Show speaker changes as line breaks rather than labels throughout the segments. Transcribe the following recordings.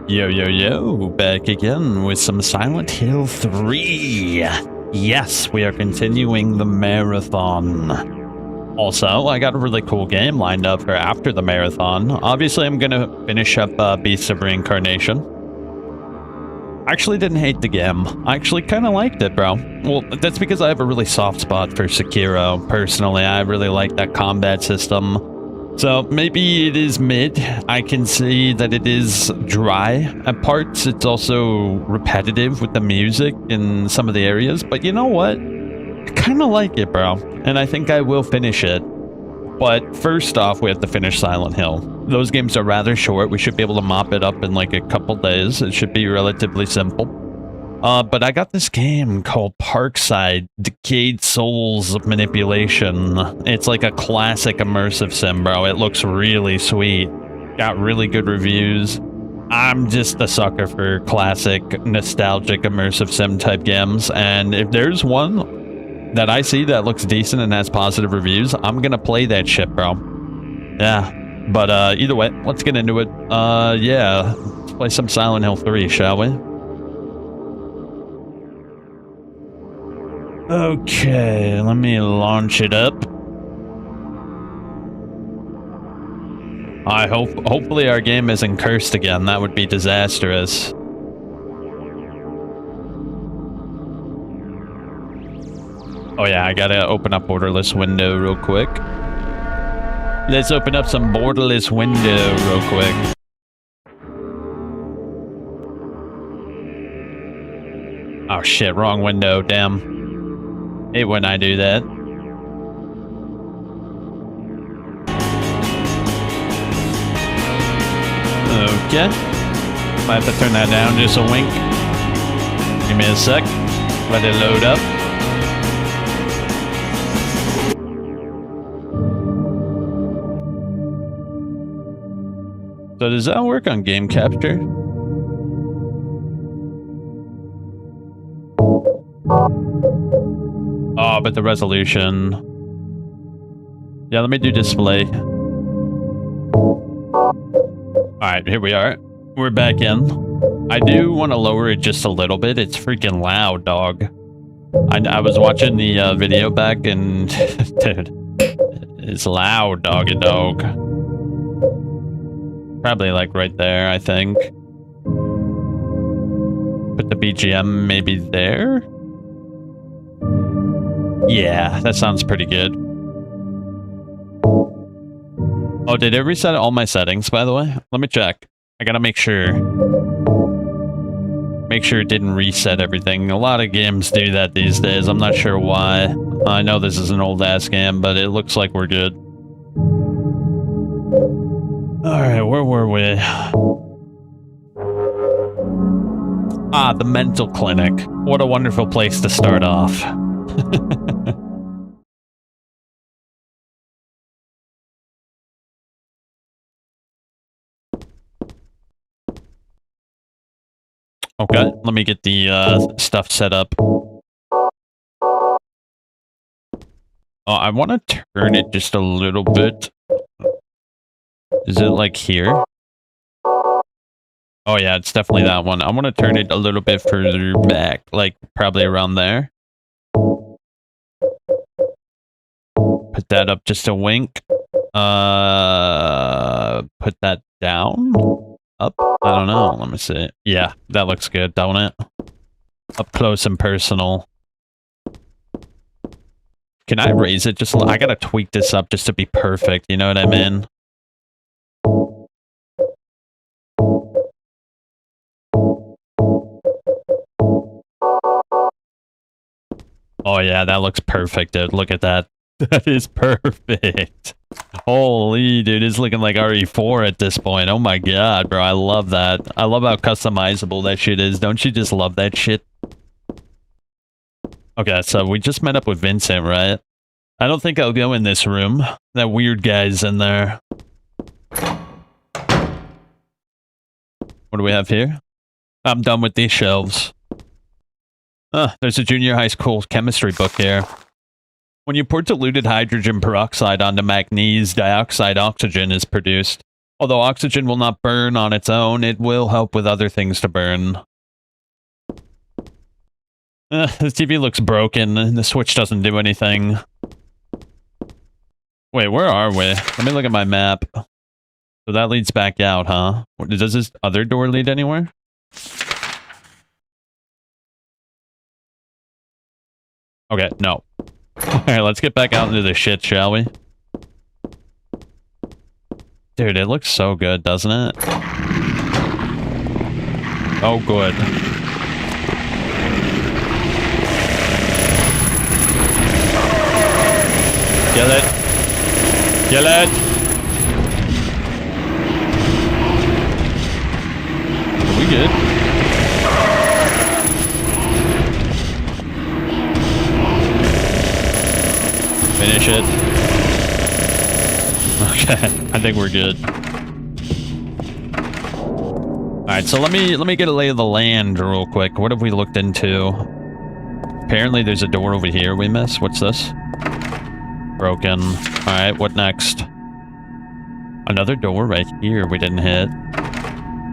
Yo, yo, yo, back again with some Silent Hill 3. Yes, we are continuing the marathon. Also, I got a really cool game lined up for after the marathon. Obviously, I'm gonna finish up Beasts of Reincarnation. I actually didn't hate the game. I actually kind of liked it, bro. Well, that's because I have a really soft spot for Sekiro. Personally, I really like that combat system. So maybe it is mid. I can see that it is dry at parts. It's also repetitive with the music in some of the areas. But you know what? I kind of like it, bro. And I think I will finish it. But first off, we have to finish Silent Hill. Those games are rather short. We should be able to mop it up in like a couple days. It should be relatively simple. But I got this game called Parkside: Decayed Souls of Manipulation. It's like a classic immersive sim, bro. It looks really sweet. Got really good reviews. I'm just a sucker for classic, nostalgic, immersive sim type games. And if there's one that I see that looks decent and has positive reviews, I'm gonna play that shit, bro. Yeah. But either way, let's get into it. Yeah. Let's play some Silent Hill 3, shall we? Okay, let me launch it up. Hopefully our game isn't cursed again. That would be disastrous. Oh yeah, I gotta open up Borderless Window real quick. Let's open up some Borderless Window real quick. Oh shit, wrong window, damn. Hate when I do that. Okay. Might have to turn that down just a wink. Give me a sec. Let it load up. So does that work on game capture? Oh, but the resolution. Yeah, let me do display. Alright, here we are. We're back in. I do want to lower it just a little bit. It's freaking loud, dog. I was watching the video back and... dude, it's loud, doggy dog. Probably like right there, I think. Put the BGM maybe there? Yeah, that sounds pretty good. Oh, did it reset all my settings, by the way? Let me check. I gotta make sure. Make sure it didn't reset everything. A lot of games do that these days. I'm not sure why. I know this is an old-ass game, but it looks like we're good. Alright, where were we? Ah, the mental clinic. What a wonderful place to start off. Okay, let me get the stuff set up. Oh, I want to turn it just a little bit. Is it like here? Oh yeah, it's definitely that one. I want to turn it a little bit further back, like probably around there. Put that up just a wink. Put that down? Up? I don't know. Let me see. Yeah, that looks good, don't it? Up close and personal. Can I raise it just a little? I gotta tweak this up just to be perfect, you know what I mean? Oh yeah, that looks perfect, dude. Look at that. That is perfect. Holy, dude, it's looking like RE4 at this point. Oh my god, bro, I love that. I love how customizable that shit is. Don't you just love that shit? Okay, so we just met up with Vincent, right? I don't think I'll go in this room. That weird guy's in there. What do we have here? I'm done with these shelves. There's a junior high school chemistry book here. When you pour diluted hydrogen peroxide onto manganese dioxide, oxygen is produced. Although oxygen will not burn on its own, it will help with other things to burn. The TV looks broken, and the Switch doesn't do anything. Wait, where are we? Let me look at my map. So that leads back out, huh? Does this other door lead anywhere? Okay, no. Alright, let's get back out into the shit, shall we? Dude, it looks so good, doesn't it? Oh, good. Kill it. Kill it. Are we good? Finish it. Okay, I think we're good. Alright, so let me get a lay of the land real quick. What have we looked into? Apparently there's a door over here we missed. What's this? Broken. Alright, what next? Another door right here we didn't hit.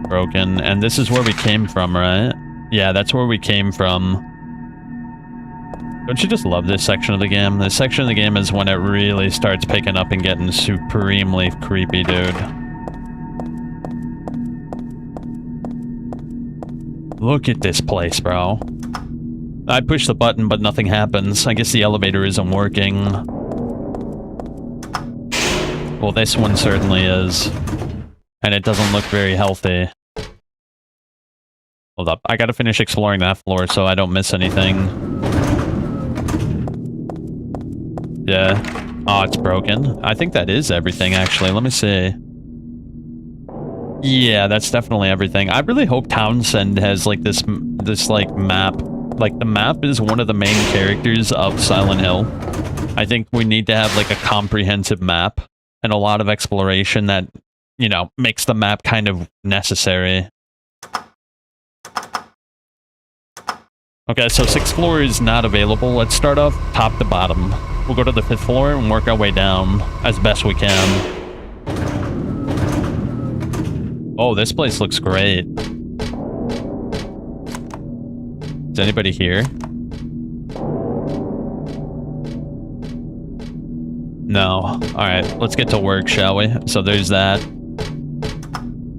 Broken. And this is where we came from, right? Yeah, that's where we came from. Don't you just love this section of the game? This section of the game is when it really starts picking up and getting supremely creepy, dude. Look at this place, bro. I push the button, but nothing happens. I guess the elevator isn't working. Well, this one certainly is. And it doesn't look very healthy. Hold up. I gotta finish exploring that floor so I don't miss anything. Yeah. Oh, it's broken. I think that is everything, actually. Let me see. Yeah, that's definitely everything. I really hope Townsend has, like, this like, map. Like, the map is one of the main characters of Silent Hill. I think we need to have, like, a comprehensive map and a lot of exploration that, you know, makes the map kind of necessary. Okay, so 6th floor is not available. Let's start off top to bottom. We'll go to the 5th floor and work our way down as best we can. Oh, this place looks great. Is anybody here? No. Alright, let's get to work, shall we? So there's that.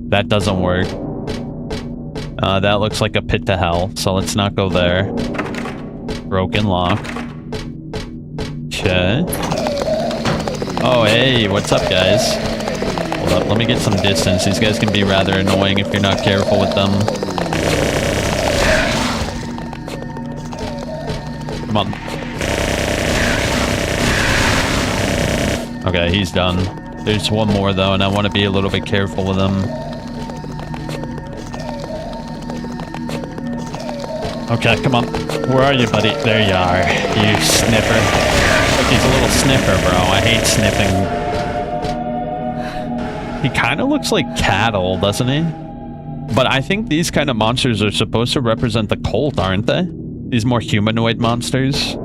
That doesn't work. That looks like a pit to hell, so let's not go there. Broken lock. Okay. Oh, hey, what's up, guys? Hold up, let me get some distance. These guys can be rather annoying if you're not careful with them. Come on. Okay, he's done. There's one more, though, and I want to be a little bit careful with him. Okay, come on. Where are you, buddy? There you are. You sniffer. Look, he's a little sniffer, bro. I hate sniffing. He kind of looks like cattle, doesn't he? But I think these kind of monsters are supposed to represent the cult, aren't they? These more humanoid monsters.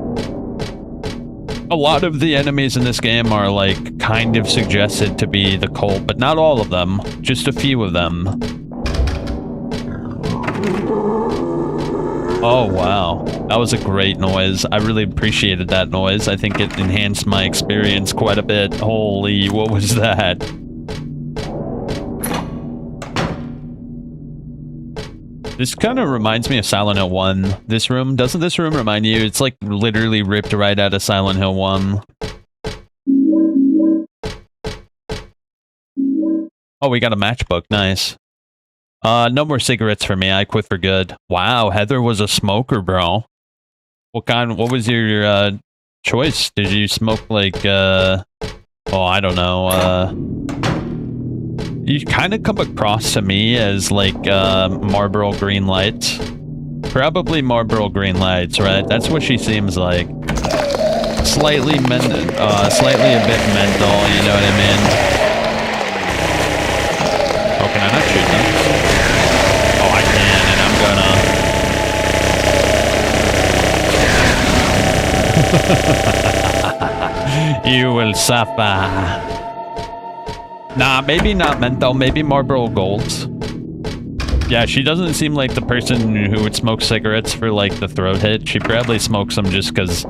A lot of the enemies in this game are, like, kind of suggested to be the cult, but not all of them. Just a few of them. Oh, wow. That was a great noise. I really appreciated that noise. I think it enhanced my experience quite a bit. Holy, what was that? This kind of reminds me of Silent Hill 1. This room, doesn't this room remind you? It's like literally ripped right out of Silent Hill 1. Oh, we got a matchbook. Nice. No more cigarettes for me. I quit for good. Wow, Heather was a smoker, bro. What was your, choice? Did you smoke, like, oh, I don't know, you kind of come across to me as, like, Marlboro Green Lights. Probably Marlboro Green Lights, right? That's what she seems like. Slightly a bit mental, you know what I mean? Oh, can I not shoot them? Oh, I can, and I'm gonna... You will suffer. Nah, maybe not menthol, maybe Marlboro Golds. Yeah, she doesn't seem like the person who would smoke cigarettes for, like, the throat hit. She probably smokes them just because...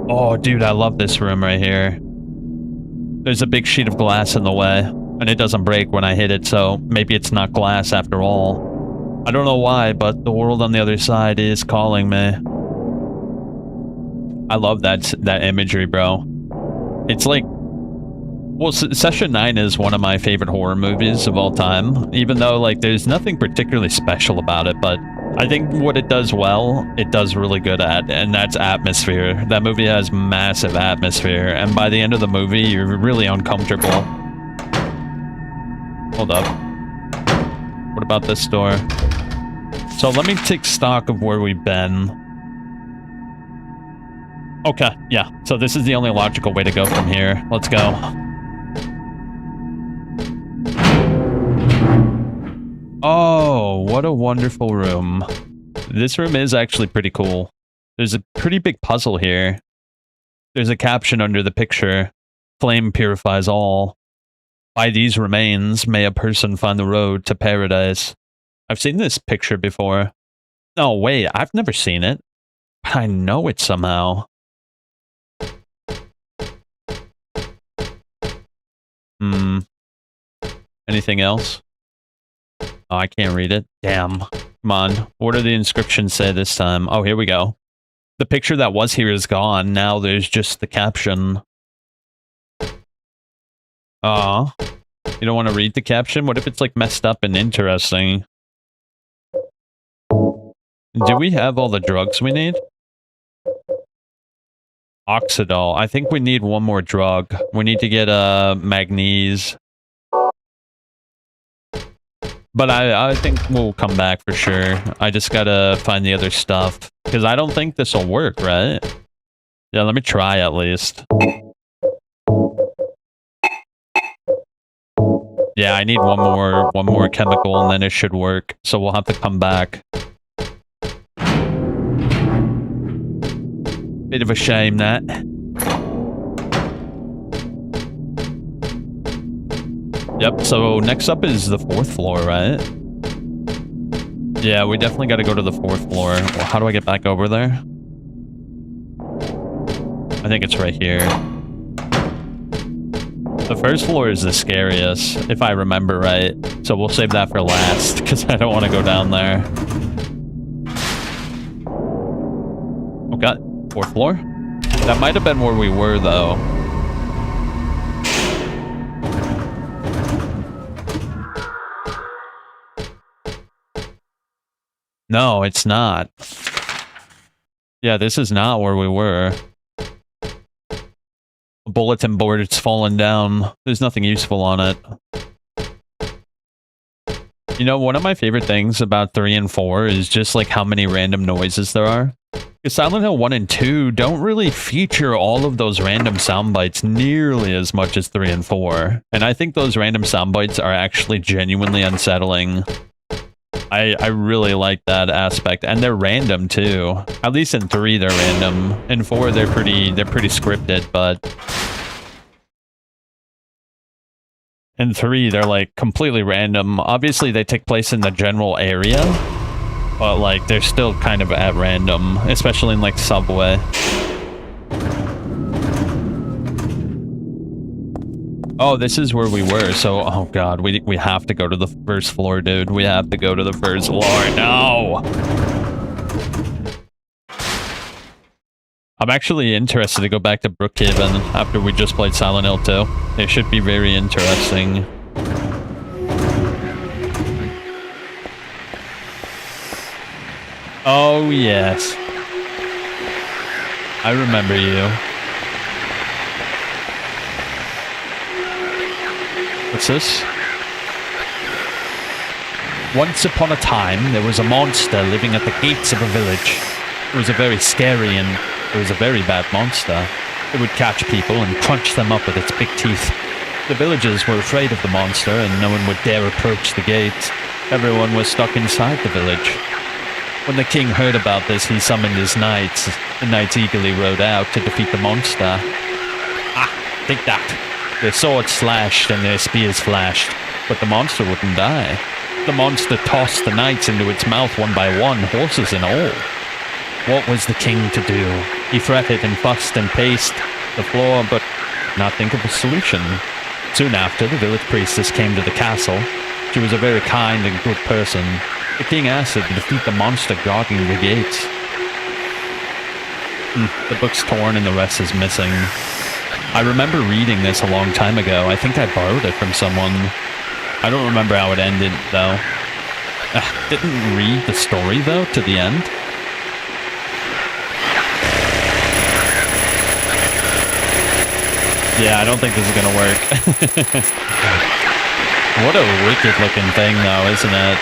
Oh, dude, I love this room right here. There's a big sheet of glass in the way, and it doesn't break when I hit it, so maybe it's not glass after all. I don't know why, but the world on the other side is calling me. I love that imagery, bro. It's like... Well, Session 9 is one of my favorite horror movies of all time, even though, like, there's nothing particularly special about it, but I think what it does well, it does really good at, and that's atmosphere. That movie has massive atmosphere, and by the end of the movie, you're really uncomfortable. Hold up. What about this door? So let me take stock of where we've been. Okay, yeah, so this is the only logical way to go from here. Let's go. Oh, what a wonderful room. This room is actually pretty cool. There's a pretty big puzzle here. There's a caption under the picture. Flame purifies all. By these remains may a person find the road to paradise. I've seen this picture before. No, wait, I've never seen it. But I know it somehow. Anything else? Oh, I can't read it. Damn. Come on. What do the inscriptions say this time? Oh, here we go. The picture that was here is gone. Now there's just the caption. Aw. You don't want to read the caption? What if it's, like, messed up and interesting? Do we have all the drugs we need? Oxidol. I think we need one more drug. We need to get, magnesium. But I think we'll come back for sure. I just gotta find the other stuff. Because I don't think this will work, right? Yeah, let me try at least. Yeah, I need one more chemical and then it should work. So we'll have to come back. Bit of a shame, that. Yep, so next up is the 4th floor, right? Yeah, we definitely gotta go to the 4th floor. Well, how do I get back over there? I think it's right here. The 1st floor is the scariest, if I remember right. So we'll save that for last, because I don't want to go down there. Okay, 4th floor? That might have been where we were, though. No, it's not. Yeah, this is not where we were. A bulletin board, it's fallen down. There's nothing useful on it. You know, one of my favorite things about 3 and 4 is just like how many random noises there are. Because Silent Hill 1 and 2 don't really feature all of those random sound bites nearly as much as 3 and 4. And I think those random sound bites are actually genuinely unsettling. I really like that aspect, and they're random too. At least in 3 they're random. In 4 they're pretty scripted, but in 3 they're like completely random. Obviously they take place in the general area, but like they're still kind of at random, especially in like Subway. Oh, this is where we were, so... Oh, God, we have to go to the 1st floor, dude. We have to go to the 1st floor. No! I'm actually interested to go back to Brookhaven after we just played Silent Hill 2. It should be very interesting. Oh, yes. I remember you. What's this? Once upon a time, there was a monster living at the gates of a village. It was a very scary and it was a very bad monster. It would catch people and crunch them up with its big teeth. The villagers were afraid of the monster and no one would dare approach the gate. Everyone was stuck inside the village. When the king heard about this, he summoned his knights. The knights eagerly rode out to defeat the monster. Ah, take that. Their swords slashed and their spears flashed, but the monster wouldn't die. The monster tossed the knights into its mouth one by one, horses and all. What was the king to do? He fretted and fussed and paced the floor, but could not think of a solution. Soon after, the village priestess came to the castle. She was a very kind and good person. The king asked her to defeat the monster guarding the gates. The book's torn and the rest is missing. I remember reading this a long time ago. I think I borrowed it from someone. I don't remember how it ended, though. Didn't read the story, though, to the end. Yeah, I don't think this is gonna work. What a wicked looking thing, though, isn't it?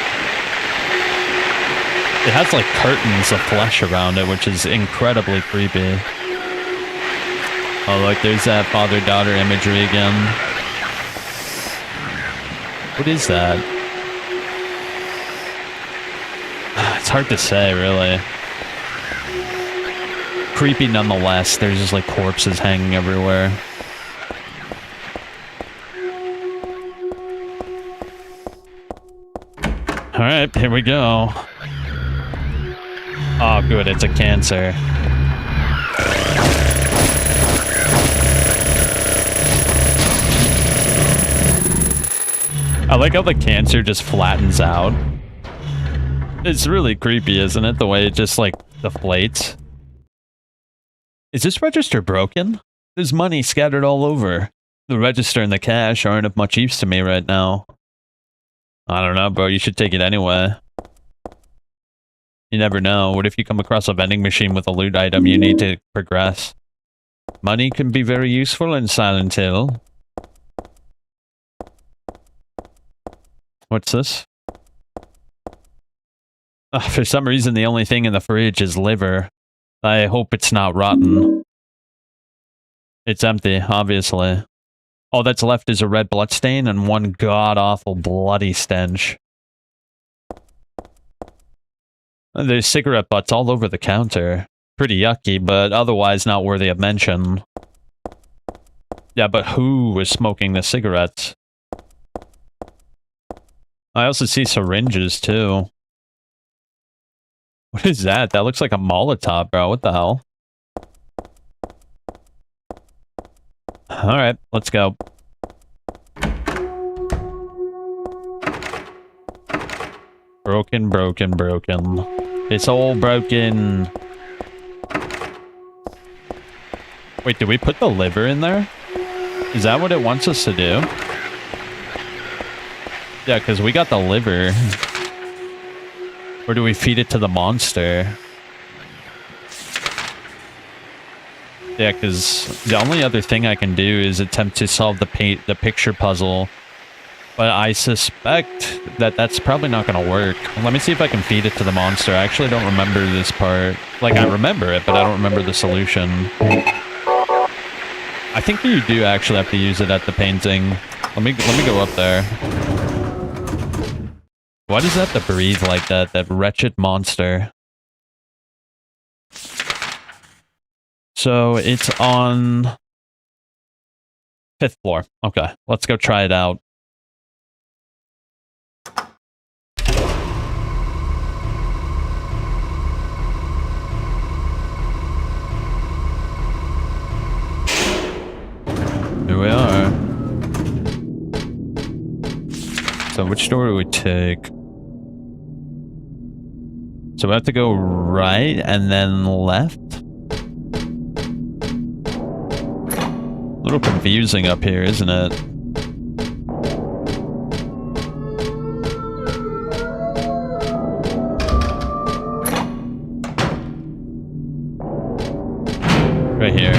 It has, like, curtains of flesh around it, which is incredibly creepy. Oh, look, there's that father-daughter imagery again. What is that? It's hard to say, really. Creepy nonetheless. There's just, like, corpses hanging everywhere. Alright, here we go. Oh, good, it's a cancer. I like how the cancer just flattens out. It's really creepy, isn't it? The way it just, like, deflates. Is this register broken? There's money scattered all over. The register and the cash aren't of much use to me right now. I don't know, bro. You should take it anyway. You never know. What if you come across a vending machine with a loot item you need to progress? Money can be very useful in Silent Hill. What's this? For some reason, the only thing in the fridge is liver. I hope it's not rotten. It's empty, obviously. All that's left is a red bloodstain and one god-awful bloody stench. There's cigarette butts all over the counter. Pretty yucky, but otherwise not worthy of mention. Yeah, but who was smoking the cigarettes? I also see syringes, too. What is that? That looks like a Molotov, bro. What the hell? Alright, let's go. Broken, broken, broken. It's all broken. Wait, did we put the liver in there? Is that what it wants us to do? Yeah, because we got the liver. Or do we feed it to the monster? Yeah, because the only other thing I can do is attempt to solve the picture puzzle. But I suspect that that's probably not going to work. Let me see if I can feed it to the monster. I actually don't remember this part. Like, I remember it, but I don't remember the solution. I think you do actually have to use it at the painting. Let me go up there. Why does it have to breathe like that? That wretched monster. So it's on 5th floor. Okay, let's go try it out. Here we are. So which door do we take? So we have to go right and then left? A little confusing up here, isn't it? Right here.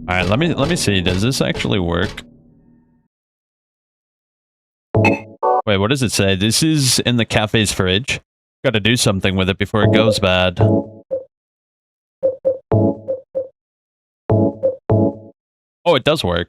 Alright, let me see. Does this actually work? Wait, what does it say? This is in the cafe's fridge. Gotta do something with it before it goes bad. Oh, it does work.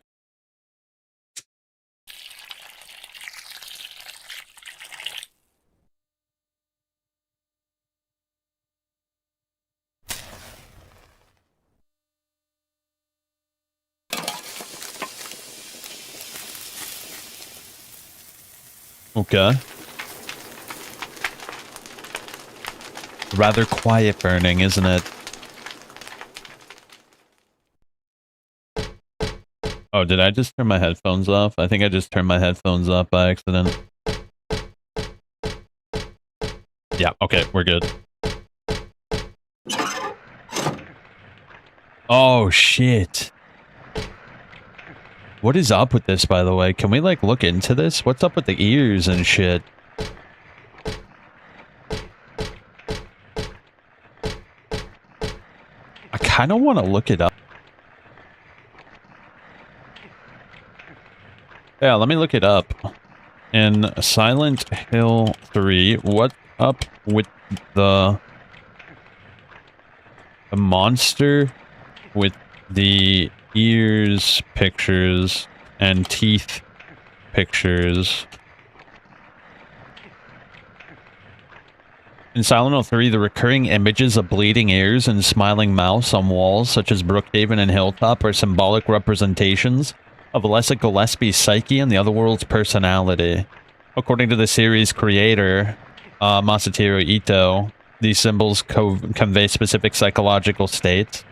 Okay. Rather quiet burning, isn't it? Oh, did I just turn my headphones off? I think I just turned my headphones off by accident. Yeah, okay, we're good. Oh, shit. What is up with this, by the way? Can we, like, look into this? What's up with the ears and shit? I kind of want to look it up. Yeah, let me look it up. In Silent Hill 3, what's up with the monster with the ears pictures and teeth pictures? In Silent Hill 3, the recurring images of bleeding ears and smiling mouths on walls such as Brookhaven and Hilltop are symbolic representations of Alessa Gillespie's psyche and the otherworld's personality. According to the series creator, Masahiro Ito, these symbols convey specific psychological states.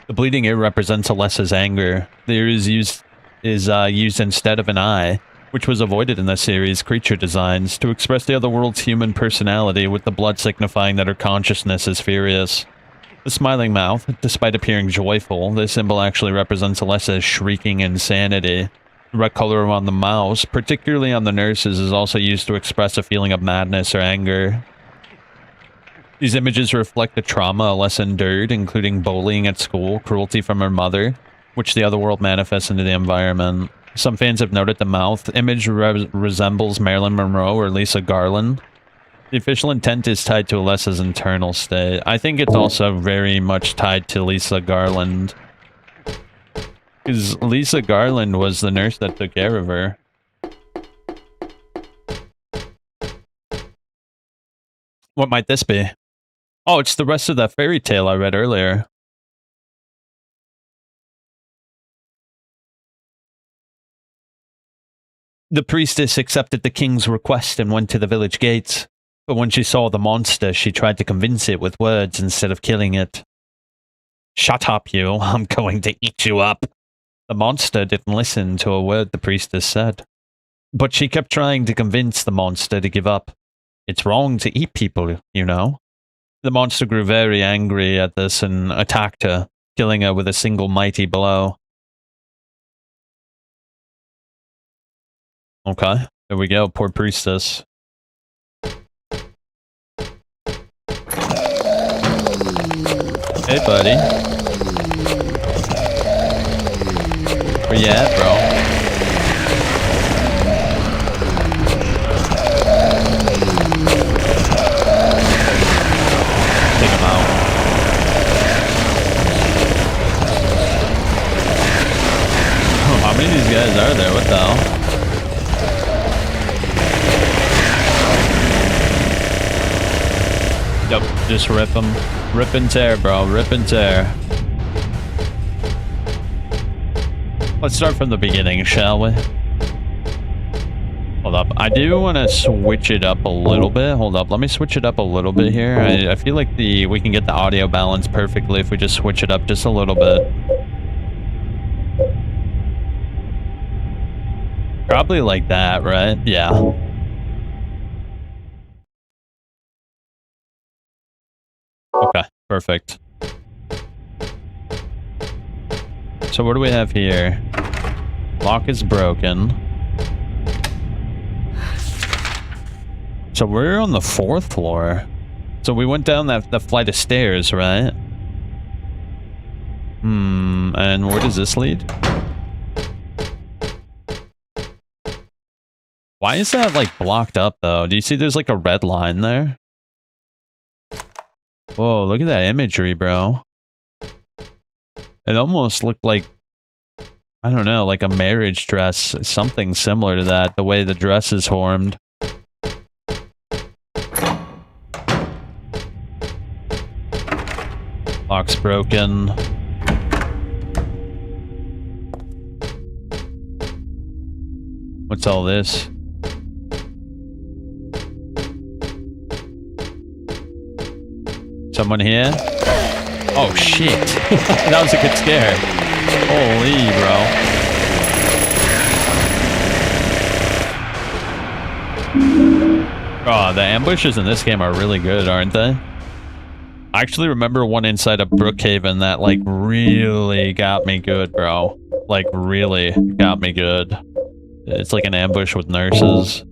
The bleeding ear represents Alessa's anger. The ear is used instead of an eye, which was avoided in the series' creature designs, to express the otherworld's human personality, with the blood signifying that her consciousness is furious. The smiling mouth, despite appearing joyful, this symbol actually represents Alessa's shrieking insanity. The red color on the mouse, particularly on the nurses, is also used to express a feeling of madness or anger. These images reflect the trauma Alessa endured, including bullying at school, cruelty from her mother, which the otherworld manifests into the environment. Some fans have noted the mouth image resembles Marilyn Monroe or Lisa Garland. The official intent is tied to Alessa's internal state. I think it's also very much tied to Lisa Garland. Because Lisa Garland was the nurse that took care of her. What might this be? Oh, it's the rest of that fairy tale I read earlier. The priestess accepted the king's request and went to the village gates. But when she saw the monster, she tried to convince it with words instead of killing it. Shut up, you. I'm going to eat you up. The monster didn't listen to a word the priestess said. But she kept trying to convince the monster to give up. It's wrong to eat people, you know. The monster grew very angry at this and attacked her, killing her with a single mighty blow. Okay, there we go, poor priestess. Hey, buddy. Where you at, bro? Take him out. Oh, how many of these guys are there? What the hell? Yep, just rip them. Rip and tear, bro. Rip and tear. Let's start from the beginning, shall we? Hold up. I do want to switch it up a little bit. Hold up. Let me switch it up a little bit here. I feel like we can get the audio balance perfectly if we just switch it up just a little bit. Probably like that, right? Yeah. Okay, perfect. So what do we have here? Lock is broken. So we're on the 4th floor. So we went down that flight of stairs, right? And where does this lead? Why is that, like, blocked up, though? Do you see there's, like, a red line there? Whoa, look at that imagery, bro. It almost looked like, I don't know, like a marriage dress. Something similar to that, the way the dress is formed. Lock's broken. What's all this? Someone here? Oh, shit. That was a good scare. Holy, bro. Oh, the ambushes in this game are really good, aren't they? I actually remember one inside of Brookhaven that, like, really got me good, bro. Like, really got me good. It's like an ambush with nurses.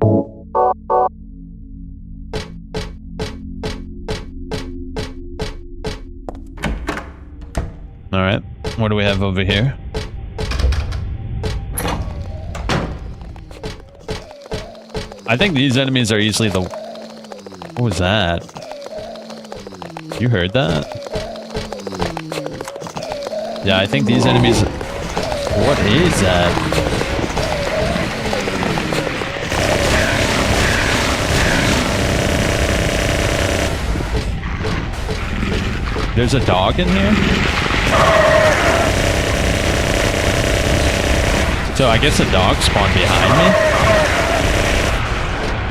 Alright, what do we have over here? I think these enemies are easily the... What was that? You heard that? Yeah, I think these enemies... What is that? There's a dog in here? So I guess a dog spawned behind me?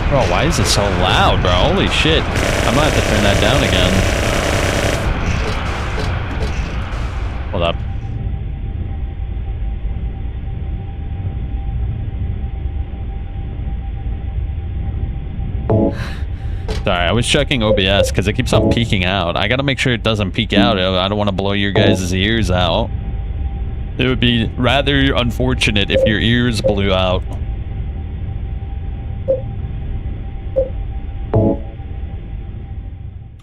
Bro, why is it so loud, bro? Holy shit. I might have to turn that down again. Hold up. Sorry, I was checking OBS because it keeps on peeking out. I gotta make sure it doesn't peek out. I don't want to blow your guys' ears out. It would be rather unfortunate if your ears blew out.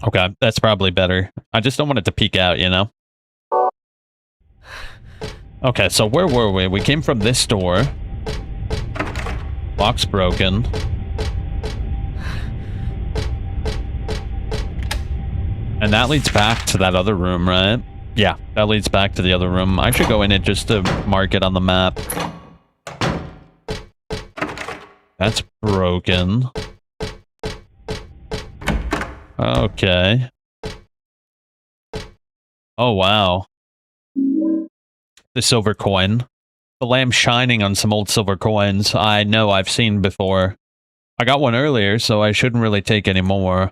Okay, that's probably better. I just don't want it to peek out, you know? Okay, so where were we? We came from this door. Lock's broken. And that leads back to that other room, right? Yeah, that leads back to the other room. I should go in it just to mark it on the map. That's broken. Okay. Oh, wow. The silver coin. The lamp shining on some old silver coins. I know I've seen before. I got one earlier, so I shouldn't really take any more.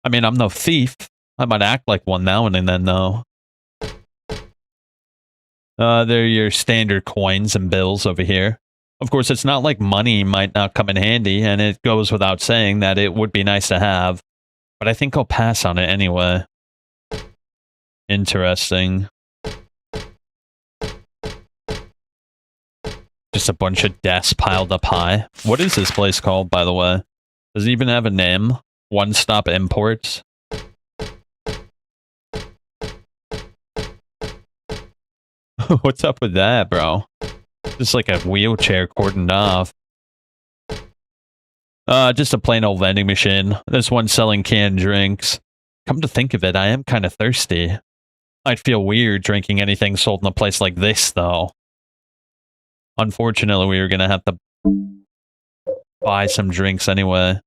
I mean, I'm no thief. I might act like one now and then, though. They're your standard coins and bills over here. Of course, it's not like money might not come in handy, and it goes without saying that it would be nice to have. But I think I'll pass on it anyway. Interesting. Just a bunch of desks piled up high. What is this place called, by the way? Does it even have a name? One Stop Imports? What's up with that, bro? Just like a wheelchair cordoned off. Just a plain old vending machine. This one selling canned drinks. Come to think of it, I am kind of thirsty. I'd feel weird drinking anything sold in a place like this, though. Unfortunately, we were gonna have to buy some drinks anyway.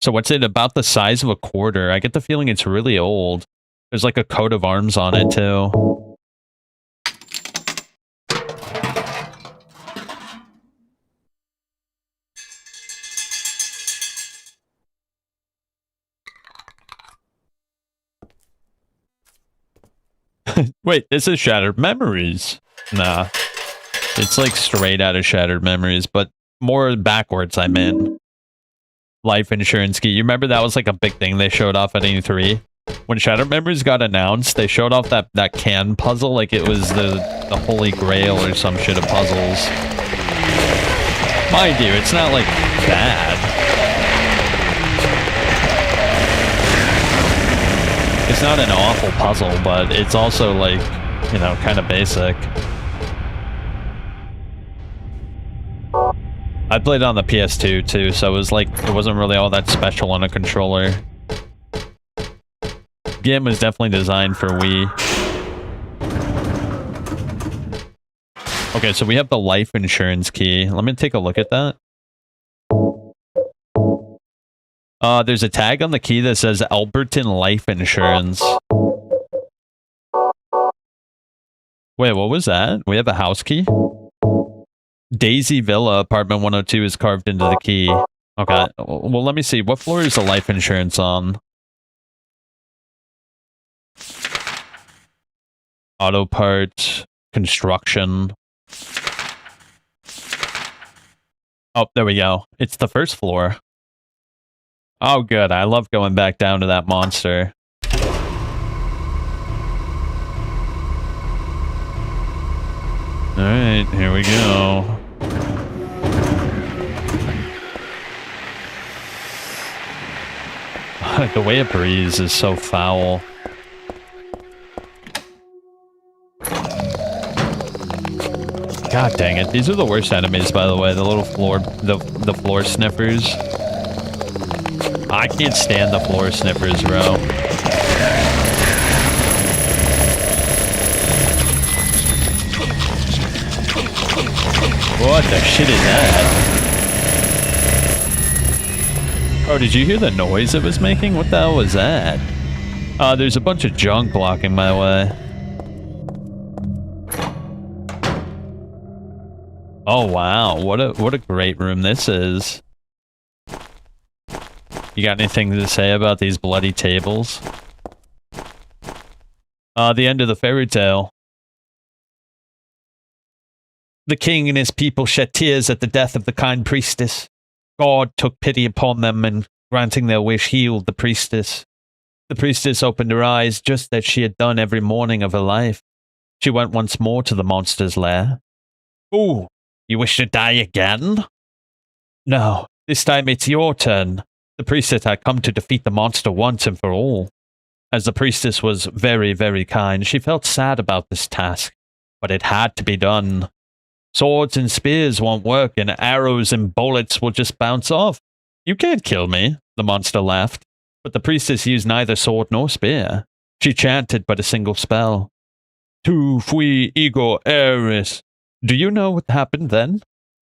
So what's it about the size of a quarter? I get the feeling it's really old. There's like a coat of arms on it, too. Wait, this is Shattered Memories. Nah. It's like straight out of Shattered Memories, but more backwards, I meant. Life insurance key. You remember that was like a big thing they showed off at E3? When Shattered Memories got announced, they showed off that can puzzle like it was the holy grail or some shit of puzzles. Mind you, it's not like bad. It's not an awful puzzle, but it's also like, you know, kind of basic. I played it on the PS2 too, so it was like, it wasn't really all that special on a controller. The game was definitely designed for Wii. Okay, so we have the life insurance key. Let me take a look at that. There's a tag on the key that says Alberton Life Insurance. Wait, what was that? We have a house key? Daisy Villa, apartment 102 is carved into the key. Okay, well, let me see. What floor is the life insurance on? Auto parts, construction. Oh, there we go. It's the first floor. Oh, good. I love going back down to that monster. Alright, here we go. The way it breathes is so foul. God dang it. These are the worst enemies, by the way. The little floor... The floor sniffers. I can't stand the floor sniffers, bro. What the shit is that? Oh, did you hear the noise it was making? What the hell was that? There's a bunch of junk blocking my way. Oh wow, what a great room this is. You got anything to say about these bloody tables? The end of the fairy tale. The king and his people shed tears at the death of the kind priestess. God took pity upon them and, granting their wish, healed the priestess. The priestess opened her eyes just as she had done every morning of her life. She went once more to the monster's lair. Ooh, you wish to die again? No, this time it's your turn. The priestess had come to defeat the monster once and for all. As the priestess was very, very kind, she felt sad about this task, but it had to be done. Swords and spears won't work, and arrows and bullets will just bounce off. You can't kill me, the monster laughed. But the priestess used neither sword nor spear. She chanted but a single spell. Tu fui ego eris. Do you know what happened then?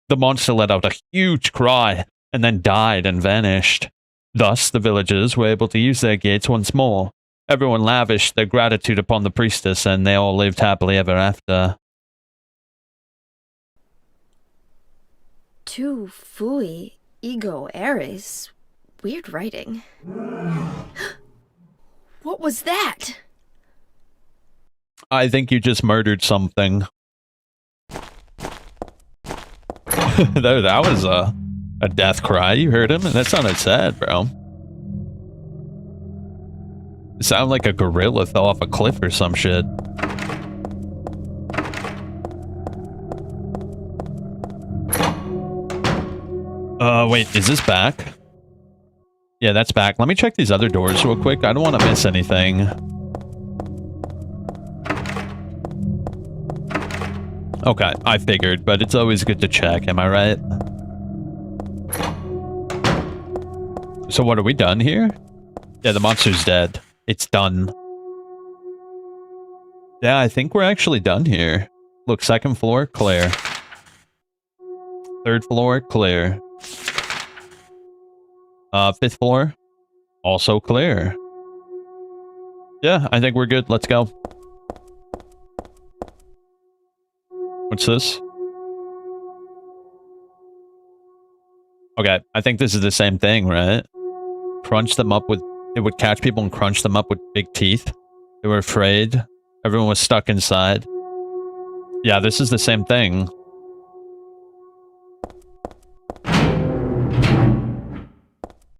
The monster let out a huge cry, and then died and vanished. Thus, the villagers were able to use their gates once more. Everyone lavished their gratitude upon the priestess, and they all lived happily ever after.
Tu fui ego eris. Weird writing. What was that?
I think you just murdered something. that was a death cry. You heard him? That sounded sad, bro. It sounded like a gorilla fell off a cliff or some shit. Wait, is this back? Yeah, that's back. Let me check these other doors real quick. I don't want to miss anything. Okay, I figured, but it's always good to check, am I right? So what, are we done here? Yeah, the monster's dead. It's done. Yeah, I think we're actually done here. Look, second floor, clear. Third floor, clear. Fifth floor, also clear. Yeah, I think we're good. Let's go. What's this? Okay, I think this is the same thing, right? Crunch them up with... It would catch people and crunch them up with big teeth. They were afraid. Everyone was stuck inside. Yeah, this is the same thing.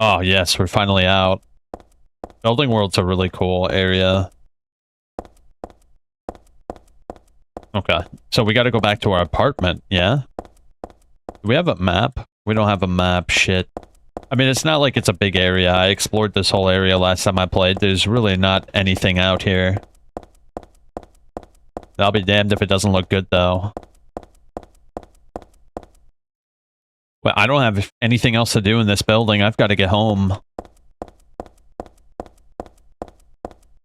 Oh, yes, we're finally out. Building World's a really cool area. Okay, so we gotta go back to our apartment, yeah? Do we have a map? We don't have a map, shit. I mean, it's not like it's a big area. I explored this whole area last time I played. There's really not anything out here. I'll be damned if it doesn't look good, though. Well, I don't have anything else to do in this building. I've got to get home.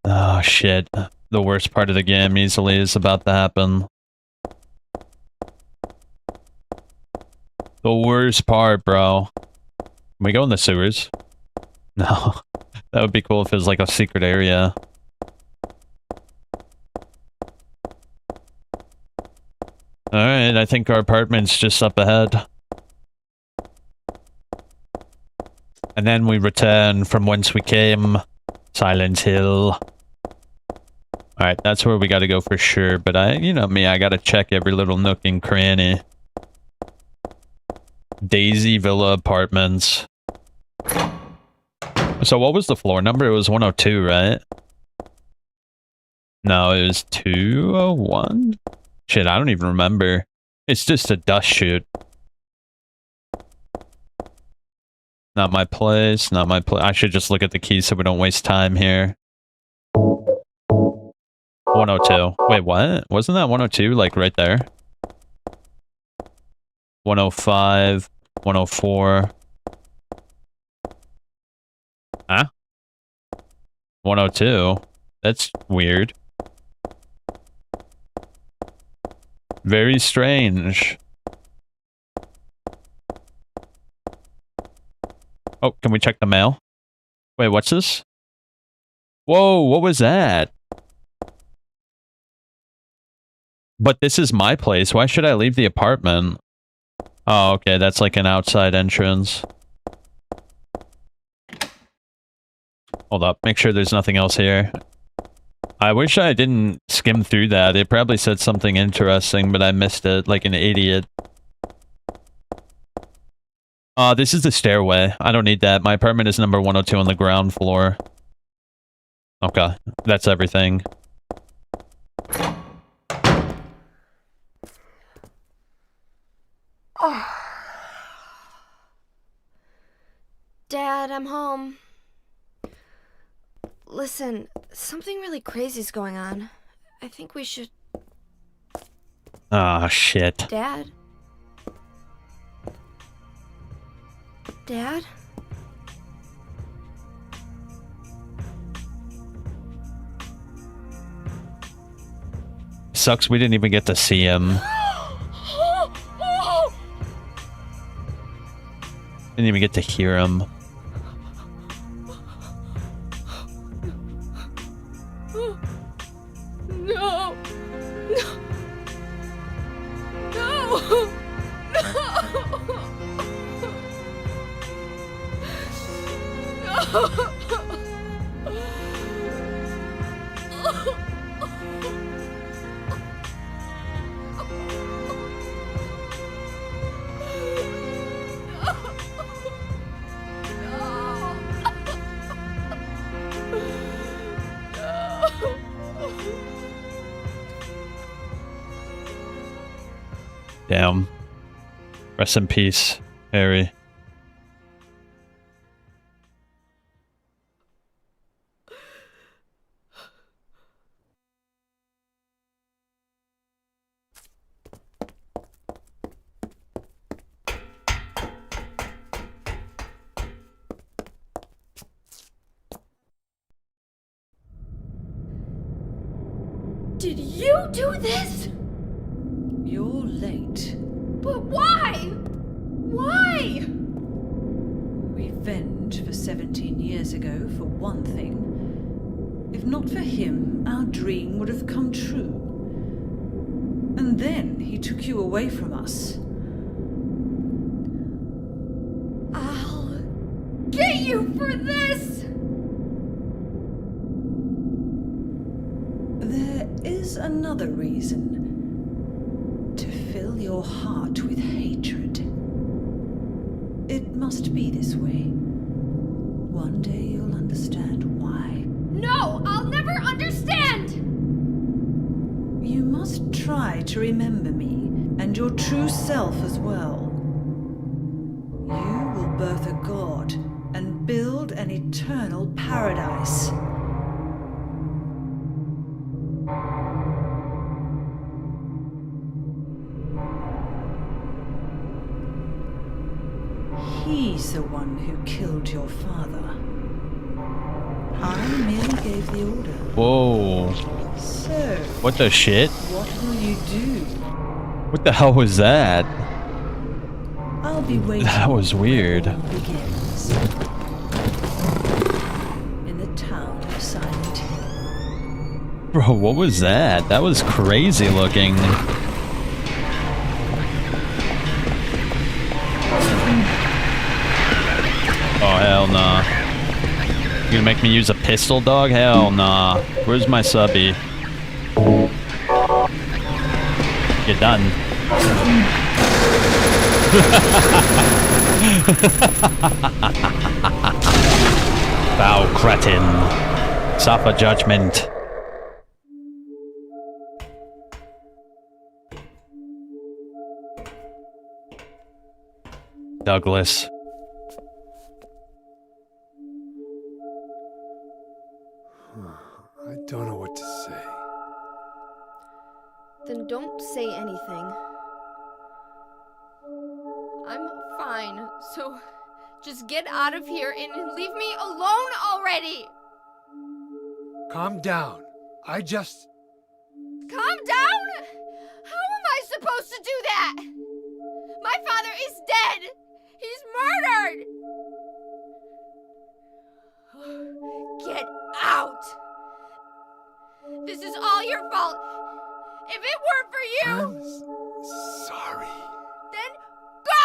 Oh, shit. The worst part of the game easily is about to happen. The worst part, bro. Can we go in the sewers? No. That would be cool if it was like a secret area. Alright, I think our apartment's just up ahead. And then we return from whence we came. Silent Hill. Alright, that's where we gotta go for sure, but you know me, I gotta check every little nook and cranny. Daisy Villa Apartments. So what was the floor number? It was 102, right? No, it was 201? Shit, I don't even remember. It's just a dust chute. Not my place, not my place. I should just look at the keys so we don't waste time here. 102. Wait, what? Wasn't that 102, like, right there? 105, 104. Huh? 102? That's weird. Very strange. Oh, can we check the mail? Wait, what's this? Whoa, what was that? But this is my place. Why should I leave the apartment? Oh, okay, that's like an outside entrance. Hold up, make sure there's nothing else here. I wish I didn't skim through that. It probably said something interesting, but I missed it like an idiot. This is the stairway. I don't need that. My apartment is number 102 on the ground floor. Okay, that's everything.
Oh. Dad, I'm home. Listen, something really crazy's going on. I think we should...
Ah, shit.
Dad? Dad?
Sucks we didn't even get to see him. Didn't even get to hear him.
No. No. No.
Damn. Rest in peace, Harry.
Did you do this?
You're late.
But why? Why?
Revenge for 17 years ago, for one thing. If not for him, our dream would have come true. And then he took you away from us.
I'll get you for this!
There is another reason. To fill your heart with hatred. It must be this way. One day you'll understand why.
No, I'll never understand!
You must try to remember me, and your true self as well. You will birth a god, and build an eternal paradise. He's the one who killed your father. I merely gave the order.
Whoa.
So,
What the shit?
what will you do?
What the hell was that?
I'll be waiting.
That was weird.
when it begins. In the town of Silent Hill.
Bro, what was that? That was crazy looking. Oh, hell nah. You gonna make me use a pistol, dog? Hell nah. Where's my subby? You're done. Thou cretin. Suffer judgment. Douglas.
I don't know what to say.
Then don't say anything. I'm fine, so just get out of here and leave me alone already!
Calm down. I just...
Calm down? How am I supposed to do that? My father is dead! He's murdered! Get out! This is all your fault! If it weren't for you,
I'm sorry.
then go!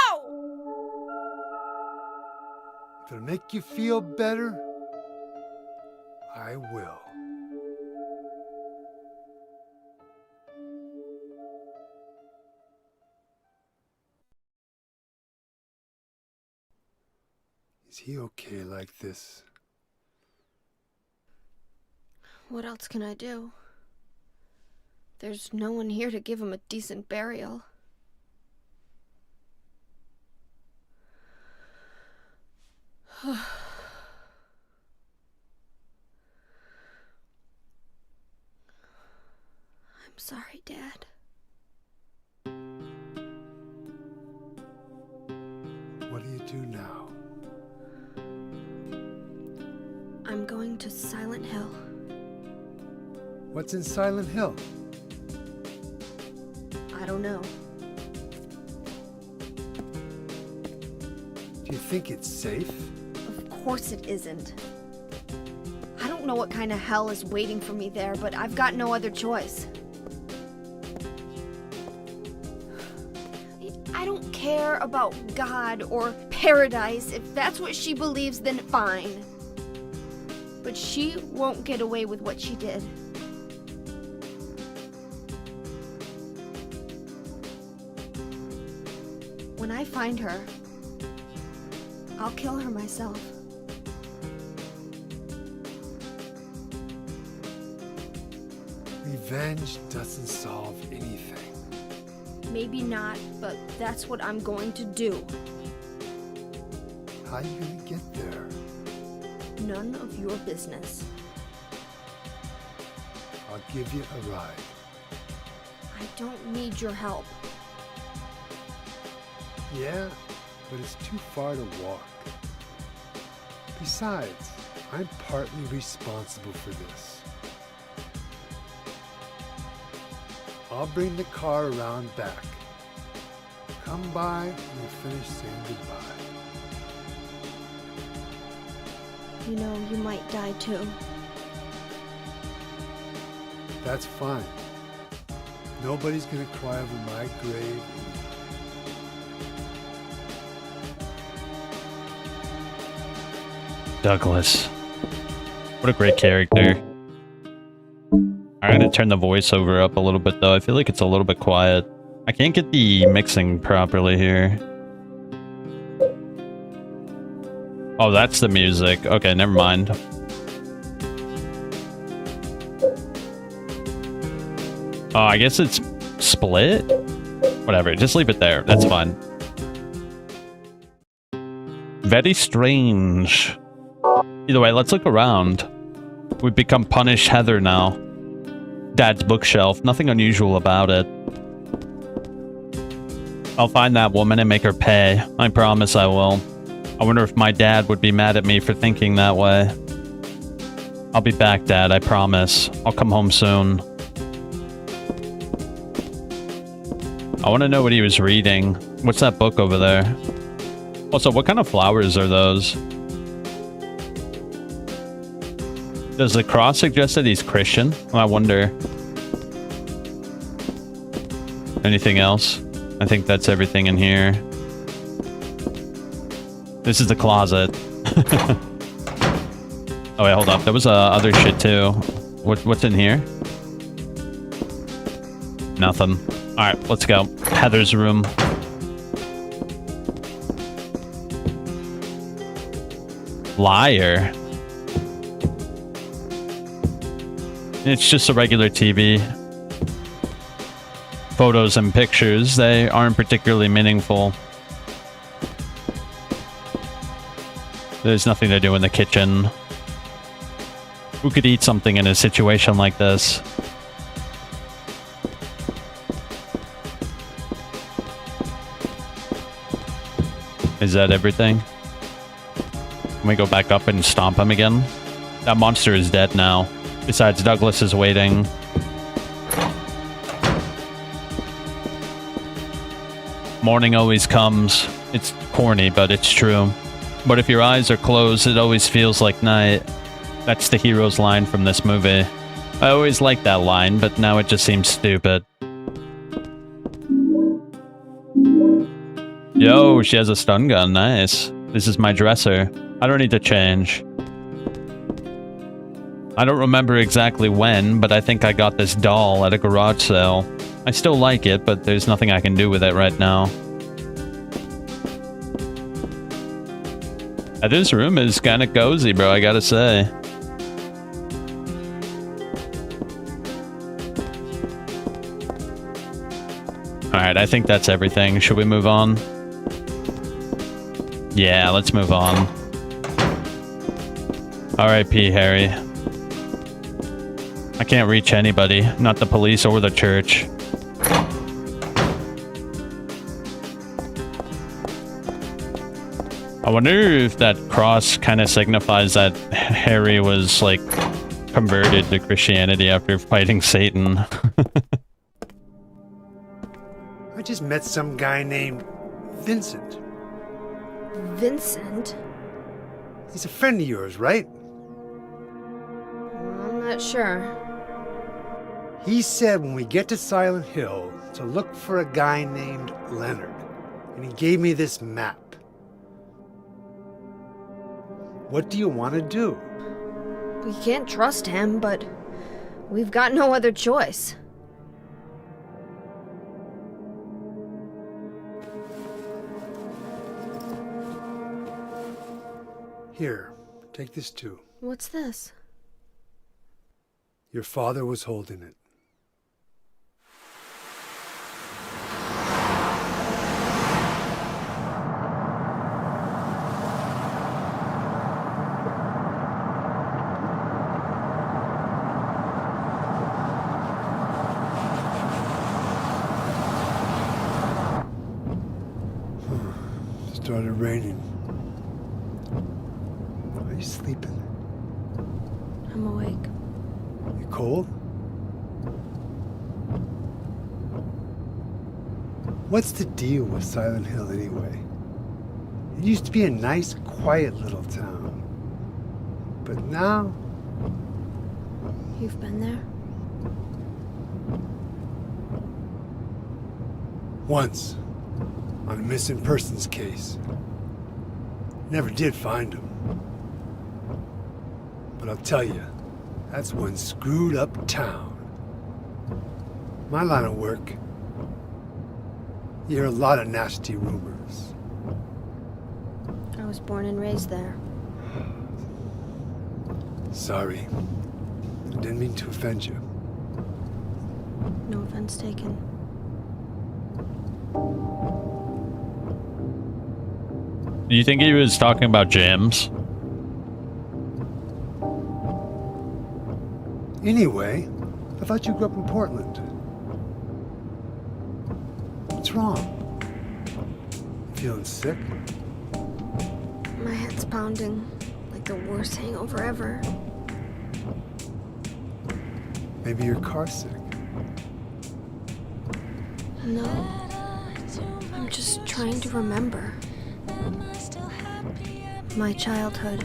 If it'll make you feel better, I will. Is he okay like this?
What else can I do? There's no one here to give him a decent burial. I'm sorry, Dad.
What do you do now?
I'm going to Silent Hill.
What's in Silent Hill?
I don't know.
Do you think it's safe?
Of course it isn't. I don't know what kind of hell is waiting for me there, but I've got no other choice. I don't care about God or paradise. If that's what she believes, then fine. But she won't get away with what she did. When I find her, I'll kill her myself.
Revenge doesn't solve anything.
Maybe not, but that's what I'm going to do.
How are you gonna get there?
None of your business.
I'll give you a ride.
I don't need your help.
Yeah, but it's too far to walk. Besides, I'm partly responsible for this. I'll bring the car around back. Come by and we'll finish saying goodbye.
You know, you might die too.
That's fine. Nobody's gonna cry over my grave.
Douglas. What a great character. I'm gonna turn the voiceover up a little bit though. I feel like it's a little bit quiet. I can't get the mixing properly here. Oh, that's the music. Okay, never mind. Oh, I guess it's split? Whatever, just leave it there. That's fine. Very strange. Either way, let's look around. We've become Punished Heather now. Dad's bookshelf. Nothing unusual about it. I'll find that woman and make her pay. I promise I will. I wonder if my dad would be mad at me for thinking that way. I'll be back, Dad. I promise. I'll come home soon. I want to know what he was reading. What's that book over there? Also, what kind of flowers are those? Does the cross suggest that he's Christian? I wonder. Anything else? I think that's everything in here. This is the closet. Oh wait, hold up. There was other shit too. What's in here? Nothing. Alright, let's go. Heather's room. Liar. It's just a regular TV. Photos and pictures, they aren't particularly meaningful. There's nothing to do in the kitchen. Who could eat something in a situation like this? Is that everything? Can we go back up and stomp him again? That monster is dead now. Besides, Douglas is waiting. Morning always comes. It's corny, but it's true. But if your eyes are closed, it always feels like night. That's the hero's line from this movie. I always liked that line, but now it just seems stupid. Yo, she has a stun gun. Nice. This is my dresser. I don't need to change. I don't remember exactly when, but I think I got this doll at a garage sale. I still like it, but there's nothing I can do with it right now. This room is kind of cozy, bro, I gotta say. Alright, I think that's everything. Should we move on? Yeah, let's move on. R.I.P. Harry. I can't reach anybody, not the police or the church. I wonder if that cross kind of signifies that Harry was, like, converted to Christianity after fighting Satan.
I just met some guy named Vincent.
Vincent?
He's a friend of yours, right?
I'm not sure.
He said when we get to Silent Hill to look for a guy named Leonard. And he gave me this map. What do you want to do?
We can't trust him, but we've got no other choice.
Here, take this too.
What's this?
Your father was holding it. Started raining. Are you sleeping?
I'm awake.
You cold? What's the deal with Silent Hill anyway? It used to be a nice, quiet little town. But now...
You've been there?
Once. On a missing persons case. Never did find him. But I'll tell you, that's one screwed up town. My line of work, you hear a lot of nasty rumors.
I was born and raised there.
Sorry. I didn't mean to offend you.
No offense taken.
Do you think he was talking about James?
Anyway, I thought you grew up in Portland. What's wrong? Feeling sick?
My head's pounding like the worst hangover ever.
Maybe your car's sick.
No. I'm just trying to remember. My childhood.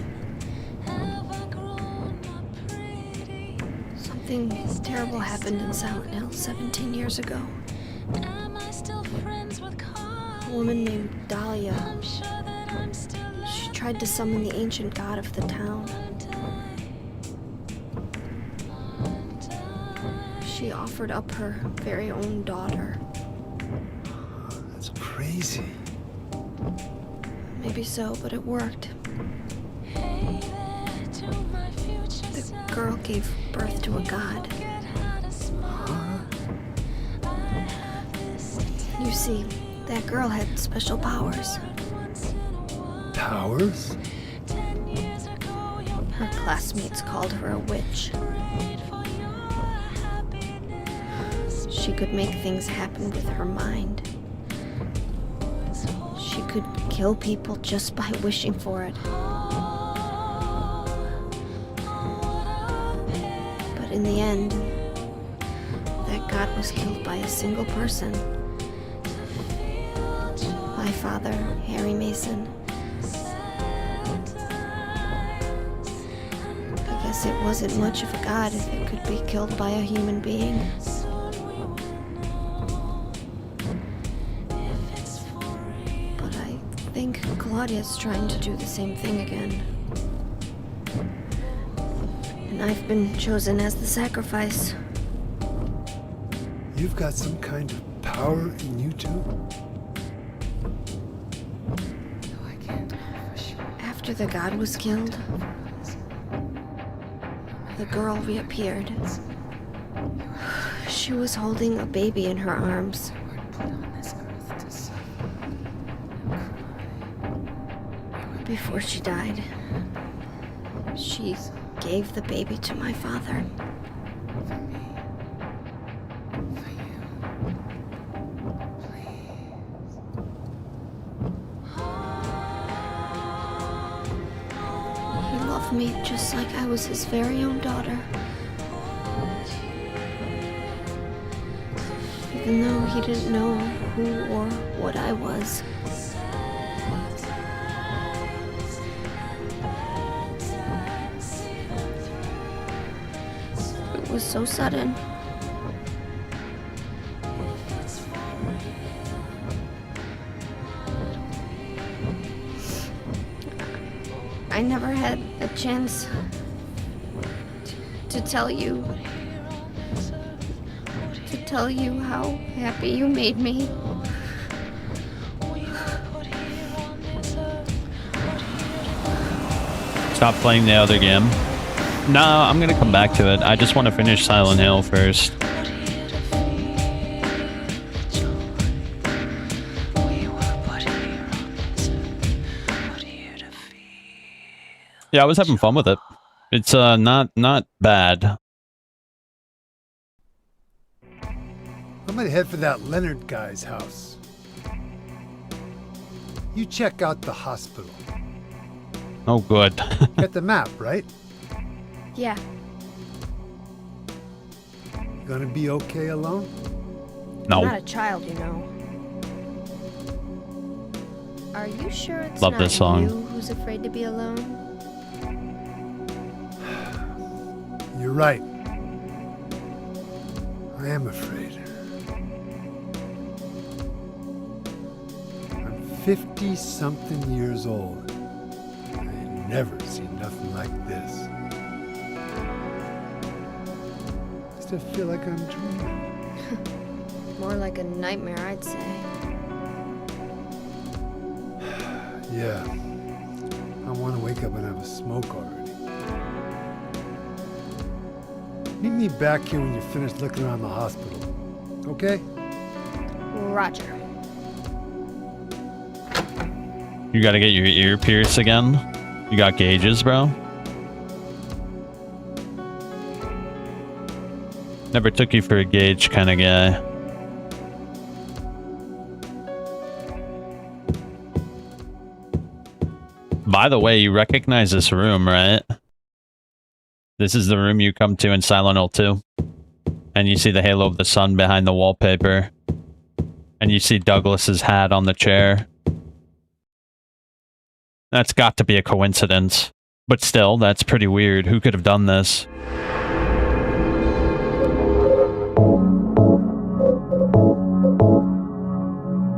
Something terrible happened in Silent Hill 17 years ago. A woman named Dahlia. She tried to summon the ancient god of the town. She offered up her very own daughter.
It's crazy.
Maybe so, but it worked. The girl gave birth to a god. You see, that girl had special powers.
Powers?
Her classmates called her a witch. She could make things happen with her mind. She could kill people just by wishing for it. But in the end, that god was killed by a single person. My father, Harry Mason. I guess it wasn't much of a god if it could be killed by a human being. But I think Claudia's trying to do the same thing again. And I've been chosen as the sacrifice.
You've got some kind of power in you too?
After the god was killed, the girl reappeared. She was holding a baby in her arms. Before she died, she gave the baby to my father. He loved me just like I was his very own daughter. Even though he didn't know who or what I was. It was so sudden. I never had a chance to tell you how happy you made me.
Stop playing the other game. No, I'm gonna come back to it. I just want to finish Silent Hill first. Yeah, I was having fun with it. It's not bad.
I might head for that Leonard guy's house. You check out the hospital.
Oh, good.
Got the map, right?
Yeah,
You gonna be okay alone?
I'm not
No,
a child, you know. Are you sure it's
Love
not
this song.
you who's afraid to be alone?
You're right. I am afraid. I'm 50-something years old. I ain't never seen nothing like this. I still feel like I'm dreaming.
More like a nightmare, I'd say.
Yeah. I want to wake up and have a smoke already. Meet me back here when you're finished looking around the hospital. Okay?
Roger.
you gotta get your ear pierced again. You got gauges, bro. Never took you for a gauge kind of guy. By the way, you recognize this room, right? This is the room you come to in Silent Hill 2. And you see the halo of the sun behind the wallpaper. And you see Douglas's hat on the chair. That's got to be a coincidence. But still, that's pretty weird. Who could have done this?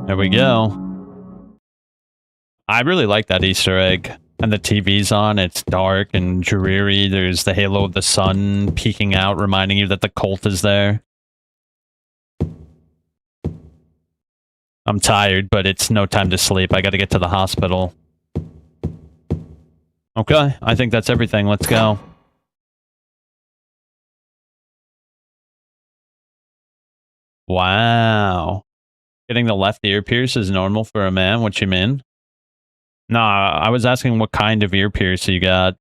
There we go. I really like that Easter egg. And the TV's on, it's dark and dreary. There's the halo of the sun peeking out, reminding you that the cult is there. I'm tired, but it's no time to sleep. I gotta get to the hospital. Okay, I think that's everything. Let's go. Wow. Getting the left ear pierce is normal for a man? What you mean? Nah, I was asking what kind of ear pierce you got.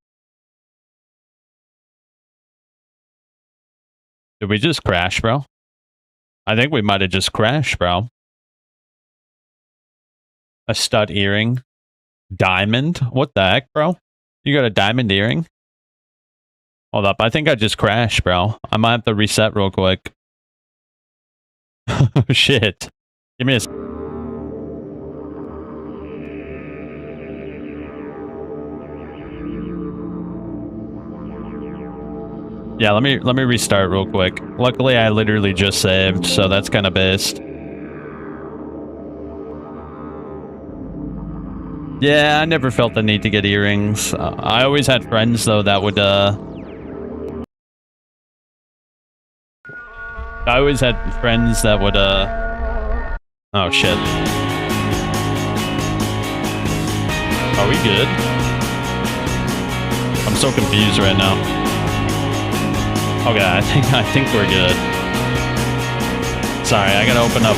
Did we just crash, bro? I think we might have just crashed, bro. A stud earring. Diamond? What the heck, bro? You got a diamond earring? Hold up, I think I just crashed, bro. I might have to reset real quick. Shit. Give me a... Yeah, let me restart real quick. Luckily, I literally just saved, so that's kind of based. Yeah, I never felt the need to get earrings. I always had friends, though, that would, I always had friends that would, Oh, shit. Are we good? I'm so confused right now. Okay, I think we're good. Sorry, I gotta open up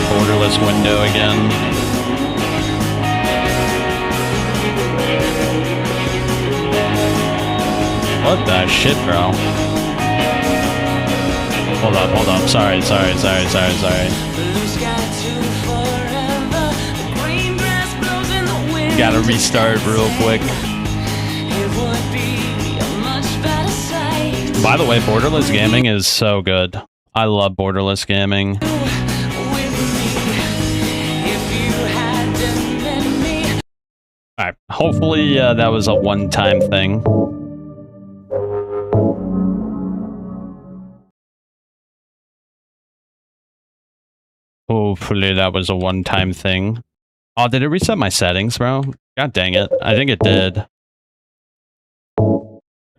Borderless window again. What the shit, bro? Hold up. Sorry. Gotta restart real quick. By the way, Borderless Gaming is so good. I love Borderless Gaming. Alright, hopefully that was a one-time thing. Hopefully that was a one-time thing. Oh, did it reset my settings, bro? God dang it. I think it did.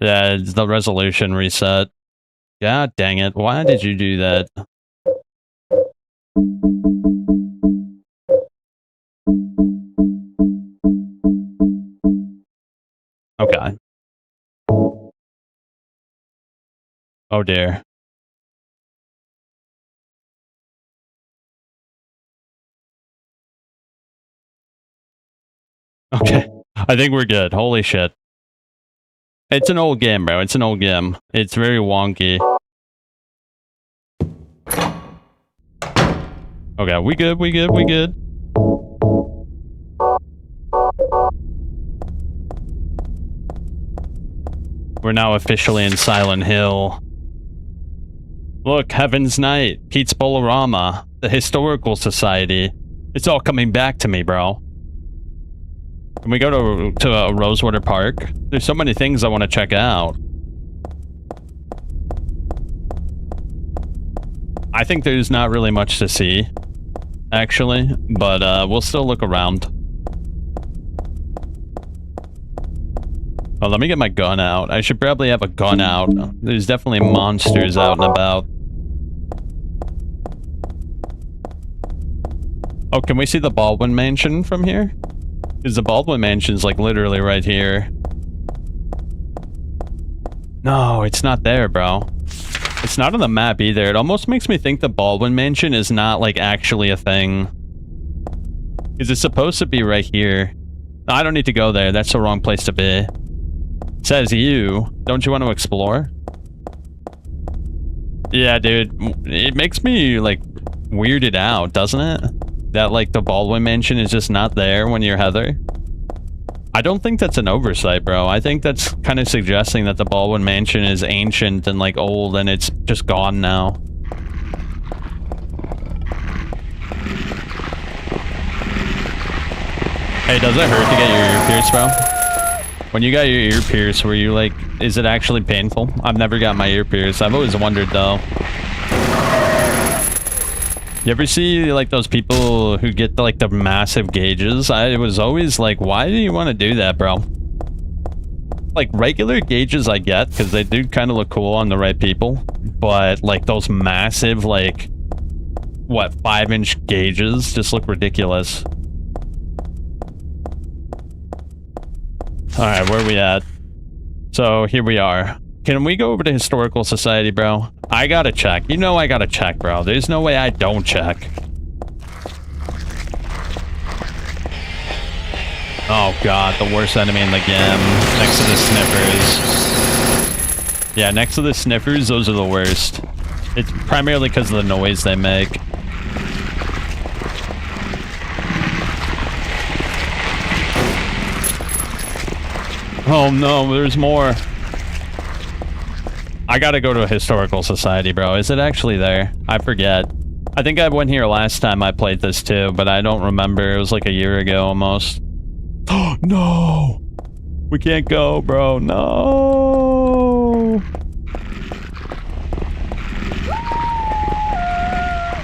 Yeah, it's the resolution reset. God dang it. Why did you do that? Okay. Oh dear. Okay. I think we're good. Holy shit. It's an old game, bro. It's an old game. It's very wonky. Okay, we good. We're now officially in Silent Hill. Look, Heaven's Night, Pete's Bolorama, the Historical Society. It's all coming back to me, bro. Can we go to Rosewater Park? There's so many things I want to check out. I think there's not really much to see, actually, but we'll still look around. Oh, let me get my gun out. I should probably have a gun out. There's definitely monsters out and about. Oh, can we see the Baldwin Mansion from here? Because the Baldwin Mansion's like literally right here. No, it's not there, bro. It's not on the map either. It almost makes me think the Baldwin Mansion is not like actually a thing. Because it's supposed to be right here. I don't need to go there. That's the wrong place to be. Says you. Don't you want to explore? Yeah, dude. It makes me like weirded out, doesn't it? That like the Baldwin Mansion is just not there when you're Heather. I don't think that's an oversight, bro. I think that's kind of suggesting that the Baldwin Mansion is ancient and like old and it's just gone now. Hey, does it hurt to get your ear pierced, bro? When you got your ear pierced, were you like, is it actually painful? I've never got my ear pierced. I've always wondered though. You ever see like those people who get like the massive gauges? I was always like, why do you want to do that, bro? Like regular gauges I get because they do kind of look cool on the right people, but like those massive like what, 5-inch gauges just look ridiculous. Alright, where are we at? So here we are. Can we go over to Historical Society, bro? I gotta check. You know I gotta check, bro. There's no way I don't check. Oh god, the worst enemy in the game. Next to the sniffers. Yeah, next to the sniffers, those are the worst. It's primarily because of the noise they make. Oh no, there's more. I gotta go to a Historical Society, bro. Is it actually there? I forget. I think I went here last time I played this too, but I don't remember. It was like a year ago almost. Oh no! We can't go, bro. No!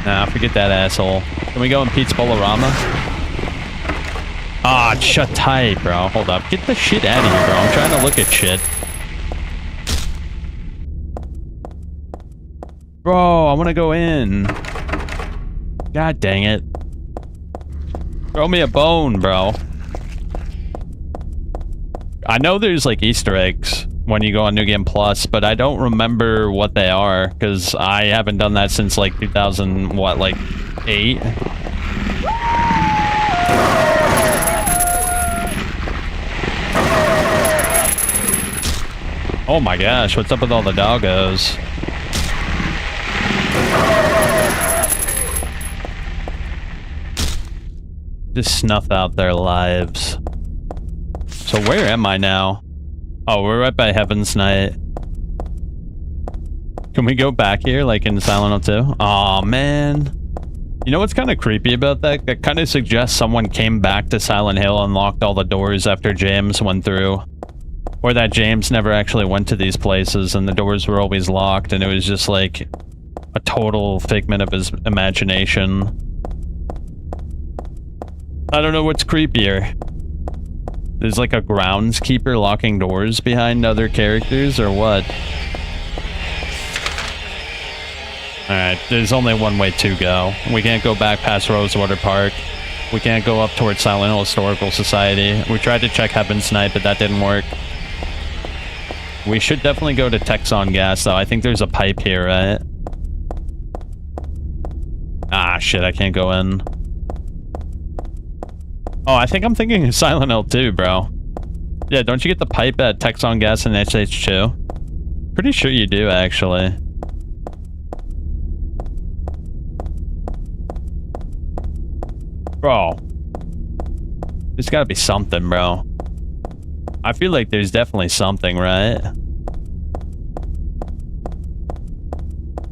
Nah, forget that asshole. Can we go in Pete's Bolorama? Ah, shut tight, bro. Hold up. Get the shit out of here, bro. I'm trying to look at shit. Bro, I want to go in. God dang it. Throw me a bone, bro. I know there's like Easter eggs when you go on New Game Plus, but I don't remember what they are because I haven't done that since like 2000, what, like 8? Oh my gosh, what's up with all the doggos? Just snuff out their lives. So where am I now? Oh, we're right by Heaven's Night. Can we go back here like in Silent Hill 2? Aw, man. You know what's kind of creepy about that? That kind of suggests someone came back to Silent Hill and locked all the doors after James went through. Or that James never actually went to these places and the doors were always locked and it was just like a total figment of his imagination. I don't know what's creepier. There's like a groundskeeper locking doors behind other characters or what? Alright, there's only one way to go. We can't go back past Rosewater Park. We can't go up towards Silent Hill Historical Society. We tried to check Heaven's Night, but that didn't work. We should definitely go to Texon Gas, though. I think there's a pipe here, right? Ah, shit, I can't go in. Oh, I think I'm thinking of Silent Hill 2, bro. Yeah, don't you get the pipe at Texon Gas and SH2? Pretty sure you do, actually. Bro. There's gotta be something, bro. I feel like there's definitely something, right?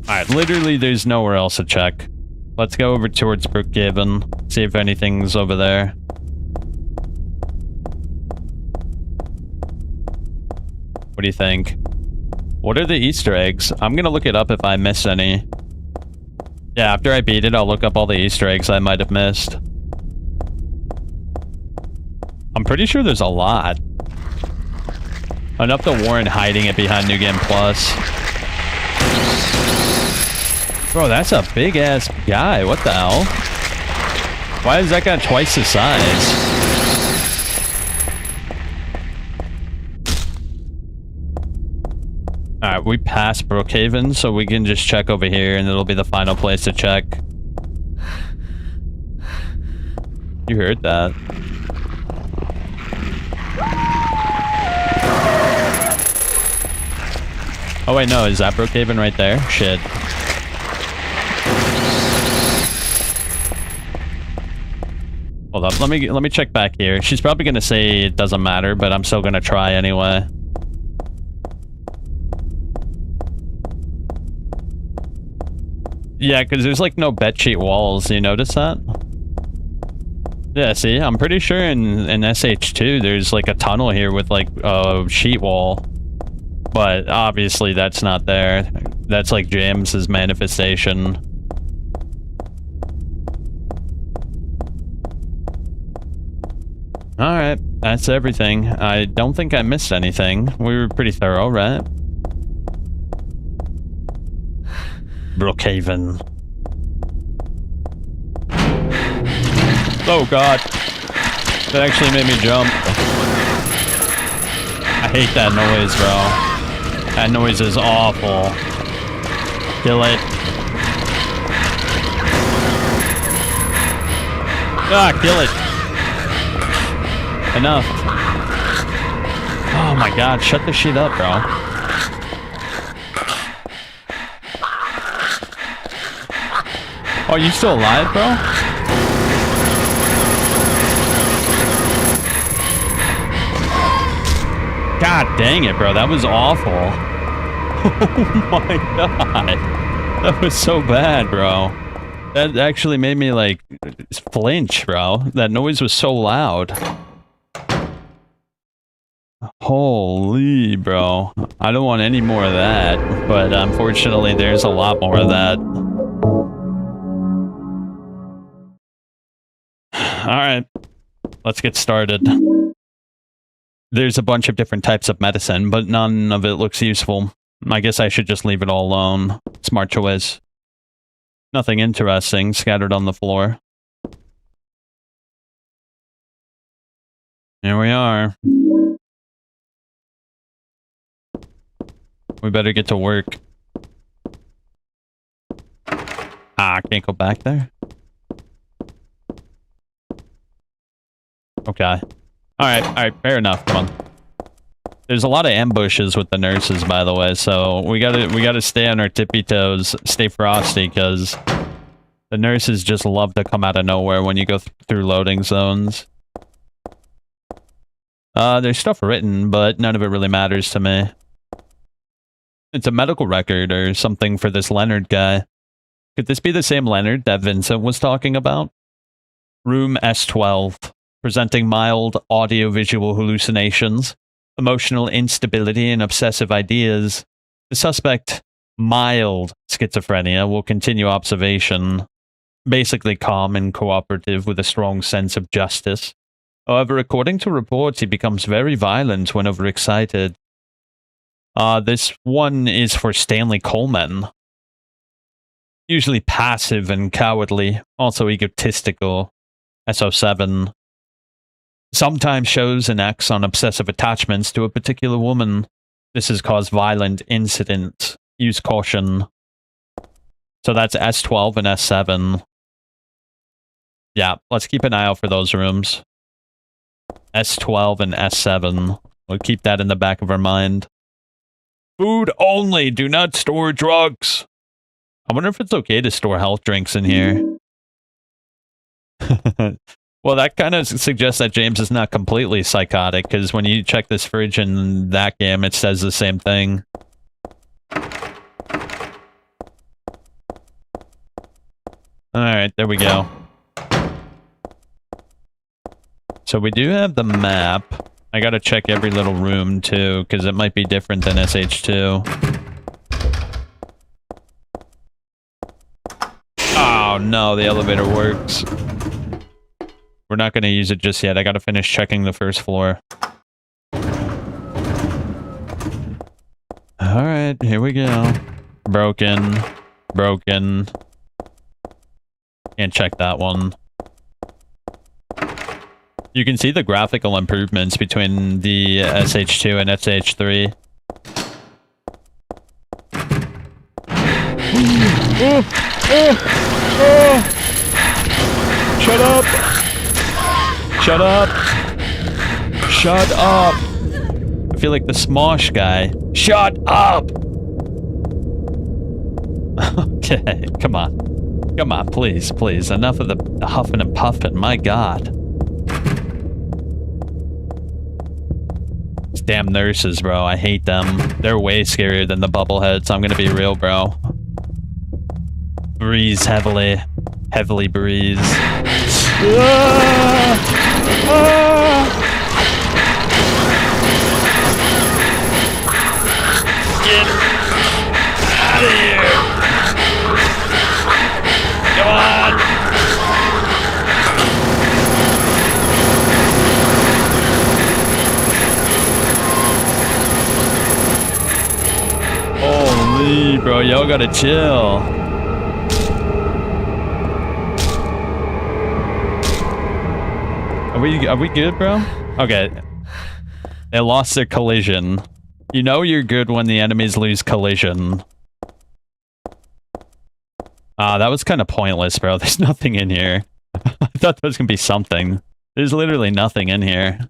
Alright, literally there's nowhere else to check. Let's go over towards Brookhaven, see if anything's over there. What do you think? What are the Easter eggs? I'm gonna look it up if I missed any. Yeah, after I beat it, I'll look up all the Easter eggs I might have missed. I'm pretty sure there's a lot. Enough to warrant hiding it behind New Game Plus. Bro, that's a big-ass guy. What the hell? Why is that guy twice the size? Alright, we passed Brookhaven, so we can just check over here, and it'll be the final place to check. You heard that. Oh wait, no, is that Brookhaven right there? Shit. Hold up, let me check back here. She's probably gonna say it doesn't matter, but I'm still gonna try anyway. Yeah, because there's like no bedsheet walls. You notice that? Yeah, see, I'm pretty sure in SH2 there's like a tunnel here with like a sheet wall. But obviously that's not there. That's like James's manifestation. Alright, that's everything. I don't think I missed anything. We were pretty thorough, right? Brookhaven. Oh god. That actually made me jump. I hate that noise, bro. That noise is awful. Kill it. Ah, kill it. Enough. Oh my god, shut this shit up, bro. Oh, you still alive, bro? God dang it, bro. That was awful. Oh my god. That was so bad, bro. That actually made me, like, flinch, bro. That noise was so loud. Holy, bro. I don't want any more of that. But unfortunately, there's a lot more of that. Alright. Let's get started. There's a bunch of different types of medicine, but none of it looks useful. I guess I should just leave it all alone. Smart choice. Nothing interesting scattered on the floor. Here we are. We better get to work. Ah, I can't go back there? Okay. Alright, fair enough. Come on. There's a lot of ambushes with the nurses, by the way, so we gotta stay on our tippy toes, stay frosty, because the nurses just love to come out of nowhere when you go through loading zones. There's stuff written, but none of it really matters to me. It's a medical record or something for this Leonard guy. Could this be the same Leonard that Vincent was talking about? Room S12. Presenting mild audio-visual hallucinations, emotional instability, and obsessive ideas. The suspect, mild schizophrenia, will continue observation. Basically calm and cooperative with a strong sense of justice. However, according to reports, he becomes very violent when overexcited. This one is for Stanley Coleman. Usually passive and cowardly, also egotistical. SO7. Sometimes shows and acts on obsessive attachments to a particular woman. This has caused violent incidents. Use caution. So that's S12 and S7. Yeah, let's keep an eye out for those rooms. S12 and S7. We'll keep that in the back of our mind. Food only. Do not store drugs. I wonder if it's okay to store health drinks in here. Well, that kind of suggests that James is not completely psychotic, because when you check this fridge in that game, it says the same thing. Alright, there we go. So we do have the map. I gotta check every little room, too, because it might be different than SH2. Oh, no, the elevator works. We're not going to use it just yet. I got to finish checking the first floor. Alright, here we go. Broken. Broken. Can't check that one. You can see the graphical improvements between the SH2 and SH3. Shut up! Shut up! Shut up! I feel like the Smosh guy. Shut up! Okay, come on. Come on, please, please. Enough of the huffing and puffing, my god. These damn nurses, bro. I hate them. They're way scarier than the bubbleheads. I'm gonna be real, bro. Breathe heavily. Heavily breathe. Get out of here! Come on! Holy, bro, y'all gotta chill. Are we good, bro? Okay. They lost their collision. You know you're good when the enemies lose collision. That was kind of pointless, bro. There's nothing in here. I thought there was gonna be something. There's literally nothing in here.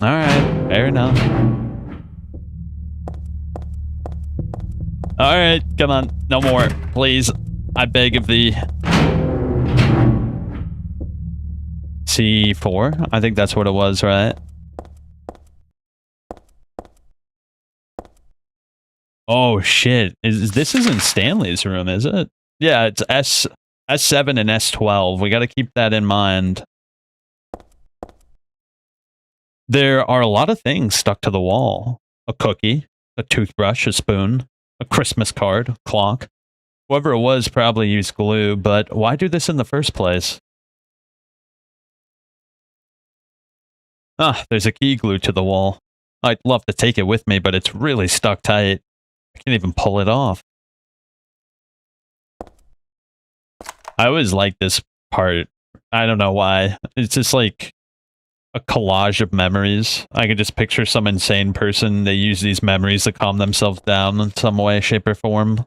Alright, fair enough. Alright, come on. No more, please. I beg of thee. C4? I think that's what it was, right? Oh shit. This isn't Stanley's room, is it? Yeah, it's S7 and S12. We gotta keep that in mind. There are a lot of things stuck to the wall. A cookie, a toothbrush, a spoon, a Christmas card, a clock. Whoever it was probably used glue, but why do this in the first place? Ah, there's a key glued to the wall. I'd love to take it with me, but it's really stuck tight. I can't even pull it off. I always like this part. I don't know why. It's just like a collage of memories. I could just picture some insane person. They use these memories to calm themselves down in some way, shape, or form.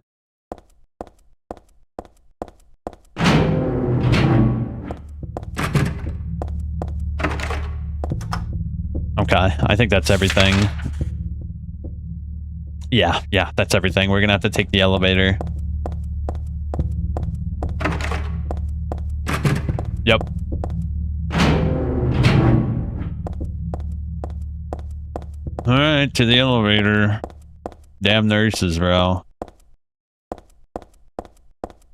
Okay, I think that's everything. Yeah, that's everything. We're gonna have to take the elevator. Yep. Alright, to the elevator. Damn nurses, bro.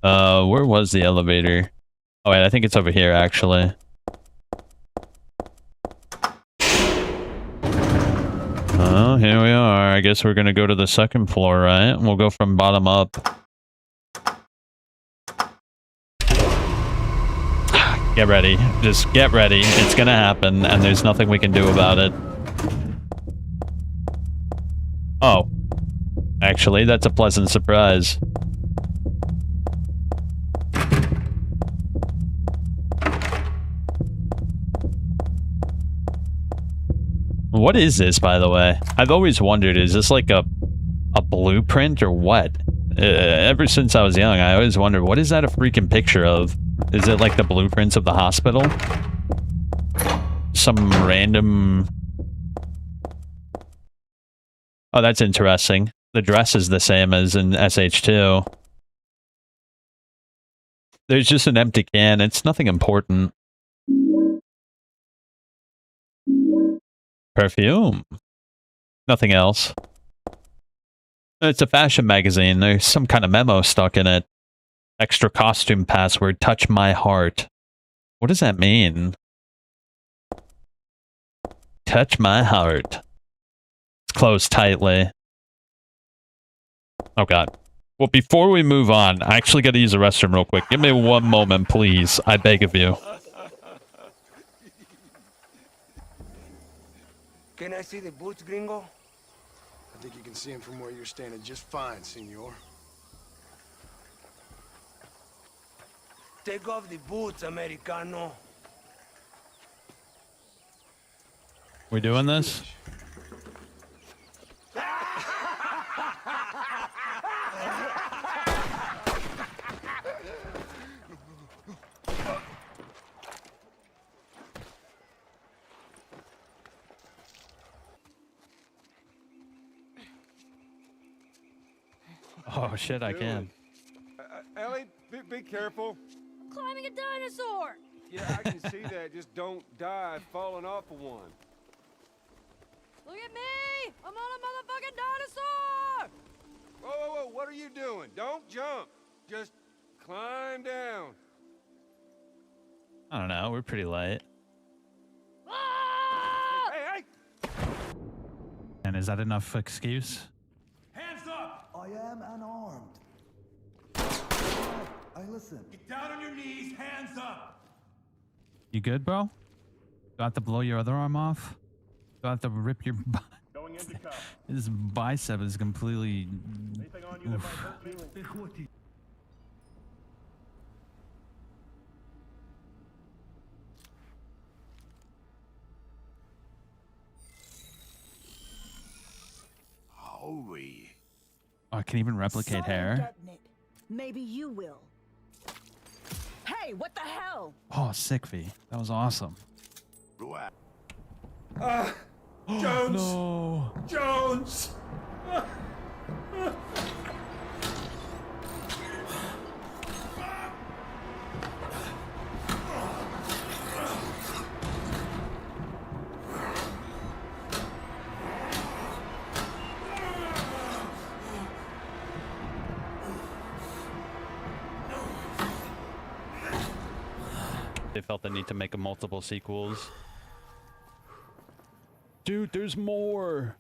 Where was the elevator? Oh wait, I think it's over here, actually. Oh, here we are. I guess we're gonna go to the second floor, right? We'll go from bottom up. Get ready. Just get ready. It's gonna happen, and there's nothing we can do about it. Oh. Actually, that's a pleasant surprise. What is this, by the way? I've always wondered, is this like a blueprint or what? Ever since I was young, I always wondered, what is that a freaking picture of? Is it like the blueprints of the hospital? Some random... Oh, that's interesting. The dress is the same as in SH2. There's just an empty can. It's nothing important. Perfume. Nothing else. It's a fashion magazine. There's some kind of memo stuck in it. Extra costume password. Touch my heart. What does that mean? Touch my heart. It's closed tightly. Oh god. Well, before we move on, I actually gotta use the restroom real quick. Give me one moment, please. I beg of you.
Can I see the boots, gringo?
I think you can see him from where you're standing just fine, senor.
Take off the boots, Americano.
We doing this? Oh shit, I can.
Ellie, be careful.
Climbing a dinosaur!
Yeah, I can see that. Just don't die falling off of one.
Look at me! I'm on a motherfucking dinosaur!
Whoa, whoa, whoa, what are you doing? Don't jump. Just climb down.
I don't know, we're pretty late.
Ah!
Hey, hey!
And is that enough excuse?
Hands up!
I am unarmed. I listen.
Get down on your knees, hands up!
You good, bro? Do I have to blow your other arm off? Do I have to rip your...
Going into cuff.
His bicep is completely...
Anything on you that might hurt feelings?
Oh, I can even replicate hair.
Maybe you will. Hey, what the hell?
Oh, sick V. That was awesome.
Jones!
No.
Jones!
They felt the need to make a multiple sequels. Dude, there's more.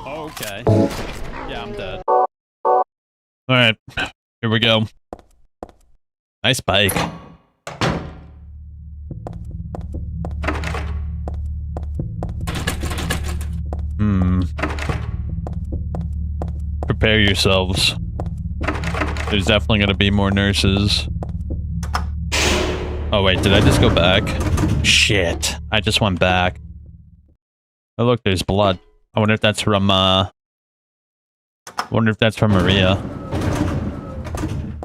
Okay. Yeah, I'm dead. Alright. Here we go. Nice bike. Prepare yourselves. There's definitely gonna be more nurses. Oh wait, did I just go back? Shit. I just went back. Oh look, there's blood. I wonder if that's from Maria.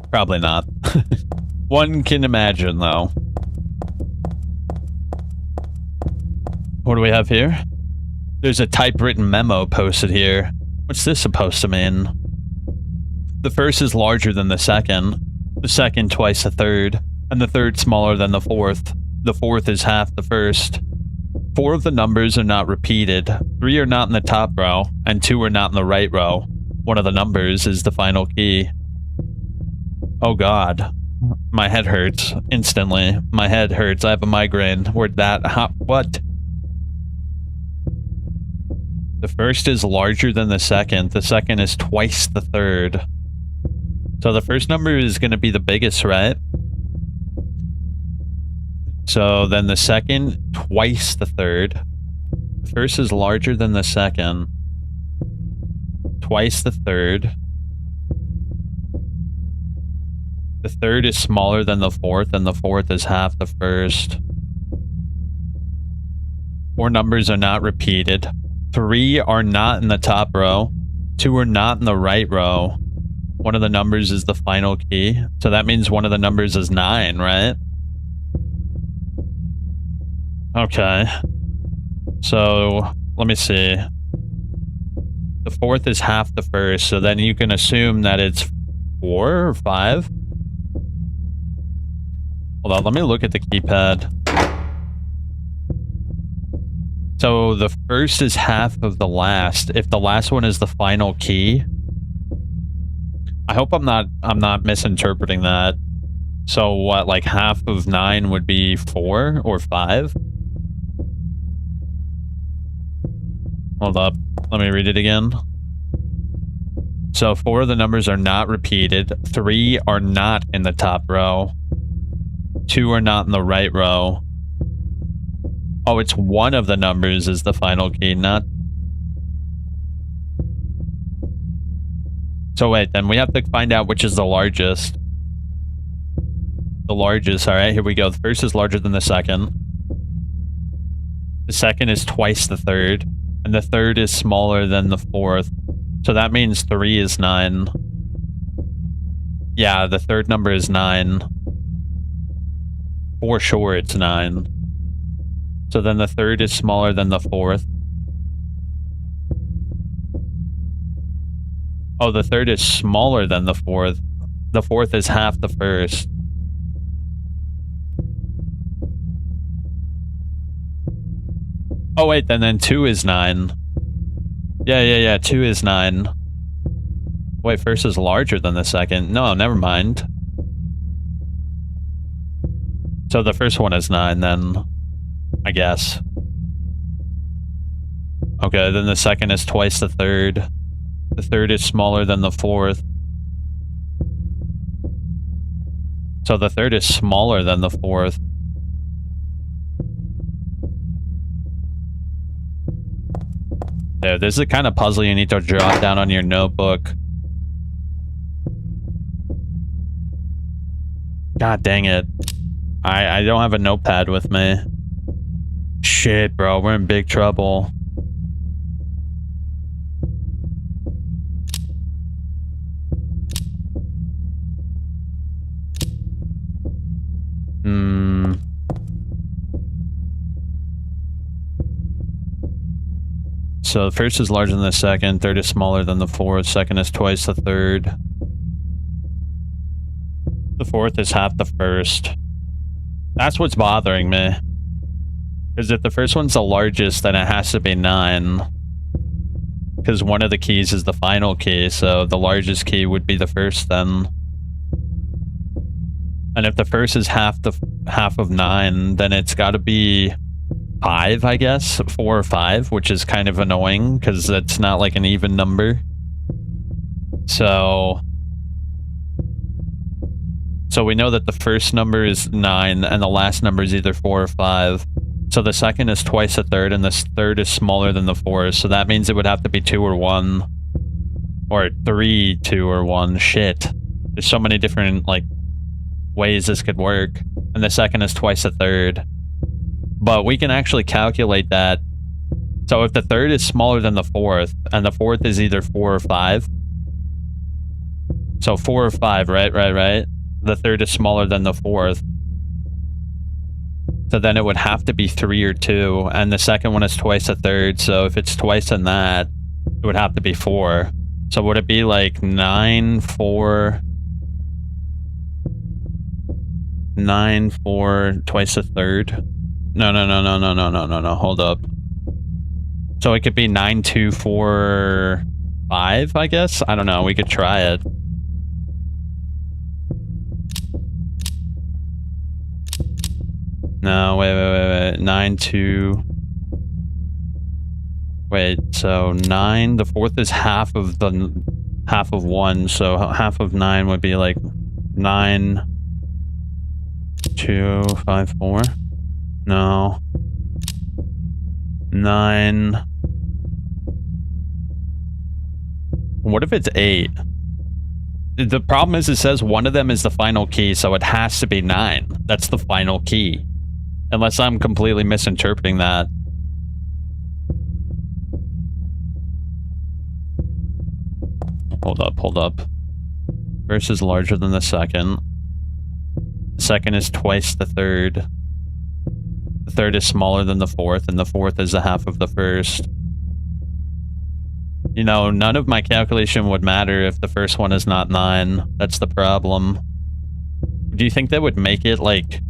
Probably not. One can imagine though. What do we have here? There's a typewritten memo posted here. What's this supposed to mean? The first is larger than the second twice the third, and the third smaller than the fourth. The fourth is half the first. 4 of the numbers are not repeated, 3 are not in the top row, and 2 are not in the right row. One of the numbers is the final key. Oh god. My head hurts instantly. My head hurts. I have a migraine. Where'd that what? The first is larger than the second is twice the third. So the first number is going to be the biggest, right? So then the second, twice the third. The first is larger than the second. Twice the third. The third is smaller than the fourth, and the fourth is half the first. 4 numbers are not repeated. 3 are not in the top row. 2 are not in the right row. One of the numbers is the final key. So that means one of the numbers is 9, right? Okay. So, let me see. The fourth is half the first, so then you can assume that it's 4 or 5? Hold on, let me look at the keypad. So the first is half of the last. If the last one is the final key, I hope I'm not misinterpreting that. So what, like half of 9 would be 4 or 5? Hold up, let me read it again. So 4 of the numbers are not repeated, 3 are not in the top row, 2 are not in the right row. Oh, it's one of the numbers is the final key, not... So wait, then we have to find out which is the largest. The largest, alright, here we go. The first is larger than the second. The second is twice the third. And the third is smaller than the fourth. So that means 3 is 9. Yeah, the third number is 9. For sure it's 9. So then the third is smaller than the fourth. Oh, the third is smaller than the fourth. The fourth is half the first. Oh wait, then 2 is 9. Yeah, 2 is 9. Wait, first is larger than the second. No, never mind. So the first one is 9 then, I guess. Okay, then the second is twice the third. The third is smaller than the fourth. So the third is smaller than the fourth. There, this is the kind of puzzle you need to jot down on your notebook. God dang it. I don't have a notepad with me. Shit, bro. We're in big trouble. So the first is larger than the second, third is smaller than the fourth, second is twice the third. The fourth is half the first. That's what's bothering me. Because if the first one's the largest, then it has to be 9. Because one of the keys is the final key, so the largest key would be the first then. And if the first is half of 9, then it's got to be 5, I guess, 4 or 5, which is kind of annoying because it's not like an even number. So we know that the first number is 9 and the last number is either 4 or 5. So the second is twice the third and the third is smaller than the fourth. So that means it would have to be 2 or 1 or 3, 2 or 1. Shit. There's so many different like ways this could work. And the second is twice the third. But we can actually calculate that. So if the third is smaller than the fourth, and the fourth is either 4 or 5. So 4 or 5, right? The third is smaller than the fourth. So then it would have to be 3 or 2, and the second one is twice the third, so if it's twice than that, it would have to be 4. So would it be like 9, 4... 9, 4, twice the third? No, hold up. So it could be 9, 2, 4, 5, I guess? I don't know, we could try it. No, wait. 9, 2... Wait, so 9, the fourth is half of 1, so half of 9 would be like 9, 2, 5, 4. No. 9. What if it's 8? The problem is it says one of them is the final key, so it has to be 9. That's the final key. Unless I'm completely misinterpreting that. Hold up. First is larger than the second. The second is twice the third. The third is smaller than the fourth, and the fourth is the half of the first. You know, none of my calculation would matter if the first one is not 9. That's the problem. Do you think that would make it like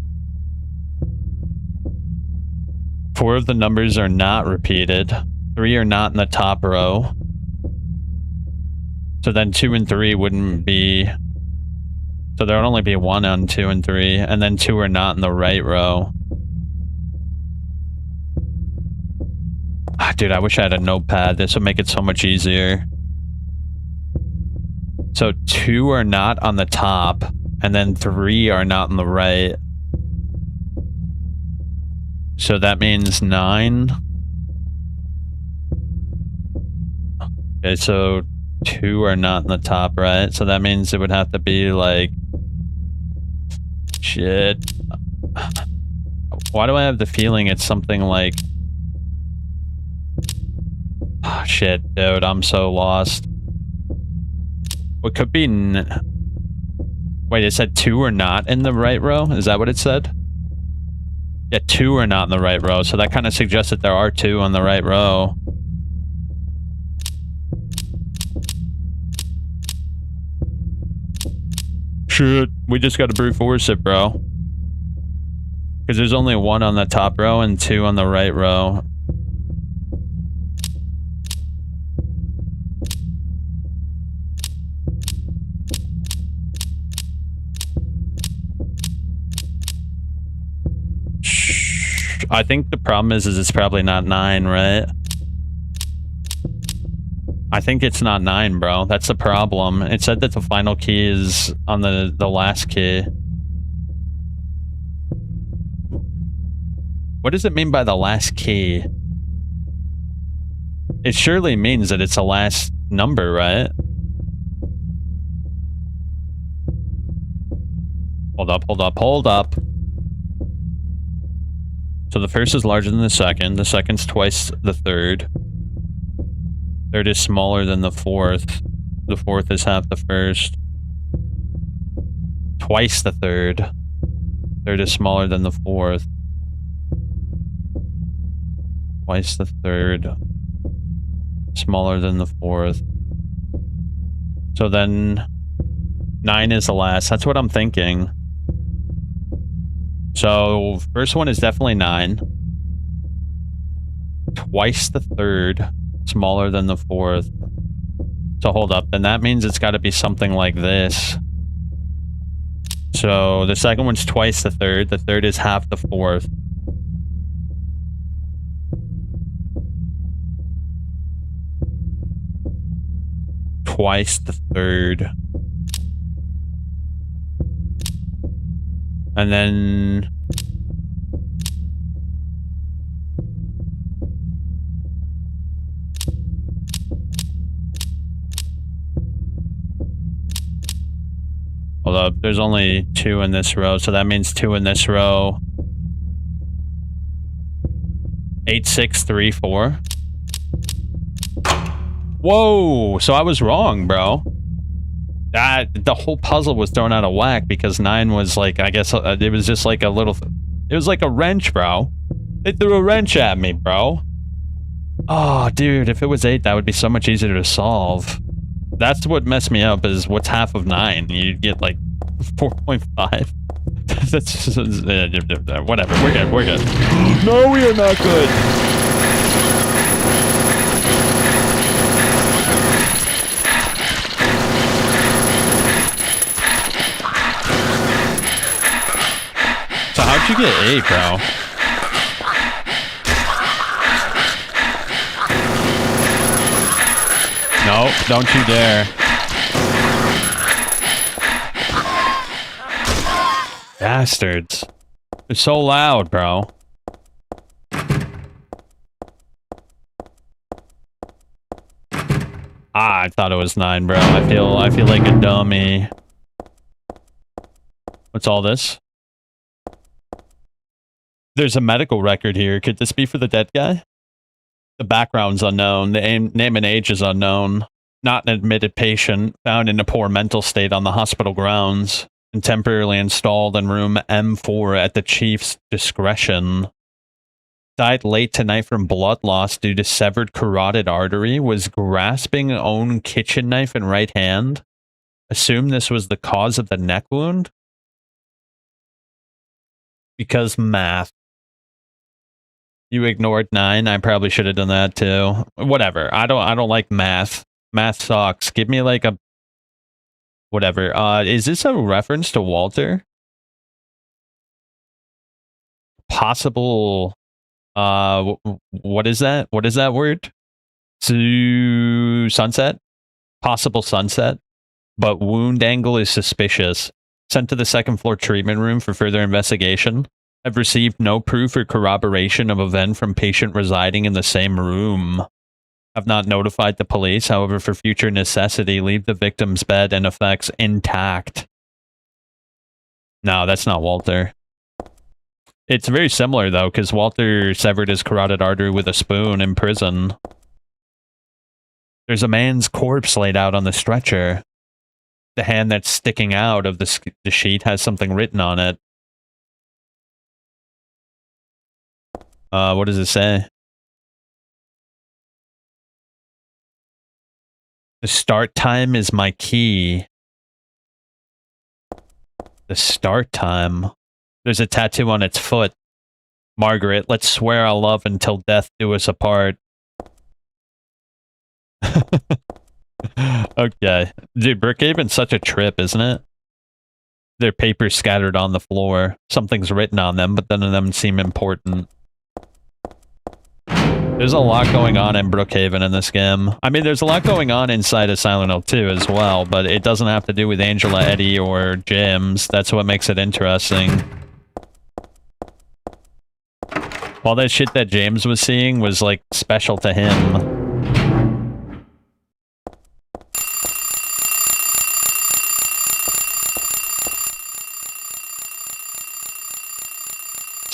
4 of the numbers are not repeated, 3 are not in the top row. So then 2 and 3 wouldn't be... So there would only be 1 on 2 and 3, and then 2 are not in the right row. Ah, dude, I wish I had a notepad. This would make it so much easier. So 2 are not on the top, and then 3 are not on the right. So that means 9. Okay, so 2 are not in the top right. So that means it would have to be like... Shit. Why do I have the feeling it's something like... Oh, shit, dude, I'm so lost. What could be... Wait, it said 2 are not in the right row? Is that what it said? Yeah, 2 are not in the right row, so that kind of suggests that there are 2 on the right row. Shit, we just gotta brute force it, bro. Because there's only 1 on the top row and 2 on the right row. I think the problem is it's probably not 9, right? I think it's not 9, bro. That's the problem. It said that the final key is on the last key. What does it mean by the last key? It surely means that it's the last number, right? Hold up, hold up, hold up. So the first is larger than the second's twice the third. Third is smaller than the fourth is half the first. Twice the third. Third is smaller than the fourth. Twice the third. Smaller than the fourth. So then 9 is the last. That's what I'm thinking. So first one is definitely 9. Twice the third. Smaller than the fourth. So hold up. Then that means it's got to be something like this. So the second one's twice the third. The third is half the fourth. Twice the third. And then... hold up, there's only 2 in this row, so that means 2 in this row. 8, 6, 3, 4. Whoa! So I was wrong, bro. The whole puzzle was thrown out of whack because 9 was like, I guess it was just like a little... It was like a wrench, bro. They threw a wrench at me, bro. Oh, dude, if it was 8, that would be so much easier to solve. That's what messed me up, is what's half of 9? You'd get like 4.5. That's just, whatever, we're good, we're good. No, we are not good. So how'd you get 8, bro? No, don't you dare. Bastards. They're so loud, bro. Ah, I thought it was 9, bro. I feel like a dummy. What's all this? There's a medical record here. Could this be for the dead guy? The background's unknown. The name and age is unknown. Not an admitted patient. Found in a poor mental state on the hospital grounds. And temporarily installed in room M4 at the chief's discretion. Died late tonight from blood loss due to severed carotid artery. Was grasping own kitchen knife in right hand. Assume this was the cause of the neck wound. Because math. You ignored 9. I probably should have done that too. Whatever. I don't like math. Math sucks. Give me like a whatever. Is this a reference to Walter? Possible what is that? What is that word? Sunset? Possible sunset. But wound angle is suspicious. Sent to the second floor treatment room for further investigation. I've received no proof or corroboration of event from patient residing in the same room. I've not notified the police, however, for future necessity, leave the victim's bed and effects intact. No, that's not Walter. It's very similar, though, because Walter severed his carotid artery with a spoon in prison. There's a man's corpse laid out on the stretcher. The hand that's sticking out of the sheet has something written on it. What does it say? The start time is my key. The start time. There's a tattoo on its foot. Margaret, let's swear our love until death do us apart. Okay. Dude, Brookhaven's such a trip, isn't it? There are papers scattered on the floor. Something's written on them, but none of them seem important. There's a lot going on in Brookhaven in this game. I mean, there's a lot going on inside of Silent Hill 2 as well, but it doesn't have to do with Angela, Eddie, or James. That's what makes it interesting. All that shit that James was seeing was, like, special to him.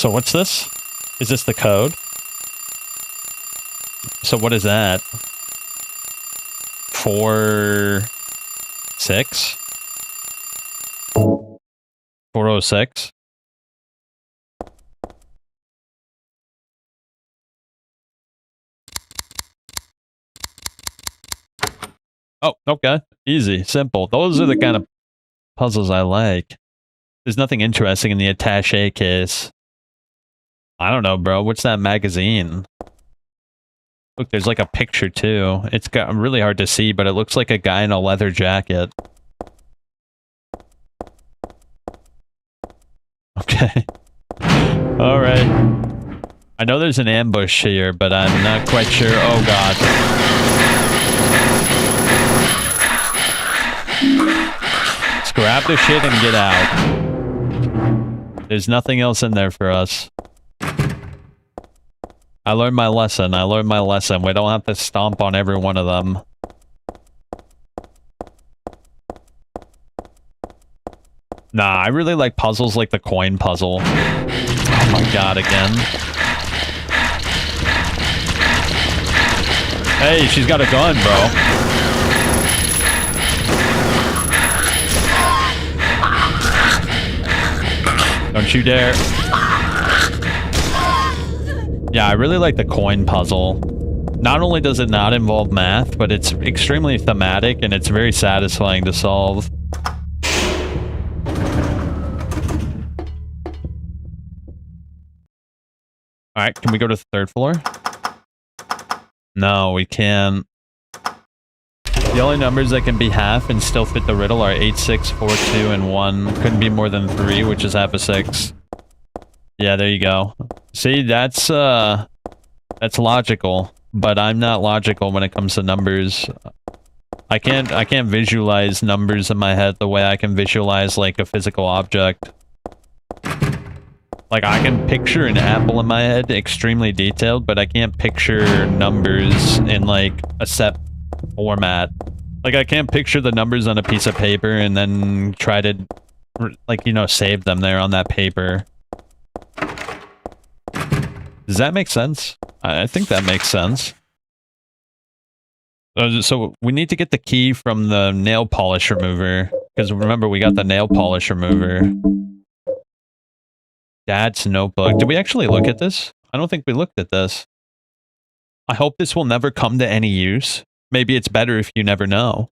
So what's this? Is this the code? So what is that? 4... 6? 406? Oh, okay. Easy. Simple. Those are the kind of puzzles I like. There's nothing interesting in the attaché case. I don't know, bro. What's that magazine? Look, there's like a picture too. It's got really hard to see, but it looks like a guy in a leather jacket. Okay. Alright. I know there's an ambush here, but I'm not quite sure. Oh god. Let's grab the shit and get out. There's nothing else in there for us. I learned my lesson. I learned my lesson. We don't have to stomp on every one of them. Nah, I really like puzzles like the coin puzzle. Oh my god, again. Hey, she's got a gun, bro. Don't you dare. Yeah, I really like the coin puzzle. Not only does it not involve math, but it's extremely thematic and it's very satisfying to solve. Alright, can we go to the 3rd floor? No, we can't. The only numbers that can be half and still fit the riddle are 8, 6, 4, 2, and 1. Couldn't be more than 3, which is half a 6. Yeah, there you go. See, that's logical, but I'm not logical when it comes to numbers. I can't visualize numbers in my head the way I can visualize like a physical object. Like I can picture an apple in my head, extremely detailed, but I can't picture numbers in like a set format. Like I can't picture the numbers on a piece of paper and then try to like, you know, save them there on that paper. Does that make sense? I think that makes sense. So we need to get the key from the nail polish remover. Because remember, we got the nail polish remover. Dad's notebook. Did we actually look at this? I don't think we looked at this. I hope this will never come to any use. Maybe it's better if you never know.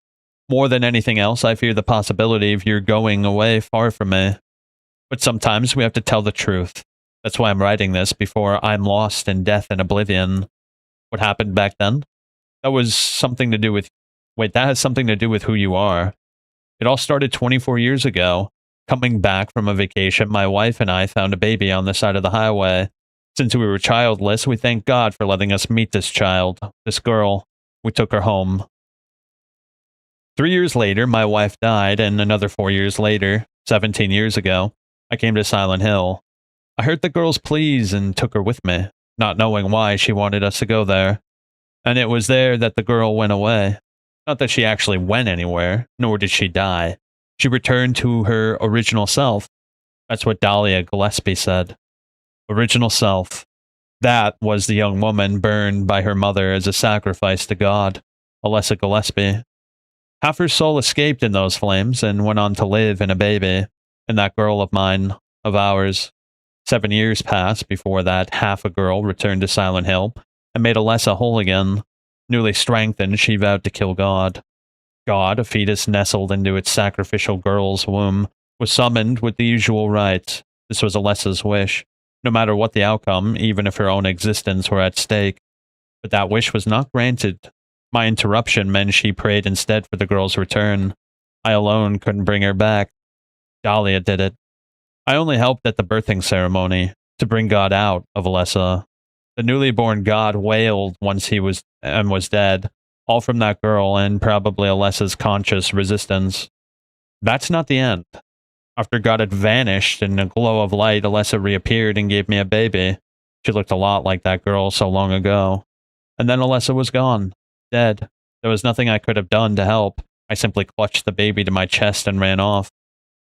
More than anything else, I fear the possibility of your going away far from me. But sometimes we have to tell the truth. That's why I'm writing this before I'm lost in death and oblivion. What happened back then? That was something to do with... Wait, that has something to do with who you are. It all started 24 years ago. Coming back from a vacation, my wife and I found a baby on the side of the highway. Since we were childless, we thank God for letting us meet this child, this girl. We took her home. 3 years later, my wife died, and another 4 years later, 17 years ago, I came to Silent Hill. I heard the girl's pleas and took her with me, not knowing why she wanted us to go there. And it was there that the girl went away. Not that she actually went anywhere, nor did she die. She returned to her original self. That's what Dahlia Gillespie said. Original self. That was the young woman burned by her mother as a sacrifice to God, Alessa Gillespie. Half her soul escaped in those flames and went on to live in a baby, in that girl of mine, of ours. 7 years passed before that half a girl returned to Silent Hill and made Alessa whole again. Newly strengthened, she vowed to kill God. God, a fetus nestled into its sacrificial girl's womb, was summoned with the usual rites. This was Alessa's wish, no matter what the outcome, even if her own existence were at stake. But that wish was not granted. My interruption meant she prayed instead for the girl's return. I alone couldn't bring her back. Dahlia did it. I only helped at the birthing ceremony, to bring God out of Alessa. The newly born God wailed once he was dead, all from that girl and probably Alessa's conscious resistance. That's not the end. After God had vanished in a glow of light, Alessa reappeared and gave me a baby. She looked a lot like that girl so long ago. And then Alessa was gone, dead. There was nothing I could have done to help. I simply clutched the baby to my chest and ran off.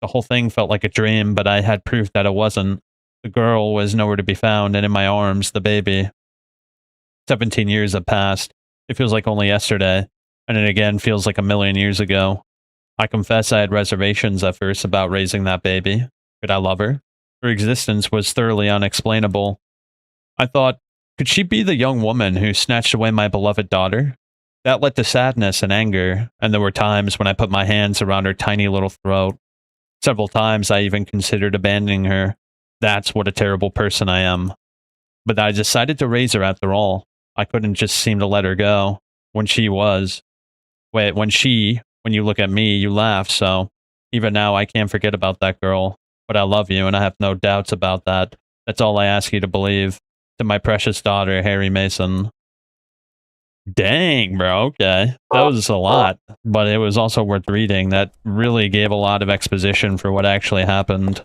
The whole thing felt like a dream, but I had proof that it wasn't. The girl was nowhere to be found, and in my arms, the baby. 17 years have passed. It feels like only yesterday, and it again feels like a million years ago. I confess I had reservations at first about raising that baby. Could I love her? Her existence was thoroughly unexplainable. I thought, could she be the young woman who snatched away my beloved daughter? That led to sadness and anger, and there were times when I put my hands around her tiny little throat. Several times I even considered abandoning her. That's what a terrible person I am. But I decided to raise her after all. I couldn't just seem to let her go. When you look at me, you laugh, so even now I can't forget about that girl. But I love you, and I have no doubts about that. That's all I ask you to believe. To my precious daughter, Harry Mason. Dang, bro, okay. That was a lot, but it was also worth reading. That really gave a lot of exposition for what actually happened.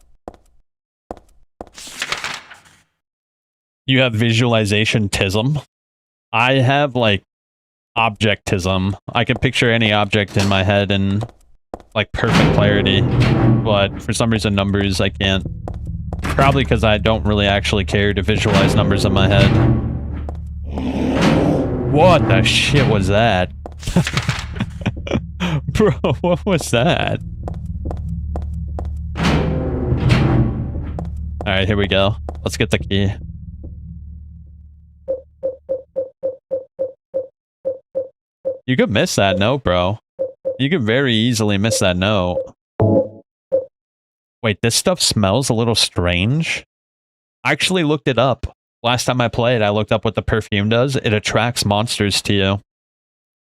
You have visualization-tism? I have, like, objectism. I can picture any object in my head in, like, perfect clarity, but for some reason numbers I can't. Probably because I don't really actually care to visualize numbers in my head. What the shit was that? Bro, what was that? Alright, here we go. Let's get the key. You could miss that note, bro. You could very easily miss that note. Wait, this stuff smells a little strange? I actually looked it up. Last time I played, I looked up what the perfume does. It attracts monsters to you.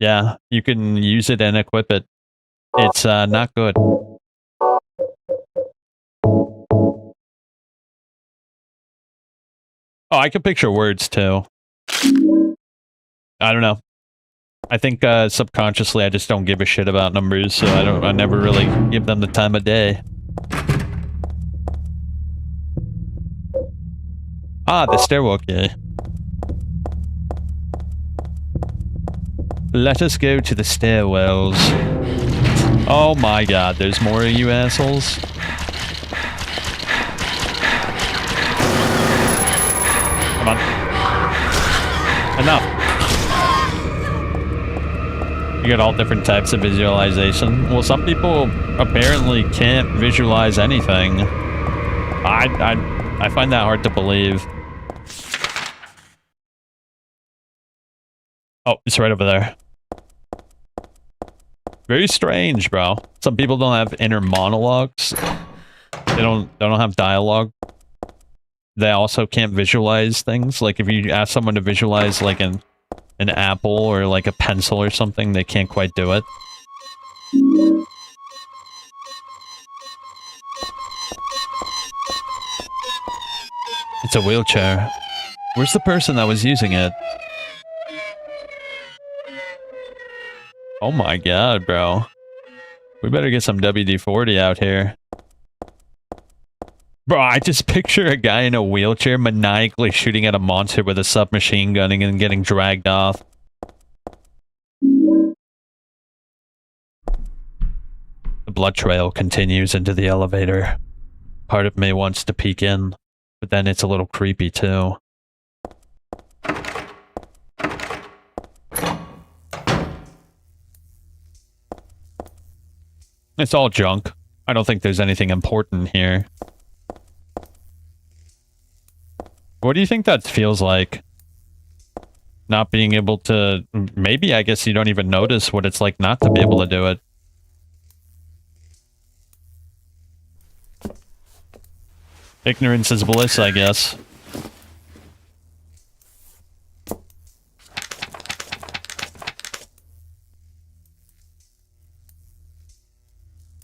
Yeah, you can use it and equip it. It's not good. Oh, I can picture words too. I don't know. I think subconsciously I just don't give a shit about numbers, so I never really give them the time of day. Ah, the stairwell key. Let us go to the stairwells. Oh my god, there's more of you assholes. Come on. Enough. You get all different types of visualization. Well, some people apparently can't visualize anything. I find that hard to believe. Oh, it's right over there. Very strange, bro. Some people don't have inner monologues. They don't have dialogue. They also can't visualize things. Like if you ask someone to visualize like an apple or like a pencil or something, they can't quite do it. It's a wheelchair. Where's the person that was using it? Oh my god, bro. We better get some WD-40 out here. Bro, I just picture a guy in a wheelchair maniacally shooting at a monster with a submachine gunning and getting dragged off. The blood trail continues into the elevator. Part of me wants to peek in, but then it's a little creepy too. It's all junk. I don't think there's anything important here. What do you think that feels like? Not being able to... Maybe, I guess you don't even notice what it's like not to be able to do it. Ignorance is bliss, I guess.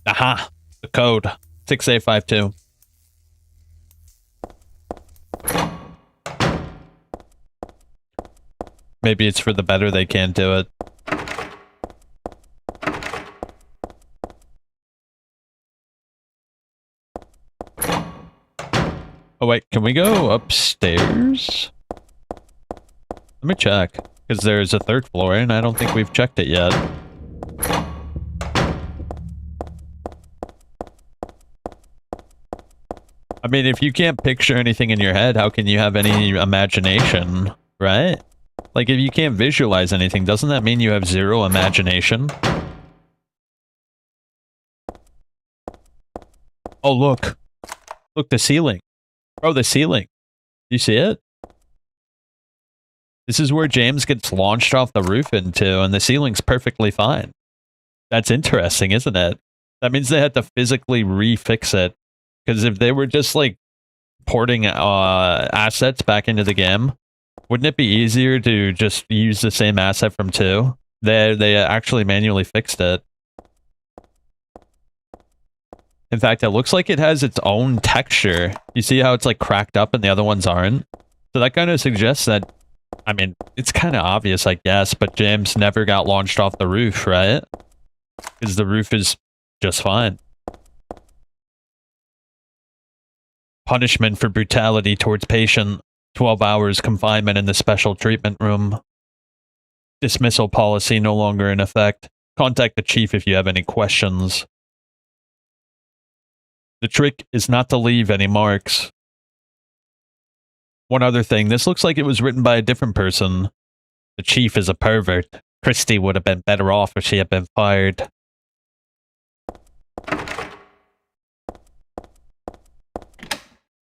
Aha! The code. 6852. Maybe it's for the better they can't do it. Oh wait, can we go upstairs? Let me check. Because there's a third floor and I don't think we've checked it yet. I mean, if you can't picture anything in your head, how can you have any imagination, right? Like, if you can't visualize anything, doesn't that mean you have zero imagination? Oh, look. Look, the ceiling. Bro, the ceiling. You see it? This is where James gets launched off the roof into, and the ceiling's perfectly fine. That's interesting, isn't it? That means they had to physically refix it. Because if they were just, like, porting assets back into the game, wouldn't it be easier to just use the same asset from 2? They actually manually fixed it. In fact, it looks like it has its own texture. You see how it's, like, cracked up and the other ones aren't? So that kind of suggests that, I mean, it's kind of obvious, I guess, but James never got launched off the roof, right? Because the roof is just fine. Punishment for brutality towards patient. 12 hours confinement in the special treatment room. Dismissal policy no longer in effect. Contact the chief if you have any questions. The trick is not to leave any marks. One other thing, this looks like it was written by a different person. The chief is a pervert. Christy would have been better off if she had been fired.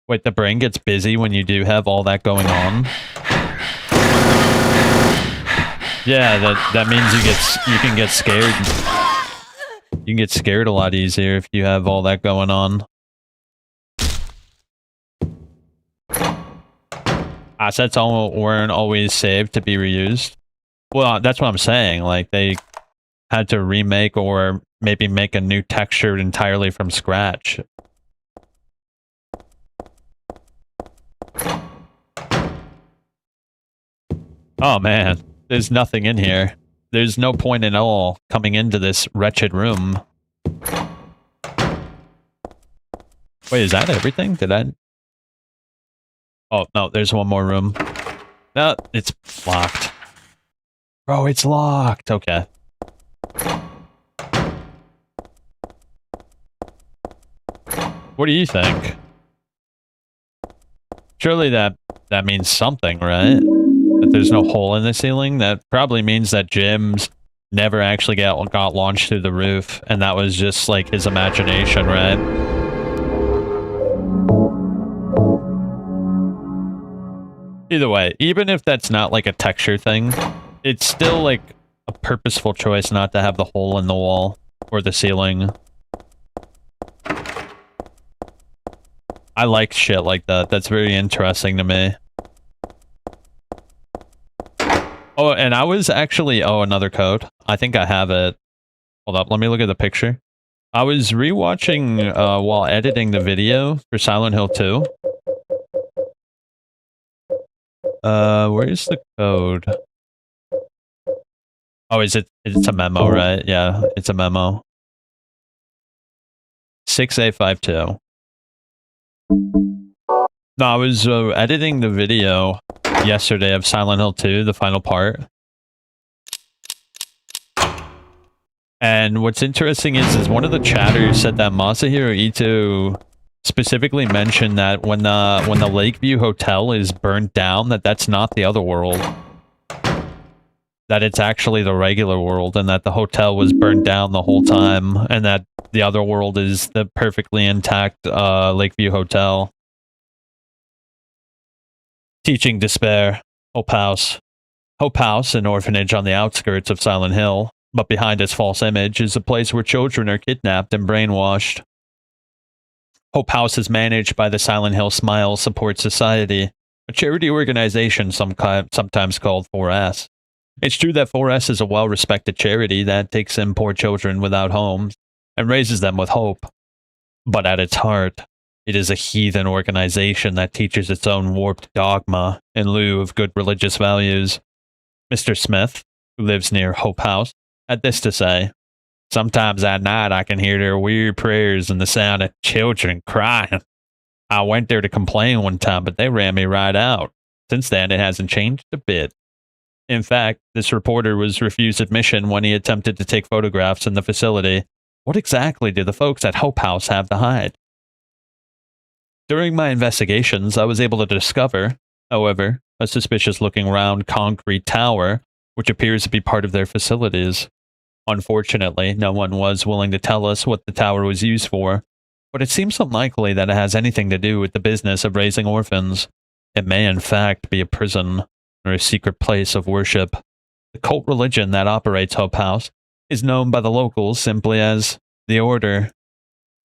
Wait, the brain gets busy when you do have all that going on? Yeah, that means you can get scared. You can get scared a lot easier if you have all that going on. Assets weren't always saved to be reused. Well, that's what I'm saying. Like, they had to remake or maybe make a new texture entirely from scratch. Oh man, there's nothing in here. There's no point at all coming into this wretched room. Wait, is that everything? Did I... Oh, no, there's one more room. No, it's locked. Bro, it's locked. Okay. What do you think? Surely that means something, right? That there's no hole in the ceiling? That probably means that James never actually got launched through the roof, and that was just, like, his imagination, right? Either way, even if that's not, like, a texture thing, it's still, like, a purposeful choice not to have the hole in the wall or the ceiling. I like shit like that. That's very interesting to me. Oh, and I was actually... Oh, another code. I think I have it. Hold up, let me look at the picture. I was rewatching while editing the video for Silent Hill 2. Where's the code? Oh, it's a memo, right? Yeah, it's a memo. 6A52. No, I was editing the video yesterday of Silent Hill 2, the final part. And what's interesting is one of the chatters said that Masahiro Ito specifically mentioned that when the Lakeview Hotel is burnt down, that's not the other world. That it's actually the regular world, and that the hotel was burnt down the whole time, and that the other world is the perfectly intact Lakeview Hotel. Teaching despair. Hope House. Hope House, an orphanage on the outskirts of Silent Hill, but behind its false image, is a place where children are kidnapped and brainwashed. Hope House is managed by the Silent Hill Smile Support Society, a charity organization sometimes called 4S. It's true that 4S is a well-respected charity that takes in poor children without homes and raises them with hope. But at its heart, it is a heathen organization that teaches its own warped dogma in lieu of good religious values. Mr. Smith, who lives near Hope House, had this to say: "Sometimes at night I can hear their weird prayers and the sound of children crying. I went there to complain one time, but they ran me right out. Since then, it hasn't changed a bit." In fact, this reporter was refused admission when he attempted to take photographs in the facility. What exactly do the folks at Hope House have to hide? During my investigations, I was able to discover, however, a suspicious-looking round concrete tower, which appears to be part of their facilities. Unfortunately, no one was willing to tell us what the tower was used for, but it seems unlikely that it has anything to do with the business of raising orphans. It may in fact be a prison, or a secret place of worship. The cult religion that operates Hope House is known by the locals simply as the Order.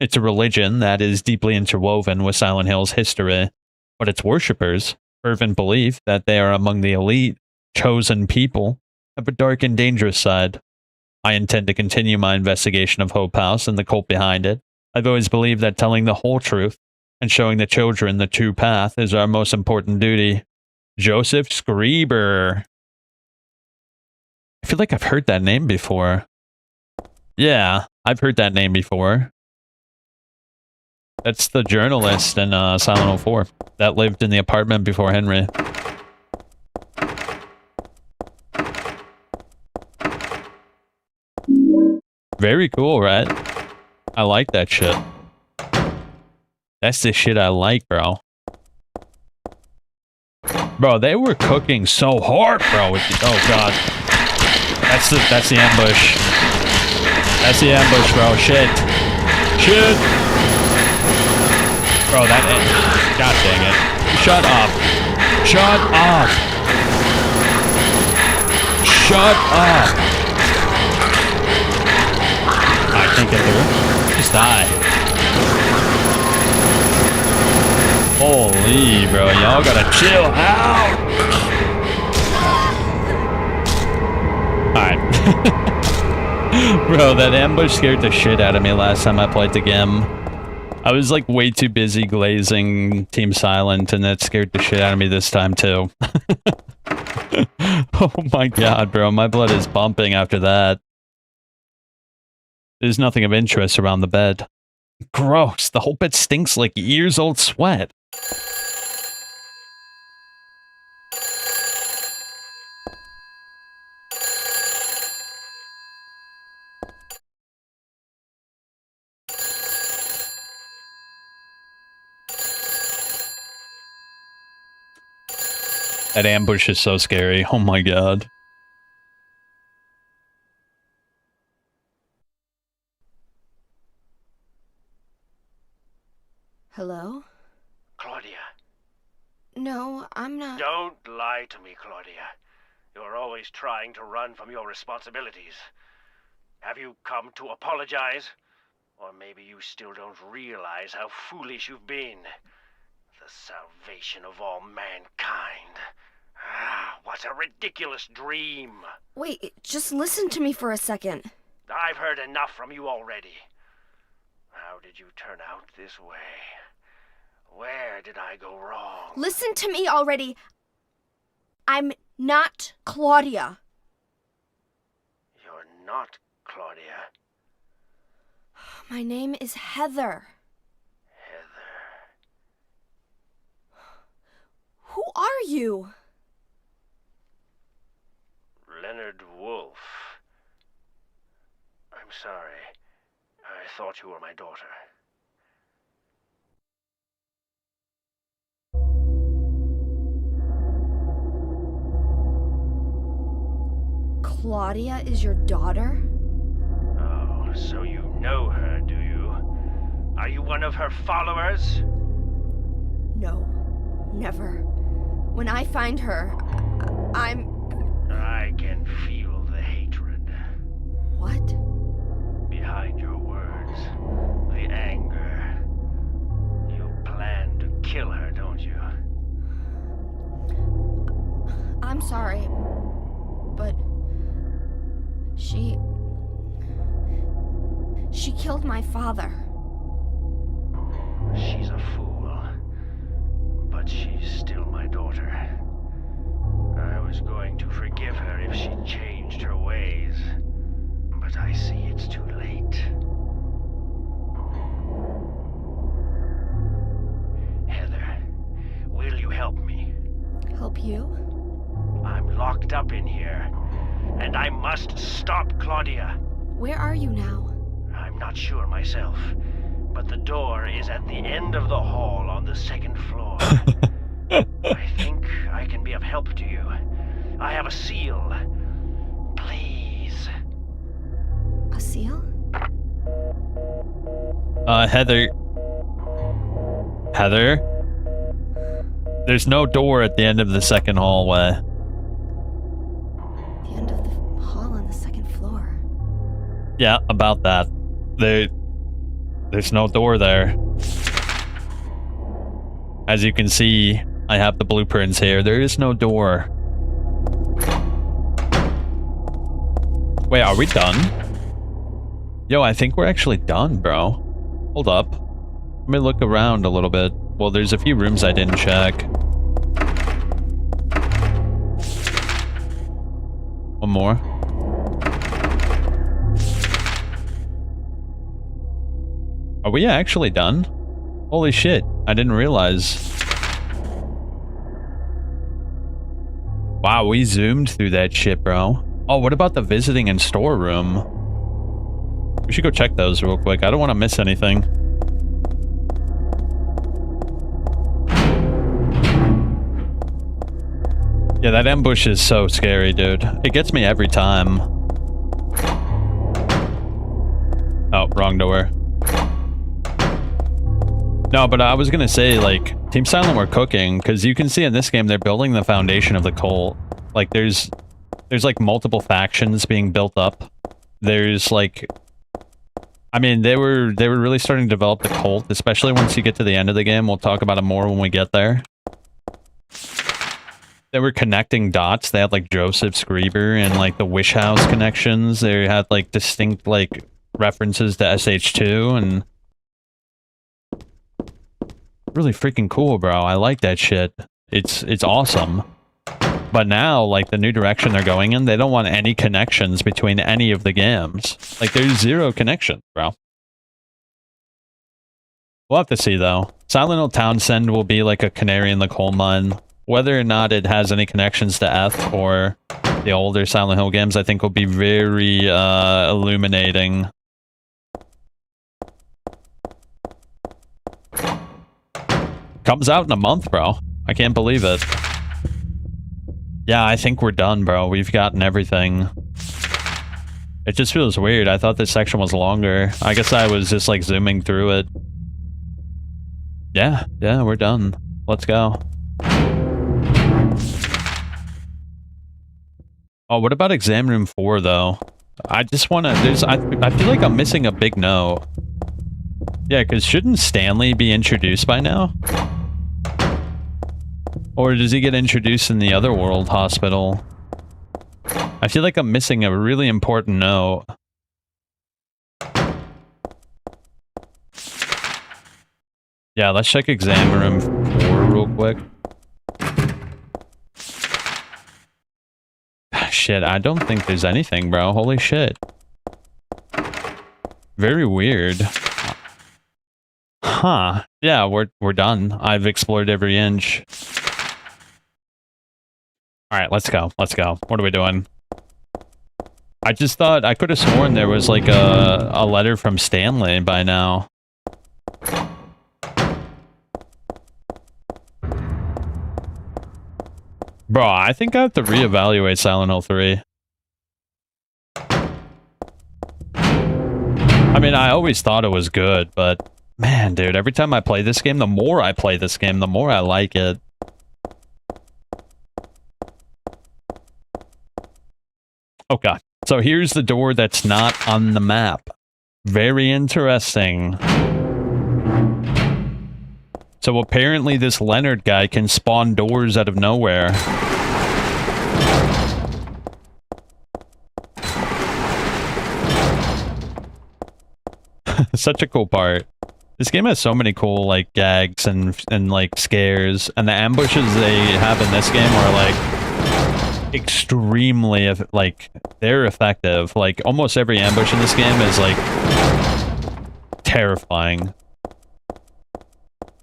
It's a religion that is deeply interwoven with Silent Hill's history, but its worshippers, fervent belief that they are among the elite, chosen people, have a dark and dangerous side. I intend to continue my investigation of Hope House and the cult behind it. I've always believed that telling the whole truth and showing the children the true path is our most important duty. Joseph Screeber. I feel like I've heard that name before. Yeah, I've heard that name before. That's the journalist in Silent 04 that lived in the apartment before Henry. Very cool, right? I like that shit. That's the shit I like, bro. Bro, they were cooking so hard, bro. With the, oh god, that's the ambush. That's the ambush, bro. Shit. Bro, that... God dang it. Shut up. Shut up. Shut up. I can't get through. Just die. Holy, bro. Y'all gotta chill out. Alright. Bro, that ambush scared the shit out of me last time I played the game. I was like way too busy glazing Team Silent, and that scared the shit out of me this time too. Oh my god, bro, my blood is pumping after that. There's nothing of interest around the bed. Gross, the whole bed stinks like years old sweat. That ambush is so scary. Oh my god.
Hello?
Claudia.
No, I'm not.
Don't lie to me, Claudia. You're always trying to run from your responsibilities. Have you come to apologize? Or maybe you still don't realize how foolish you've been. The salvation of all mankind. Ah, what a ridiculous dream.
Wait, just listen to me for a second.
I've heard enough from you already. How did you turn out this way? Where did I go wrong?
Listen to me already. I'm not Claudia.
You're not Claudia.
My name is Heather.
Heather.
Who are you?
Leonard Wolf. I'm sorry. I thought you were my daughter.
Claudia is your daughter?
Oh, so you know her, do you? Are you one of her followers?
No, never. When I find her,
I can feel the hatred.
What?
Behind your words. The anger. You plan to kill her, don't you?
I'm sorry, but she killed my father.
She's a fool, but she's still my daughter. I was going to forgive her if she changed her ways, but I see it's too late. Heather, will you help me?
Help you?
I'm locked up in here, and I must stop Claudia.
Where are you now?
I'm not sure myself, but but the door is at the end of the hall on the second floor. I think I can be of help to you. I have a seal. Please.
A seal?
Heather. Heather? There's no door at the end of the second hallway.
The end of the hall on the second floor.
Yeah, about that. There's no door there. As you can see, I have the blueprints here. There is no door. Wait, are we done? Yo, I think we're actually done, bro. Hold up. Let me look around a little bit. Well, there's a few rooms I didn't check. One more. Are we actually done? Holy shit, I didn't realize. Wow, we zoomed through that shit, bro. Oh, what about the visiting and storeroom? We should go check those real quick. I don't want to miss anything. Yeah, that ambush is so scary, dude. It gets me every time. Oh, wrong door. No, but I was gonna say, like, Team Silent were cooking, because you can see in this game they're building the foundation of the cult. Like, there's like multiple factions being built up. There's like, I mean, they were really starting to develop the cult, especially once you get to the end of the game. We'll talk about it more when we get there. They were connecting dots. They had like Joseph Screever and like the Wish House connections. They had like distinct like references to SH2 and really freaking cool, bro. I like that shit. It's awesome. But now, like, the new direction they're going in, they don't want any connections between any of the games. Like, there's zero connection, bro. We'll have to see, though. Silent Hill Townsend will be like a canary in the coal mine. Whether or not it has any connections to F or the older Silent Hill games, I think will be very illuminating. Comes out in a month, bro. I can't believe it. Yeah, I think we're done, bro. We've gotten everything. It just feels weird. I thought this section was longer. I guess I was just like zooming through it. Yeah, we're done. Let's go. Oh, what about exam room 4 though? I just want to, I feel like I'm missing a big note. Yeah, because shouldn't Stanley be introduced by now? Or does he get introduced in the Otherworld hospital? I feel like I'm missing a really important note. Yeah, let's check exam room 4 real quick. Shit, I don't think there's anything, bro. Holy shit. Very weird. Huh. Yeah, we're done. I've explored every inch. Alright, let's go. Let's go. What are we doing? I just thought, I could have sworn there was like a letter from Stanley by now. Bro, I think I have to reevaluate Silent Hill 3. I mean, I always thought it was good, but man, dude, every time I play this game, the more I play this game, the more I like it. Oh god. So here's the door that's not on the map. Very interesting. So apparently this Leonard guy can spawn doors out of nowhere. Such a cool part. This game has so many cool like gags and like scares, and the ambushes they have in this game are like extremely like they're effective. Like almost every ambush in this game is like terrifying.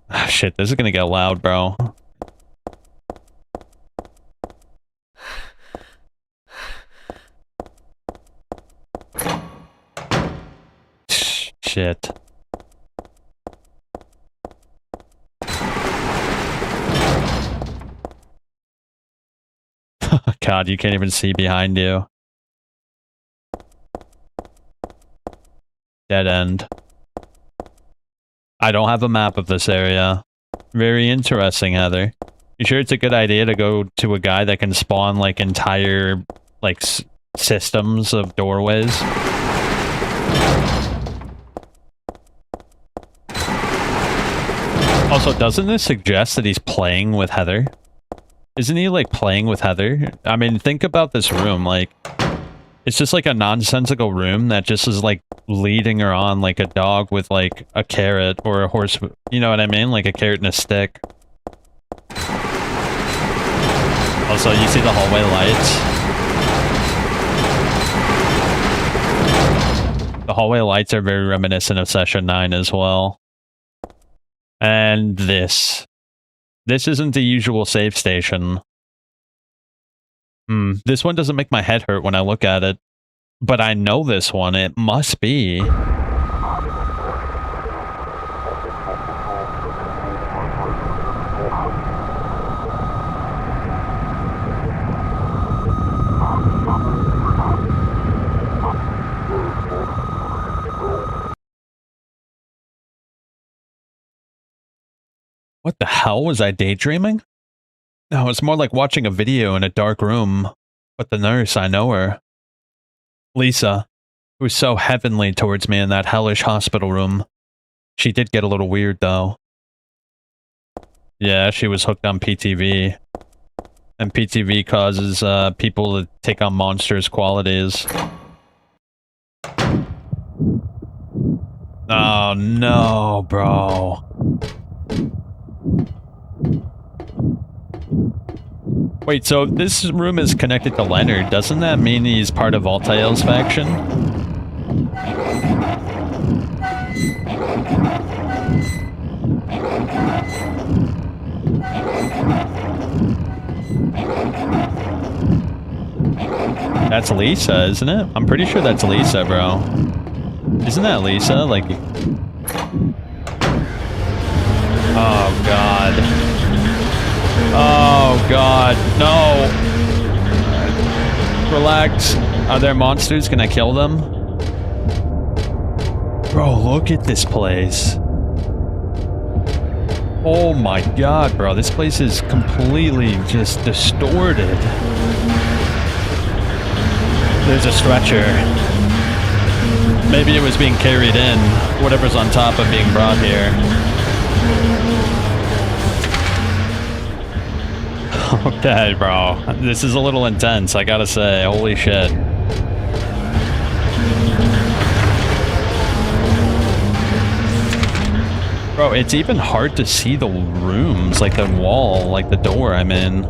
Ah, shit, this is gonna get loud, bro. Shit. god, you can't even see behind you. Dead end. I don't have a map of this area. Very interesting, Heather. You sure it's a good idea to go to a guy that can spawn, like, entire, like, systems of doorways? Also, doesn't this suggest that he's playing with Heather? Isn't he, like, playing with Heather? I mean, think about this room, like... It's just like a nonsensical room that just is, like, leading her on like a dog with, like, a carrot or a horse... You know what I mean? Like a carrot and a stick. Also, you see the hallway lights? The hallway lights are very reminiscent of Session 9 as well. And this. This isn't the usual save station. This one doesn't make my head hurt when I look at it. But I know this one. It must be. What the hell? Was I daydreaming? No, it's more like watching a video in a dark room. But the nurse, I know her. Lisa, who was so heavenly towards me in that hellish hospital room. She did get a little weird, though. Yeah, she was hooked on PTV. And PTV causes people to take on monstrous qualities. Oh no, bro. Wait, so this room is connected to Leonard. Doesn't that mean he's part of Altair's faction? That's Lisa, isn't it? I'm pretty sure that's Lisa, bro. Isn't that Lisa? Like... Oh, God. Oh, God. No. Relax. Are there monsters? Can I kill them? Bro, look at this place. Oh, my God, bro. This place is completely just distorted. There's a stretcher. Maybe it was being carried in. Whatever's on top of being brought here. Okay, bro. This is a little intense, I gotta say. Holy shit. Bro, it's even hard to see the rooms, like the wall, like the door I'm in.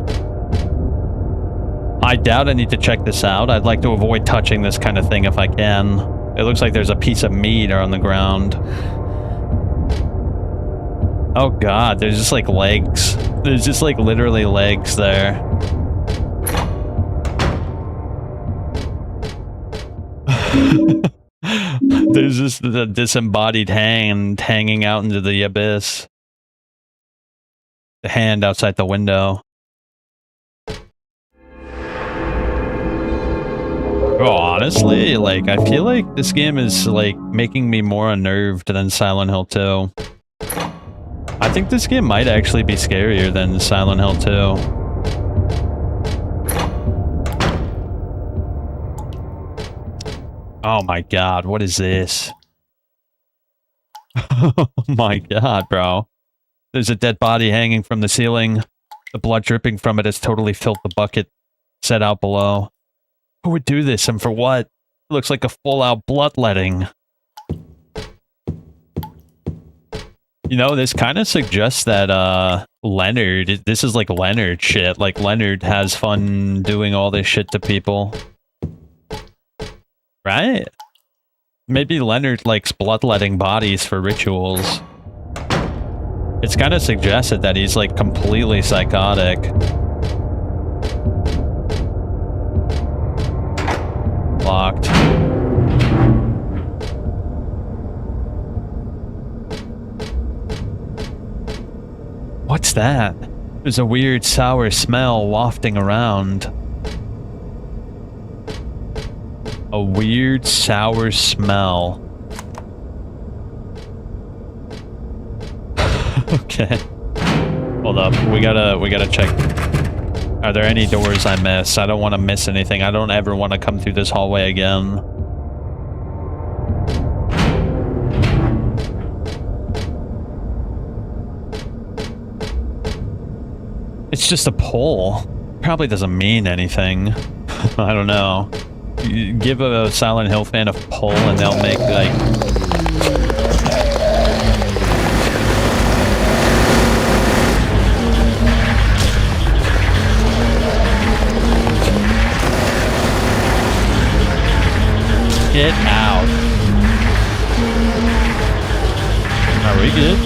I doubt I need to check this out. I'd like to avoid touching this kind of thing if I can. It looks like there's a piece of meat on the ground. Oh god, there's just like legs. There's just like literally legs there. There's just the disembodied hand hanging out into the abyss. The hand outside the window. Oh, honestly, like, I feel like this game is, like, making me more unnerved than Silent Hill 2. I think this game might actually be scarier than Silent Hill 2. Oh my god, what is this? Oh my god, bro. There's a dead body hanging from the ceiling. The blood dripping from it has totally filled the bucket set out below. Who would do this and for what? It looks like a full-out bloodletting. You know, this kind of suggests that, Leonard, this is like Leonard shit. Like, Leonard has fun doing all this shit to people. Right? Maybe Leonard likes bloodletting bodies for rituals. It's kind of suggested that he's, like, completely psychotic. Locked. What's that? There's a weird sour smell wafting around. A weird sour smell. Okay. Hold up. We gotta check. Are there any doors I miss? I don't want to miss anything. I don't ever want to come through this hallway again. It's just a pole. Probably doesn't mean anything. I don't know. You give a Silent Hill fan a pole and they'll make like... Get out. Are we good?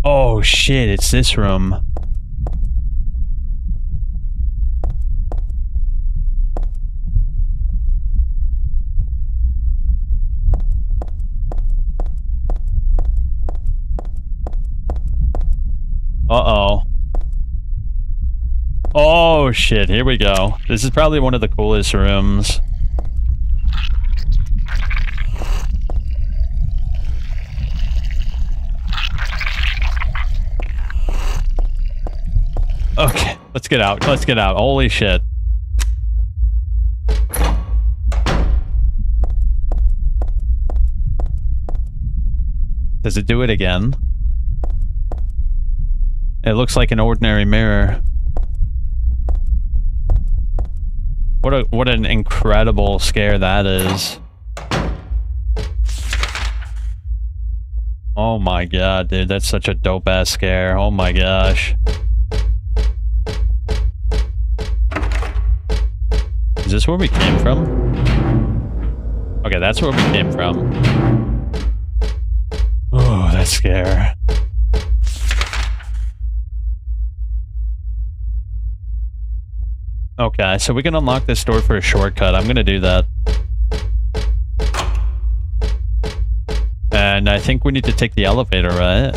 Oh shit, it's this room. Uh-oh. Oh shit, here we go. This is probably one of the coolest rooms. Okay, let's get out. Let's get out. Holy shit. Does it do it again? It looks like an ordinary mirror. What an incredible scare that is. Oh my god, dude, that's such a dope ass scare. Oh my gosh. Is this where we came from? Okay, that's where we came from. Oh, that scare. Okay, so we can unlock this door for a shortcut. I'm gonna do that. And I think we need to take the elevator, right?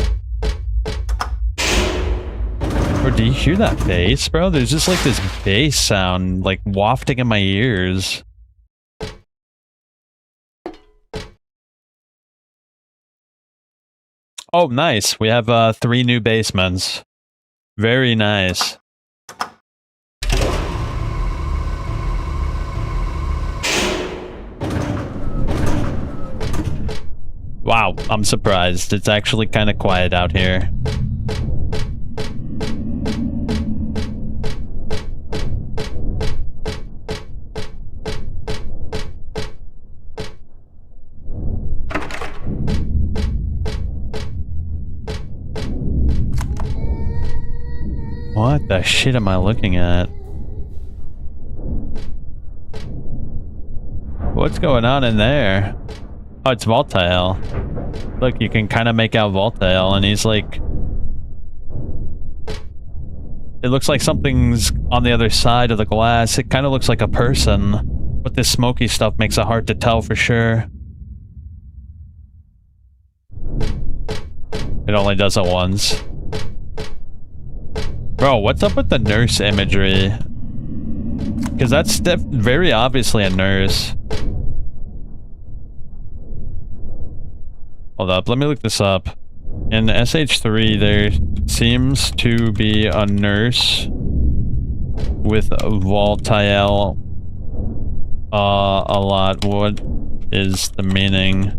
Or do you hear that bass, bro? There's just like this bass sound, like wafting in my ears. Oh, nice. We have 3 new basements. Very nice. Wow, I'm surprised. It's actually kind of quiet out here. What the shit am I looking at? What's going on in there? Oh, it's Voltaire. Look, you can kind of make out Voltaire, and he's like... It looks like something's on the other side of the glass. It kind of looks like a person, but this smoky stuff makes it hard to tell for sure. It only does it once. Bro, what's up with the nurse imagery? Because that's very obviously a nurse. Hold up, let me look this up. In SH3, there seems to be a nurse with Voltaire a lot. What is the meaning?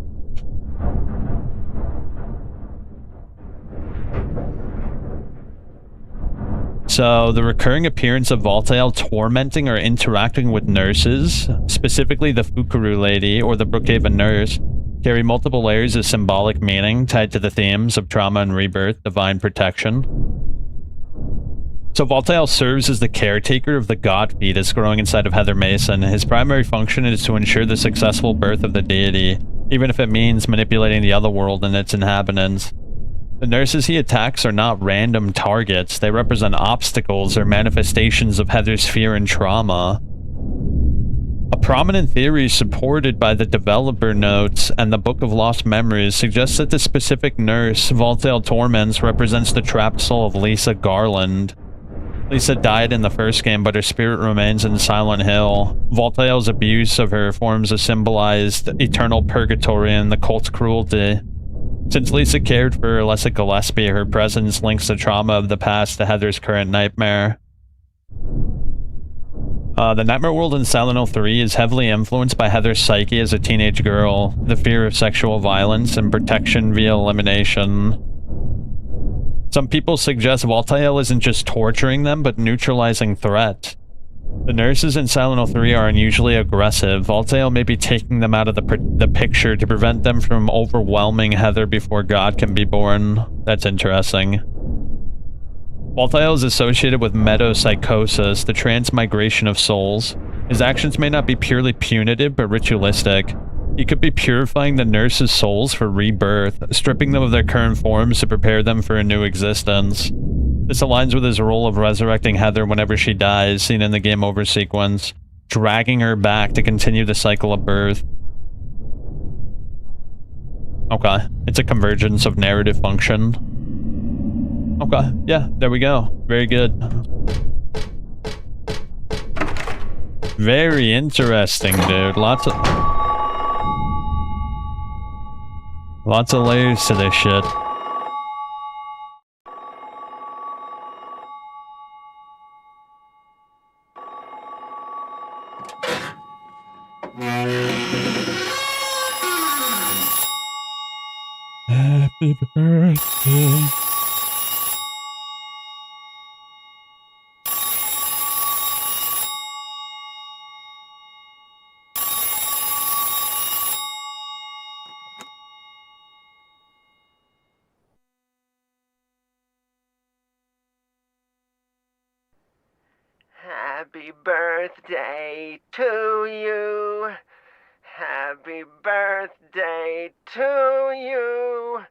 So, the recurring appearance of Voltaire tormenting or interacting with nurses, specifically the Fukuru lady or the Brookhaven nurse, carry multiple layers of symbolic meaning tied to the themes of trauma and rebirth, divine protection. So Voltaire serves as the caretaker of the god fetus growing inside of Heather Mason. His primary function is to ensure the successful birth of the deity, even if it means manipulating the other world and its inhabitants. The nurses he attacks are not random targets. They represent obstacles or manifestations of Heather's fear and trauma. A prominent theory supported by the developer notes and the Book of Lost Memories suggests that the specific nurse Voltaire torments represents the trapped soul of Lisa Garland. Lisa died in the first game, but her spirit remains in Silent Hill. Voltaio's abuse of her forms a symbolized eternal purgatory and the cult's cruelty. Since Lisa cared for Alessa Gillespie, her presence links the trauma of the past to Heather's current nightmare. The nightmare world in Silent Hill 3 is heavily influenced by Heather's psyche as a teenage girl, the fear of sexual violence, and protection via elimination. Some people suggest Voltaio isn't just torturing them, but neutralizing threat. The nurses in Silent Hill 3 are unusually aggressive. Voltaio may be taking them out of the picture to prevent them from overwhelming Heather before God can be born. That's interesting. Voltaio is associated with metempsychosis, the transmigration of souls. His actions may not be purely punitive, but ritualistic. He could be purifying the nurses' souls for rebirth, stripping them of their current forms to prepare them for a new existence. This aligns with his role of resurrecting Heather whenever she dies, seen in the game over sequence, dragging her back to continue the cycle of birth. Okay, it's a convergence of narrative function. Okay, yeah, there we go. Very good. Very interesting, dude. Lots of layers to this shit. Happy birthday.
Happy birthday to you. Happy birthday to you.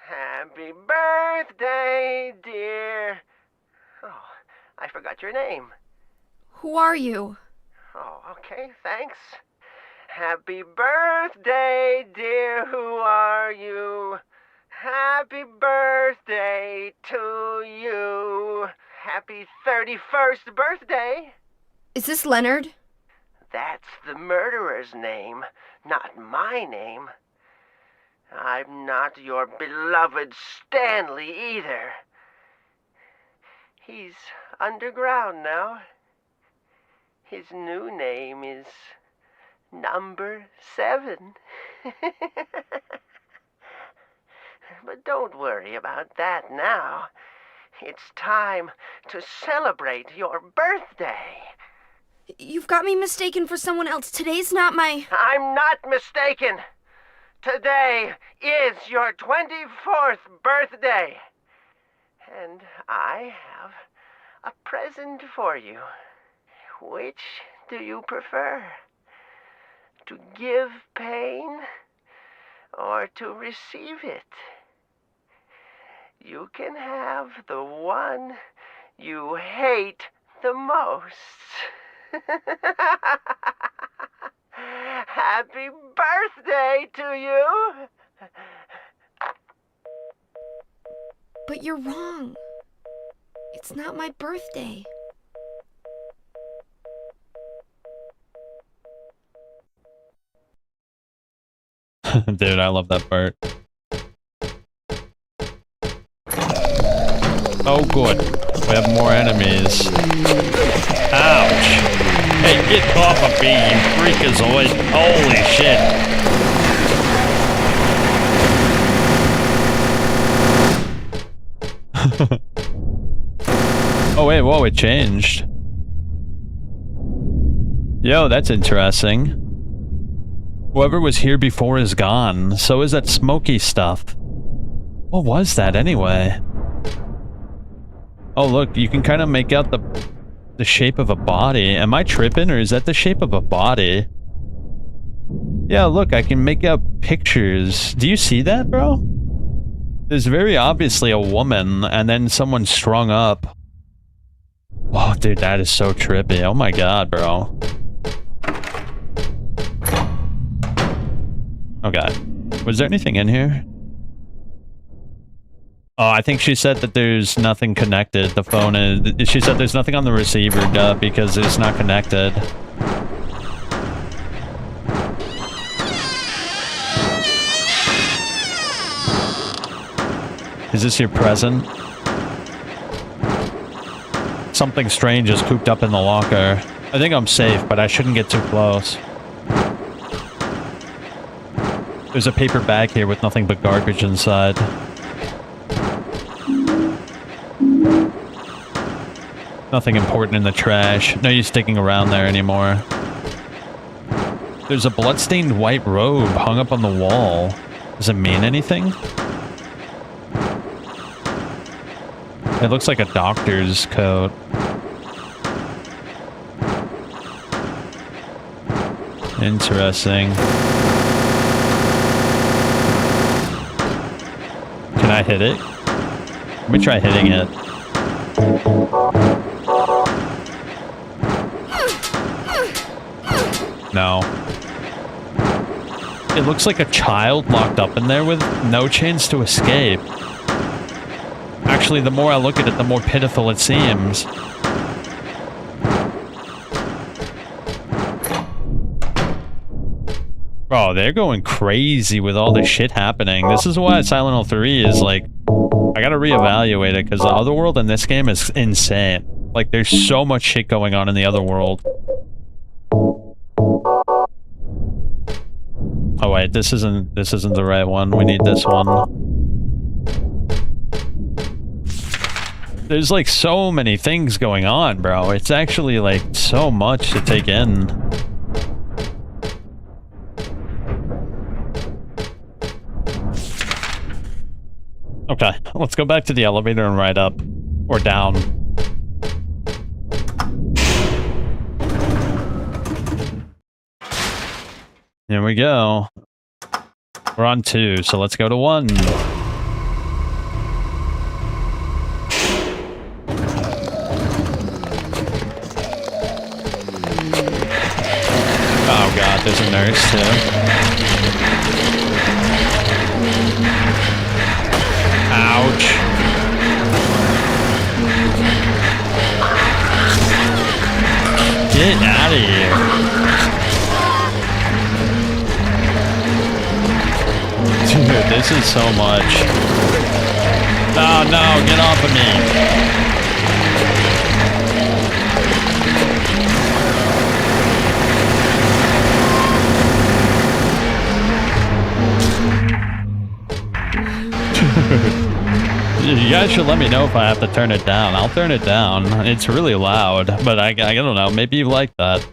Happy birthday, dear. Oh, I forgot your name.
Who are you?
Oh, okay, thanks. Happy birthday, dear. Who are you? Happy birthday to you. Happy 31st birthday.
Is this Leonard?
That's the murderer's name, not my name. I'm not your beloved Stanley either. He's underground now. His new name is Number 7. But don't worry about that now. It's time to celebrate your birthday.
You've got me mistaken for someone else. Today's not my...
I'm not mistaken. Today is your 24th birthday. And I have a present for you. Which do you prefer? To give pain or to receive it? You can have the one you hate the most. Happy birthday to you!
But you're wrong. It's not my birthday.
Dude, I love that part. Oh, good. We have more enemies. Ouch! Hey, get off of me, you freakazoid! Holy shit! Oh wait, whoa, it changed. Yo, that's interesting. Whoever was here before is gone. So is that smoky stuff. What was that anyway? Oh look, you can kind of make out the shape of a body. Am I tripping, or is that the shape of a body? Yeah, look, I can make out pictures. Do you see that, bro? There's very obviously a woman, and then someone strung up. Whoa, dude, that is so trippy. Oh my god, bro. Okay. Was there anything in here? Oh, I think she said that there's nothing connected. The phone is... She said there's nothing on the receiver, because it's not connected. Is this your present? Something strange is cooped up in the locker. I think I'm safe, but I shouldn't get too close. There's a paper bag here with nothing but garbage inside. Nothing important in the trash. No use sticking around there anymore. There's a bloodstained white robe hung up on the wall. Does it mean anything? It looks like a doctor's coat. Interesting. Can I hit it? Let me try hitting it. No. It looks like a child locked up in there with no chance to escape. Actually, the more I look at it, the more pitiful it seems. Oh, they're going crazy with all this shit happening. This is why Silent Hill 3 is like... I gotta reevaluate it, because the other world in this game is insane. Like, there's so much shit going on in the other world. Oh wait, this isn't the right one. We need this one. There's like so many things going on, bro. It's actually like so much to take in. Okay, let's go back to the elevator and ride up. Or down. Here we go. We're on 2, so let's go to 1. Oh god, there's a nurse too. Ouch. Get out of here. Dude, this is so much. Oh no, get off of me. You guys should let me know if I have to turn it down. I'll turn it down. It's really loud, but I don't know. Maybe you like that.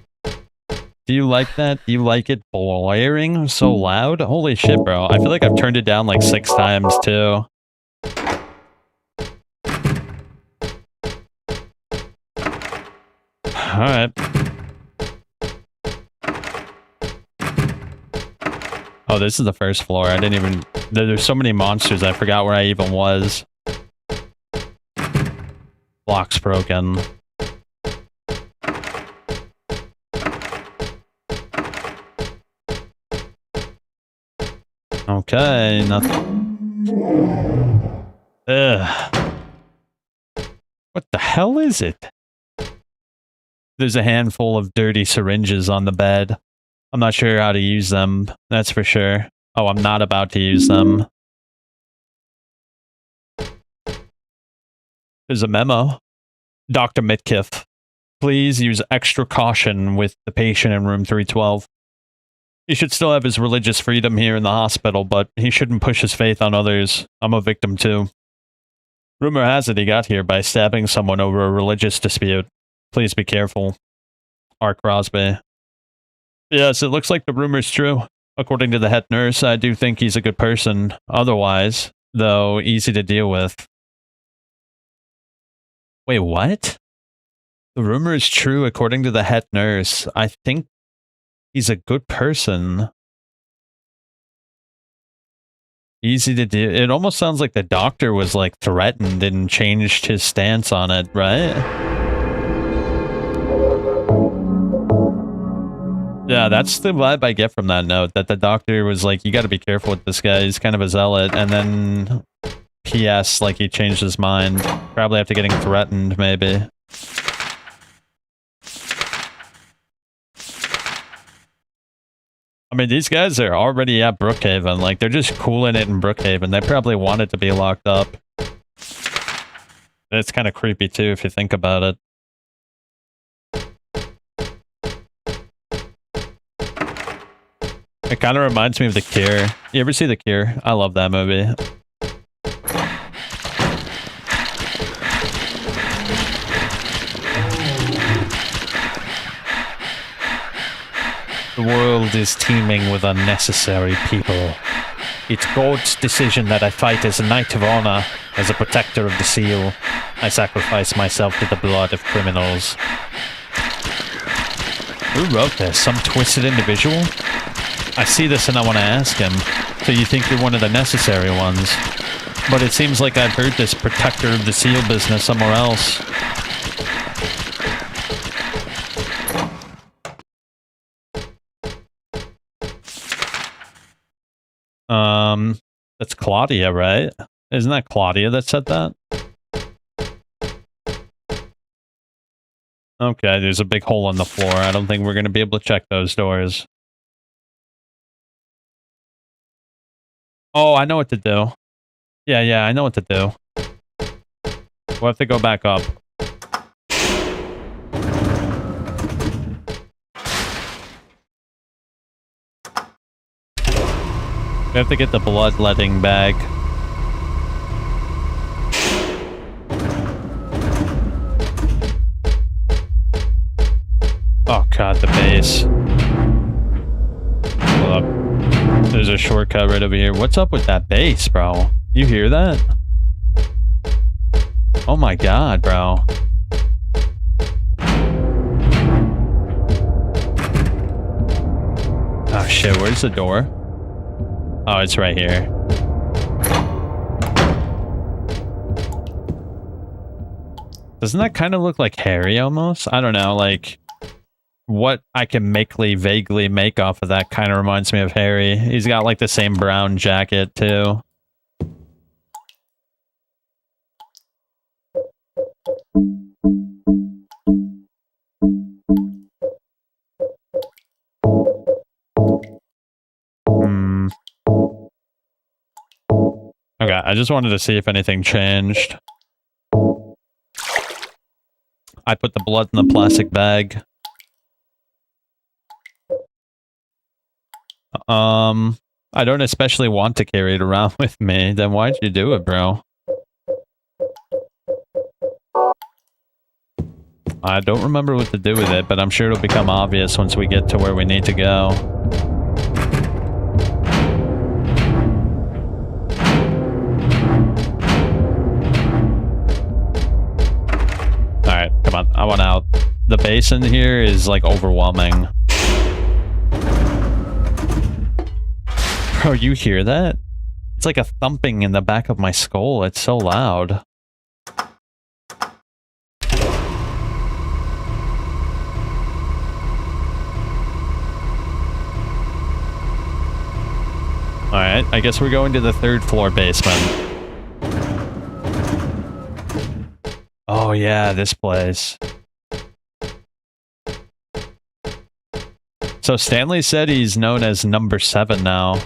Do you like that? Do you like it blaring so loud? Holy shit, bro. I feel like I've turned it down like 6 times, too. Alright. Oh, this is the first floor. I didn't even... There's so many monsters, I forgot where I even was. Block's broken. Okay, nothing. Ugh. What the hell is it? There's a handful of dirty syringes on the bed. I'm not sure how to use them, that's for sure. Oh, I'm not about to use them. There's a memo. Dr. Mitkiff, please use extra caution with the patient in room 312. He should still have his religious freedom here in the hospital, but he shouldn't push his faith on others. I'm a victim too. Rumor has it he got here by stabbing someone over a religious dispute. Please be careful. R. Crosby. Yes, it looks like the rumor's true. According to the head nurse, I do think he's a good person. Otherwise, though, easy to deal with. Wait, what? The rumor is true according to the head nurse. I think he's a good person. Easy to do. It almost sounds like the doctor was like threatened and changed his stance on it, right? Yeah, that's the vibe I get from that note, that the doctor was like, you gotta be careful with this guy, he's kind of a zealot, and then PS, like he changed his mind. Probably after getting threatened, maybe. I mean, these guys are already at Brookhaven. Like, they're just cooling it in Brookhaven. They probably wanted to be locked up. It's kind of creepy, too, if you think about it. It kind of reminds me of The Cure. You ever see The Cure? I love that movie. The world is teeming with unnecessary people. It's God's decision that I fight as a knight of honor, as a protector of the seal. I sacrifice myself to the blood of criminals. Who wrote this? Some twisted individual? I see this and I want to ask him. So you think you're one of the necessary ones? But it seems like I've heard this protector of the seal business somewhere else. That's Claudia, right? Isn't that Claudia that said that? Okay, there's a big hole in the floor. I don't think we're going to be able to check those doors. Oh, I know what to do. Yeah, I know what to do. We'll have to go back up. We have to get the bloodletting bag. Oh god, the base. Hold up. There's a shortcut right over here. What's up with that base, bro? You hear that? Oh my god, bro. Oh shit, where's the door? Oh, it's right here. Doesn't that kind of look like Harry almost? I don't know, like what I can vaguely make off of that kind of reminds me of Harry. He's got like the same brown jacket too. Okay, I just wanted to see if anything changed. I put the blood in the plastic bag. I don't especially want to carry it around with me. Then why'd you do it, bro? I don't remember what to do with it, but I'm sure it'll become obvious once we get to where we need to go. Alright, come on. I want out. The base in here is like overwhelming. Bro, you hear that? It's like a thumping in the back of my skull. It's so loud. Alright, I guess we're going to the 3rd floor basement. Oh yeah, this place. So Stanley said he's known as Number 7 now.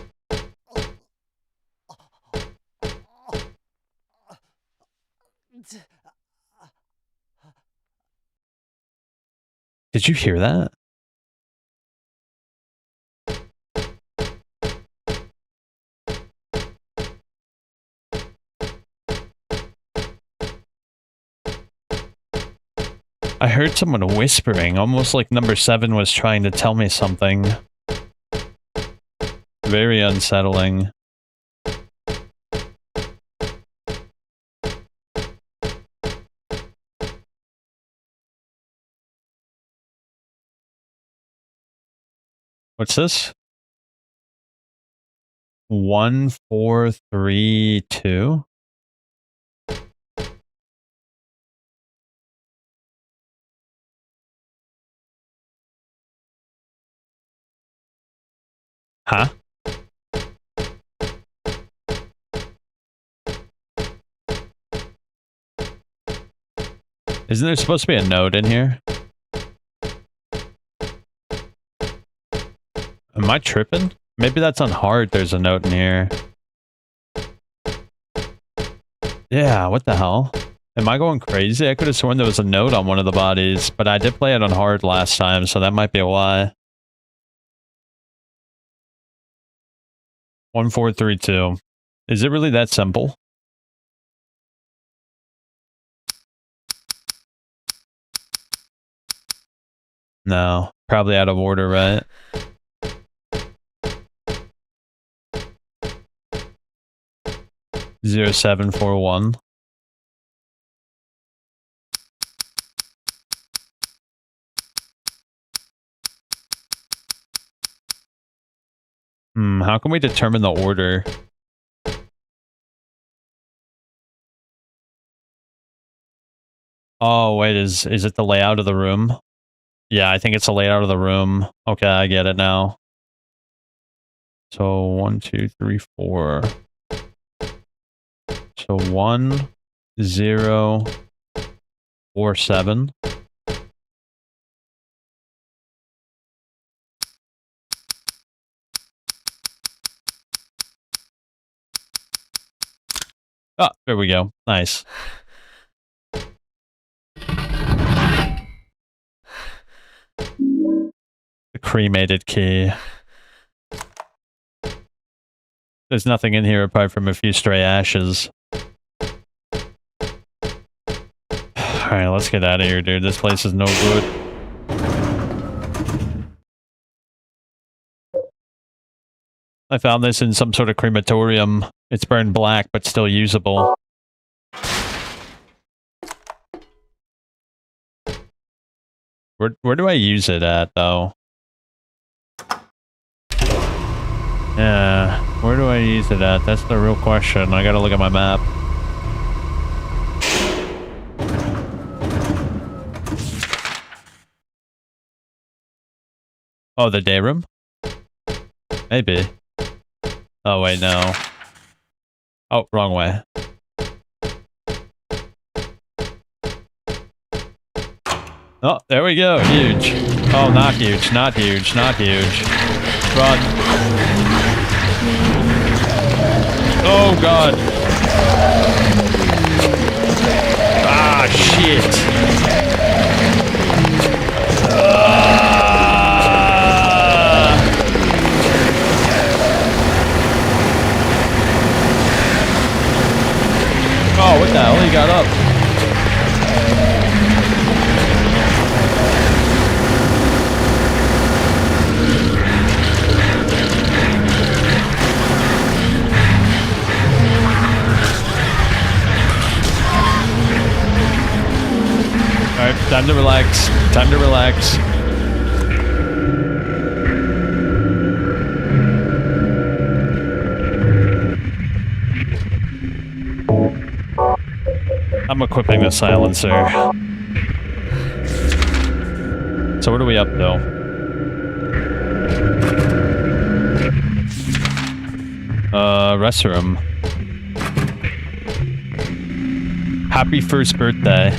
Did you hear that? I heard someone whispering, almost like Number 7 was trying to tell me something. Very unsettling. What's this? 1432? Huh? Isn't there supposed to be a note in here? Am I tripping? Maybe that's on hard. There's a note in here. Yeah, what the hell? Am I going crazy? I could have sworn there was a note on one of the bodies, but I did play it on hard last time, so that might be why. 1432. Is it really that simple? No, probably out of order, right? Zero 0741. How can we determine the order? Oh, wait, is it the layout of the room? Yeah, I think it's the layout of the room. Okay, I get it now. So 1, 2, 3, 4. So 1, 0, 4, 7. Oh, there we go. Nice. The cremated key. There's nothing in here apart from a few stray ashes. Alright, let's get out of here, dude. This place is no good. I found this in some sort of crematorium. It's burned black, but still usable. Where do I use it at, though? Yeah, where do I use it at? That's the real question. I gotta look at my map. Oh, the day room? Maybe. Oh, wait, no. Oh, wrong way. Oh, there we go. Huge. Oh, not huge. Not huge. Not huge. Run. Oh, God. Ah, shit. Oh, what the hell? He got up. Alright, time to relax. Time to relax. I'm equipping the silencer. So what are we up to? Restroom. Happy first birthday.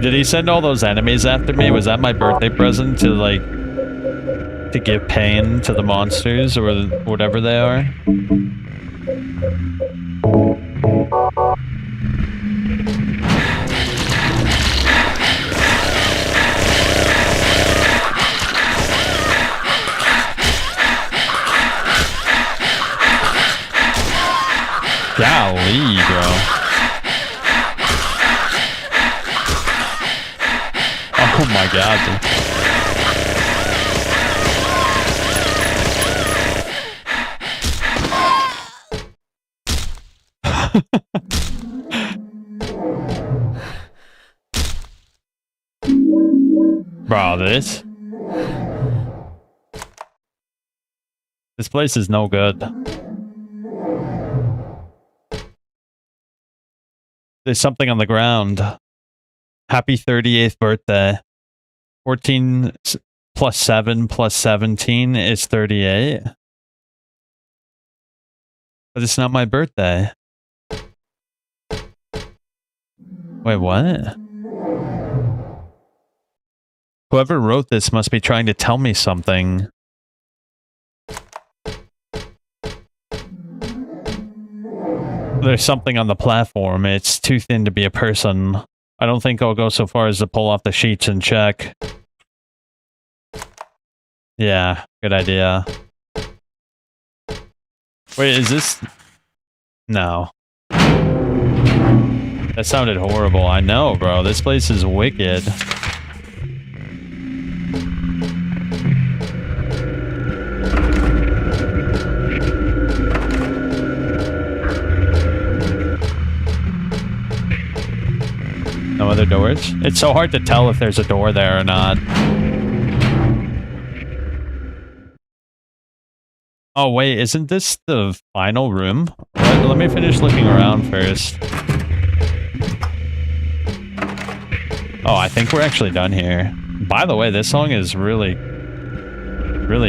Did he send all those enemies after me? Was that my birthday present to, like, to give pain to the monsters or whatever they are? Golly, bro. Oh my god. Bro, this place is no good. There's something on the ground. Happy 38th birthday. 14 plus 7 plus 17 is 38. But it's not my birthday. Wait, what? Whoever wrote this must be trying to tell me something. There's something on the platform. It's too thin to be a person. I don't think I'll go so far as to pull off the sheets and check. Yeah, good idea. Wait, is this... No. That sounded horrible. I know, bro. This place is wicked. No other doors? It's so hard to tell if there's a door there or not. Oh wait, isn't this the final room? Let me finish looking around first. Oh, I think we're actually done here. By the way, this song is really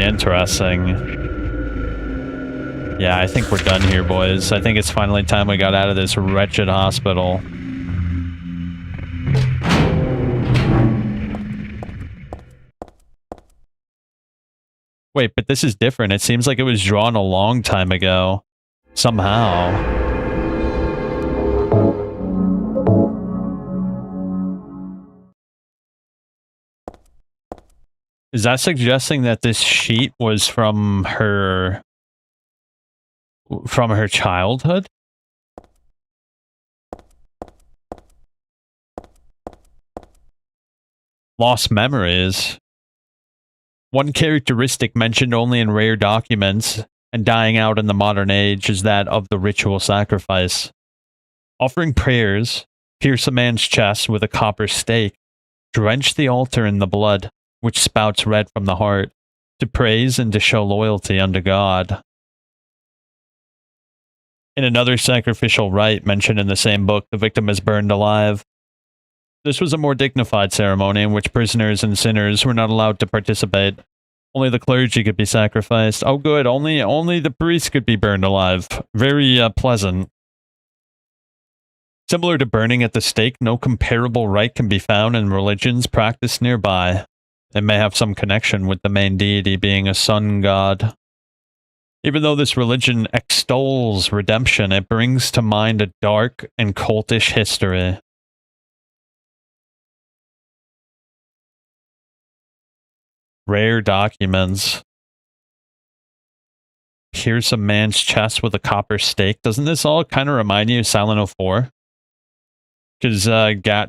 interesting. Yeah, I think we're done here, boys. I think it's finally time we got out of this wretched hospital. Wait, but this is different. It seems like it was drawn a long time ago. Somehow. Is that suggesting that this sheet was from her childhood? Lost memories. One characteristic mentioned only in rare documents and dying out in the modern age is that of the ritual sacrifice. Offering prayers, pierce a man's chest with a copper stake, drench the altar in the blood, which spouts red from the heart, to praise and to show loyalty unto God. In another sacrificial rite mentioned in the same book, the victim is burned alive. This was a more dignified ceremony in which prisoners and sinners were not allowed to participate. Only the clergy could be sacrificed. Oh good, only the priest could be burned alive. Very pleasant. Similar to burning at the stake, no comparable rite can be found in religions practiced nearby. It may have some connection with the main deity being a sun god. Even though this religion extols redemption, it brings to mind a dark and cultish history. Rare documents. Pierce a man's chest with a copper stake. Doesn't this all kind of remind you of Silent 04? Because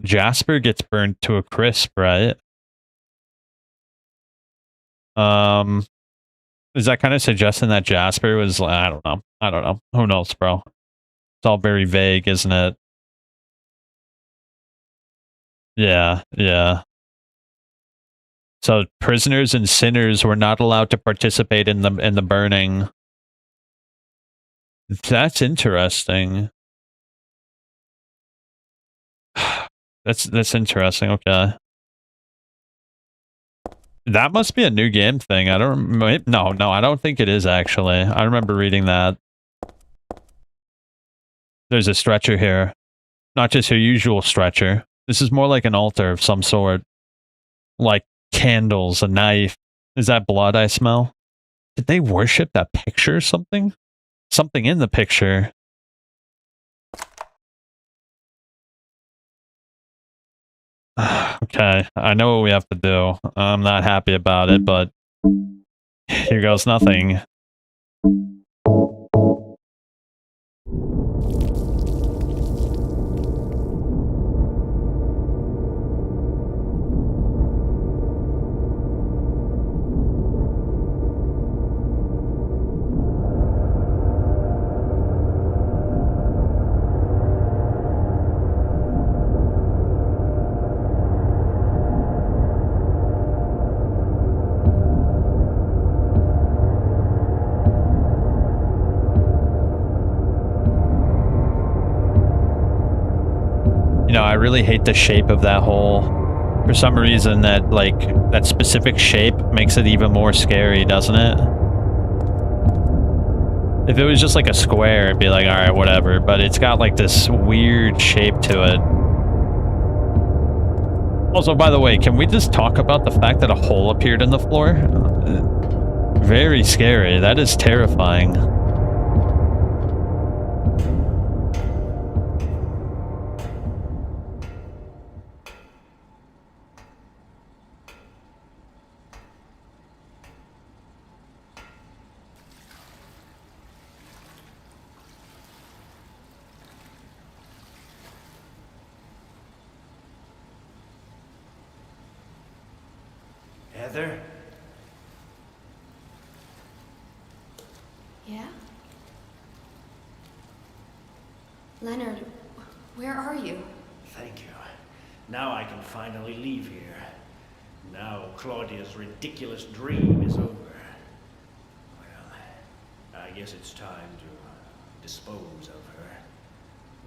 Jasper gets burned to a crisp, right? Is that kind of suggesting that Jasper was... I don't know. Who knows, bro? It's all very vague, isn't it? Yeah. So prisoners and sinners were not allowed to participate in the burning. That's interesting. That's interesting. Okay. That must be a new game thing. I don't... No, I don't think it is, actually. I remember reading that. There's a stretcher here. Not just your usual stretcher. This is more like an altar of some sort. Like candles, a knife. Is that blood I smell? Did they worship that picture or something? Something in the picture. Okay, I know what we have to do. I'm not happy about it, but here goes nothing. I really hate the shape of that hole. For some reason, that specific shape makes it even more scary, doesn't it? If it was just like a square, it'd be like, alright, whatever. But it's got like this weird shape to it. Also, by the way, can we just talk about the fact that a hole appeared in the floor? Very scary. That is terrifying.
Heather?
Yeah? Leonard, where are you?
Thank you. Now I can finally leave here. Now Claudia's ridiculous dream is over. Well, I guess it's time to dispose of her.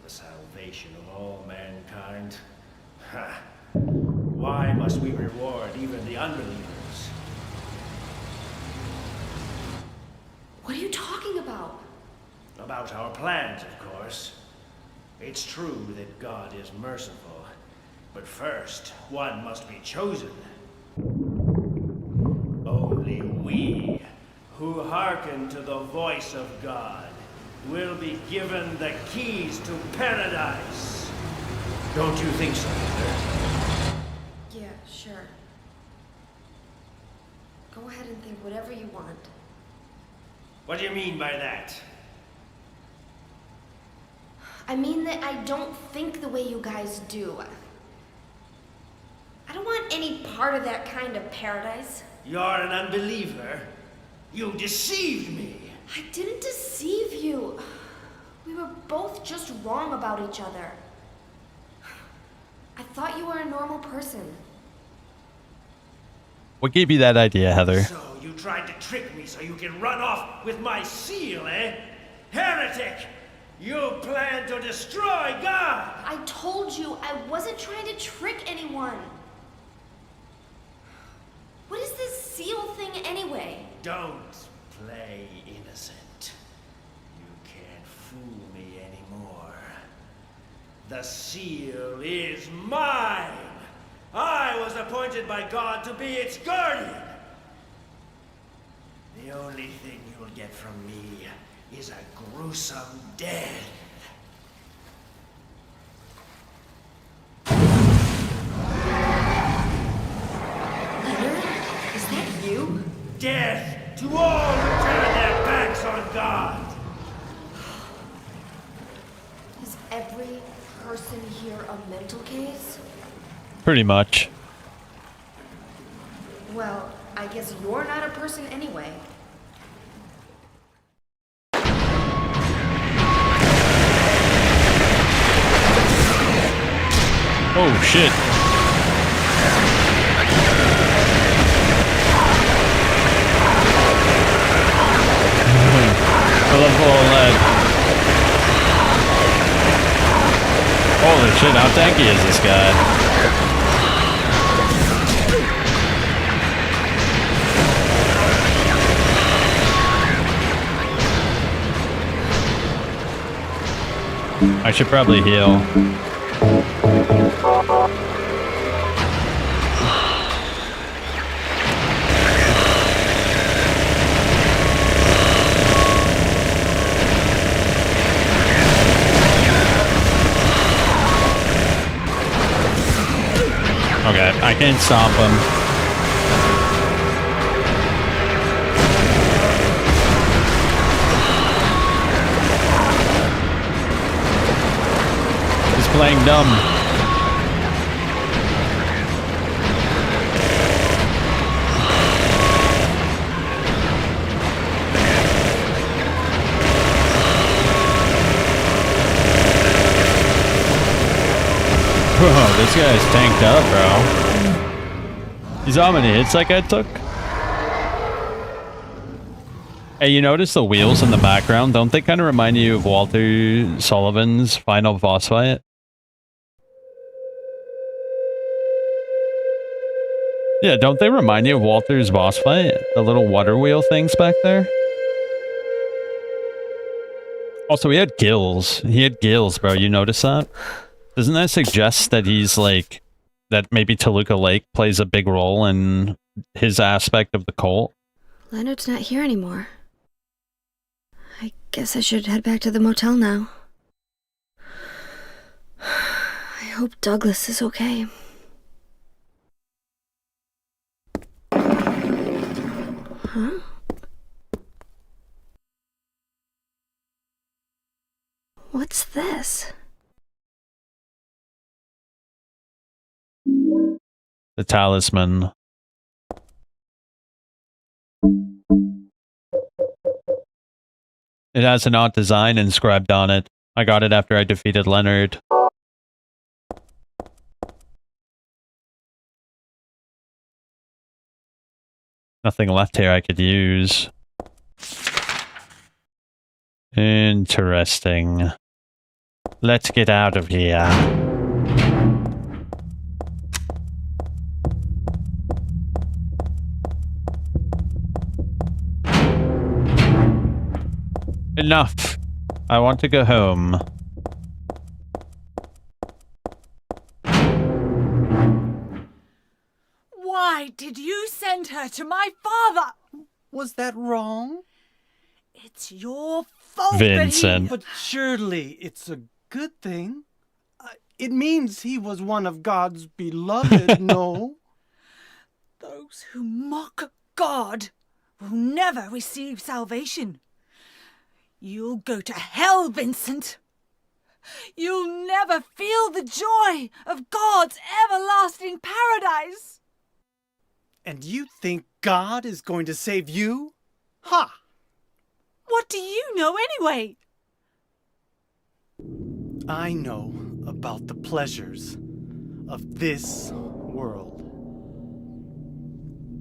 The salvation of all mankind. Ha! Why must we reward even the unbelievers?
What are you talking about?
About our plans, of course. It's true that God is merciful, but first, one must be chosen. Only we, who hearken to the voice of God, will be given the keys to paradise. Don't you think so, Heather?
Yeah, sure. Go ahead and think whatever you want.
What do you mean by that?
I mean that I don't think the way you guys do. I don't want any part of that kind of paradise.
You're an unbeliever. You deceived me.
I didn't deceive you. We were both just wrong about each other. I thought you were a normal person.
What gave you that idea, Heather?
So you tried to trick me so you can run off with my seal, eh? Heretic! You plan to destroy God!
I told you I wasn't trying to trick anyone. What is this seal thing anyway?
Don't play innocent. You can't fool me anymore. The seal is mine! I was appointed by God to be its guardian! The only thing you'll get from me is a gruesome death.
Leonard? Is that you?
Death to all who turn their backs on God!
Is every person here a mental case?
Pretty much.
Well, I guess you're not a person anyway.
Oh shit. I love all that. Holy shit, how tanky is this guy? I should probably heal. Okay, I can't stop him. He's playing dumb. Bro, this guy's tanked up, bro. He's how many hits that guy took? Hey, you notice the wheels in the background? Don't they kind of remind you of Walter Sullivan's final boss fight? Yeah, don't they remind you of Walter's boss fight? The little water wheel things back there? Also, he had gills. He had gills, bro. You notice that? Doesn't that suggest that he's, like, that maybe Toluca Lake plays a big role in his aspect of the cult.
Leonard's not here anymore. I guess I should head back to the motel now. I hope Douglas is okay. Huh? What's this?
The talisman. It has an odd design inscribed on it. I got it after I defeated Leonard. Nothing left here I could use. Interesting. Let's get out of here. Enough. I want to go home.
Why did you send her to my father?
Was that wrong?
It's your fault,
Vincent.
But surely it's a good thing. It means he was one of God's beloved, no?
Those who mock God will never receive salvation. You'll go to hell, Vincent. You'll never feel the joy of God's everlasting paradise.
And you think God is going to save you? Ha!
What do you know anyway?
I know about the pleasures of this world.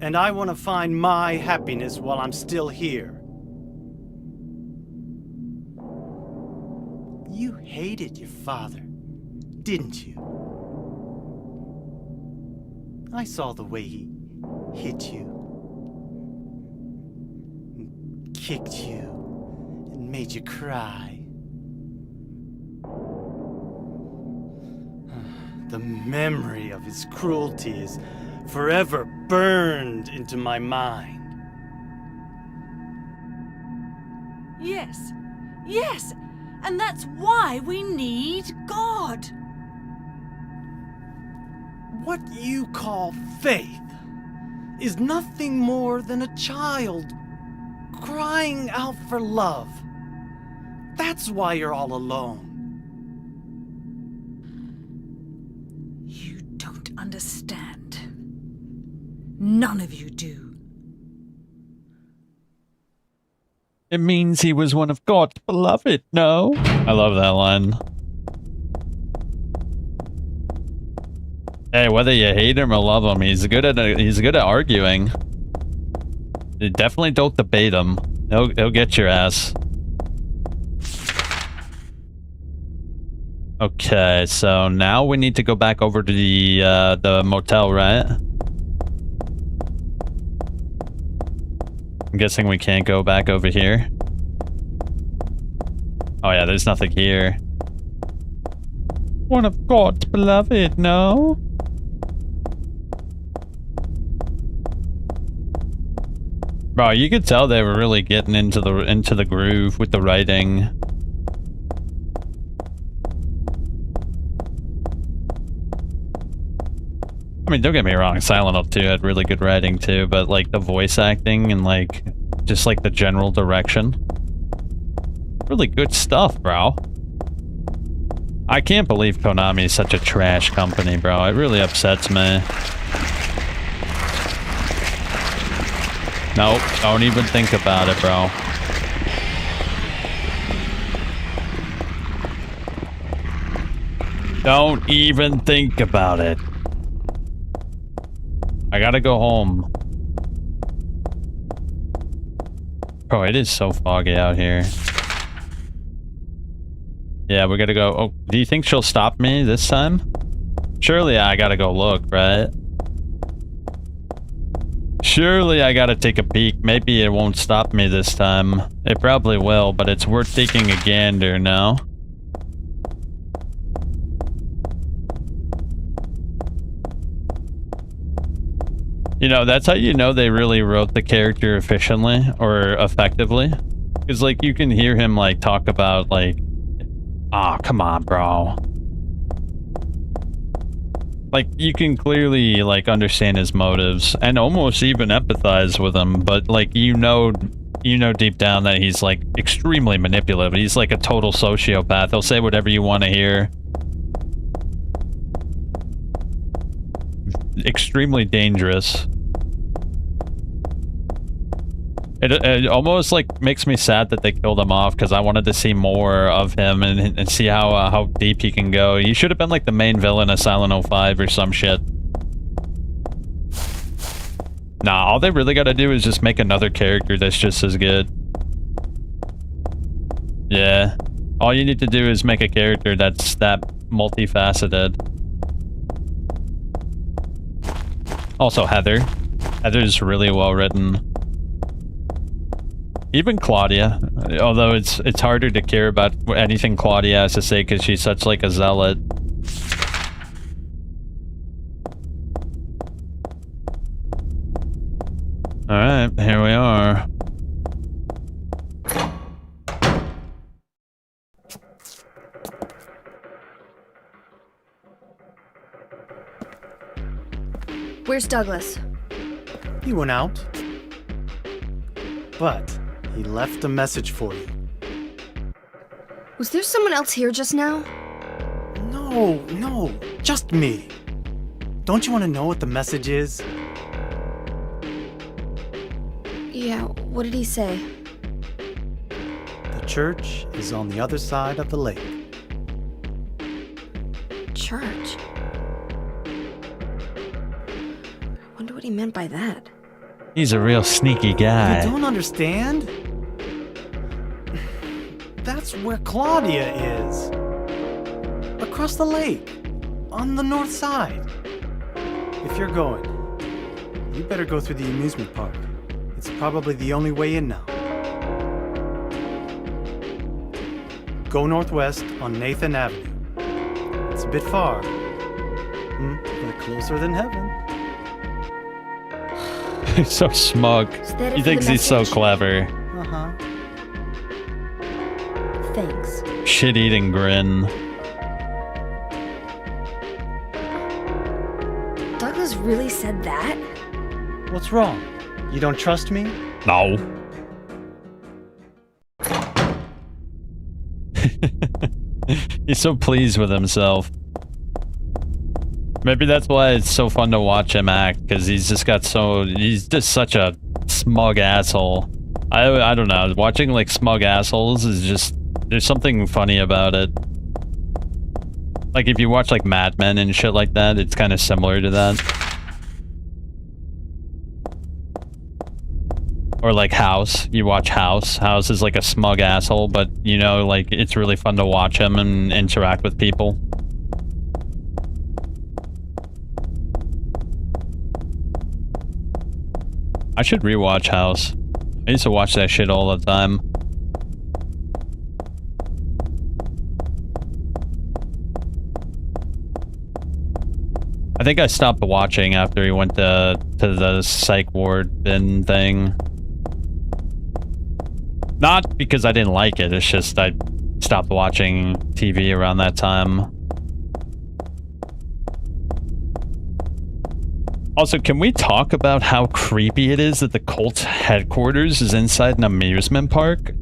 And I want to find my happiness while I'm still here. You hated your father, didn't you? I saw the way he hit you, and kicked you, and made you cry. The memory of his cruelty is forever burned into my mind.
Yes, yes, and that's why we need God.
What you call faith is nothing more than a child crying out for love. That's why you're all alone.
You don't understand. None of you do.
It means he was one of God's beloved, no? I love that line. Hey, whether you hate him or love him, he's good at arguing. You definitely don't debate him. He'll get your ass. Okay, so now we need to go back over to the motel, right? I'm guessing we can't go back over here. Oh yeah, there's nothing here. One of God's beloved, no? Bro, you could tell they were really getting into the groove with the writing. I mean, don't get me wrong, Silent Hill 2 had really good writing too, but like the voice acting and like just like the general direction. Really good stuff, bro. I can't believe Konami is such a trash company, bro. It really upsets me. Nope, don't even think about it, bro. Don't even think about it. I gotta go home. Bro, it is so foggy out here. Yeah, we gotta go. Oh, do you think she'll stop me this time? Surely I gotta go look, right? Surely I gotta take a peek. Maybe it won't stop me this time. It probably will, but it's worth taking a gander now. You know, that's how you know they really wrote the character efficiently or effectively. Because, like, you can hear him, like, talk about, like, ah, come on, bro. Like, you can clearly, like, understand his motives and almost even empathize with him, but, like, you know deep down that he's, like, extremely manipulative. He's, like, a total sociopath. He'll say whatever you want to hear. Extremely dangerous. It almost like makes me sad that they killed him off because I wanted to see more of him and see how deep he can go. He should have been like the main villain of Silent 05 or some shit. Nah, all they really gotta do is just make another character that's just as good. Yeah. All you need to do is make a character that's that multifaceted. Also Heather. Heather's really well written. Even Claudia, although it's harder to care about anything Claudia has to say because she's such like a zealot. Alright, here we are.
Where's Douglas?
He went out. But he left a message for you.
Was there someone else here just now?
No, just me. Don't you want to know what the message is?
Yeah, what did he say?
The church is on the other side of the lake.
Church? Wonder what he meant by that.
He's a real sneaky guy.
You don't understand? That's where Claudia is. Across the lake. On the north side. If you're going, you better go through the amusement park. It's probably the only way in now. Go northwest on Nathan Avenue. It's a bit far, but closer than heaven.
He's so smug. He thinks he's so clever.
Uh-huh.
Thanks.
Shit-eating grin.
Douglas really said that?
What's wrong? You don't trust me?
No. He's so pleased with himself. Maybe that's why it's so fun to watch him act, because he's just such a smug asshole. I don't know, watching like smug assholes is just, there's something funny about it. Like if you watch like Mad Men and shit like that, it's kind of similar to that. Or like House, you watch House. House is like a smug asshole, but you know, like it's really fun to watch him and interact with people. I should rewatch House. I used to watch that shit all the time. I think I stopped watching after he went to the psych ward bin thing. Not because I didn't like it, it's just I stopped watching TV around that time. Also, can we talk about how creepy it is that the cult's headquarters is inside an amusement park?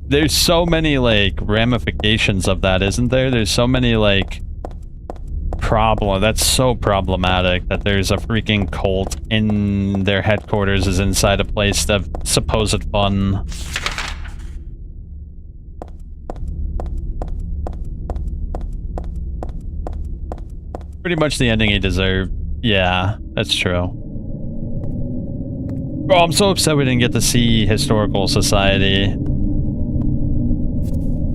There's so many, like, ramifications of that, isn't there? There's so many, like, that's so problematic that there's a freaking cult in their headquarters is inside a place of supposed fun. Pretty much the ending he deserved. Yeah, that's true. Oh, I'm so upset we didn't get to see Historical Society.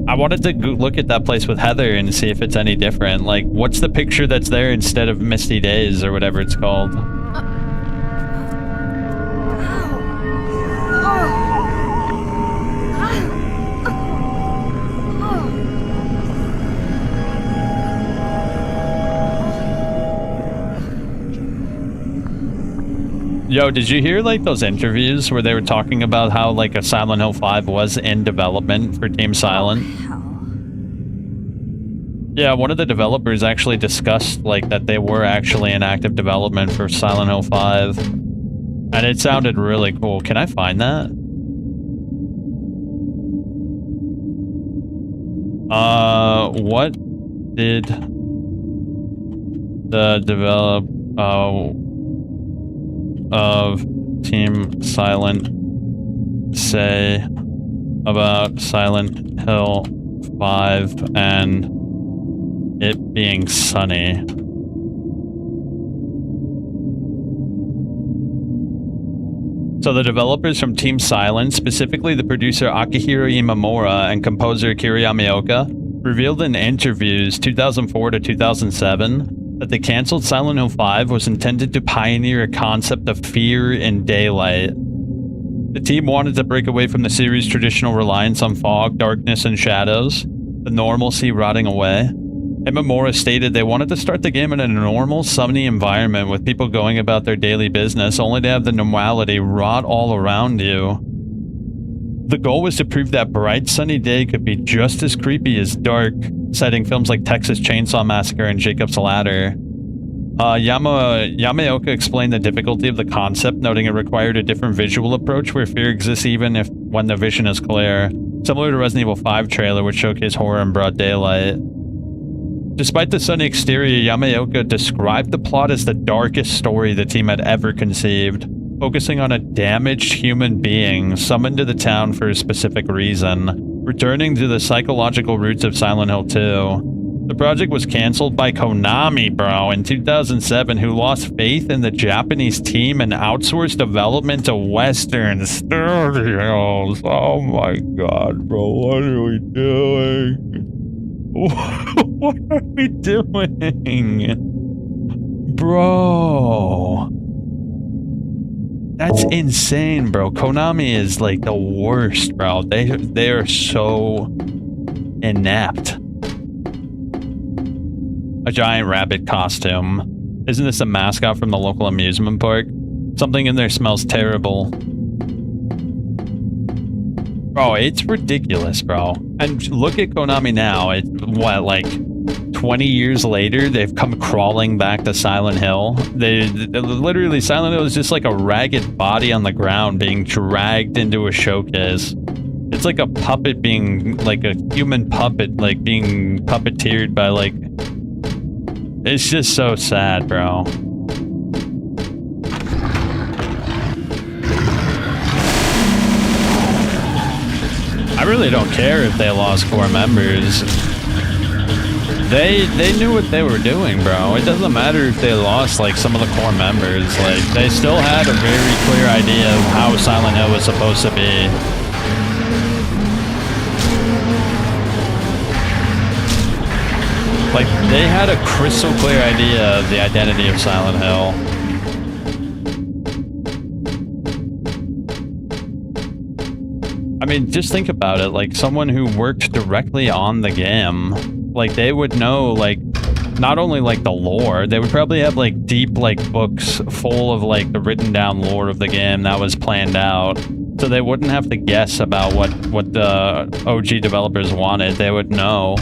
I wanted to look at that place with Heather and see if it's any different. Like, what's the picture that's there instead of Misty Days or whatever it's called? Yo, did you hear like those interviews where they were talking about how like a Silent Hill 5 was in development for Team Silent? Yeah, one of the developers actually discussed like that they were actually in active development for Silent Hill 5. And it sounded really cool. Can I find that? What did the develop of Team Silent say about Silent Hill 5 and it being sunny? So the developers from Team Silent, specifically the producer Akihiro Imamura and composer Akira Yamaoka, revealed in interviews 2004 to 2007 that the cancelled Silent Hill 5 was intended to pioneer a concept of fear in daylight. The team wanted to break away from the series' traditional reliance on fog, darkness, and shadows, the normalcy rotting away. Imamura stated they wanted to start the game in a normal, sunny environment with people going about their daily business, only to have the normality rot all around you. The goal was to prove that bright, sunny day could be just as creepy as dark, citing films like Texas Chainsaw Massacre and Jacob's Ladder. Yamaoka explained the difficulty of the concept, noting it required a different visual approach where fear exists even when the vision is clear, similar to Resident Evil 5 trailer, which showcased horror in broad daylight. Despite the sunny exterior, Yamaoka described the plot as the darkest story the team had ever conceived, focusing on a damaged human being summoned to the town for a specific reason, returning to the psychological roots of Silent Hill 2. The project was cancelled by Konami, bro, in 2007, who lost faith in the Japanese team and outsourced development to Western studios. Oh my god, bro, what are we doing? What are we doing? Bro. That's insane, bro. Konami is like the worst, bro. They are so inept. A giant rabbit costume. Isn't this a mascot from the local amusement park? Something in there smells terrible. Bro, it's ridiculous, bro. And look at Konami now. It's what, like 20 years later, they've come crawling back to Silent Hill. They literally, Silent Hill is just like a ragged body on the ground being dragged into a showcase. It's like a puppet being, like a human puppet, like being puppeteered by like... It's just so sad, bro. I really don't care if they lost core members. They knew what they were doing, bro. It doesn't matter if they lost like some of the core members. Like they still had a very clear idea of how Silent Hill was supposed to be. Like they had a crystal clear idea of the identity of Silent Hill. I mean, just think about it, like someone who worked directly on the game, like they would know like not only like the lore, they would probably have like deep like books full of like the written down lore of the game that was planned out. So they wouldn't have to guess about what the OG developers wanted. They would know.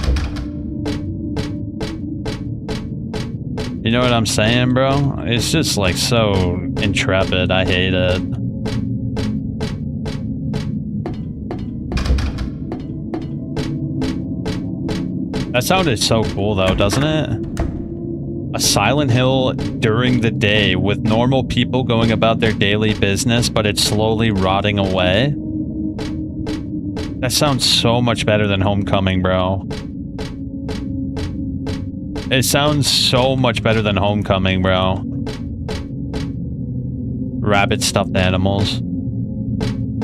You know what I'm saying, bro? It's just like so intrepid. I hate it. That sounded so cool though, doesn't it? A Silent Hill during the day with normal people going about their daily business, but it's slowly rotting away. That sounds so much better than Homecoming, bro. It sounds so much better than Homecoming, bro. Rabbit stuffed animals.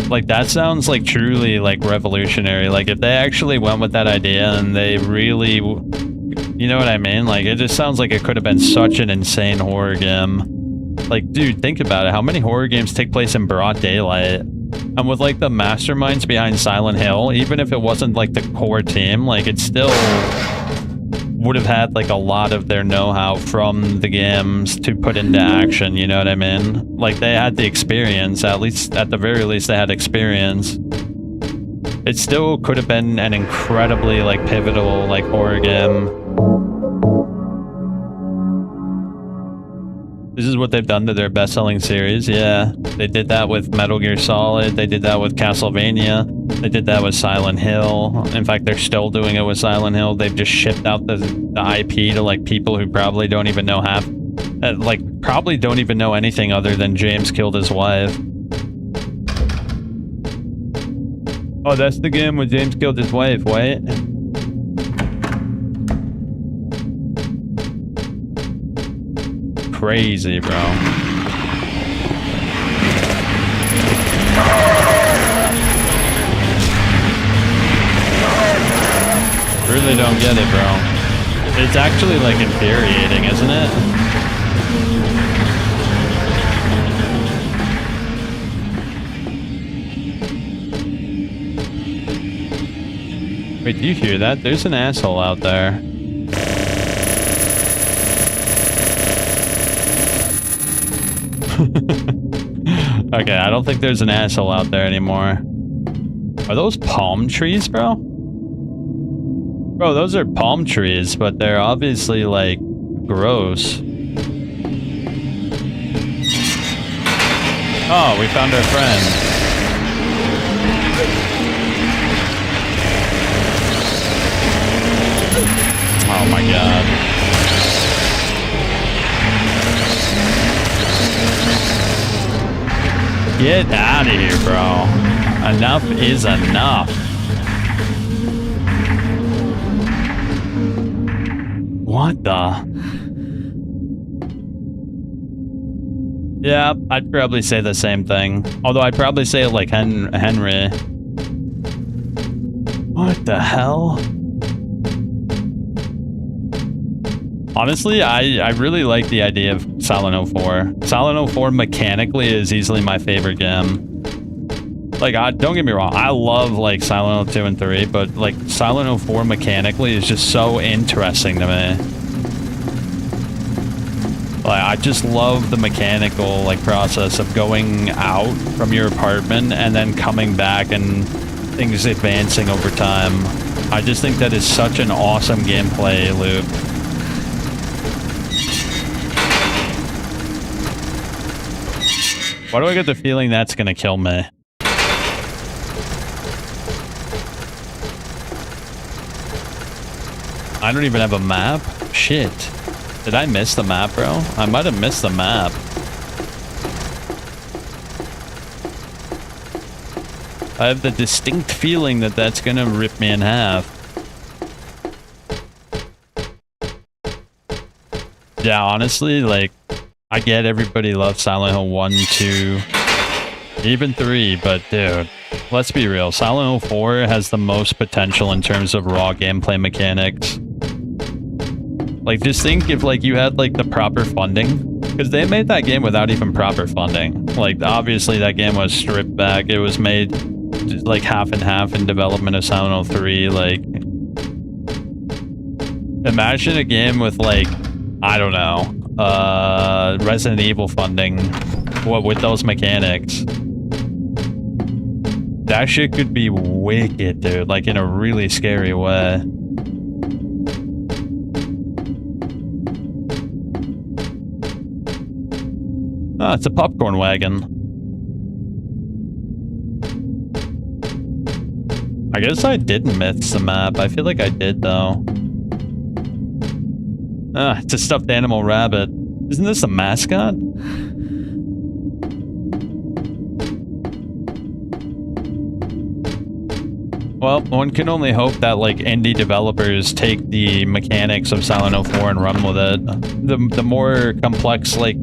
Like, that sounds like truly, like, revolutionary. Like, if they actually went with that idea and they really... You know what I mean? Like, it just sounds like it could have been such an insane horror game. Like, dude, think about it. How many horror games take place in broad daylight? And with, like, the masterminds behind Silent Hill, even if it wasn't, like, the core team, like, it's still would have had like a lot of their know-how from the games to put into action, you know what I mean? Like they had the experience, at the very least they had experience. It still could have been an incredibly like pivotal like horror game. This is what they've done to their best-selling series. Yeah, they did that with Metal Gear Solid. They did that with Castlevania. They did that with Silent Hill. In fact, they're still doing it with Silent Hill. They've just shipped out the IP to like people who probably don't even know probably don't even know anything other than James killed his wife. Oh, that's the game where James killed his wife. Wait. Crazy, bro. Really don't get it, bro. It's actually like infuriating, isn't it? Wait, do you hear that? There's an asshole out there. Okay, I don't think there's an asshole out there anymore. Are those palm trees, bro? Bro, those are palm trees, but they're obviously, like, gross. Oh, we found our friend. Oh my god. Get out of here, bro. Enough is enough. What the? Yeah, I'd probably say the same thing. Although I'd probably say it like Henry. What the hell? Honestly, I really like the idea of Silent 04. Silent 04 mechanically is easily my favorite game. Like, don't get me wrong, I love like Silent 2 and 3, but like Silent 04 mechanically is just so interesting to me. Like, I just love the mechanical like process of going out from your apartment and then coming back and things advancing over time. I just think that is such an awesome gameplay loop. Why do I get the feeling that's gonna kill me? I don't even have a map? Shit. Did I miss the map, bro? I might have missed the map. I have the distinct feeling that that's gonna rip me in half. Yeah, honestly, like, I get everybody loves Silent Hill 1, 2, even 3, but dude, let's be real. Silent Hill 4 has the most potential in terms of raw gameplay mechanics. Like, just think if, like, you had, like, the proper funding. Because they made that game without even proper funding. Like, obviously that game was stripped back. It was made, like, half and half in development of Silent Hill 3. Like, imagine a game with, like, I don't know, Resident Evil funding. What, with those mechanics. That shit could be wicked, dude. Like, in a really scary way. Oh, it's a popcorn wagon. I guess I didn't miss the map. I feel like I did, though. Ah, it's a stuffed animal rabbit. Isn't this a mascot? Well, one can only hope that, like, indie developers take the mechanics of Silent 04 and run with it. The more complex, like...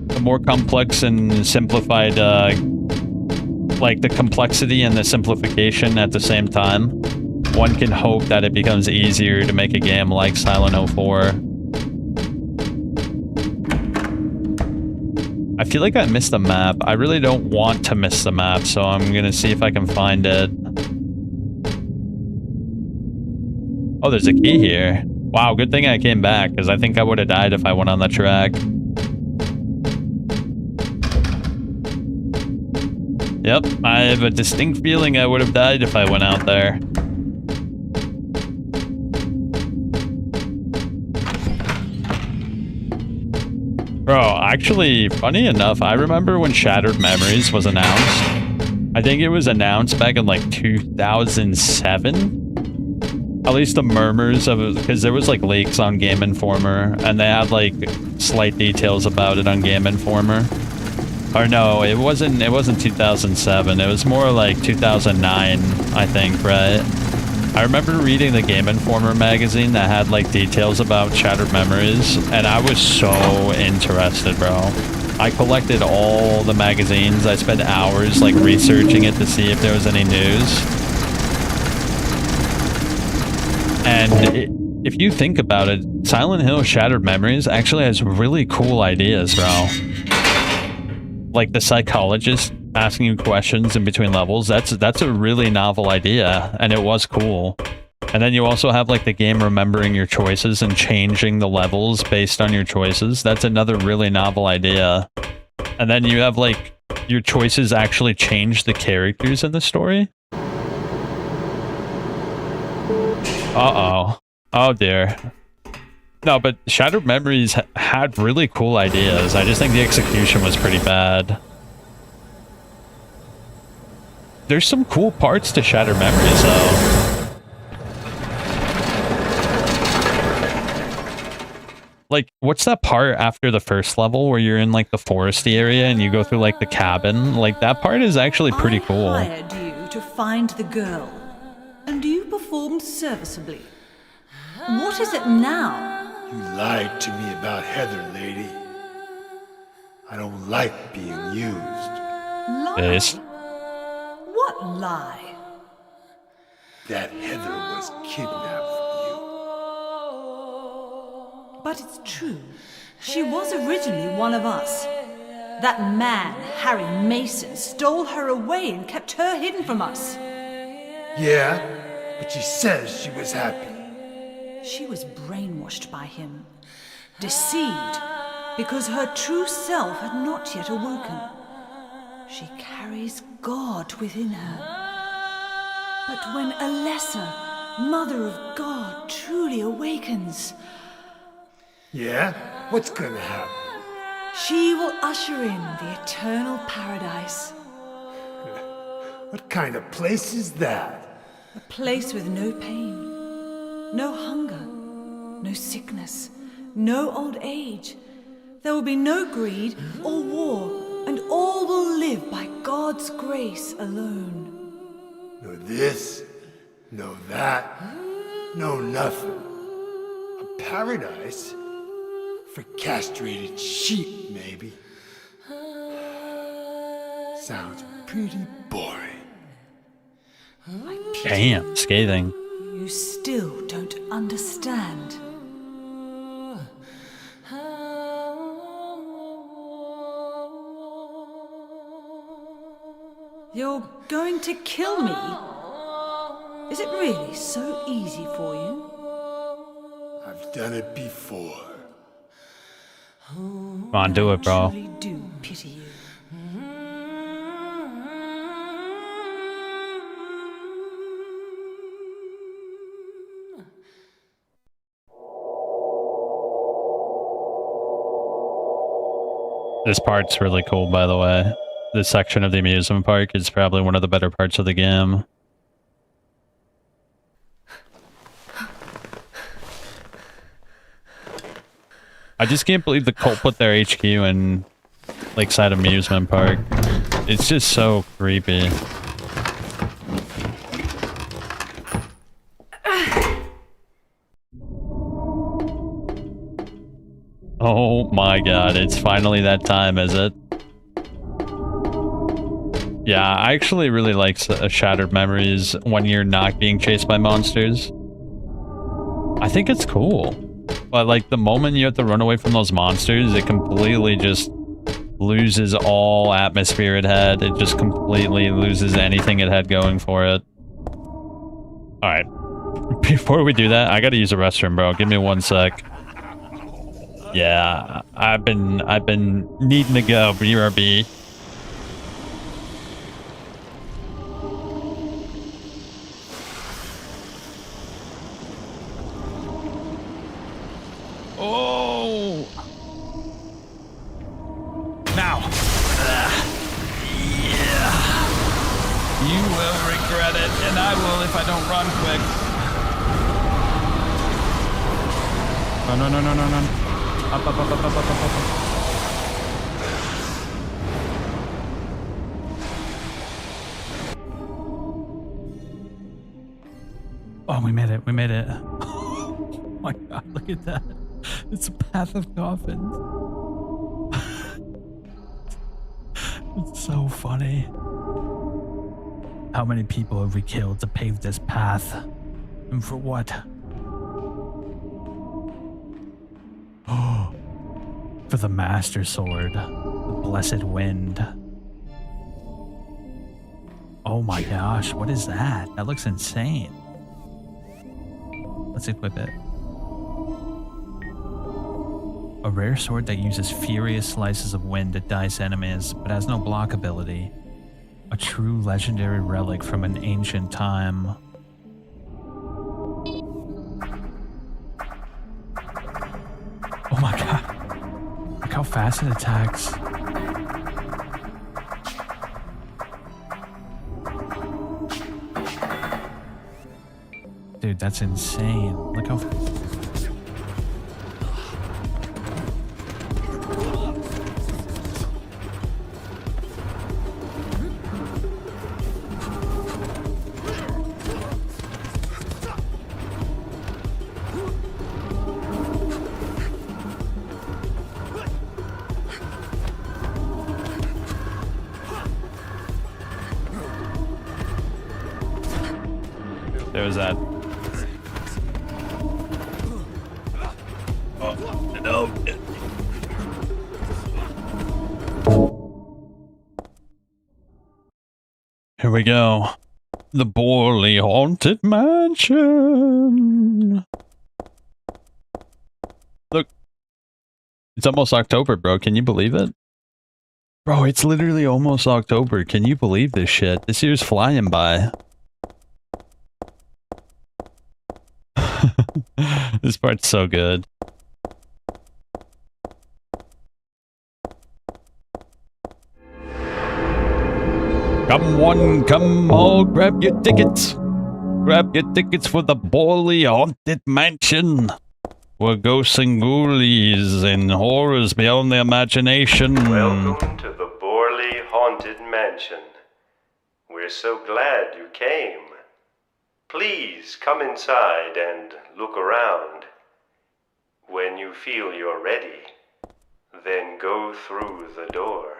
The more complex and simplified, like the complexity and the simplification at the same time, one can hope that it becomes easier to make a game like Silent 04. I feel like I missed the map. I really don't want to miss the map, so I'm gonna see if I can find it. Oh, there's a key here. Wow, good thing I came back, because I think I would have died if I went on the track. Yep, I have a distinct feeling I would have died if I went out there. Bro, actually, funny enough, I remember when Shattered Memories was announced. I think it was announced back in like 2007. At least the murmurs of it, because there was like leaks on Game Informer, and they had like slight details about it on Game Informer. Or no, it wasn't 2007. It was more like 2009, I think, right? I remember reading the Game Informer magazine that had like details about Shattered Memories, and I was so interested, bro. I collected all the magazines. I spent hours like researching it to see if there was any news. And if you think about it, Silent Hill Shattered Memories actually has really cool ideas, bro. Like the psychologist asking you questions in between levels, that's a really novel idea, and it was cool. And then you also have like the game remembering your choices and changing the levels based on your choices. That's another really novel idea. And then you have like your choices actually change the characters in the story. Uh-oh. Oh dear. No, but Shattered Memories had really cool ideas. I just think the execution was pretty bad. There's some cool parts to Shattered Memories, though. Like, what's that part after the first level where you're in, like, the foresty area and you go through, like, the cabin? Like, that part is actually pretty cool.
I hired you to find the girl, and you performed serviceably. What is it now?
You lied to me about Heather, lady. I don't like being used.
Lie?
Yes.
What lie?
That Heather was kidnapped from you.
But it's true. She was originally one of us. That man, Harry Mason, stole her away and kept her hidden from us.
Yeah, but she says she was happy.
She was brainwashed by him, deceived, because her true self had not yet awoken. She carries God within her. But when Alessa, Mother of God, truly awakens...
Yeah? What's gonna happen?
She will usher in the eternal paradise.
What kind of place is that?
A place with no pain, no hunger, no sickness, no old age. There will be no greed or war, and all will live by God's grace alone.
No this, no that, no nothing. A paradise? For castrated sheep, maybe. Sounds pretty boring.
Damn, scathing.
You still don't understand. You're going to kill me? Is it really so easy for you?
I've done it before.
Come on, do it, bro.
I truly do pity you.
This part's really cool, by the way. This section of the amusement park is probably one of the better parts of the game. I just can't believe the cult put their HQ in Lakeside Amusement Park. It's just so creepy. Oh my god, it's finally that time, is it? Yeah, I actually really like Shattered Memories when you're not being chased by monsters. I think it's cool. But like the moment you have to run away from those monsters, it completely just loses all atmosphere it had. It just completely loses anything it had going for it. Alright. Before we do that, I gotta use the restroom, bro. Give me 1 sec. Yeah, I've been needing to go. BRB. Oh! Now! Yeah! You will regret it, and I will if I don't run quick. No. Up. Oh, we made it. Oh my god, look at that. It's a path of coffins. It's so funny. How many people have we killed to pave this path? And for what? Oh, for the Master Sword, the Blessed Wind. Oh my gosh, what is that? That looks insane. Let's equip it. A rare sword that uses furious slices of wind to dice enemies, but has no block ability. A true legendary relic from an ancient time. Oh my god. Look how fast it attacks. Dude, that's insane. Look how... There was that. Oh, no. Here we go. The Borley Haunted Mansion. Look. It's almost October, bro. Can you believe it? Bro, it's literally almost October. Can you believe this shit? This year's flying by. This part's so good. Come one, come all, grab your tickets. Grab your tickets for the Borley Haunted Mansion, where ghosts and ghoulies and horrors beyond the imagination.
Welcome to the Borley Haunted Mansion. We're so glad you came. Please come inside and look around. When you feel you're ready, then go through the door.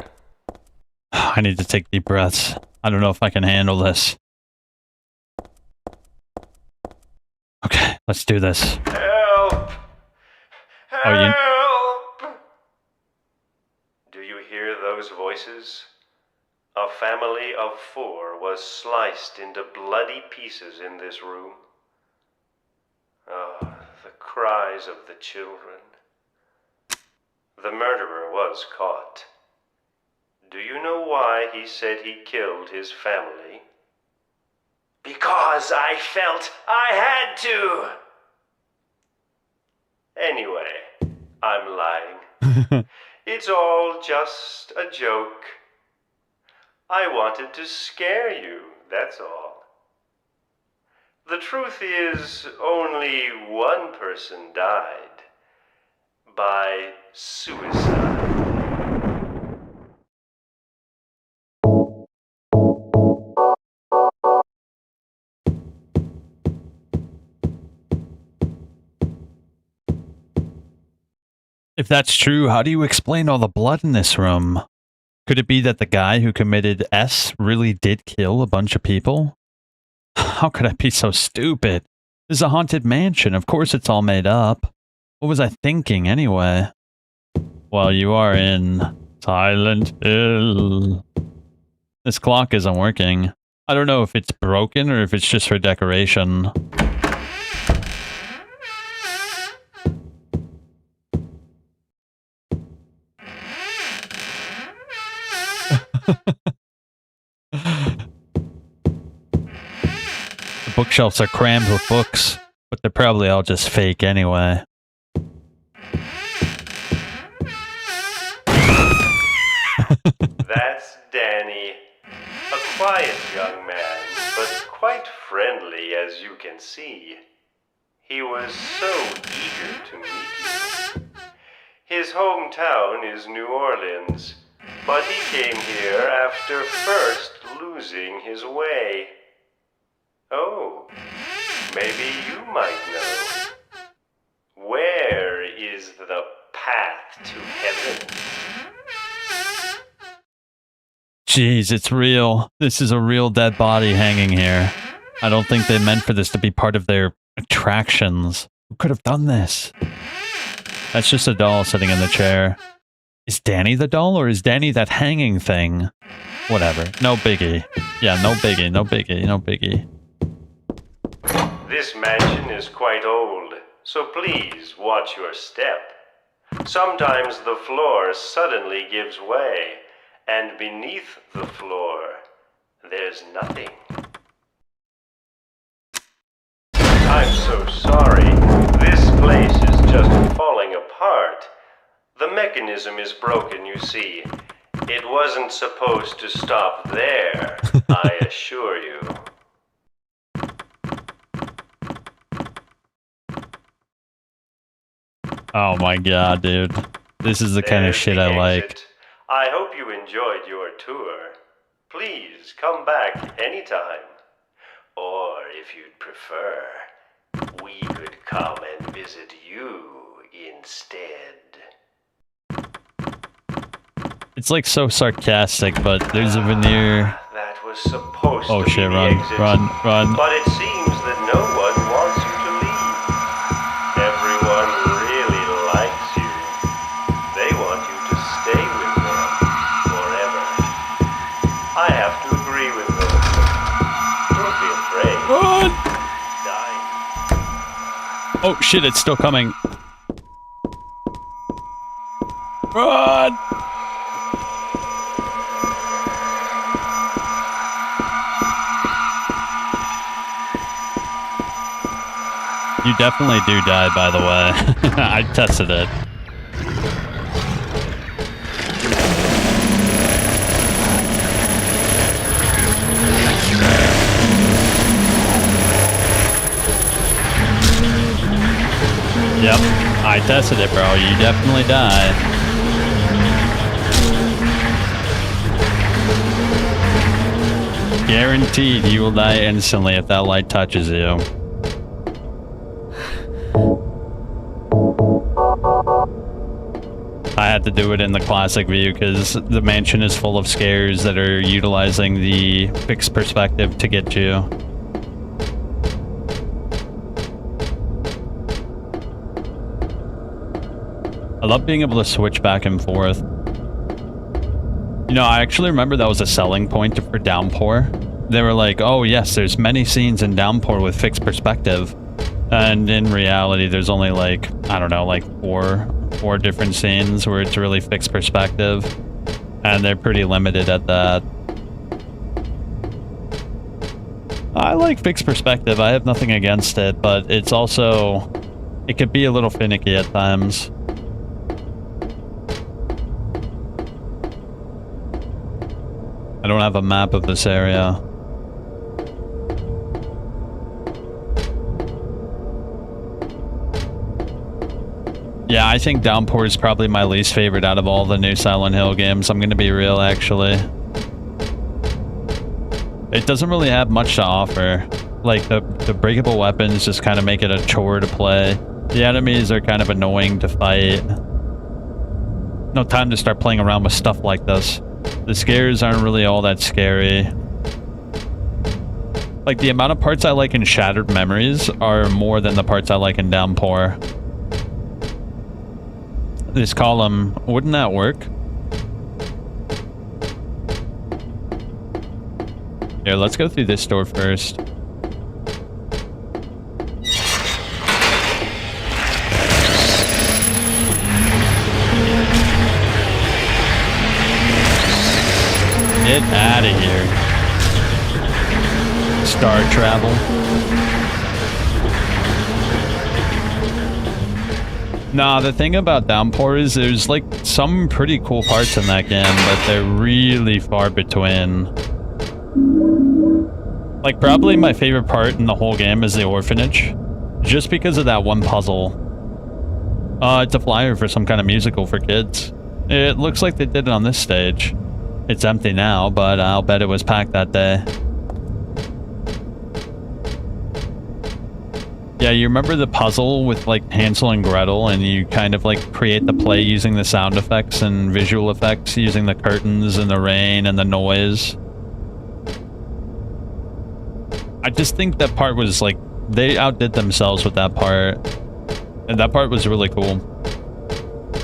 I need to take deep breaths. I don't know if I can handle this. Okay, let's do this.
Help!
Oh,
Help! Do you hear those voices? A family of 4 was sliced into bloody pieces in this room. Oh, the cries of the children. The murderer was caught. Do you know why he said he killed his family? Because I felt I had to! Anyway, I'm lying. It's all just a joke. I wanted to scare you, that's all. The truth is, only one person died. By suicide.
If that's true, how do you explain all the blood in this room? Could it be that the guy who committed S really did kill a bunch of people? How could I be so stupid? This is a haunted mansion. Of course it's all made up. What was I thinking anyway? Well, you are in Silent Hill. This clock isn't working. I don't know if it's broken or if it's just for decoration. The bookshelves are crammed with books, but they're probably all just fake anyway.
That's Danny. A quiet young man, but quite friendly as you can see. He was so eager to meet you. His hometown is New Orleans, but he came here after first losing his way. Oh, maybe you might know. Where is the path to heaven?
Jeez, it's real. This is a real dead body hanging here. I don't think they meant for this to be part of their attractions. Who could have done this? That's just a doll sitting in the chair. Is Danny the doll, or is Danny that hanging thing? Whatever. No biggie. Yeah, no biggie, no biggie, no biggie.
This mansion is quite old, so please watch your step. Sometimes the floor suddenly gives way, and beneath the floor, there's nothing. I'm so sorry. This place is just falling apart. The mechanism is broken, you see. It wasn't supposed to stop there, I assure you.
Oh my god, dude. This is the kind of shit I like.
I hope you enjoyed your tour. Please come back anytime. Or if you'd prefer, we could come and visit you instead.
It's like so sarcastic, but there's a veneer.
That was supposed
Oh
to
shit,
be
run,
the exit.
run, run.
But it seems that no one wants you to leave. Everyone really likes you. They want you to stay with them forever. I have to agree with them. Don't be afraid.
Run!
Dying.
Oh shit, it's still coming. Run! You definitely do die, by the way. I tested it. Yep, I tested it, bro. You definitely die. Guaranteed you will die instantly if that light touches you. I had to do it in the classic view because the mansion is full of scares that are utilizing the fixed perspective to get you. I love being able to switch back and forth. You know, I actually remember that was a selling point for Downpour. They were like, oh yes, there's many scenes in Downpour with fixed perspective. And in reality, there's only like, I don't know, like four different scenes where it's really fixed perspective. And they're pretty limited at that. I like fixed perspective. I have nothing against it, but it's also, it could be a little finicky at times. I don't have a map of this area. Yeah, I think Downpour is probably my least favorite out of all the new Silent Hill games. I'm gonna be real, actually. It doesn't really have much to offer. Like, the breakable weapons just kind of make it a chore to play. The enemies are kind of annoying to fight. No time to start playing around with stuff like this. The scares aren't really all that scary. Like, the amount of parts I like in Shattered Memories are more than the parts I like in Downpour. This column, wouldn't that work? Here, let's go through this door first. Get out of here. Star travel. Nah, the thing about Downpour is there's like some pretty cool parts in that game, but they're really far between. Like probably my favorite part in the whole game is the orphanage. Just because of that one puzzle. It's a flyer for some kind of musical for kids. It looks like they did it on this stage. It's empty now, but I'll bet it was packed that day. Yeah, you remember the puzzle with like Hansel and Gretel, and you kind of like create the play using the sound effects and visual effects, using the curtains and the rain and the noise. I just think that part was like, they outdid themselves with that part. And that part was really cool.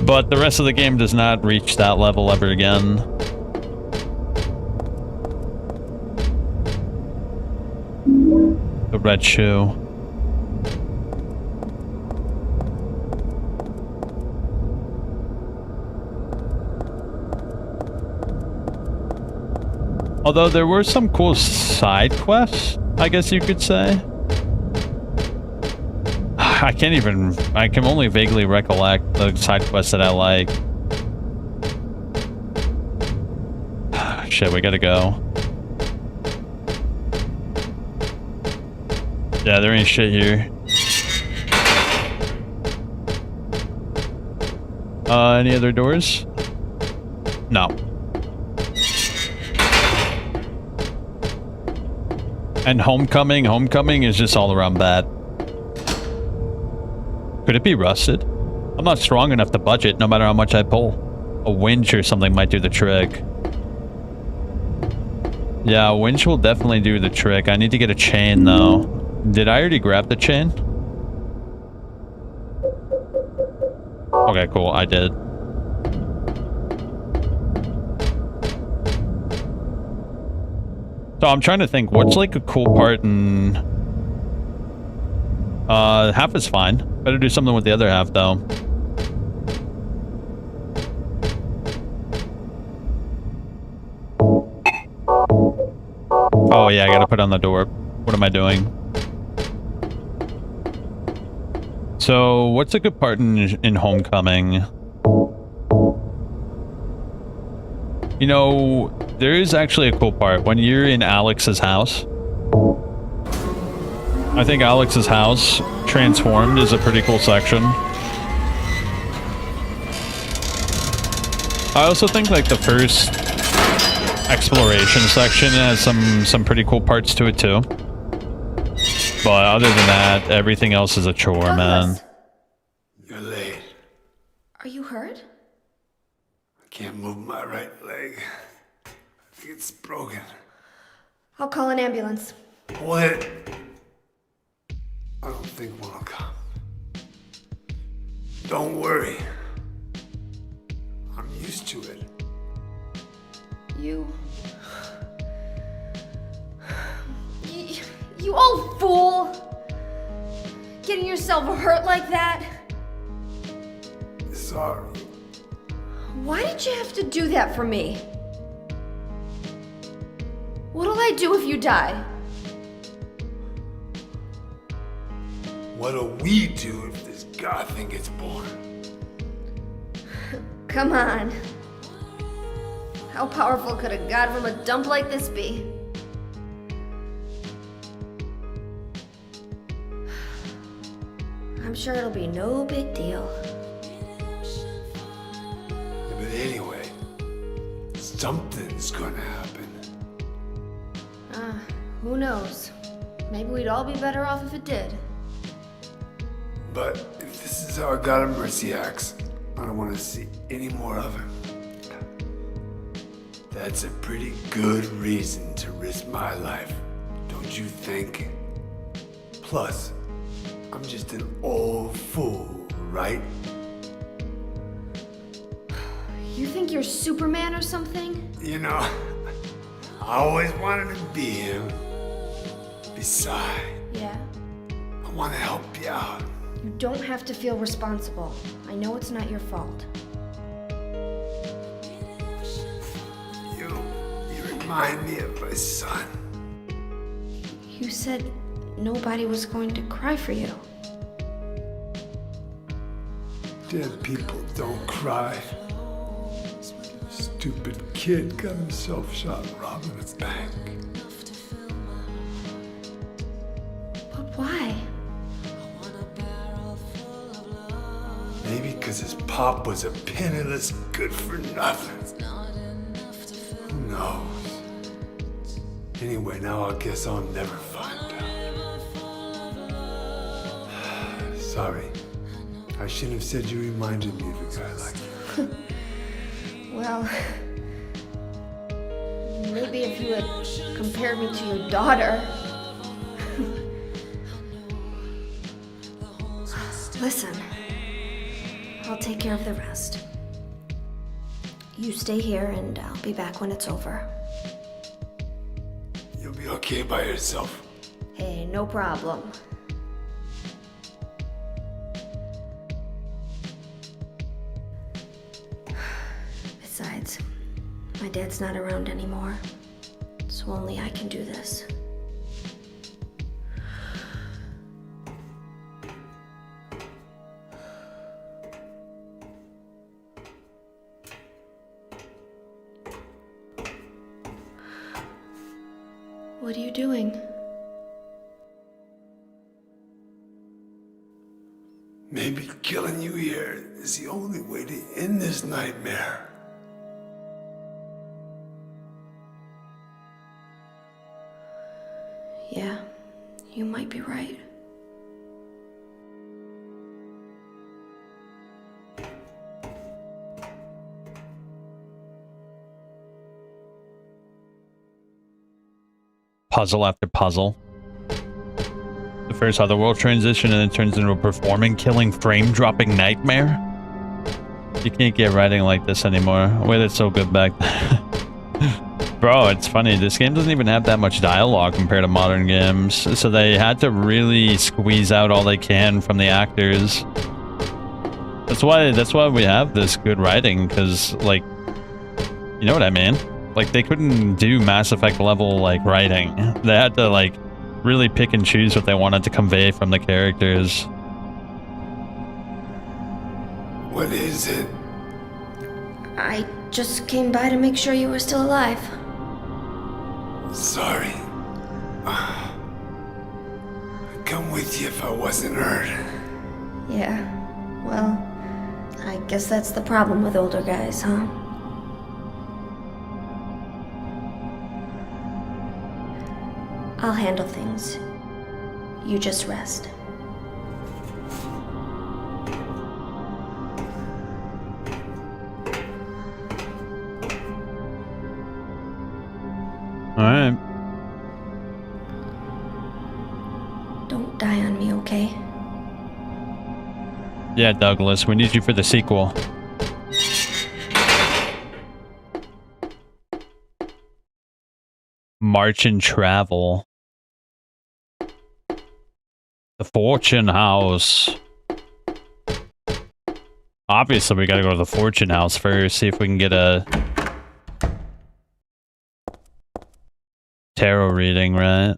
But the rest of the game does not reach that level ever again. The red shoe. Although there were some cool side quests, I guess you could say. I can only vaguely recollect the side quests that I like. Shit, we gotta go. Yeah, there ain't shit here. Any other doors? No. And Homecoming is just all around bad. Could it be rusted? I'm not strong enough to budget no matter how much I pull. A winch or something might do the trick. Yeah, a winch will definitely do the trick. I need to get a chain though. Did I already grab the chain? Okay, cool, I did. So I'm trying to think, what's like a cool part in... half is fine. Better do something with the other half though. Oh yeah, I gotta put on the door. What am I doing? So, what's a good part in Homecoming? You know, there is actually a cool part when you're in Alex's house. I think Alex's house transformed is a pretty cool section. I also think like the first exploration section has some pretty cool parts to it too. But other than that, everything else is a chore, man.
You're late.
Are you hurt?
I can't move my right leg. I think it's broken.
I'll call an ambulance.
What? I don't think one will come. Don't worry. I'm used to it.
You old fool! Getting yourself hurt like that?
Sorry.
Why did you have to do that for me? What'll I do if you die?
What'll we do if this god thing gets born?
Come on. How powerful could a god from a dump like this be? I'm sure it'll be no big deal.
Yeah, but anyway, something's gonna happen.
Who knows? Maybe we'd all be better off if it did.
But if this is how a god of mercy acts, I don't want to see any more of him. That's a pretty good reason to risk my life, don't you think? Plus, I'm just an old fool, right?
You think you're Superman or something?
You know, I always wanted to be him. Besides,
Yeah.
I want to help you out.
You don't have to feel responsible. I know it's not your fault.
You're a remind me of my son.
You said nobody was going to cry for you.
Dead people don't cry. Stupid kid got himself shot robbing a bank.
But why?
Maybe because his pop was a penniless good-for-nothing. Who knows? Anyway, now I guess I'll never find out. Sorry. I shouldn't have said you reminded me of a guy like you.
Well, maybe if you had compared me to your daughter. Listen, I'll take care of the rest. You stay here and I'll be back when it's over.
You'll be okay by yourself.
Hey, no problem. Besides, my dad's not around anymore, so only I can do this. What are you doing?
Maybe killing you here is the only way to end this nightmare.
Yeah, you might be right.
Puzzle after puzzle. The first Otherworld transition and it turns into a performing, killing, frame-dropping nightmare? You can't get writing like this anymore. Wait, it's so good back then. Bro, it's funny. This game doesn't even have that much dialogue compared to modern games. So they had to really squeeze out all they can from the actors. That's why we have this good writing, because, like, you know what I mean? Like, they couldn't do Mass Effect level, like, writing. They had to, like, really pick and choose what they wanted to convey from the characters.
What is it?
I just came by to make sure you were still alive.
Sorry. I'd come with you if I wasn't hurt.
Yeah, well, I guess that's the problem with older guys, huh? I'll handle things. You just rest.
Alright.
Don't die on me, okay?
Yeah, Douglas, we need you for the sequel. March and Travel. The Fortune House. Obviously, we gotta go to the Fortune House first, see if we can get a tarot reading, right?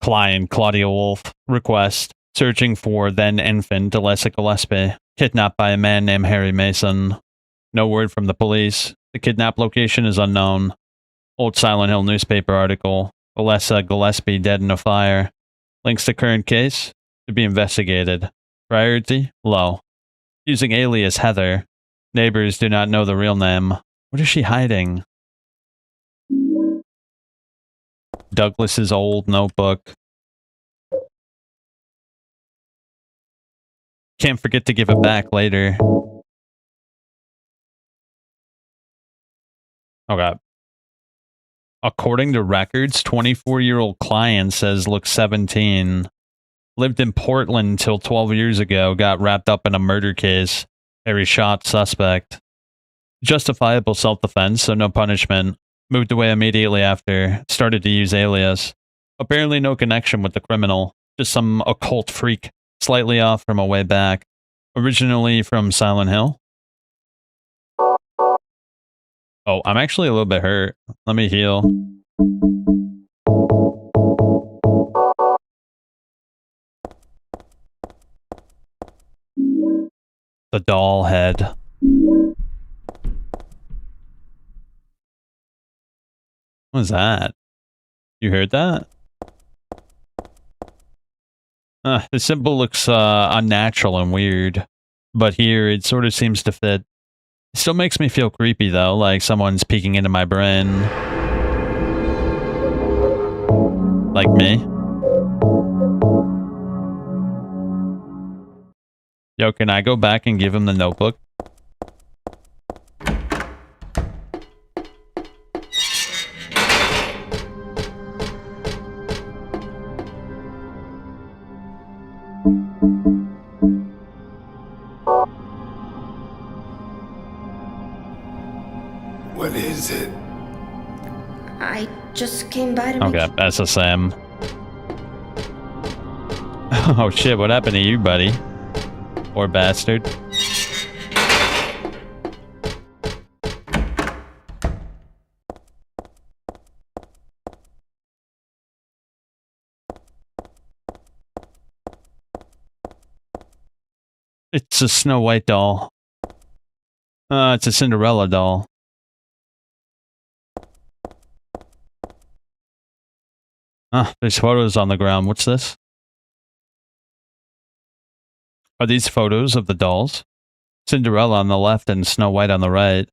Client, Claudia Wolf. Request. Searching for then infant Alessa Gillespie. Kidnapped by a man named Harry Mason. No word from the police. The kidnap location is unknown. Old Silent Hill newspaper article. Alessa Gillespie dead in a fire. Links to current case. To be investigated. Priority? Low. Using alias Heather. Neighbors do not know the real name. What is she hiding? Douglas's old notebook. Can't forget to give it back later. Okay. According to records, 24-year-old client says looks 17. Lived in Portland until 12 years ago. Got wrapped up in a murder case. Harry shot suspect. Justifiable self-defense, so no punishment. Moved away immediately after. Started to use alias. Apparently no connection with the criminal. Just some occult freak. Slightly off from a way back. Originally from Silent Hill. Oh, I'm actually a little bit hurt. Let me heal. The doll head. What was that? You heard that? The symbol looks unnatural and weird, but here it sort of seems to fit. It still makes me feel creepy though, like someone's peeking into my brain. Like me. Yo, can I go back and give him the notebook?
What is it?
I just came by to
Okay, SSM. Oh shit, what happened to you, buddy? Poor bastard. It's a Snow White doll. It's a Cinderella doll. There's photos on the ground. What's this? Are these photos of the dolls? Cinderella on the left and Snow White on the right.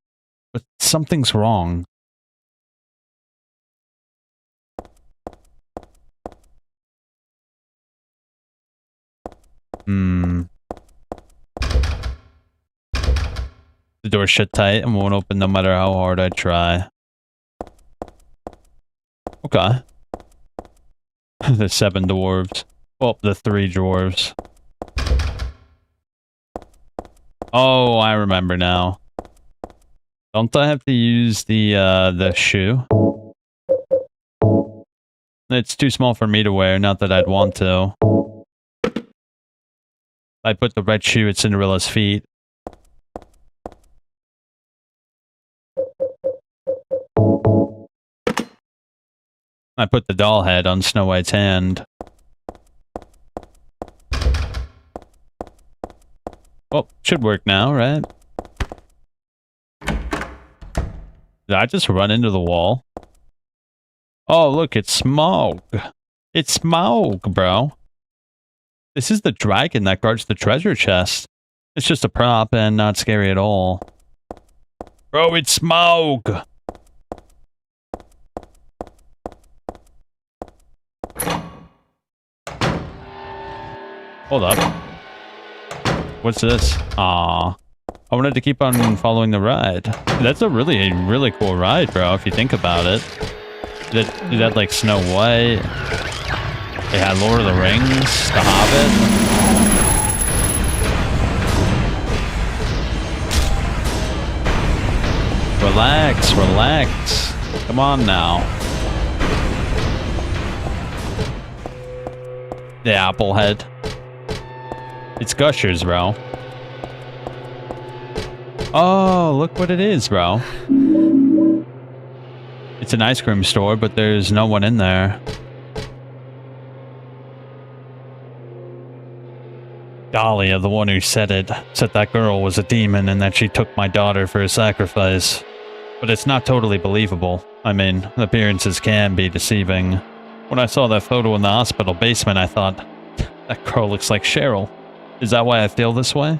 But something's wrong. The door's shut tight and won't open no matter how hard I try. Okay. The 7 dwarves. Well, the 3 dwarves. Oh, I remember now. Don't I have to use the shoe? It's too small for me to wear, not that I'd want to. I put the red shoe at Cinderella's feet. I put the doll head on Snow White's hand. Well, should work now, right? Did I just run into the wall? Oh, look, it's Smaug. It's Smaug, bro. This is the dragon that guards the treasure chest. It's just a prop and not scary at all. Bro, it's Smaug. Hold up. What's this? Aw. I wanted to keep on following the ride. That's a really cool ride, bro, if you think about it. It had like Snow White. It had Lord of the Rings, The Hobbit. Relax, relax. Come on now. The apple head. It's Gushers, bro. Oh, look what it is, bro. It's an ice cream store, but there's no one in there. Dahlia, the one who said it, said that girl was a demon and that she took my daughter for a sacrifice. But it's not totally believable. I mean, appearances can be deceiving. When I saw that photo in the hospital basement, I thought, that girl looks like Cheryl. Is that why I feel this way?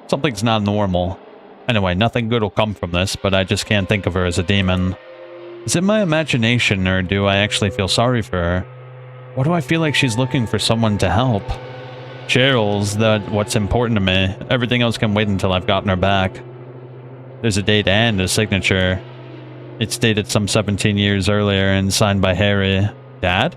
Something's not normal. Anyway, nothing good will come from this, but I just can't think of her as a demon. Is it my imagination, or do I actually feel sorry for her? Why do I feel like she's looking for someone to help? Cheryl's what's important to me. Everything else can wait until I've gotten her back. There's a date and a signature. It's dated some 17 years earlier and signed by Harry. Dad?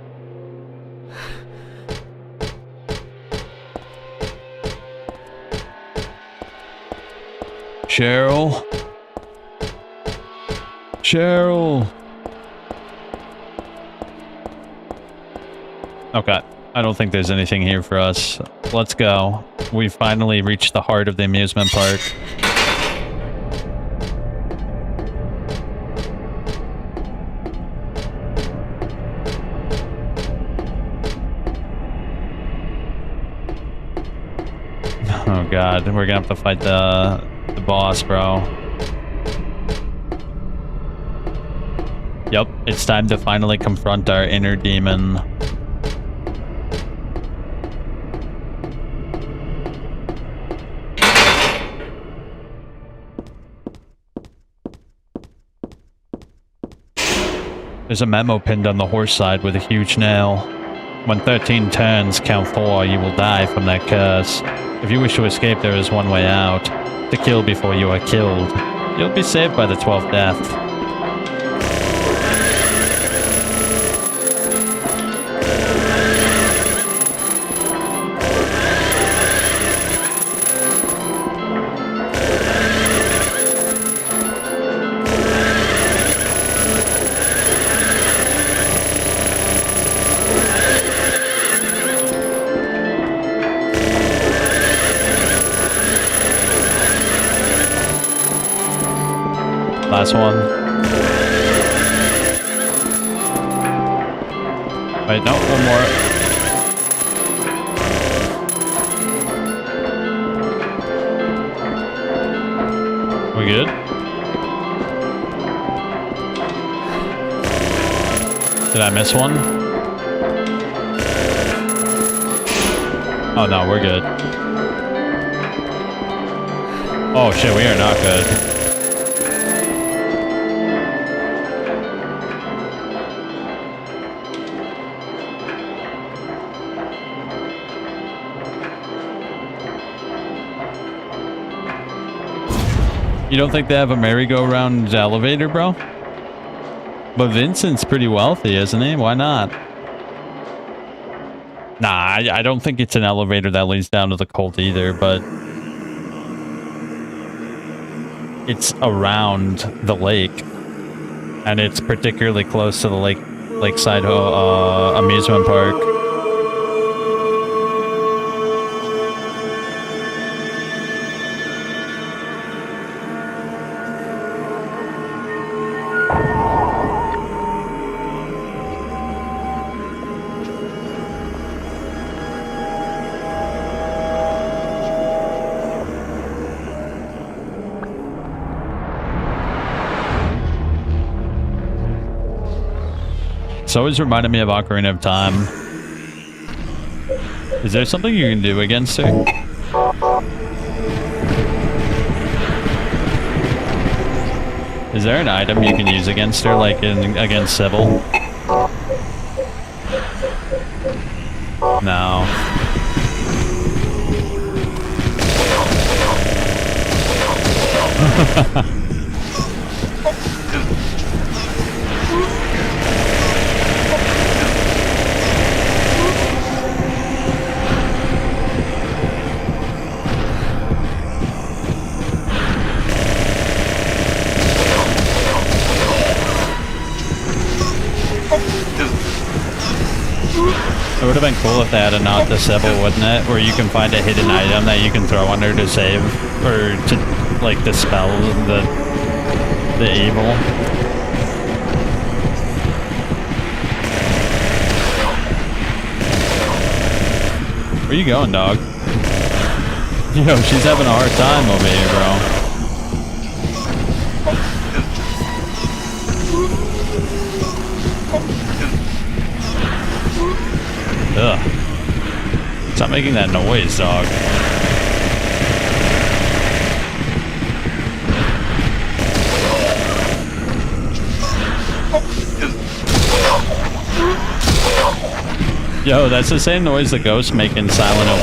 Cheryl? Cheryl? Okay. I don't think there's anything here for us. Let's go. We finally reached the heart of the amusement park. god, we're gonna have to fight the boss, bro. Yep, it's time to finally confront our inner demon. There's a memo pinned on the horse side with a huge nail. When 13 turns count 4, you will die from that curse. If you wish to escape, there is one way out. To kill before you are killed. You'll be saved by the 12th death. Last one. Wait, no, one more. We good? Did I miss one? Oh no, we're good. Oh shit, we are not good. You don't think they have a merry-go-round elevator, bro? But Vincent's pretty wealthy, isn't he? Why not? Nah, I don't think it's an elevator that leads down to the cult either, but it's around the lake. And it's particularly close to the lakeside amusement park. It's always reminded me of Ocarina of Time. Is there something you can do against her? Is there an item you can use against her, like against Sybil? No. It would have been cool if they had a nod to Sybil, wouldn't it? Where you can find a hidden item that you can throw on her to save, or to, like, dispel the evil. Where you going, dog? Yo, she's having a hard time over here, bro. Ugh. Stop making that noise, dog. Yo, that's the same noise the ghosts make in Silent Hill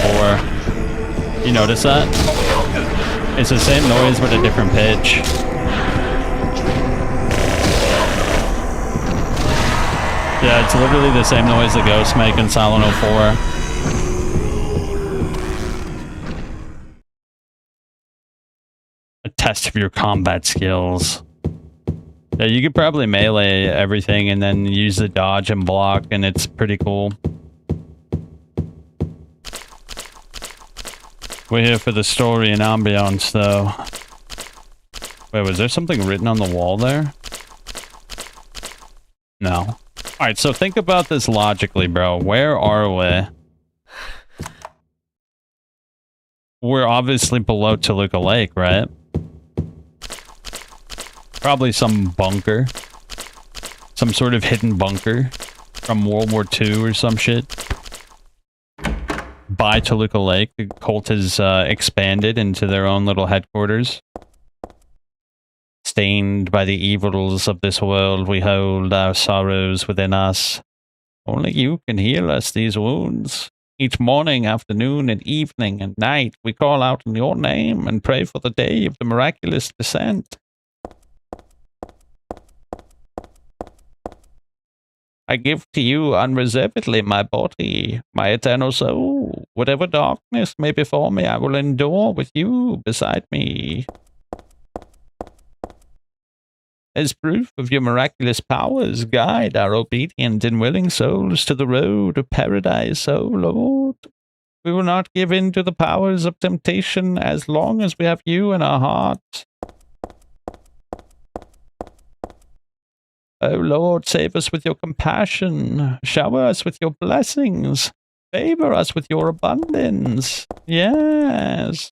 4. You notice that? It's the same noise but a different pitch. Yeah, it's literally the same noise the ghosts make in Silent Hill 4. A test of your combat skills. Yeah, you could probably melee everything and then use the dodge and block, and it's pretty cool. We're here for the story and ambiance, though. Wait, was there something written on the wall there? No. Alright, so think about this logically, bro. Where are we? We're obviously below Toluca Lake, right? Probably some bunker. Some sort of hidden bunker from World War II or some shit. By Toluca Lake, the cult has expanded into their own little headquarters. Stained by the evils of this world, we hold our sorrows within us. Only you can heal us these wounds. Each morning, afternoon, and evening, and night, we call out in your name and pray for the day of the miraculous descent. I give to you unreservedly my body, my eternal soul. Whatever darkness may befall me, I will endure with you beside me. As proof of your miraculous powers, guide our obedient and willing souls to the road of paradise, O Lord. We will not give in to the powers of temptation as long as we have you in our hearts. O Lord, save us with your compassion. Shower us with your blessings. Favor us with your abundance. Yes.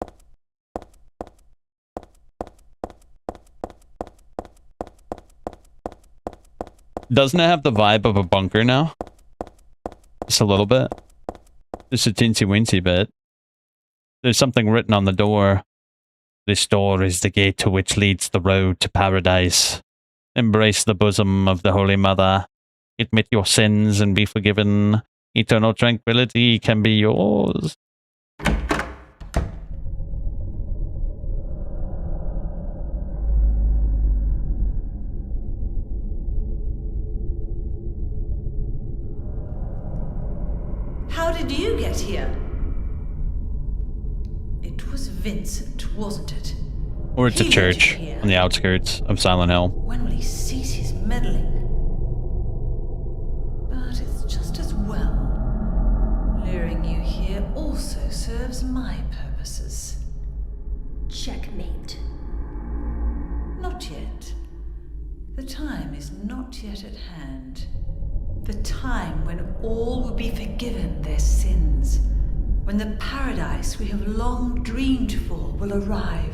Doesn't it have the vibe of a bunker now? Just a little bit. Just a teensy-weensy bit. There's something written on the door. This door is the gate to which leads the road to paradise. Embrace the bosom of the Holy Mother. Admit your sins and be forgiven. Eternal tranquility can be yours.
How did you get here? It was Vincent, wasn't it?
Or it's a
He
church
led you here.
on the outskirts of Silent Hill.
When will he cease his meddling? But it's just as well. Luring you here also serves my purposes.
Checkmate.
Not yet. The time is not yet at hand. The time when all will be forgiven their sins. When the paradise we have long dreamed for will arrive.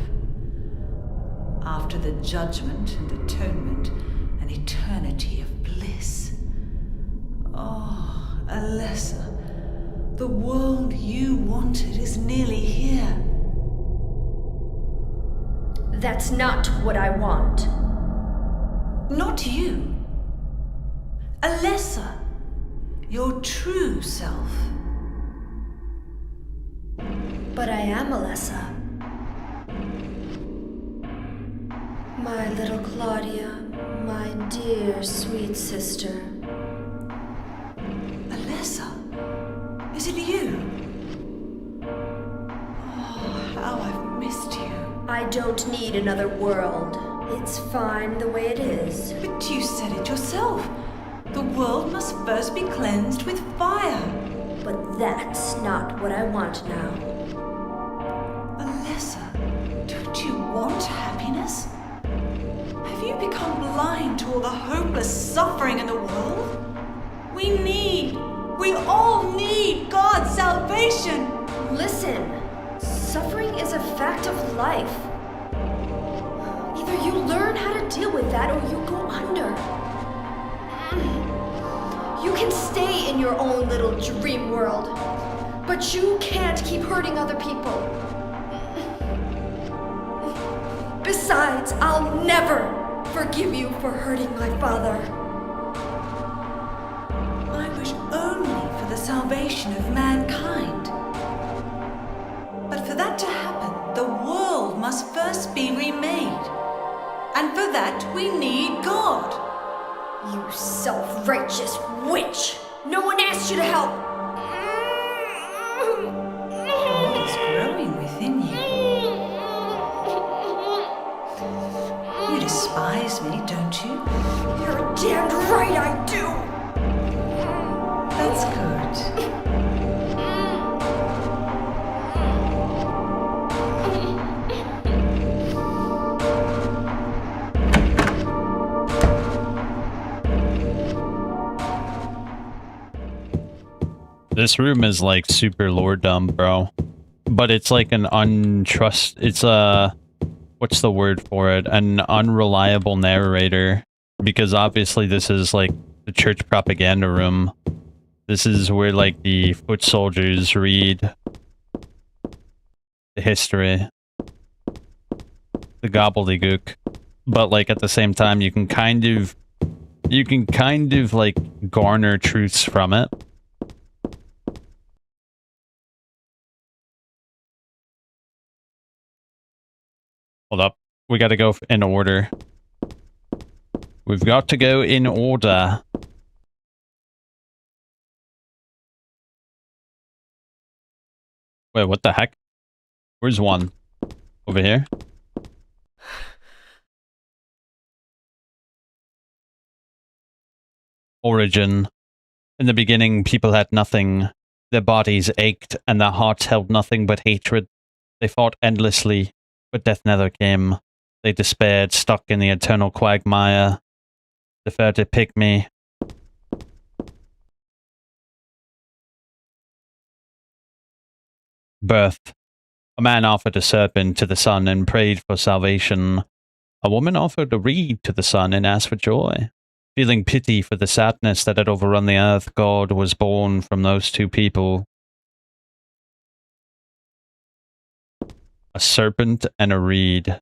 After the judgment and atonement, an eternity of bliss. Oh, Alessa, the world you wanted is nearly here.
That's not what I want.
Not you. Alessa, your true self.
But I am Alessa. My little Claudia, my dear sweet sister.
Alessa, is it you? Oh, how I've missed you.
I don't need another world. It's fine the way it is.
But you said it yourself. The world must first be cleansed with fire.
But that's not what I want now.
Alessa, don't you want happiness? Have you become blind to all the hopeless suffering in the world? We all need God's salvation.
Listen, suffering is a fact of life. Either you learn how to deal with that or you go under. You can stay in your own little dream world, but you can't keep hurting other people. Besides, I'll never forgive you for hurting my father.
I wish only for the salvation of mankind. But for that to happen, the world must first be remade. And for that, we need God.
You self-righteous witch! No one asked you to help!
It's growing within you. You despise me, don't you?
You're damned right I do!
That's good.
This room is like super lore dumb, bro. but it's like an it's a, what's the word for it? An unreliable narrator, because obviously this is like the church propaganda room. This is where like the foot soldiers read the history, the gobbledygook, but like at the same time you can kind of like garner truths from it. Hold up. We gotta go in order. We've got to go in order. Wait, what the heck? Where's one? Over here? Origin. In the beginning, people had nothing. Their bodies ached, and their hearts held nothing but hatred. They fought endlessly, but death never came. They despaired, stuck in the eternal quagmire. The furtive pygmy. Birth. A man offered a serpent to the sun and prayed for salvation. A woman offered a reed to the sun and asked for joy. Feeling pity for the sadness that had overrun the earth, God was born from those two people. A serpent and a reed.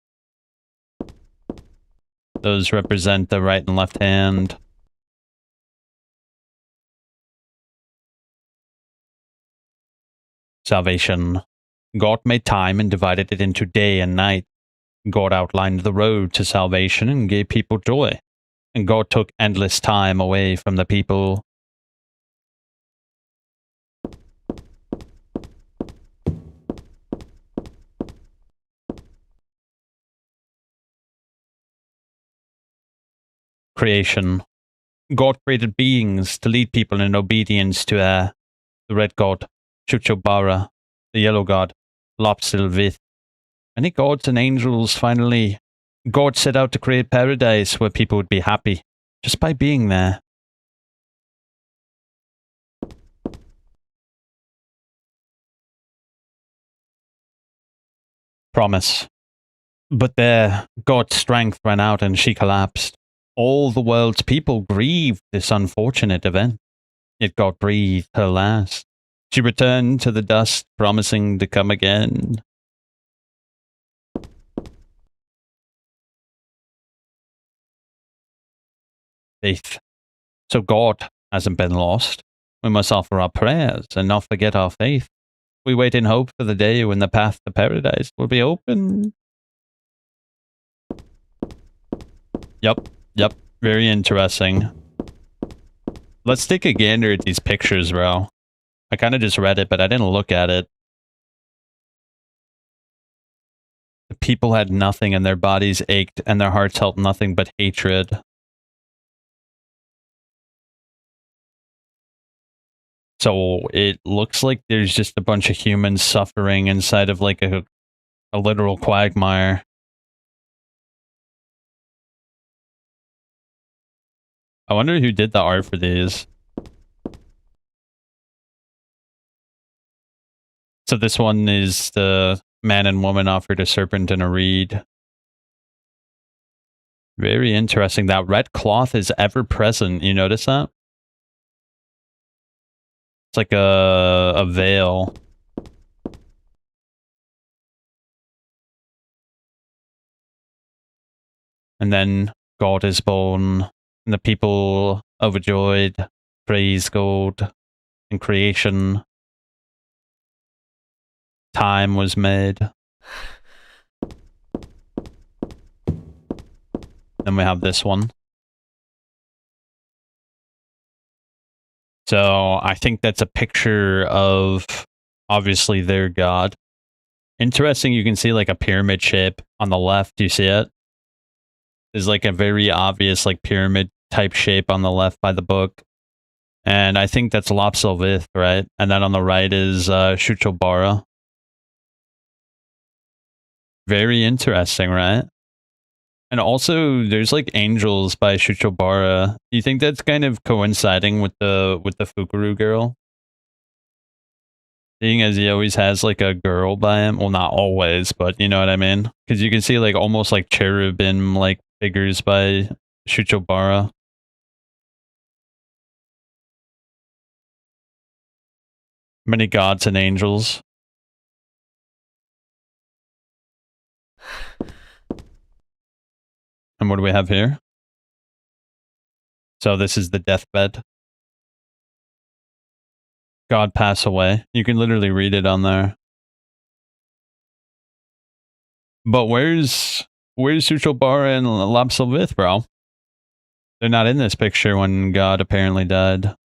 Those represent the right and left hand. Salvation. God made time and divided it into day and night. God outlined the road to salvation and gave people joy. And God took endless time away from the people. Creation. God created beings to lead people in obedience to the red god, Chuchobara, the yellow god, Lopsilvith. Many gods and angels finally. God set out to create paradise where people would be happy just by being there. Promise. But there, God's strength ran out and she collapsed. All the world's people grieved this unfortunate event. Yet God breathed her last. She returned to the dust, promising to come again. Faith. So God hasn't been lost. We must offer our prayers and not forget our faith. We wait in hope for the day when the path to paradise will be open. Yep. Very interesting. Let's take a gander at these pictures, bro. I kind of just read it, but I didn't look at it. The people had nothing and their bodies ached and their hearts held nothing but hatred. So it looks like there's just a bunch of humans suffering inside of like a literal quagmire. I wonder who did the art for these. So this one is the man and woman offered a serpent and a reed. Very interesting. That red cloth is ever present. You notice that? It's like a veil. And then God is born, and the people overjoyed praise God, and creation. Time was made. Then we have this one. So I think that's a picture of obviously their god. Interesting, you can see like a pyramid shape on the left. Do you see it? There's like a very obvious like pyramid type shape on the left by the book. And I think that's Lopsilvith, right? And then on the right is Chuchobara. Very interesting, right? And also, there's like angels by Chuchobara. Do you think that's kind of coinciding with the Fukuru girl? Seeing as he always has like a girl by him. Well, not always, but you know what I mean? Because you can see like almost like cherubim like figures by Shuchobara. Many gods and angels. And what do we have here? So this is the deathbed. God pass away. You can literally read it on there. But where's Suchobara and Lapsylvith, bro? They're not in this picture when God apparently died.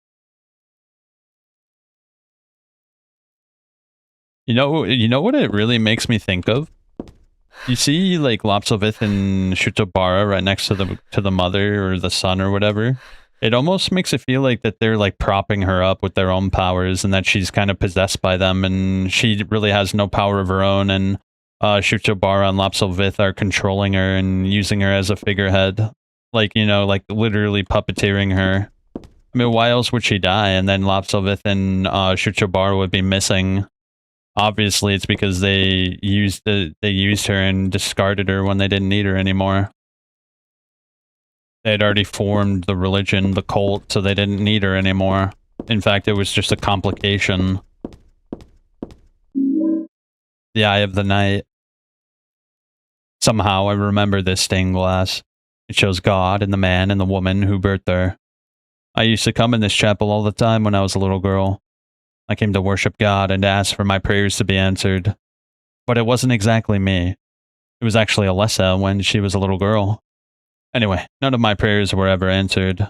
You know what it really makes me think of? You see like Lapsylvith and Shuchobara right next to the mother or the son or whatever. It almost makes it feel like that they're like propping her up with their own powers and that she's kind of possessed by them and she really has no power of her own and Shuchobara and Lapsylvith are controlling her and using her as a figurehead. Like, you know, like literally puppeteering her. I mean, why else would she die? And then Lapsylvith and Shuchobara would be missing. Obviously, it's because they used her and discarded her when they didn't need her anymore. They had already formed the religion, the cult, so they didn't need her anymore. In fact, it was just a complication. The Eye of the Night. Somehow I remember this stained glass. It shows God and the man and the woman who birthed her. I used to come in this chapel all the time when I was a little girl. I came to worship God and to ask for my prayers to be answered. But it wasn't exactly me. It was actually Alessa when she was a little girl. Anyway, none of my prayers were ever answered.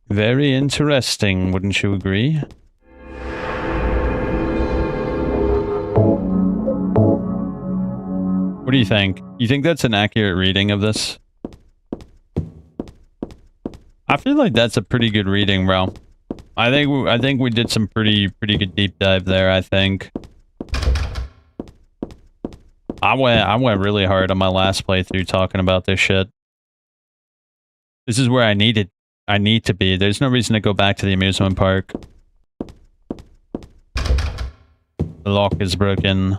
Very interesting, wouldn't you agree? What do you think? You think that's an accurate reading of this? I feel like that's a pretty good reading, bro. I think we did some pretty good deep dive there, I think. I went really hard on my last playthrough talking about this shit. This is where I need to be. There's no reason to go back to the amusement park. The lock is broken.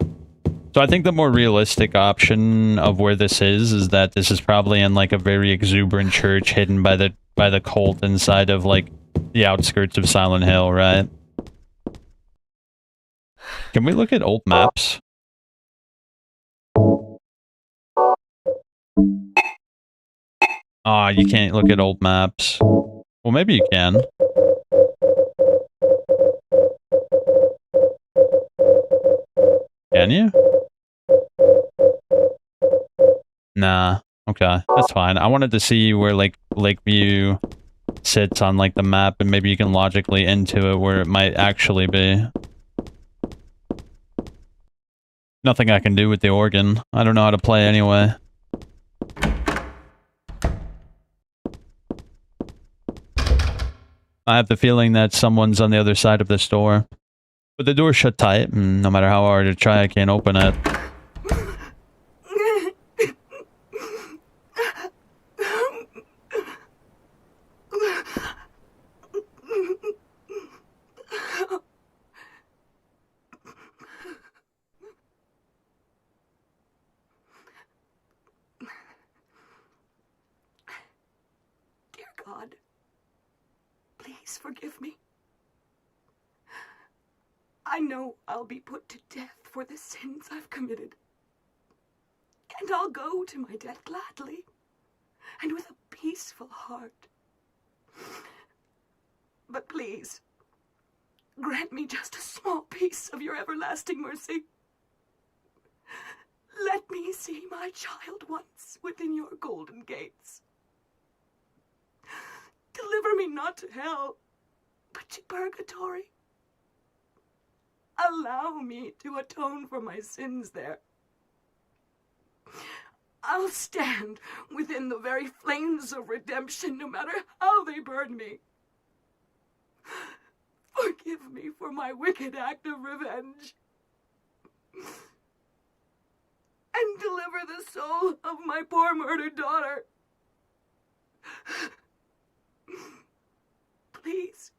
So I think the more realistic option of where this is that this is probably in like a very exuberant church hidden by the cult inside of like the outskirts of Silent Hill, right? Can we look at old maps? Ah, you can't look at old maps. Well, maybe you can. Can you? Nah. Okay, that's fine. I wanted to see where like Lakeview sits on like the map and maybe you can logically into it where it might actually be. Nothing I can do with the organ. I don't know how to play anyway. I have the feeling that someone's on the other side of this door. But the door's shut tight, and no matter how hard I try, I can't open it.
Dear God, please forgive me. I know I'll be put to death for the sins I've committed. And I'll go to my death gladly and with a peaceful heart. But please, grant me just a small piece of your everlasting mercy. Let me see my child once within your golden gates. Deliver me not to hell, but to purgatory. Allow me to atone for my sins there. I'll stand within the very flames of redemption, no matter how they burn me. Forgive me for my wicked act of revenge. And deliver the soul of my poor murdered daughter. Please,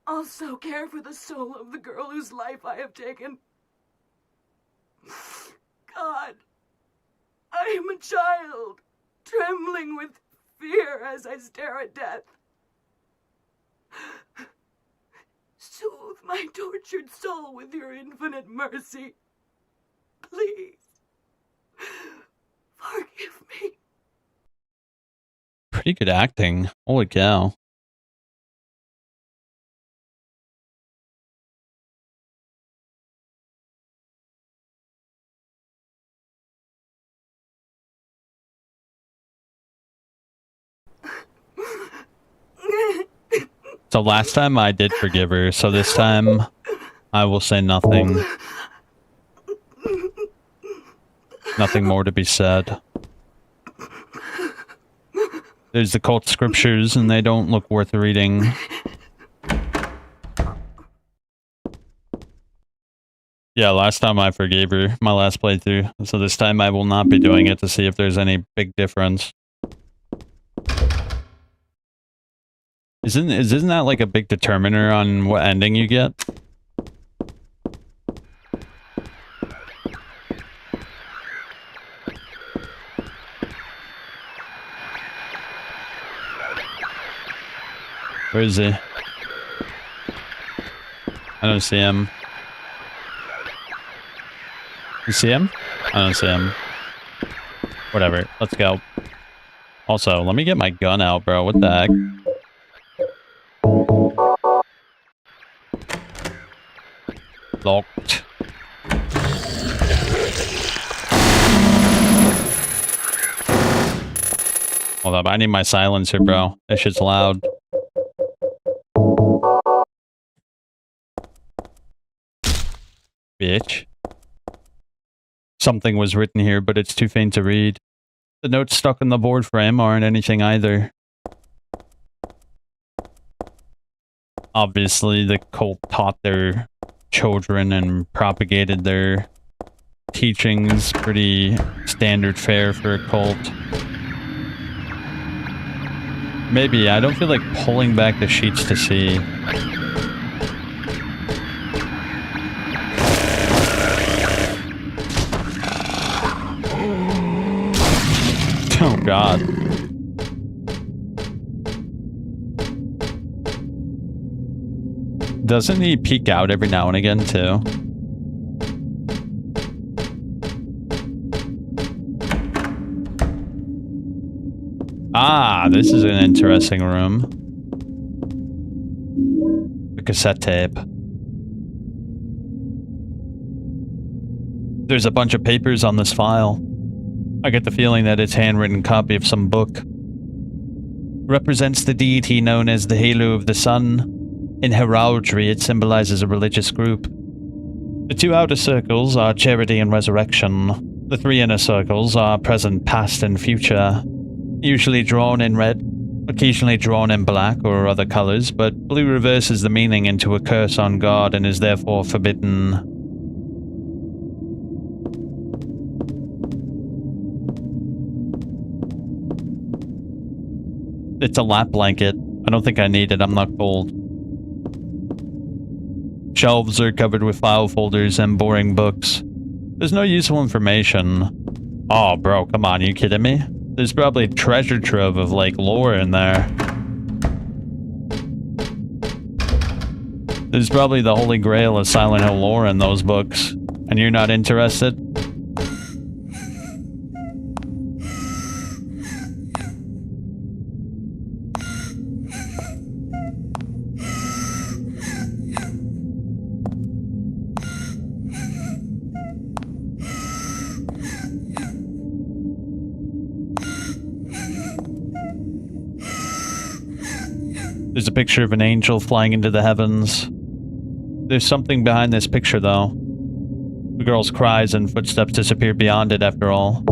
also care for the soul of the girl whose life I have taken. God, I am a child, trembling with fear as I stare at death. Soothe my tortured soul with your infinite mercy. Please, forgive me.
Pretty good acting. Holy cow. So last time I did forgive her, so this time I will say nothing. Nothing more to be said. There's the cult scriptures, and they don't look worth reading. Yeah, last time I forgave her, my last playthrough. So this time I will not be doing it to see if there's any big difference. Isn't that like a big determiner on what ending you get? Where is he? I don't see him. You see him? I don't see him. Whatever. Let's go. Also, let me get my gun out, bro. What the heck? Locked. Hold up. I need my silencer, bro. That shit's loud. Bitch. Something was written here, but it's too faint to read. The notes stuck in the board frame aren't anything either. Obviously, the cult taught their children and propagated their teachings. Pretty standard fare for a cult. Maybe. I don't feel like pulling back the sheets to see. Oh god. Doesn't he peek out every now and again too? Ah, this is an interesting room. A cassette tape. There's a bunch of papers on this file. I get the feeling that it's a handwritten copy of some book. Represents the deity known as the Halo of the Sun. In heraldry, it symbolizes a religious group. The two outer circles are charity and resurrection. The three inner circles are present, past, and future. Usually drawn in red, occasionally drawn in black or other colors, but blue reverses the meaning into a curse on God and is therefore forbidden. It's a lap blanket. I don't think I need it. I'm not cold. Shelves are covered with file folders and boring books. There's no useful information. Oh, bro, come on. Are you kidding me? There's probably a treasure trove of, like, lore in there. There's probably the holy grail of Silent Hill lore in those books. And you're not interested? There's a picture of an angel flying into the heavens. There's something behind this picture, though. The girl's cries and footsteps disappear beyond it, after all.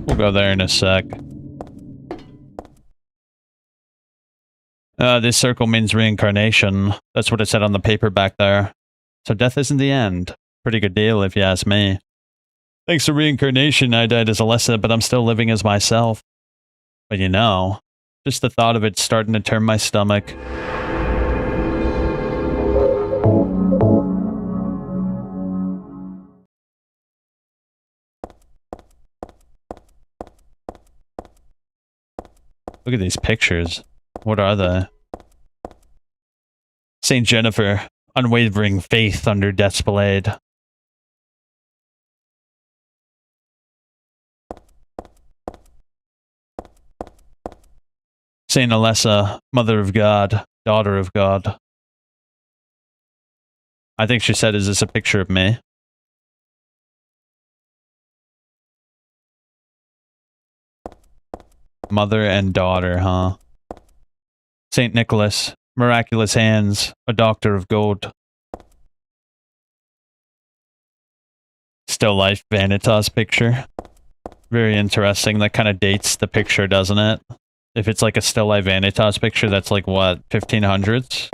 We'll go there in a sec. This circle means reincarnation. That's what it said on the paper back there. So death isn't the end. Pretty good deal, if you ask me. Thanks to reincarnation, I died as Alessa, but I'm still living as myself. But you know, just the thought of it starting to turn my stomach. Look at these pictures. What are they? Saint Jennifer, unwavering faith under Death's Blade. Saint Alessa, Mother of God, Daughter of God. I think she said, is this a picture of me? Mother and daughter, huh? Saint Nicholas, miraculous hands, a doctor of gold. Still life Vanitas picture. Very interesting. That kind of dates the picture, doesn't it? If it's like a still life Vanitas picture, that's like what, 1500s?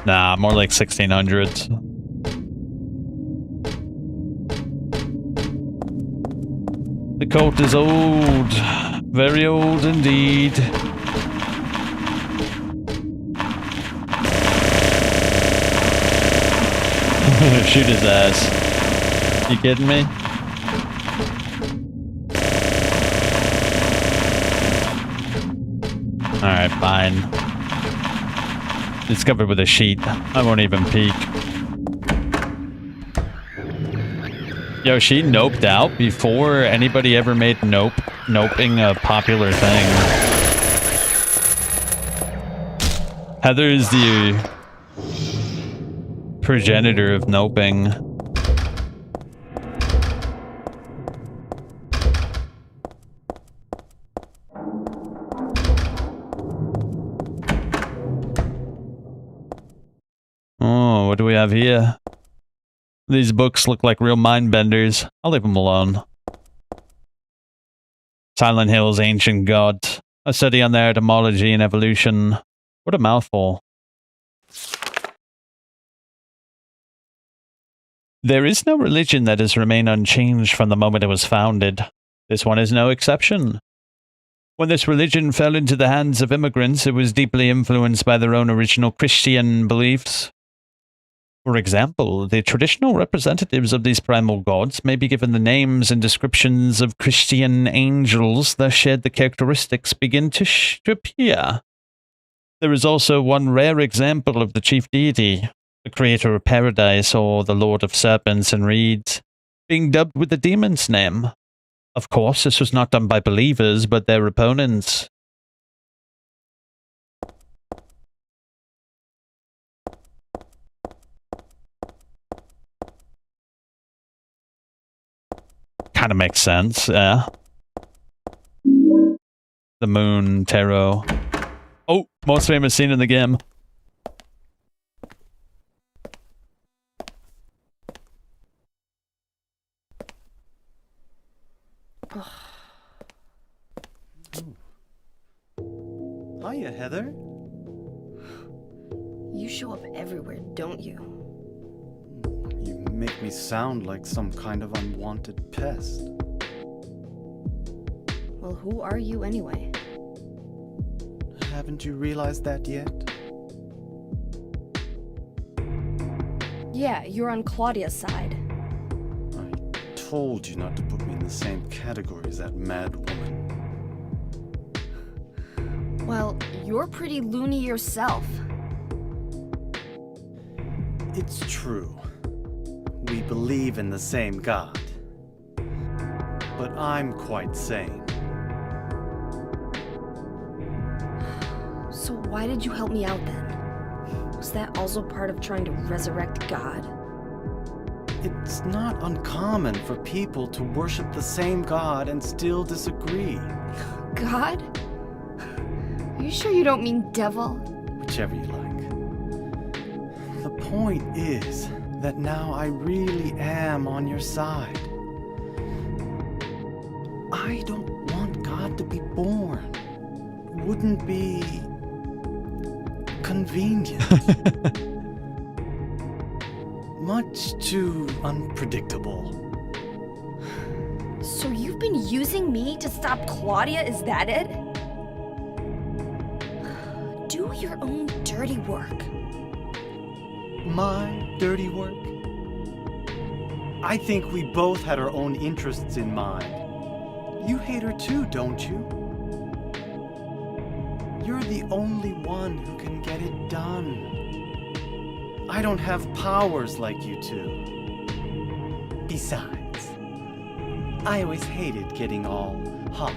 Nah, more like 1600s. The coat is old. Very old indeed. Shoot his ass. You kidding me? Alright, fine. It's covered with a sheet. I won't even peek. Yo, she noped out before anybody ever made noping a popular thing. Heather is the progenitor of noping. Oh, what do we have here? These books look like real mind benders. I'll leave them alone. Silent Hill's Ancient Gods. A study on their etymology and evolution. What a mouthful. There is no religion that has remained unchanged from the moment it was founded. This one is no exception. When this religion fell into the hands of immigrants, it was deeply influenced by their own original Christian beliefs. For example, the traditional representatives of these primal gods may be given the names and descriptions of Christian angels, thus shared the characteristics begin to appear. There is also one rare example of the chief deity, the creator of paradise or the lord of serpents and reeds, being dubbed with the demon's name. Of course, this was not done by believers, but their opponents. Kind of makes sense, yeah. The moon, tarot. Oh, most famous scene in the game.
Hiya, Heather.
You show up everywhere, don't you?
You make me sound like some kind of unwanted pest.
Well, who are you anyway?
Haven't you realized that yet?
Yeah, you're on Claudia's side.
I told you not to put me in the same category as that mad woman.
Well, you're pretty loony yourself.
It's true. We believe in the same God. But I'm quite sane.
So why did you help me out then? Was that also part of trying to resurrect God?
It's not uncommon for people to worship the same God and still disagree.
God? Are you sure you don't mean devil?
Whichever you like. The point is that now I really am on your side. I don't want God to be born. Wouldn't be convenient. Much too unpredictable.
So you've been using me to stop Claudia, is that it? Do your own dirty work.
My dirty work? I think we both had our own interests in mind. You hate her too, don't you? You're the only one who can get it done. I don't have powers like you two. Besides, I always hated getting all hot,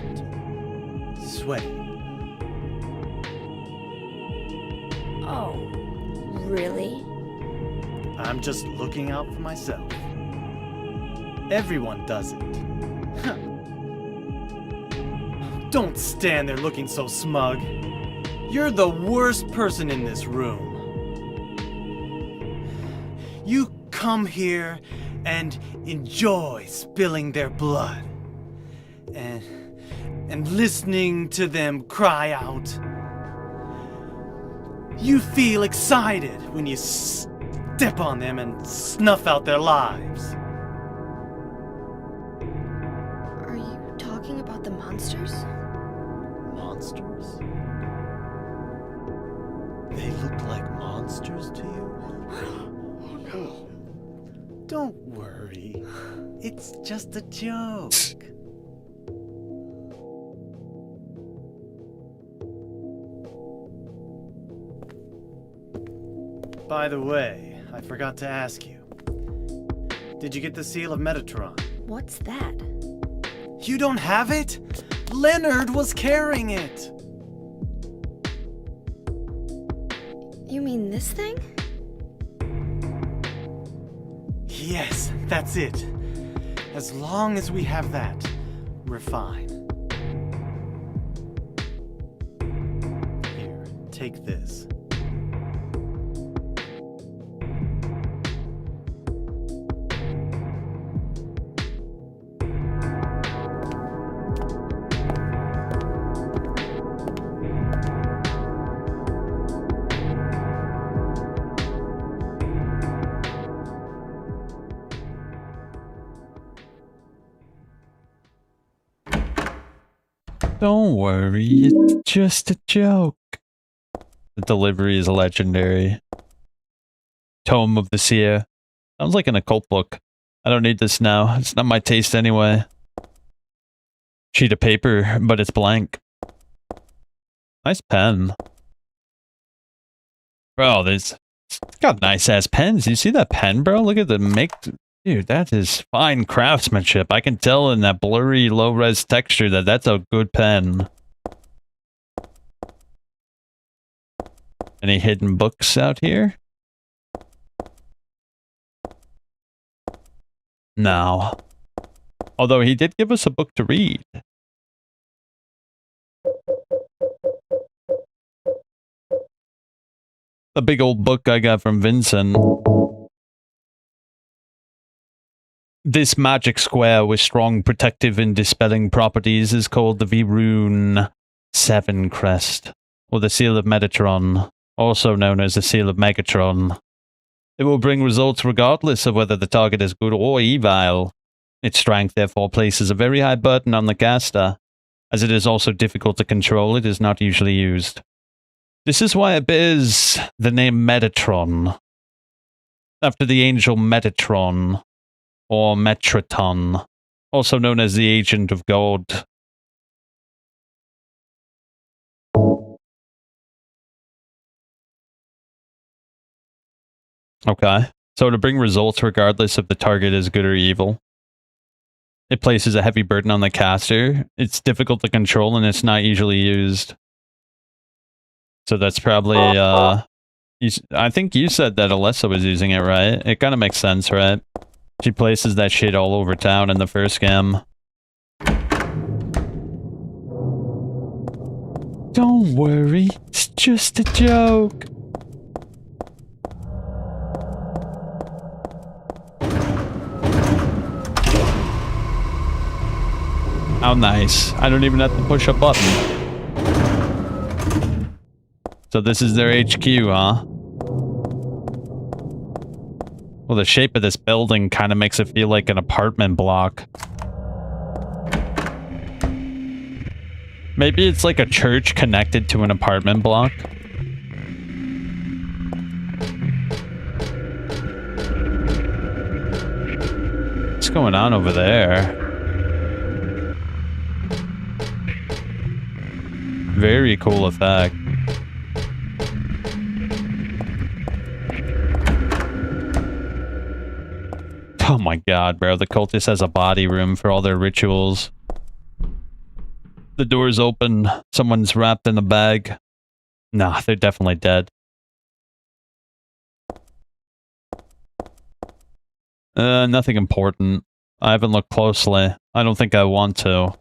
sweaty.
Oh, really?
I'm just looking out for myself. Everyone does it. Don't stand there looking so smug. You're the worst person in this room. You come here and enjoy spilling their blood. And listening to them cry out. You feel excited when you step on them and snuff out their lives.
Are you talking about the monsters?
Monsters? They look like monsters to you?
Oh no.
Don't worry. It's just a joke. By the way, I forgot to ask you. Did you get the Seal of Metatron?
What's that?
You don't have it? Leonard was carrying it!
You mean this thing?
Yes, that's it. As long as we have that, we're fine. Here, take this.
Don't worry, it's just a joke. The delivery is legendary. Tome of the Seer. Sounds like an occult book. I don't need this now. It's not my taste anyway. Sheet of paper, but it's blank. Nice pen. Bro, it's got nice ass pens. You see that pen, bro? Look at the Dude, that is fine craftsmanship. I can tell in that blurry, low-res texture that that's a good pen. Any hidden books out here? No. Although he did give us a book to read. The big old book I got from Vincent. This magic square with strong protective and dispelling properties is called the V'Rune 7 Crest, or the Seal of Metatron, also known as the Seal of Megatron. It will bring results regardless of whether the target is good or evil. Its strength therefore places a very high burden on the caster. As it is also difficult to control, it is not usually used. This is why it bears the name Metatron, after the angel Metatron, or Metraton, also known as the Agent of God. Okay, so to bring results regardless if the target is good or evil. It places a heavy burden on the caster. It's difficult to control and it's not usually used. So that's probably, I think you said that Alessa was using it, right? It kind of makes sense, right? She places that shit all over town in the first game. Don't worry, it's just a joke. How nice. I don't even have to push a button. So this is their HQ, huh? Well, the shape of this building kind of makes it feel like an apartment block. Maybe it's like a church connected to an apartment block. What's going on over there? Very cool effect. Oh my god, bro. The cultist has a body room for all their rituals. The door's open. Someone's wrapped in a bag. Nah, they're definitely dead. Nothing important. I haven't looked closely. I don't think I want to.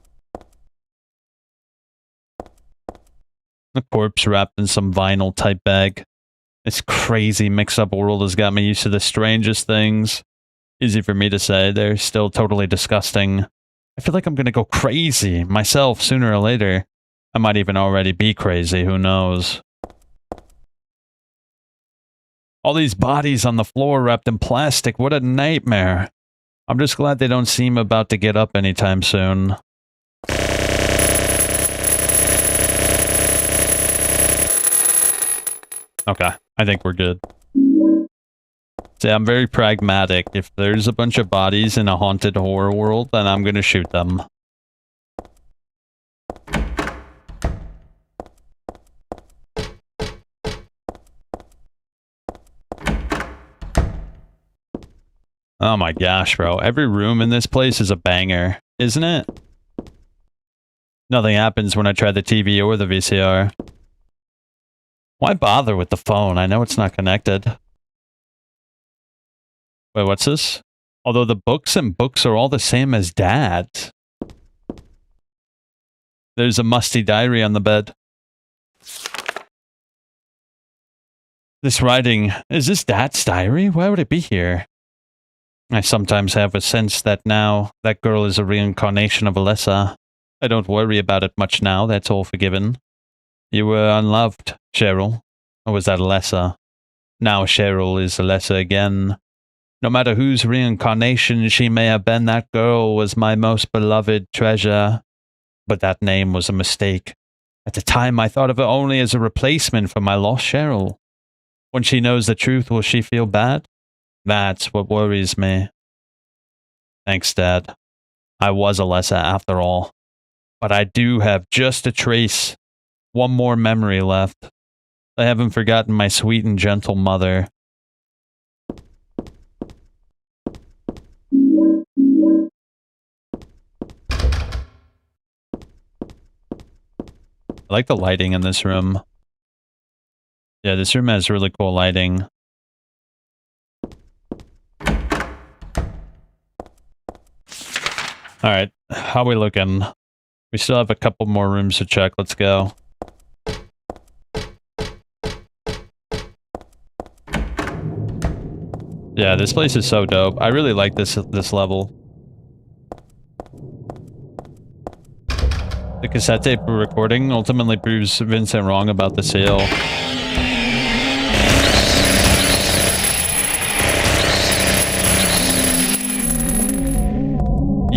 The corpse wrapped in some vinyl type bag. This crazy mix-up world has got me used to the strangest things. Easy for me to say. They're still totally disgusting. I feel like I'm gonna go crazy myself sooner or later. I might even already be crazy, who knows. All these bodies on the floor wrapped in plastic, what a nightmare. I'm just glad they don't seem about to get up anytime soon. Okay, I think we're good. See, I'm very pragmatic. If there's a bunch of bodies in a haunted horror world, then I'm gonna shoot them. Oh my gosh, bro. Every room in this place is a banger, isn't it? Nothing happens when I try the TV or the VCR. Why bother with the phone? I know it's not connected. Wait, what's this? Although the books and books are all the same as Dad's. There's a musty diary on the bed. This writing, is this Dad's diary? Why would it be here? I sometimes have a sense that now that girl is a reincarnation of Alessa. I don't worry about it much now, that's all forgiven. You were unloved, Cheryl. Or was that Alessa? Now Cheryl is Alessa again. No matter whose reincarnation she may have been, that girl was my most beloved treasure. But that name was a mistake. At the time, I thought of her only as a replacement for my lost Cheryl. When she knows the truth, will she feel bad? That's what worries me. Thanks, Dad. I was Alessa after all. But I do have just a trace. One more memory left. I haven't forgotten my sweet and gentle mother. I like the lighting in this room. Yeah, this room has really cool lighting. Alright, how we looking? We still have a couple more rooms to check. Let's go. Yeah, this place is so dope. I really like this level. The cassette tape recording ultimately proves Vincent wrong about the seal.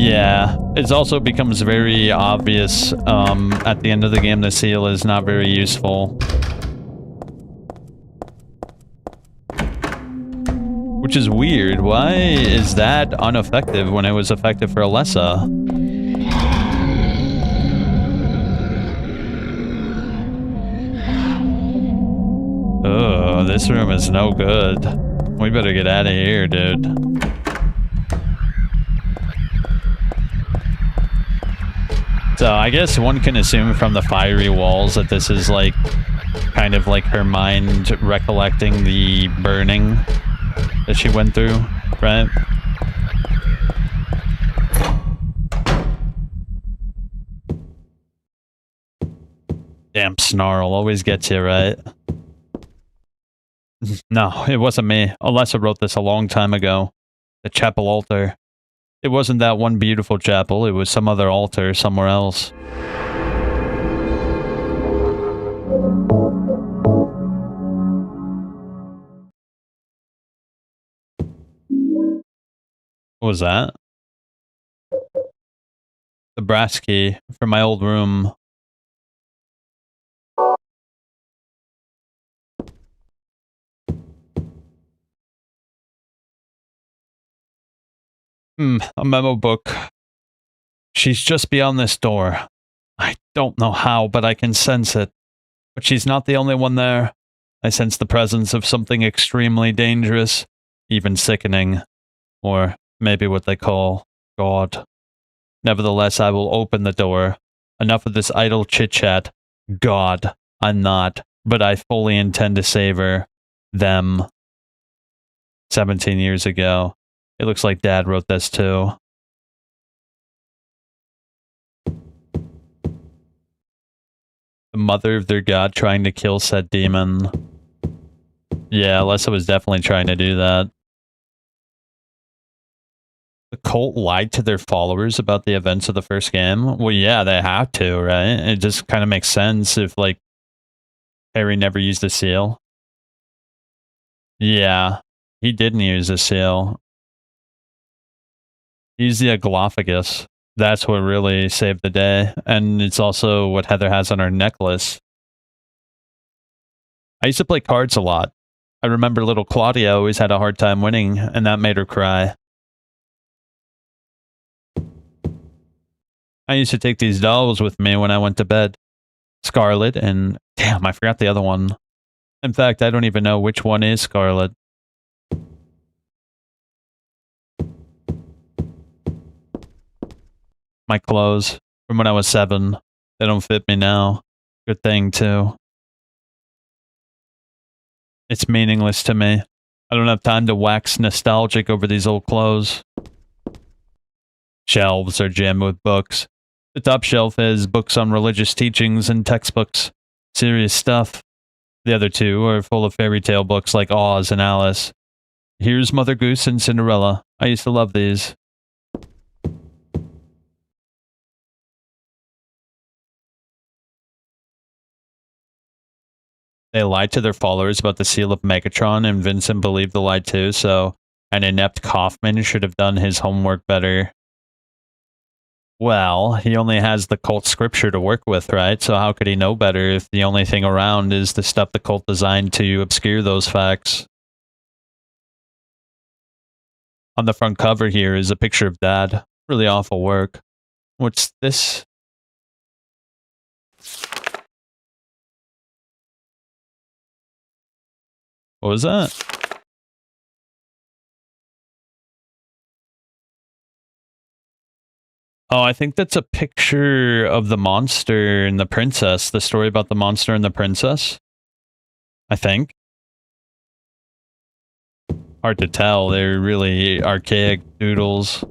Yeah, it also becomes very obvious at the end of the game the seal is not very useful. Which is weird. Why is that ineffective when it was effective for Alessa? Oh, this room is no good. We better get out of here, dude. So I guess one can assume from the fiery walls that this is like kind of like her mind recollecting the burning that she went through, right? Damn snarl, always gets you, right? No, it wasn't me. Alessa wrote this a long time ago. The chapel altar. It wasn't that one beautiful chapel, it was some other altar somewhere else. What was that? The brass key from my old room. A memo book. She's just beyond this door. I don't know how, but I can sense it. But she's not the only one there. I sense the presence of something extremely dangerous, even sickening, or maybe what they call God. Nevertheless, I will open the door. Enough of this idle chit-chat. God, I'm not, but I fully intend to save her. Them. 17 years ago. It looks like Dad wrote this too. The mother of their god trying to kill said demon. Yeah, Alessa was definitely trying to do that. The cult lied to their followers about the events of the first game? Well, yeah, they have to, right? It just kind of makes sense if, like, Harry never used a seal. Yeah, he didn't use a seal. He used the Aglophagus. That's what really saved the day. And it's also what Heather has on her necklace. I used to play cards a lot. I remember little Claudia always had a hard time winning, and that made her cry. I used to take these dolls with me when I went to bed. Scarlet and... Damn, I forgot the other one. In fact, I don't even know which one is Scarlet. My clothes from when I was 7. They don't fit me now. Good thing, too. It's meaningless to me. I don't have time to wax nostalgic over these old clothes. Shelves are jammed with books. The top shelf has books on religious teachings and textbooks. Serious stuff. The other two are full of fairy tale books like Oz and Alice. Here's Mother Goose and Cinderella. I used to love these. They lied to their followers about the seal of Megatron, and Vincent believed the lie too, so an inept Kaufman should have done his homework better. Well, he only has the cult scripture to work with, right? So how could he know better if the only thing around is the stuff the cult designed to obscure those facts? On the front cover here is a picture of Dad. Really awful work. What's this? What was that? Oh, I think that's a picture of the monster and the princess. The story about the monster and the princess. I think. Hard to tell. They're really archaic doodles.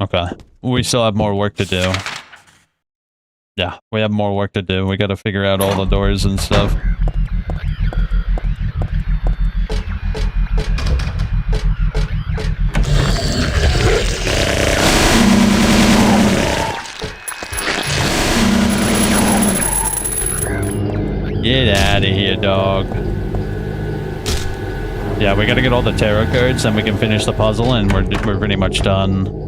Okay. We still have more work to do. Yeah, we have more work to do. We gotta figure out all the doors and stuff. Get out of here, dog. Yeah, we gotta get all the tarot cards, then we can finish the puzzle, and we're pretty much done.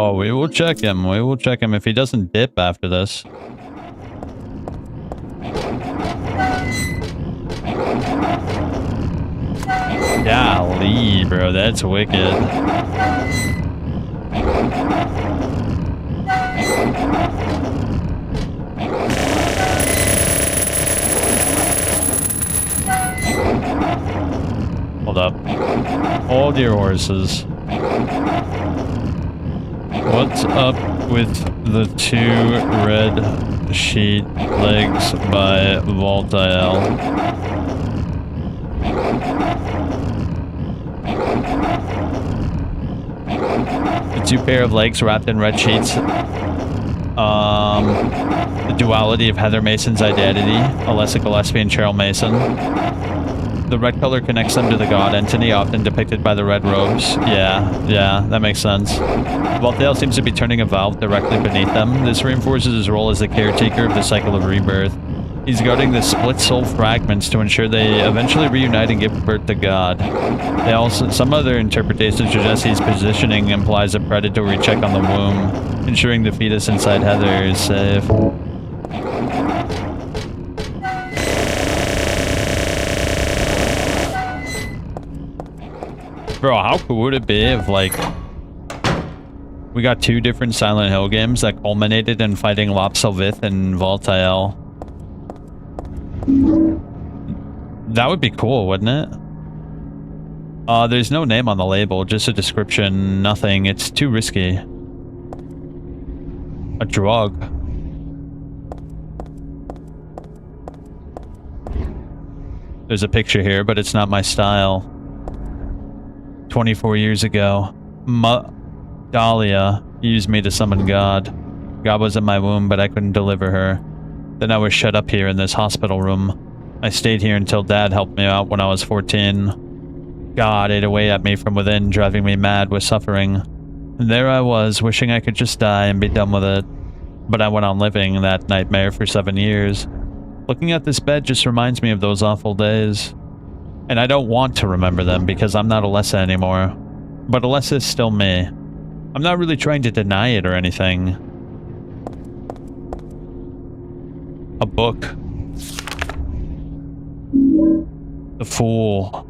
Oh, we will check him. We will check him if he doesn't dip after this. Golly, bro, that's wicked. Hold up. Hold your horses. What's up with the 2 red sheet legs by Voltael? The 2 pair of legs wrapped in red sheets. The duality of Heather Mason's identity, Alessa Gillespie and Cheryl Mason. The red color connects them to the god entity, often depicted by the red robes. Yeah, that makes sense. Voltael seems to be turning a valve directly beneath them. This reinforces his role as the caretaker of the cycle of rebirth. He's guarding the split soul fragments to ensure they eventually reunite and give birth to God. Some other interpretations suggest his positioning implies a predatory check on the womb, ensuring the fetus inside Heather is safe. Bro, how cool would it be if, like, we got 2 different Silent Hill games that culminated in fighting Lop-Salvith and Voltael? That would be cool, wouldn't it? There's no name on the label, just a description, nothing. It's too risky. A drug. There's a picture here, but it's not my style. 24 years ago, Dahlia used me to summon God. God was in my womb, but I couldn't deliver her. Then I was shut up here in this hospital room. I stayed here until Dad helped me out when I was 14. God ate away at me from within, driving me mad with suffering. And there I was, wishing I could just die and be done with it. But I went on living that nightmare for 7 years. Looking at this bed just reminds me of those awful days. And I don't want to remember them because I'm not Alessa anymore. But Alessa is still me. I'm not really trying to deny it or anything. A book. The Fool.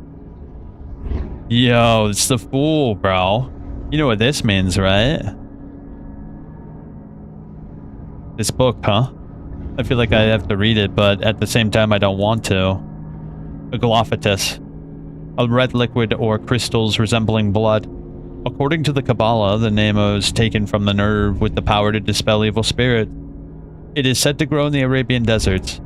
Yo, it's The Fool, bro. You know what this means, right? This book, huh? I feel like I have to read it, but at the same time I don't want to. A Galaphatus. A red liquid or crystals resembling blood. According to the Kabbalah, the name was taken from the nerve with the power to dispel evil spirit. It is said to grow in the Arabian deserts.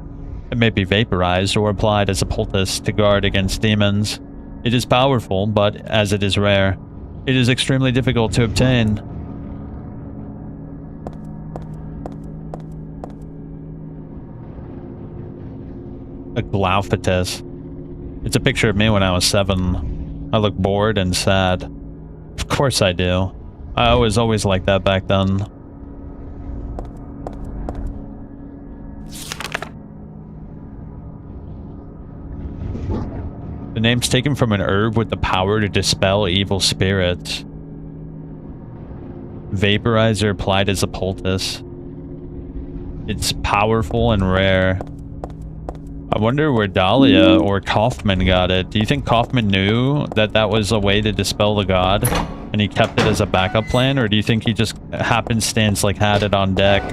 It may be vaporized or applied as a poultice to guard against demons. It is powerful, but as it is rare, it is extremely difficult to obtain. A Galaphatus. It's a picture of me when I was 7. I look bored and sad. Of course I do. I was always like that back then. The name's taken from an herb with the power to dispel evil spirits. Vaporizer applied as a poultice. It's powerful and rare. I wonder where Dahlia or Kaufman got it. Do you think Kaufman knew that that was a way to dispel the god and he kept it as a backup plan, or do you think he just happenstance like had it on deck?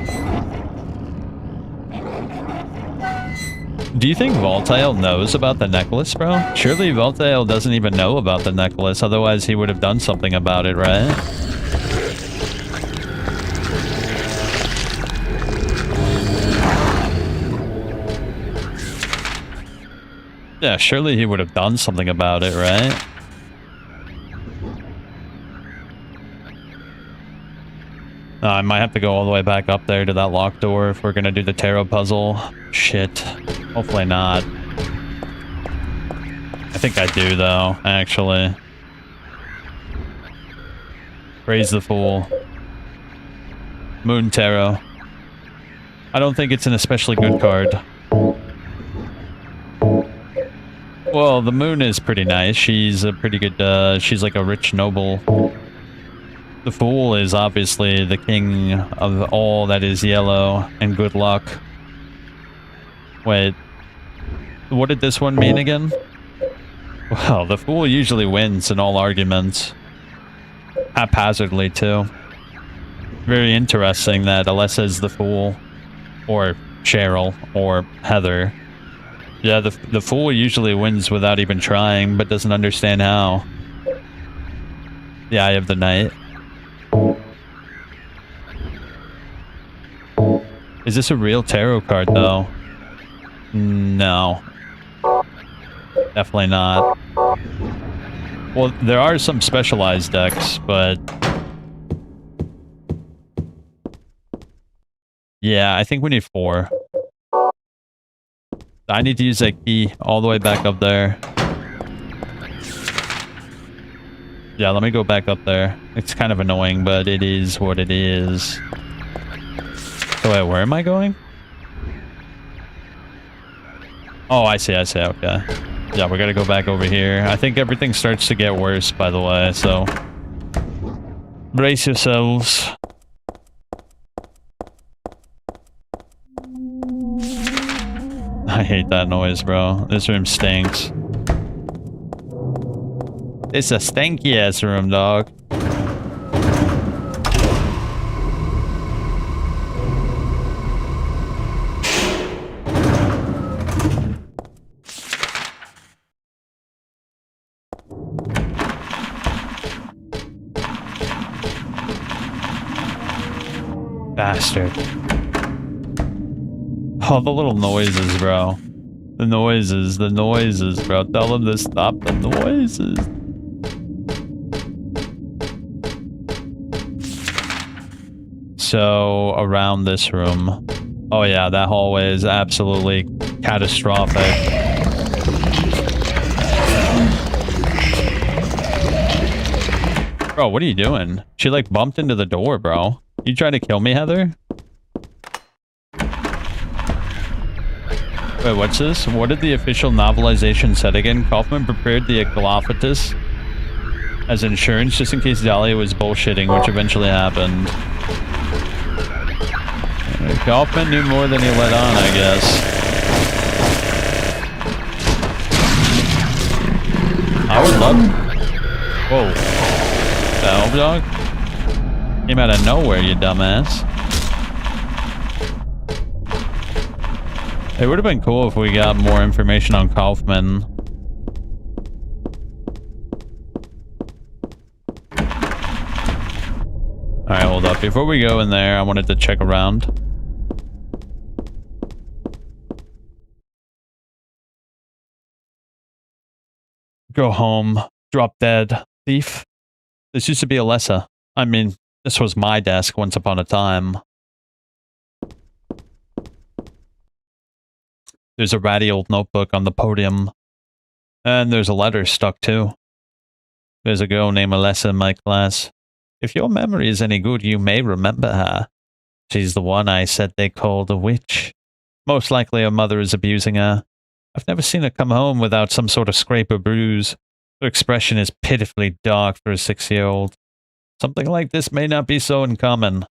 Do you think Voltael knows about the necklace, bro? Surely Voltael doesn't even know about the necklace, otherwise he would have done something about it, right? Yeah, surely he would have done something about it, right? I might have to go all the way back up there to that locked door if we're gonna do the tarot puzzle. Shit. Hopefully not. I think I do, though, actually. Praise the Fool. Moon Tarot. I don't think it's an especially good card. Well, the moon is pretty nice. She's a pretty good, she's like a rich noble. The Fool is obviously the king of all that is yellow and good luck. Wait, what did this one mean again? Well, the Fool usually wins in all arguments. Haphazardly, too. Very interesting that Alessa is the Fool. Or Cheryl. Or Heather. Yeah, the fool usually wins without even trying, but doesn't understand how. The Eye of the Night. Is this a real tarot card, though? No. Definitely not. Well, there are some specialized decks, but... yeah, I think we need 4. I need to use that key all the way back up there. Yeah, let me go back up there. It's kind of annoying, but it is what it is. So wait, where am I going? Oh, I see, okay. Yeah, we gotta go back over here. I think everything starts to get worse, by the way, so... brace yourselves. I hate that noise, bro. This room stinks. It's a stanky ass room, dog. Bastard. Oh, the little noises, bro. The noises, bro. Tell them to stop the noises. So, around this room. Oh yeah, that hallway is absolutely catastrophic. Bro, what are you doing? She like bumped into the door, bro. You trying to kill me, Heather? Wait, what's this? What did the official novelization said again? Kaufman prepared the Aglaophatus as insurance just in case Dahlia was bullshitting, which eventually happened. Kaufman knew more than he let on, I guess. I would love... Whoa. The hell, dog? Came out of nowhere, you dumbass. It would have been cool if we got more information on Kaufman. Alright, hold up. Before we go in there, I wanted to check around. Go home. Drop dead. Thief. This used to be Alessa. I mean, this was my desk once upon a time. There's a ratty old notebook on the podium. And there's a letter stuck too. There's a girl named Alessa in my class. If your memory is any good, you may remember her. She's the one I said they called a witch. Most likely her mother is abusing her. I've never seen her come home without some sort of scrape or bruise. Her expression is pitifully dark for a 6-year-old. Something like this may not be so uncommon.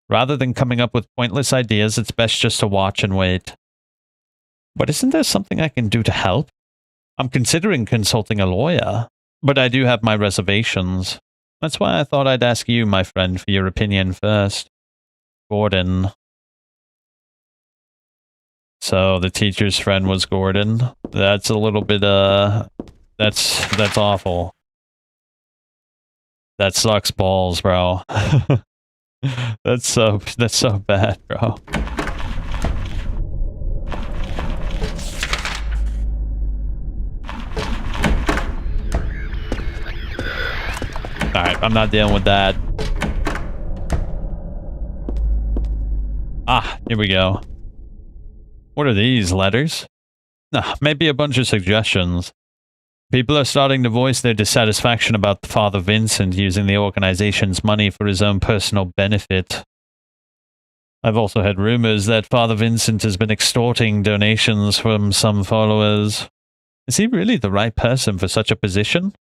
Rather than coming up with pointless ideas, it's best just to watch and wait. But isn't there something I can do to help? I'm considering consulting a lawyer, but I do have my reservations. That's why I thought I'd ask you, my friend, for your opinion first. Gordon. So the teacher's friend was Gordon. That's a little bit, that's awful. That sucks balls, bro. That's so bad, bro. Alright, I'm not dealing with that. Ah, here we go. What are these, letters? Maybe a bunch of suggestions. People are starting to voice their dissatisfaction about Father Vincent using the organization's money for his own personal benefit. I've also heard rumors that Father Vincent has been extorting donations from some followers. Is he really the right person for such a position?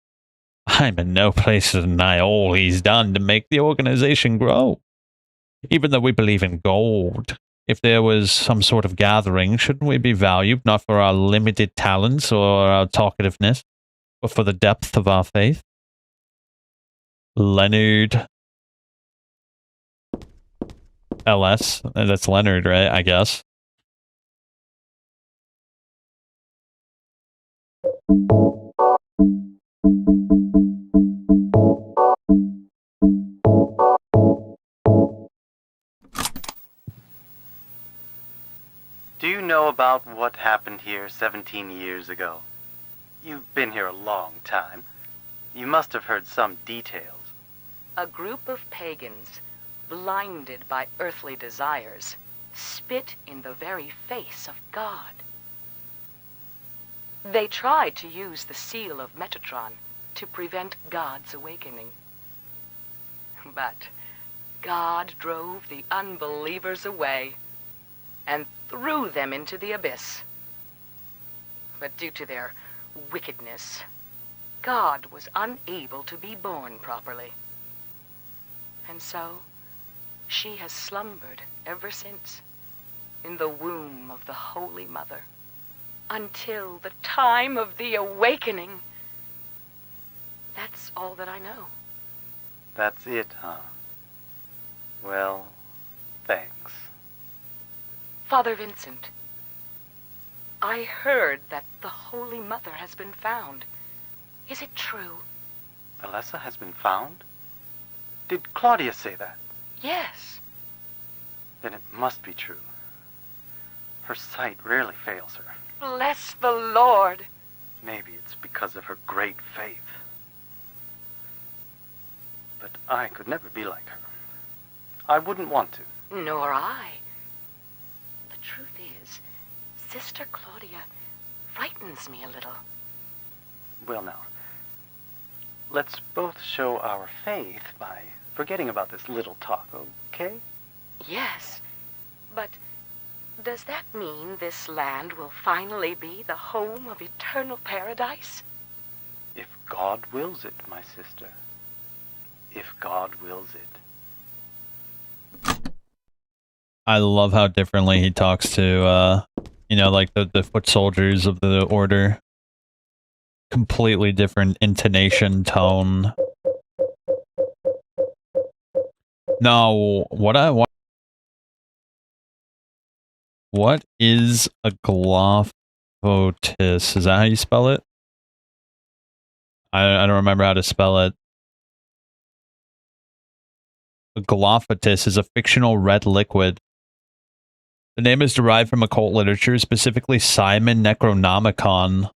I'm in no place to deny all he's done to make the organization grow. Even though we believe in gold, if there was some sort of gathering, shouldn't we be valued not for our limited talents or our talkativeness, but for the depth of our faith? Leonard. LS. That's Leonard, right? I guess.
Do you know about what happened here 17 years ago? You've been here a long time. You must have heard some details.
A group of pagans, blinded by earthly desires, spit in the very face of God. They tried to use the seal of Metatron to prevent God's awakening. But God drove the unbelievers away and threw them into the abyss. But due to their wickedness, God was unable to be born properly. And so, she has slumbered ever since, in the womb of the Holy Mother, until the time of the awakening. That's all that I know.
That's it, huh? Well, thanks.
Father Vincent, I heard that the Holy Mother has been found. Is it true?
Alessa has been found? Did Claudia say that?
Yes.
Then it must be true. Her sight rarely fails her.
Bless the Lord.
Maybe it's because of her great faith. But I could never be like her. I wouldn't want to.
Nor I. The truth is, Sister Claudia frightens me a little.
Well now, let's both show our faith by forgetting about this little talk, okay?
Yes, but does that mean this land will finally be the home of eternal paradise?
If God wills it, my sister. If God wills it.
I love how differently he talks to, you know, like the foot soldiers of the order. Completely different intonation, tone. No, what is a glophotis? Is that how you spell it? I don't remember how to spell it. A glophotis is a fictional red liquid. The name is derived from occult literature, specifically Simon Necronomicon.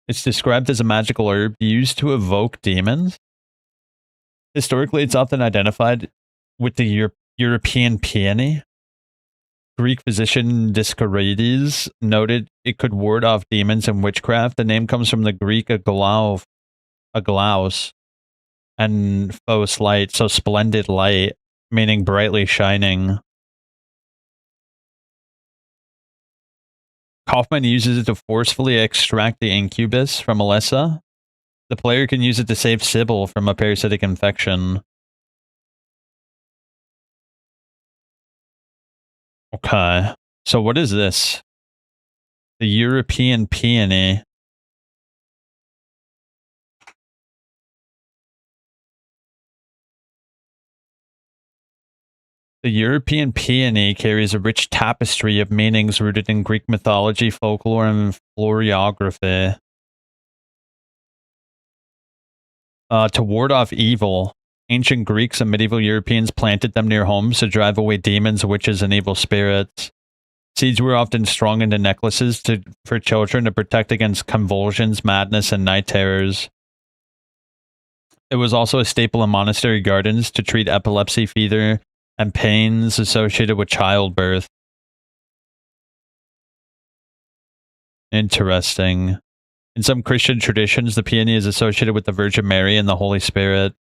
It's described as a magical herb used to evoke demons. Historically, it's often identified with the European peony. Greek physician Dioscorides noted it could ward off demons and witchcraft. The name comes from the Greek aglaus, and phos light, so splendid light, meaning brightly shining. Kaufman uses it to forcefully extract the incubus from Alessa. The player can use it to save Sybil from a parasitic infection. Okay, so what is this? The European peony. The European peony carries a rich tapestry of meanings rooted in Greek mythology, folklore, and floriography. To ward off evil, ancient Greeks and medieval Europeans planted them near homes to drive away demons, witches, and evil spirits. Seeds were often strung into necklaces for children to protect against convulsions, madness, and night terrors. It was also a staple in monastery gardens to treat epilepsy, fever, and pains associated with childbirth. Interesting. In some Christian traditions, the peony is associated with the Virgin Mary and the Holy Spirit.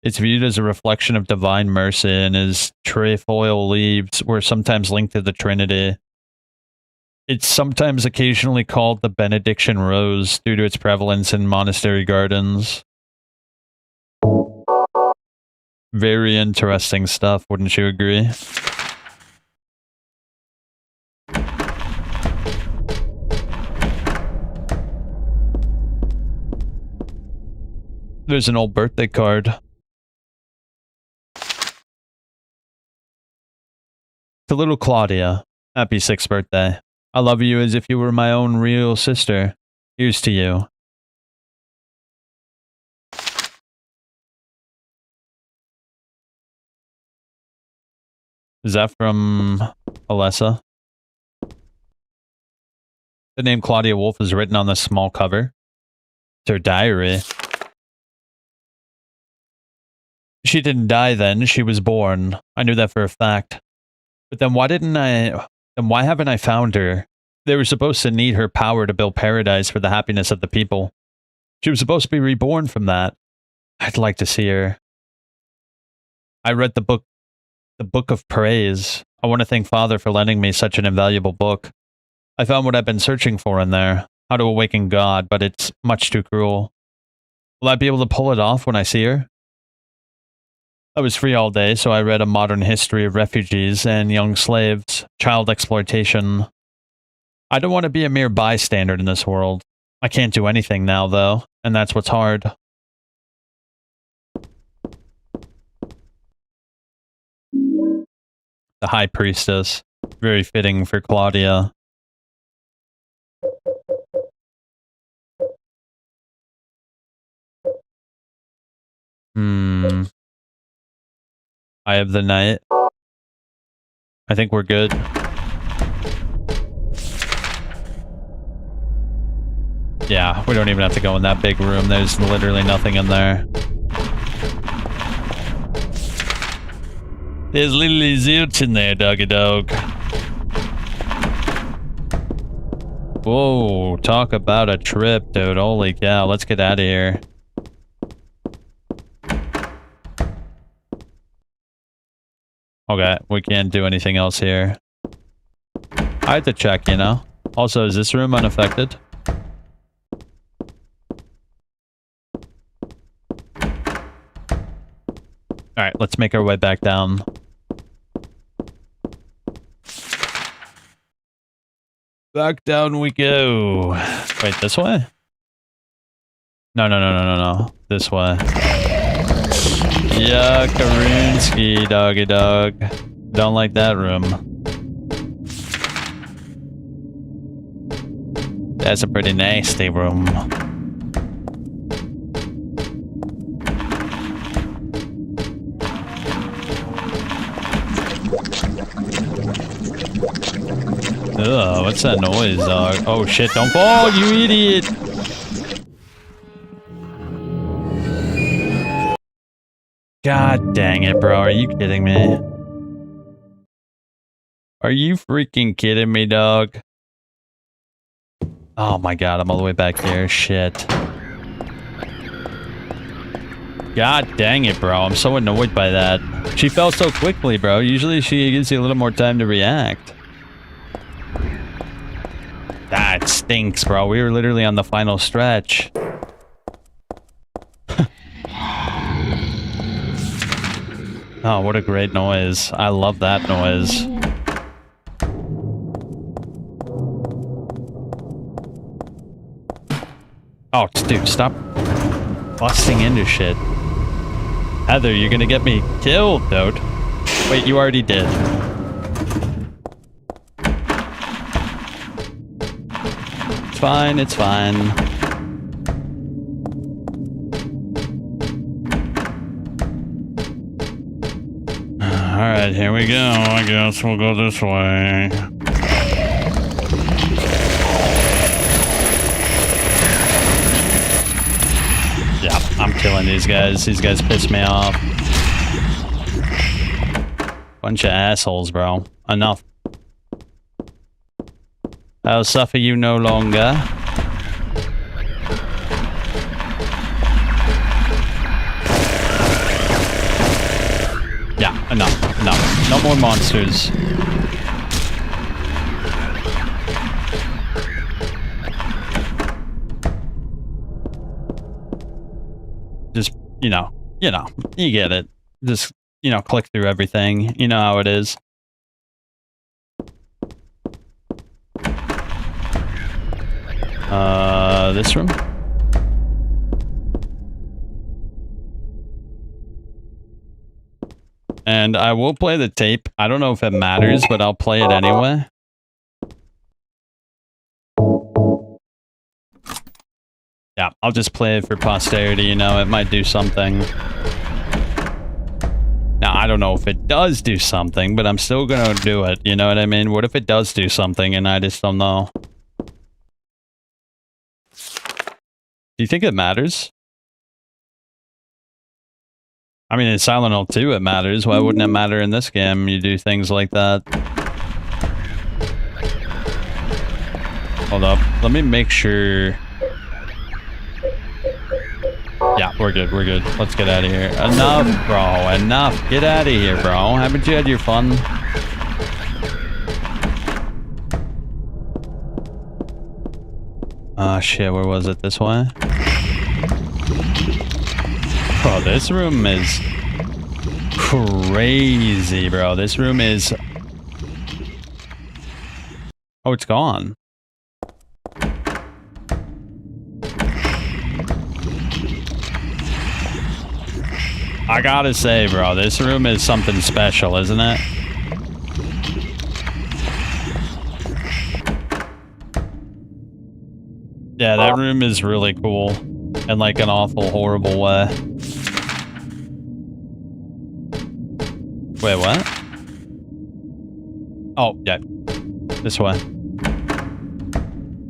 It's viewed as a reflection of divine mercy, and its trefoil leaves were sometimes linked to the Trinity. It's sometimes occasionally called the Benediction rose due to its prevalence in monastery gardens. Very interesting stuff, wouldn't you agree? There's an old birthday card. To little Claudia, happy 6th birthday. I love you as if you were my own real sister. Here's to you. Is that from Alessa? The name Claudia Wolf is written on the small cover. It's her diary. She didn't die then, she was born. I knew that for a fact. But then why haven't I found her? They were supposed to need her power to build paradise for the happiness of the people. She was supposed to be reborn from that. I'd like to see her. I read the book of Praise. I want to thank Father for lending me such an invaluable book. I found what I've been searching for in there. How to awaken God, but it's much too cruel. Will I be able to pull it off when I see her? I was free all day, so I read A Modern History of Refugees and Young Slaves, Child Exploitation. I don't want to be a mere bystander in this world. I can't do anything now, though, and that's what's hard. The High Priestess. Very fitting for Claudia. Eye of the Night. I think we're good. Yeah, we don't even have to go in that big room. There's literally nothing in there. There's literally zilch in there, doggy dog. Whoa, talk about a trip, dude. Holy cow, let's get out of here. Okay, we can't do anything else here. I had to check, you know. Also, is this room unaffected? Alright, let's make our way back down. Back down we go. Wait, this way? No. This way. Yeah, Karunsky, doggy dog. Don't like that room. That's a pretty nasty room. Ugh, what's that noise, dog? Oh shit, don't fall, you idiot! God dang it, bro. Are you kidding me? Are you freaking kidding me, dog? Oh my god, I'm all the way back here. Shit. God dang it, bro. I'm so annoyed by that. She fell so quickly, bro. Usually she gives you a little more time to react. That stinks, bro. We were literally on the final stretch. Oh, what a great noise. I love that noise. Oh, dude, stop busting into shit. Heather, you're gonna get me killed, dude. Wait, you already did. It's fine, it's fine. Alright, here we go. I guess we'll go this way. Yeah, I'm killing these guys. These guys piss me off. Bunch of assholes, bro. Enough. I'll suffer you no longer. Yeah, enough. No more monsters. Just, you get it. Just, click through everything. You know how it is. This room? And I will play the tape. I don't know if it matters, but I'll play it anyway. Yeah, I'll just play it for posterity, you know, it might do something. Now, I don't know if it does do something, but I'm still gonna do it, you know what I mean? What if it does do something and I just don't know? Do you think it matters? I mean, in Silent Hill 2 it matters. Why wouldn't it matter in this game? You do things like that. Hold up. Let me make sure... Yeah, we're good, we're good. Let's get out of here. Enough, bro, enough. Get out of here, bro. Haven't you had your fun? Ah, shit, where was it? This way? Bro, this room is crazy, bro. This room is... Oh, it's gone. I gotta say, bro, this room is something special, isn't it? Yeah, that room is really cool. In like an awful, horrible way. Wait, what? Oh, yeah. This way.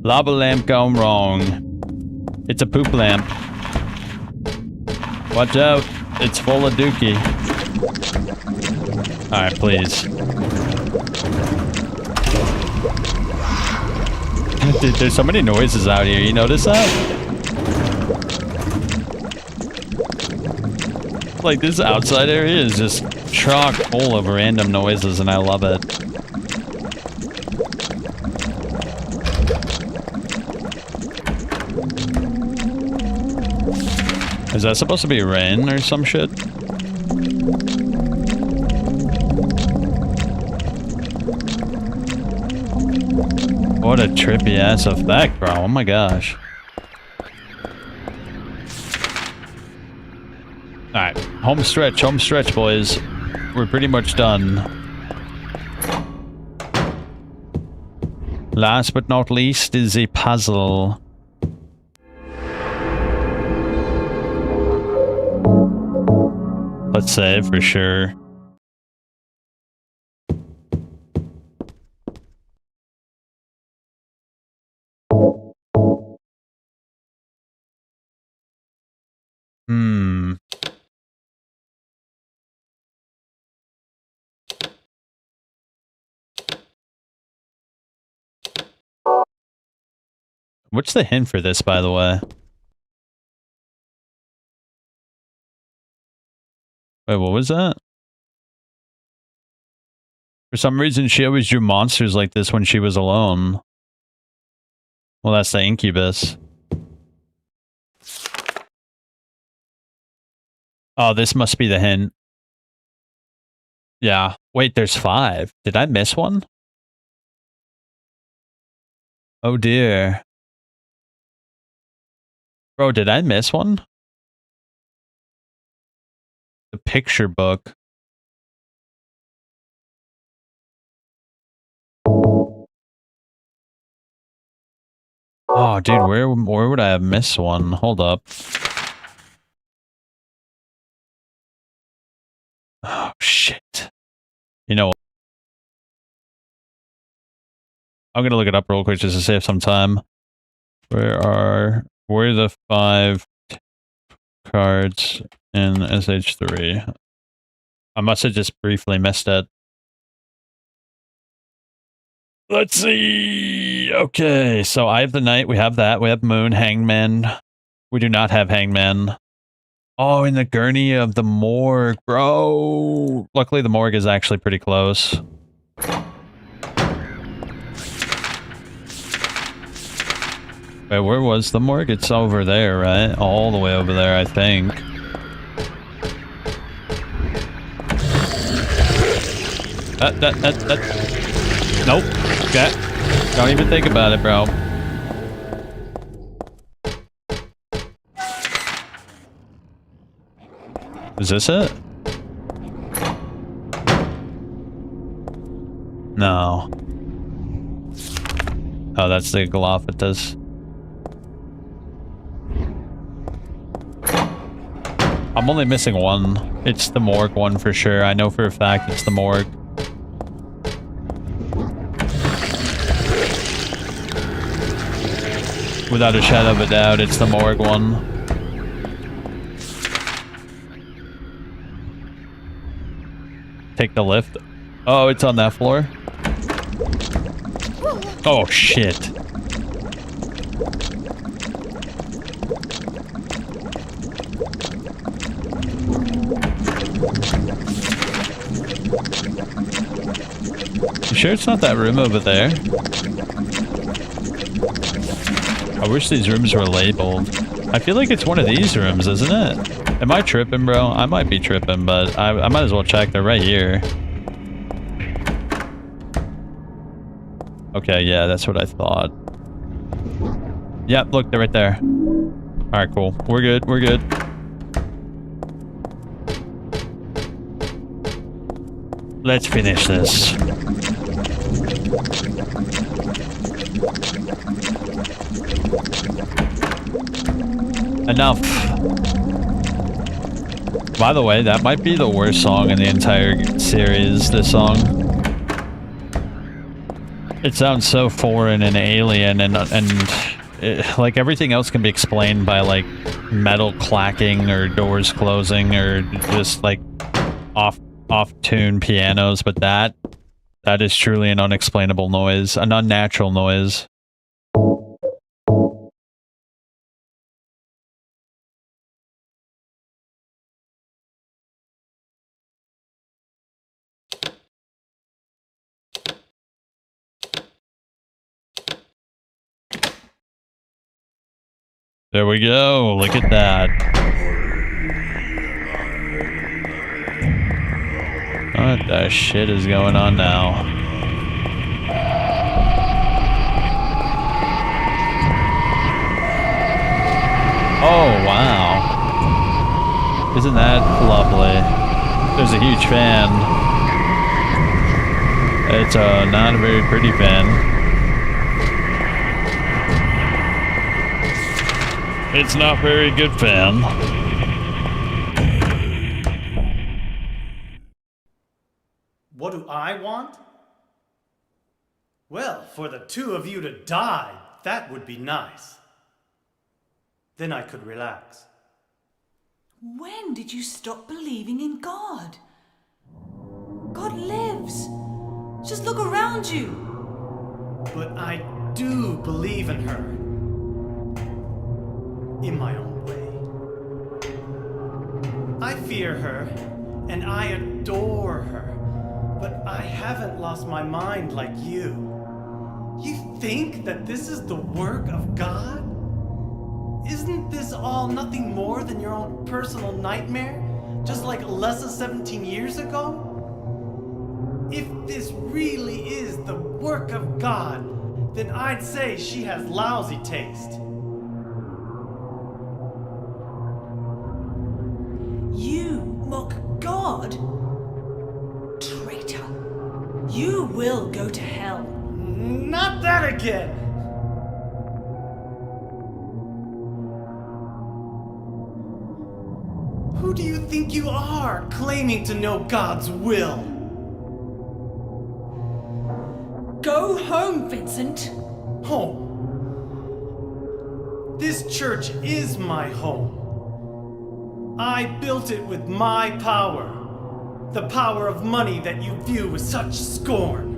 Lava lamp gone wrong. It's a poop lamp. Watch out. It's full of dookie. Alright, please. Dude, there's so many noises out here. You notice that? Like, this outside area is just chock full of random noises, and I love it. Is that supposed to be rain or some shit? What a trippy ass effect, bro. Oh my gosh. Alright, home stretch, boys. We're pretty much done. Last but not least is a puzzle. Let's save for sure. What's the hint for this, by the way? Wait, what was that? For some reason, she always drew monsters like this when she was alone. Well, that's the incubus. Oh, this must be the hint. Yeah. Wait, there's 5. Did I miss one? Oh dear. Bro, did I miss one? The picture book. Oh, dude, where would I have missed one? Hold up. Oh, shit. You know what? I'm gonna look it up real quick just to save some time. Where are the 5 cards in SH3? I must have just briefly missed it. Let's see. Okay, so I have the Knight. We have that. We have Moon, Hangman. We do not have Hangman. Oh, in the gurney of the morgue, bro. Luckily, the morgue is actually pretty close. Wait, where was the morgue? It's over there, right? All the way over there, I think. Nope. Okay. Don't even think about it, bro. Is this it? No. Oh, that's the Galapagos. I'm only missing one. It's the morgue one for sure. I know for a fact it's the morgue. Without a shadow of a doubt, it's the morgue one. Take the lift. Oh, it's on that floor? Oh, shit. You sure it's not that room over there? I wish these rooms were labeled. I feel like it's one of these rooms, isn't it? Am I tripping, bro? I might be tripping, but I might as well check. They're right here. Okay, yeah, that's what I thought. Yep, look, they're right there. Alright, cool. We're good, we're good. Let's finish this. Enough. By the way, that might be the worst song in the entire series, this song. It sounds so foreign and alien, and it, like everything else can be explained by like metal clacking or doors closing or just like off-tune pianos, but that is truly an unexplainable noise, an unnatural noise. There we go. Look at that. What the shit is going on now? Oh, wow. Isn't that lovely? There's a huge fan. It's not a very pretty fan. It's not very good, fan.
What do I want? Well, for the two of you to die, that would be nice. Then I could relax.
When did you stop believing in God? God lives. Just look around you.
But I do believe in her. In my own way. I fear her, and I adore her, but I haven't lost my mind like you. You think that this is the work of God? Isn't this all nothing more than your own personal nightmare, just like Alessa 17 years ago? If this really is the work of God, then I'd say she has lousy taste.
You mock God? Traitor. You will go to hell.
Not that again! Who do you think you are, claiming to know God's will?
Go home, Vincent.
Home? This church is my home. I built it with my power. The power of money that you view with such scorn.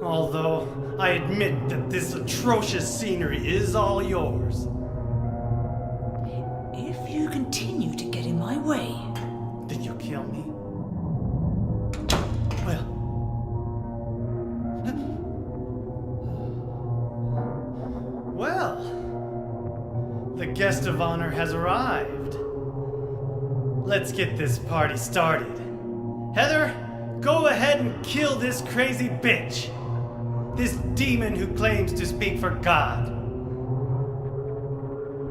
Although I admit that this atrocious scenery is all yours.
If you continue to get in my way...
Did you kill me? Well... Well... The guest of honor has arrived. Let's get this party started. Heather, go ahead and kill this crazy bitch. This demon who claims to speak for God.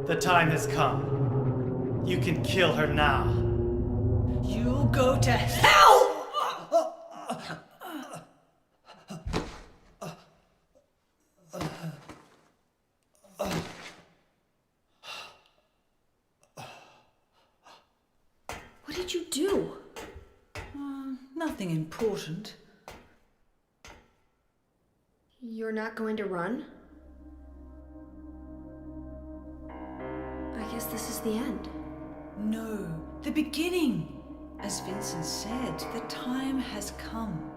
The time has come. You can kill her now.
You'll go to hell!
What did you do?
Nothing important.
You're not going to run? I guess this is the end.
No, the beginning. As Vincent said, the time has come.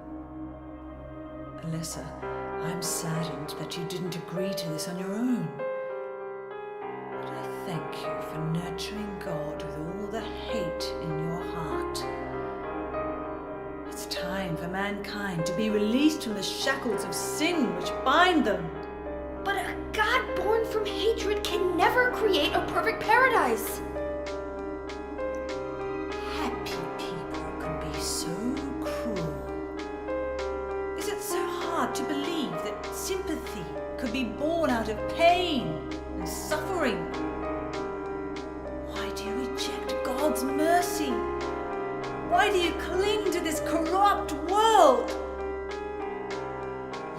Alessa, I'm saddened that you didn't agree to this on your own. But I thank you for nurturing God with all the hate in your heart. It's time for mankind to be released from the shackles of sin which bind them.
But a God born from hatred can never create a perfect paradise.
Happy people can be so cruel. Is it so hard to believe that sympathy could be born out of pain and suffering? Why do you reject God's mercy? Why do you cling to this corrupt world?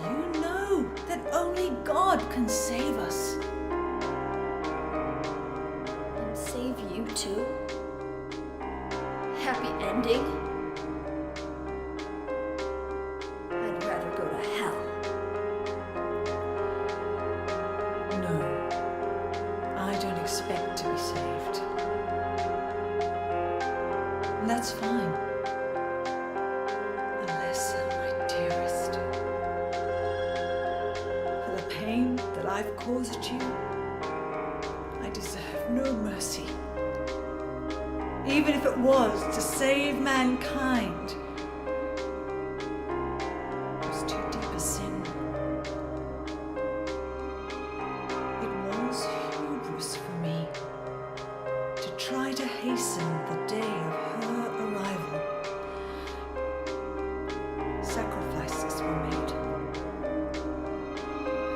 You know that only God can save us.
And save you too? Happy ending? I'd rather go to hell.
No, I don't expect to be saved. And that's fine. Alessa, my dearest. For the pain that I've caused you, I deserve no mercy. Even if it was to save mankind. It was too deep a sin. It was hubris for me to try to hasten the day of her arrival. Sacrifices were made.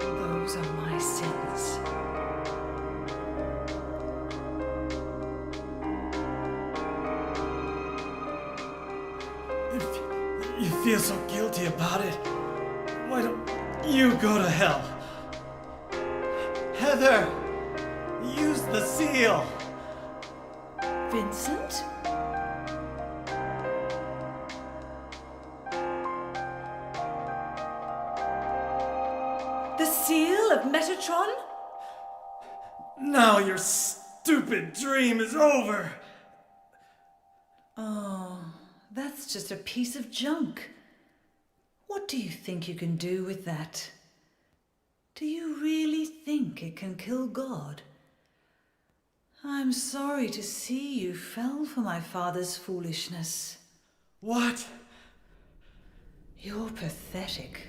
And those are my sins.
If you feel so guilty about it, why don't you go to hell? Heather, use the seal.
Vincent? The seal of Metatron?
Now your stupid dream is over.
Oh, that's just a piece of junk. What do you think you can do with that? Do you really think it can kill God? I'm sorry to see you fell for my father's foolishness.
What?
You're pathetic.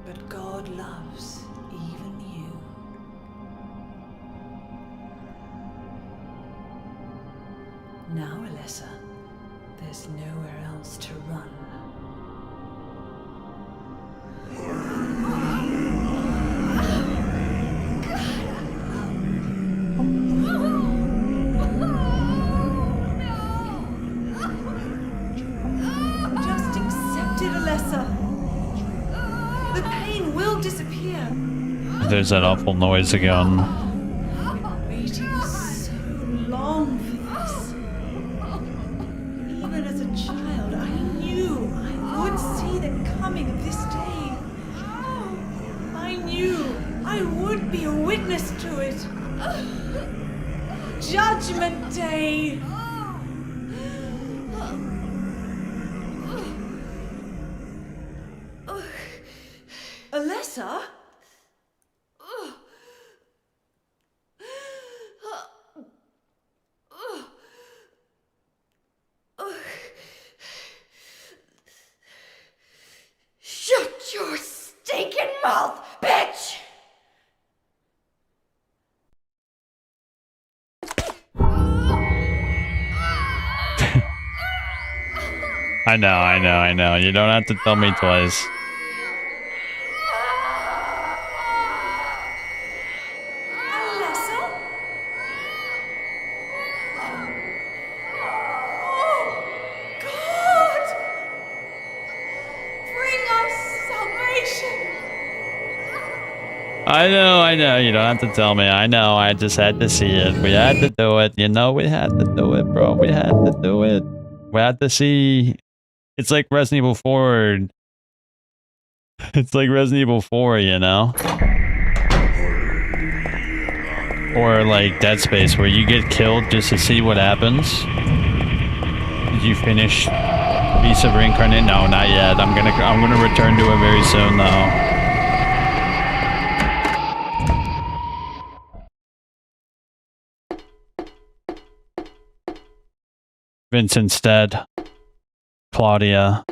But God loves even you. Now, Alessa, there's nowhere else to run. Just accept it, Alessa. The pain will disappear.
There's that awful noise again.
Waiting so long for this. Even as a child, I knew I would see the coming of this day. I knew I would be a witness to it. Judgment Day. Alessa?
Shut your stinking mouth, bitch!
I know. You don't have to tell me twice. I know. You don't have to tell me. I know. I just had to see it. We had to do it. You know, we had to do it, bro. We had to do it. We had to see. It's like Resident Evil 4. It's like Resident Evil 4, you know? Or like Dead Space, where you get killed just to see what happens. Did you finish Beast of Reincarnate? No, not yet. I'm gonna return to it very soon, though. Vincent's dead. Claudia.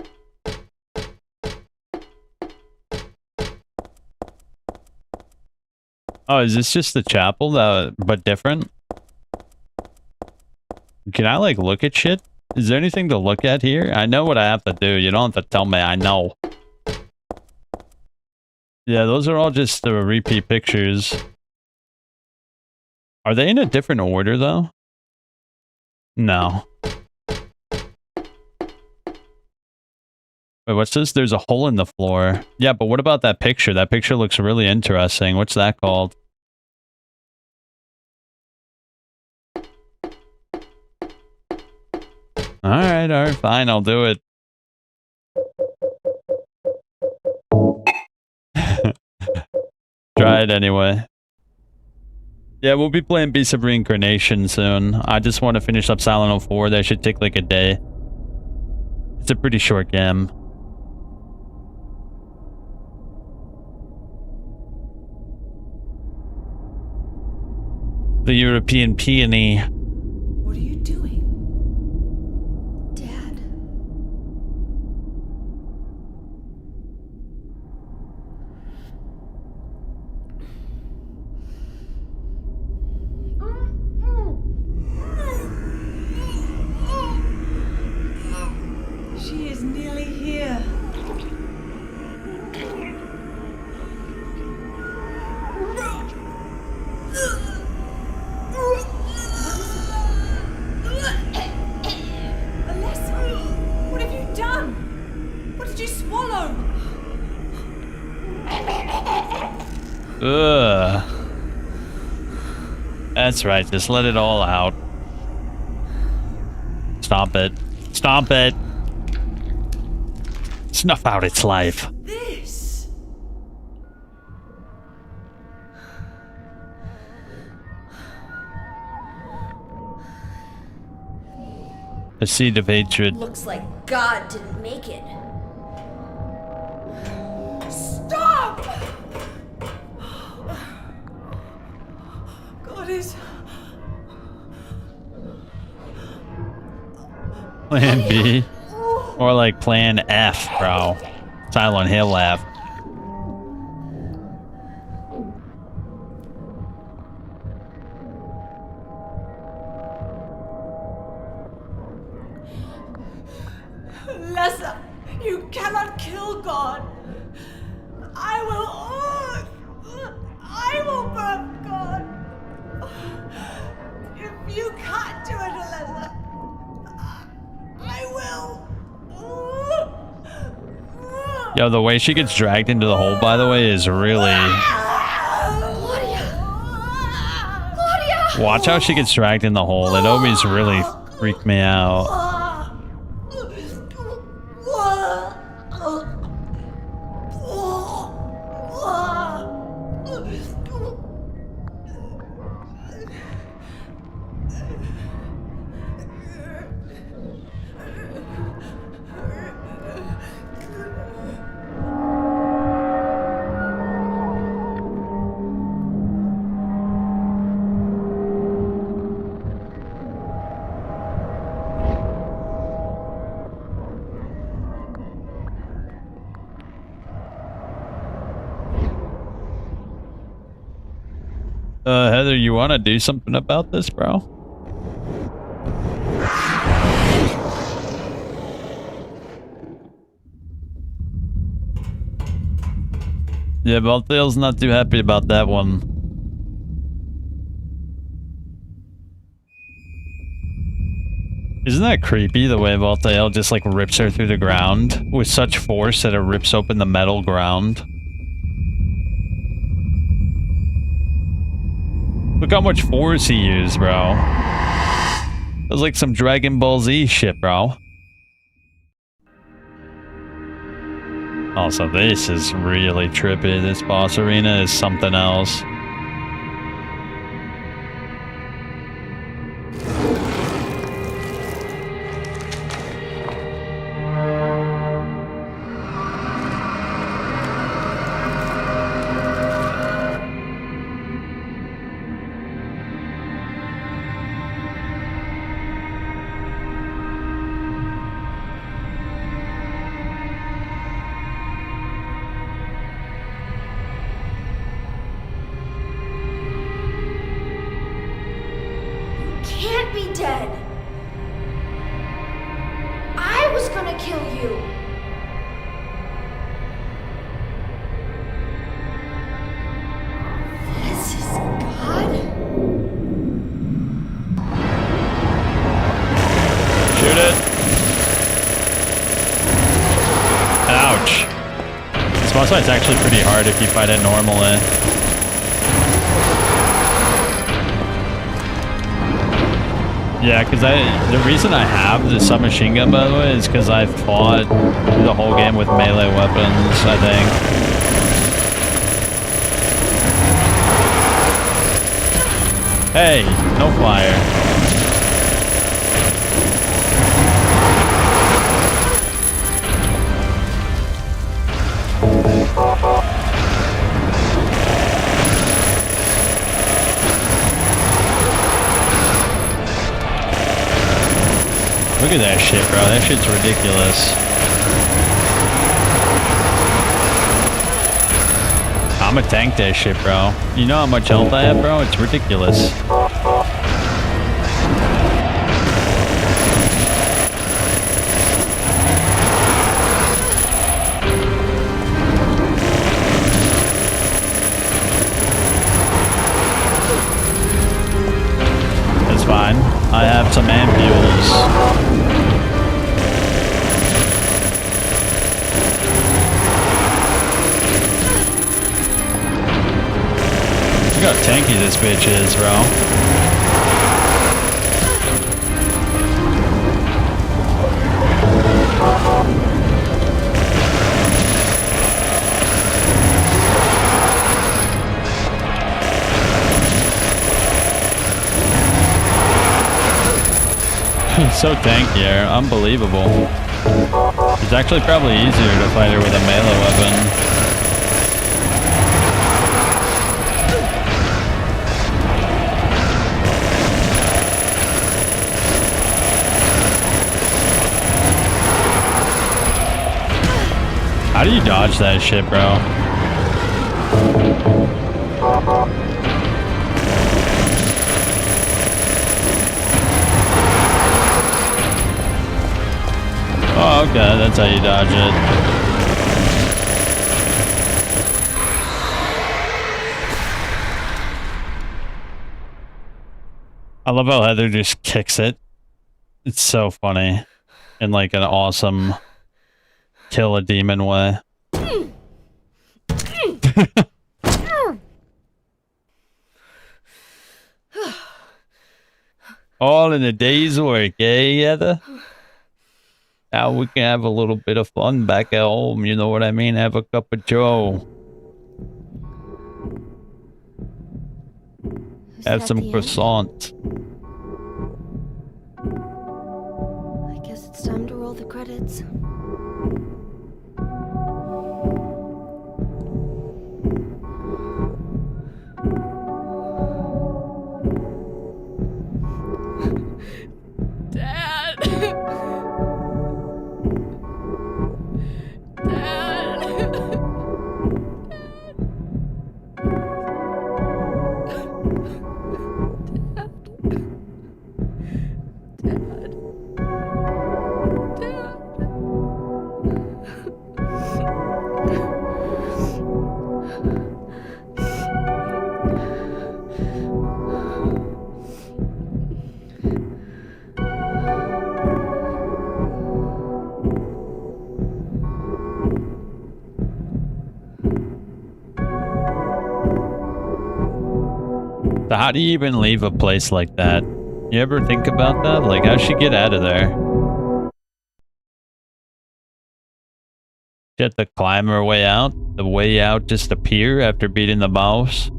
Oh, is this just the chapel, but different? Can I, like, look at shit? Is there anything to look at here? I know what I have to do. You don't have to tell me. I know. Yeah, those are all just the repeat pictures. Are they in a different order, though? No. Wait, what's this? There's a hole in the floor. Yeah, but what about that picture? That picture looks really interesting. What's that called? Alright, fine, I'll do it. Try it anyway. Yeah, we'll be playing Beast of Reincarnation soon. I just want to finish up Silent Hill 4. That should take like a day. It's a pretty short game. The European Peony.
What are you doing?
Dad.
She is nearly here. What have you done? What did you swallow?
Ugh. That's right, just let it all out. Stop it. Stop it. Snuff out its life.
This.
The seed of hatred.
Looks like God didn't make it.
Stop! God is.
Plan B. Or like Plan F, bro. Silent Hill F.
Lessa, you cannot kill God. I will burn God. If you can't do it, Alessa, I will.
Yo, the way she gets dragged into the hole, by the way, is really...
Claudia!
Watch how she gets dragged in the hole. It always really freaked me out. Heather, you want to do something about this, bro? Yeah, Balthail's not too happy about that one. Isn't that creepy, the way Balthail just like rips her through the ground with such force that it rips open the metal ground? how much force he used, bro. It was like some Dragon Ball Z shit, bro. Also, this is really trippy. This boss arena is something else.
Can't be dead. I was gonna kill you. This is God?
Shoot it. Ouch. This boss fight's actually pretty hard if you fight it normally. Yeah, because the reason I have the submachine gun, by the way, is because I fought the whole game with melee weapons, I think. Hey, no fire. Look at that shit, bro. That shit's ridiculous. I'ma tank that shit, bro. You know how much health I have, bro? It's ridiculous. It's fine. I have some ampules. Look how tanky this bitch is, bro. It's so tanky here, unbelievable. It's actually probably easier to fight her with a melee weapon. How do you dodge that shit, bro? Oh, okay, that's how you dodge it. I love how Heather just kicks it. It's so funny. In like an awesome kill a demon way. All in a day's work, eh, Heather? Now we can have a little bit of fun back at home, you know what I mean? Have a cup of joe. Have some croissant.
I guess it's time to roll the credits.
Dad! Dad.
How do you even leave a place like that? You ever think about that? Like, how'd she get out of there? She had to climb her way out? The way out just appear after beating the boss?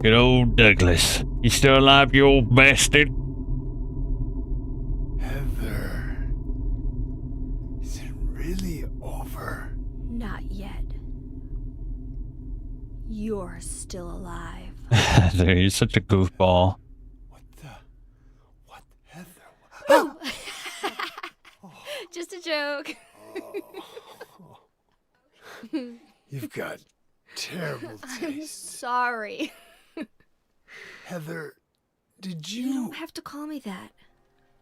Good old Douglas. You still alive, you old bastard?
Heather. Is it really over?
Not yet. You're still alive.
Heather, you're such a goofball.
Oh. Just a joke.
You've got terrible
I'm
taste.
sorry.
Heather, did
You don't have to call me that.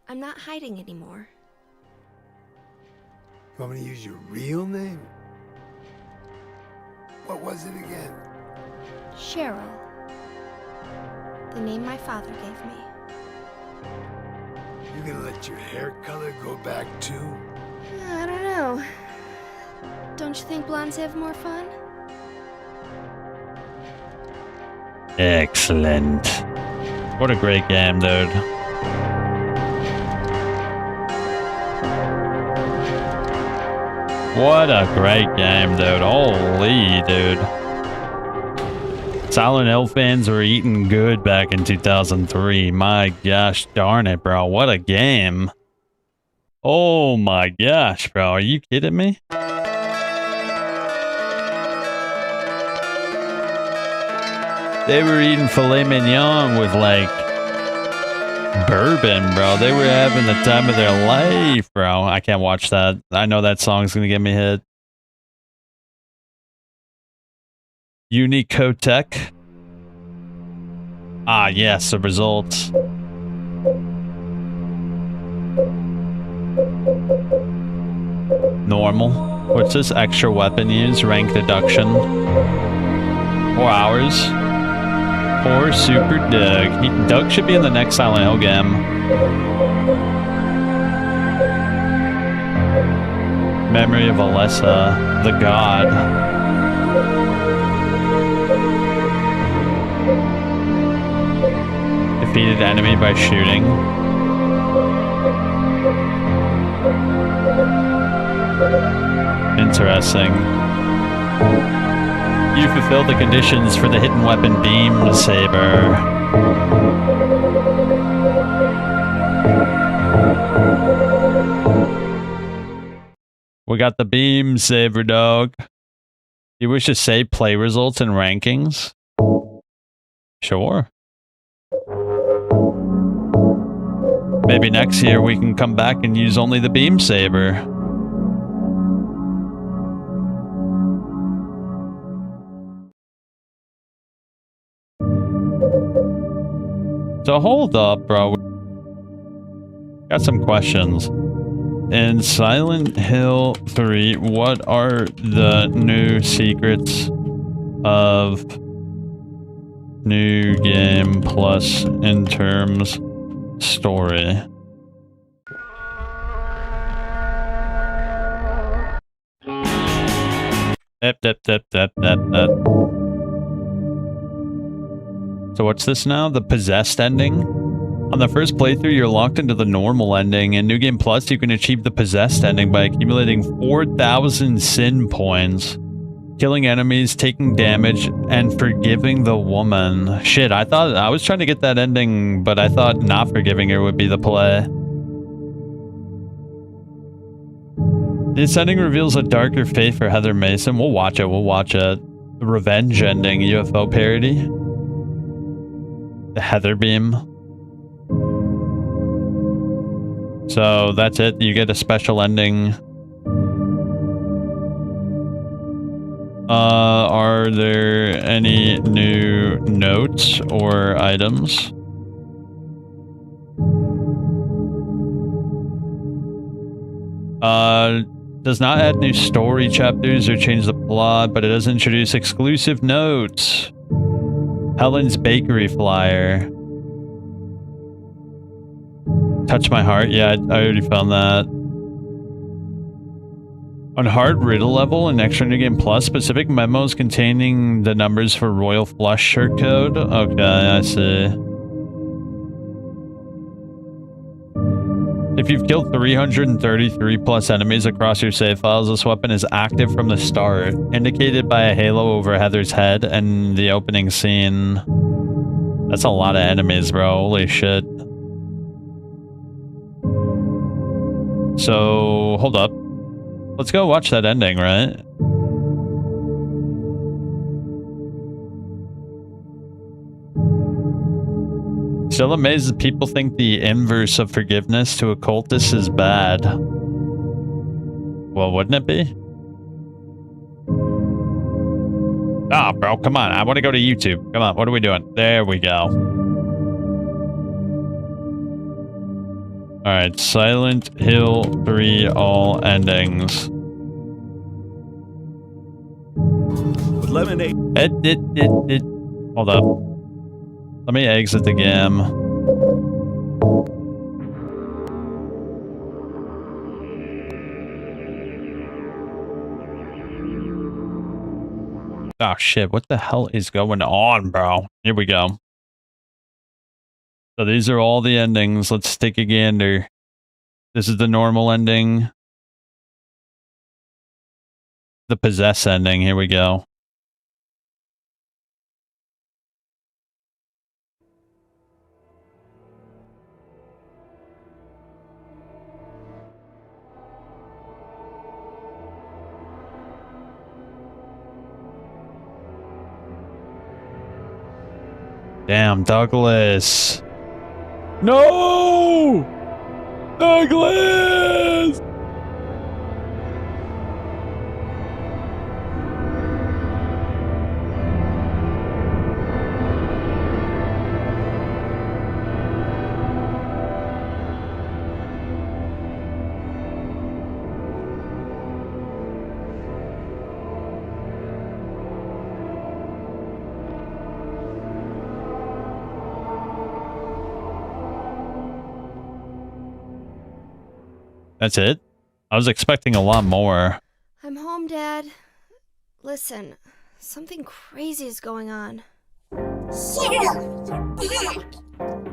I'm not hiding anymore.
You want me to use your real name? What was it again?
Cheryl. The name my father gave me.
You gonna let your hair color go back too?
I don't know. Don't you think blondes have more fun?
Excellent. What a great game, dude. What a great game, dude. Holy, dude. Silent Hill fans were eating good back in 2003. My gosh darn it, bro. What a game. Oh my gosh, bro. Are you kidding me? They were eating filet mignon with, like, bourbon, bro. They were having the time of their life, bro. I can't watch that. I know that song's gonna get me hit. Unicotech. Ah, yes, the results. Normal. What's this? Extra weapon use? Rank deduction. 4 hours. Poor Super Doug. Doug should be in the next Silent Hill game. Memory of Alessa, the god. Defeated enemy by shooting. Interesting. You fulfilled the conditions for the hidden weapon Beam Saber. We got the Beam Saber, dog. You wish to save play results and rankings? Sure. Maybe next year we can come back and use only the Beam Saber. So hold up, bro. Got some questions. In Silent Hill 3, what are the new secrets of New Game Plus in terms story? So what's this now? The possessed ending? On the first playthrough, you're locked into the normal ending. In New Game Plus, you can achieve the possessed ending by accumulating 4,000 sin points, killing enemies, taking damage, and forgiving the woman. Shit, I thought I was trying to get that ending, but I thought not forgiving her would be the play. This ending reveals a darker fate for Heather Mason. We'll watch it. We'll watch it. The revenge ending, UFO parody. The Heather Beam. So that's it. You get a special ending. Are there any new notes or items? Does not add new story chapters or change the plot, but it does introduce exclusive notes. Helen's Bakery flyer. Touch My Heart. Yeah, I already found that. On hard riddle level in Extra New Game Plus, specific memos containing the numbers for Royal Flush shirt code. Okay, I see. If you've killed 333 plus enemies across your save files, this weapon is active from the start, indicated by a halo over Heather's head and the opening scene. That's a lot of enemies, bro. Holy shit. So, hold up. Let's go watch that ending, right? Still amazed that people think the inverse of forgiveness to a cultist is bad. Well, wouldn't it be? Ah, bro, come on. I want to go to YouTube. Come on, what are we doing? There we go. Alright, Silent Hill 3 all endings.
With lemonade.
Hold up. Let me exit the game. Oh shit, what the hell is going on, bro? Here we go. So these are all the endings. Let's take a gander. This is the normal ending. The possess ending. Here we go. Damn, Douglas. No! Douglas! That's it? I was expecting a lot more.
I'm home, Dad. Listen, something crazy is going on.
Cheryl, you're back.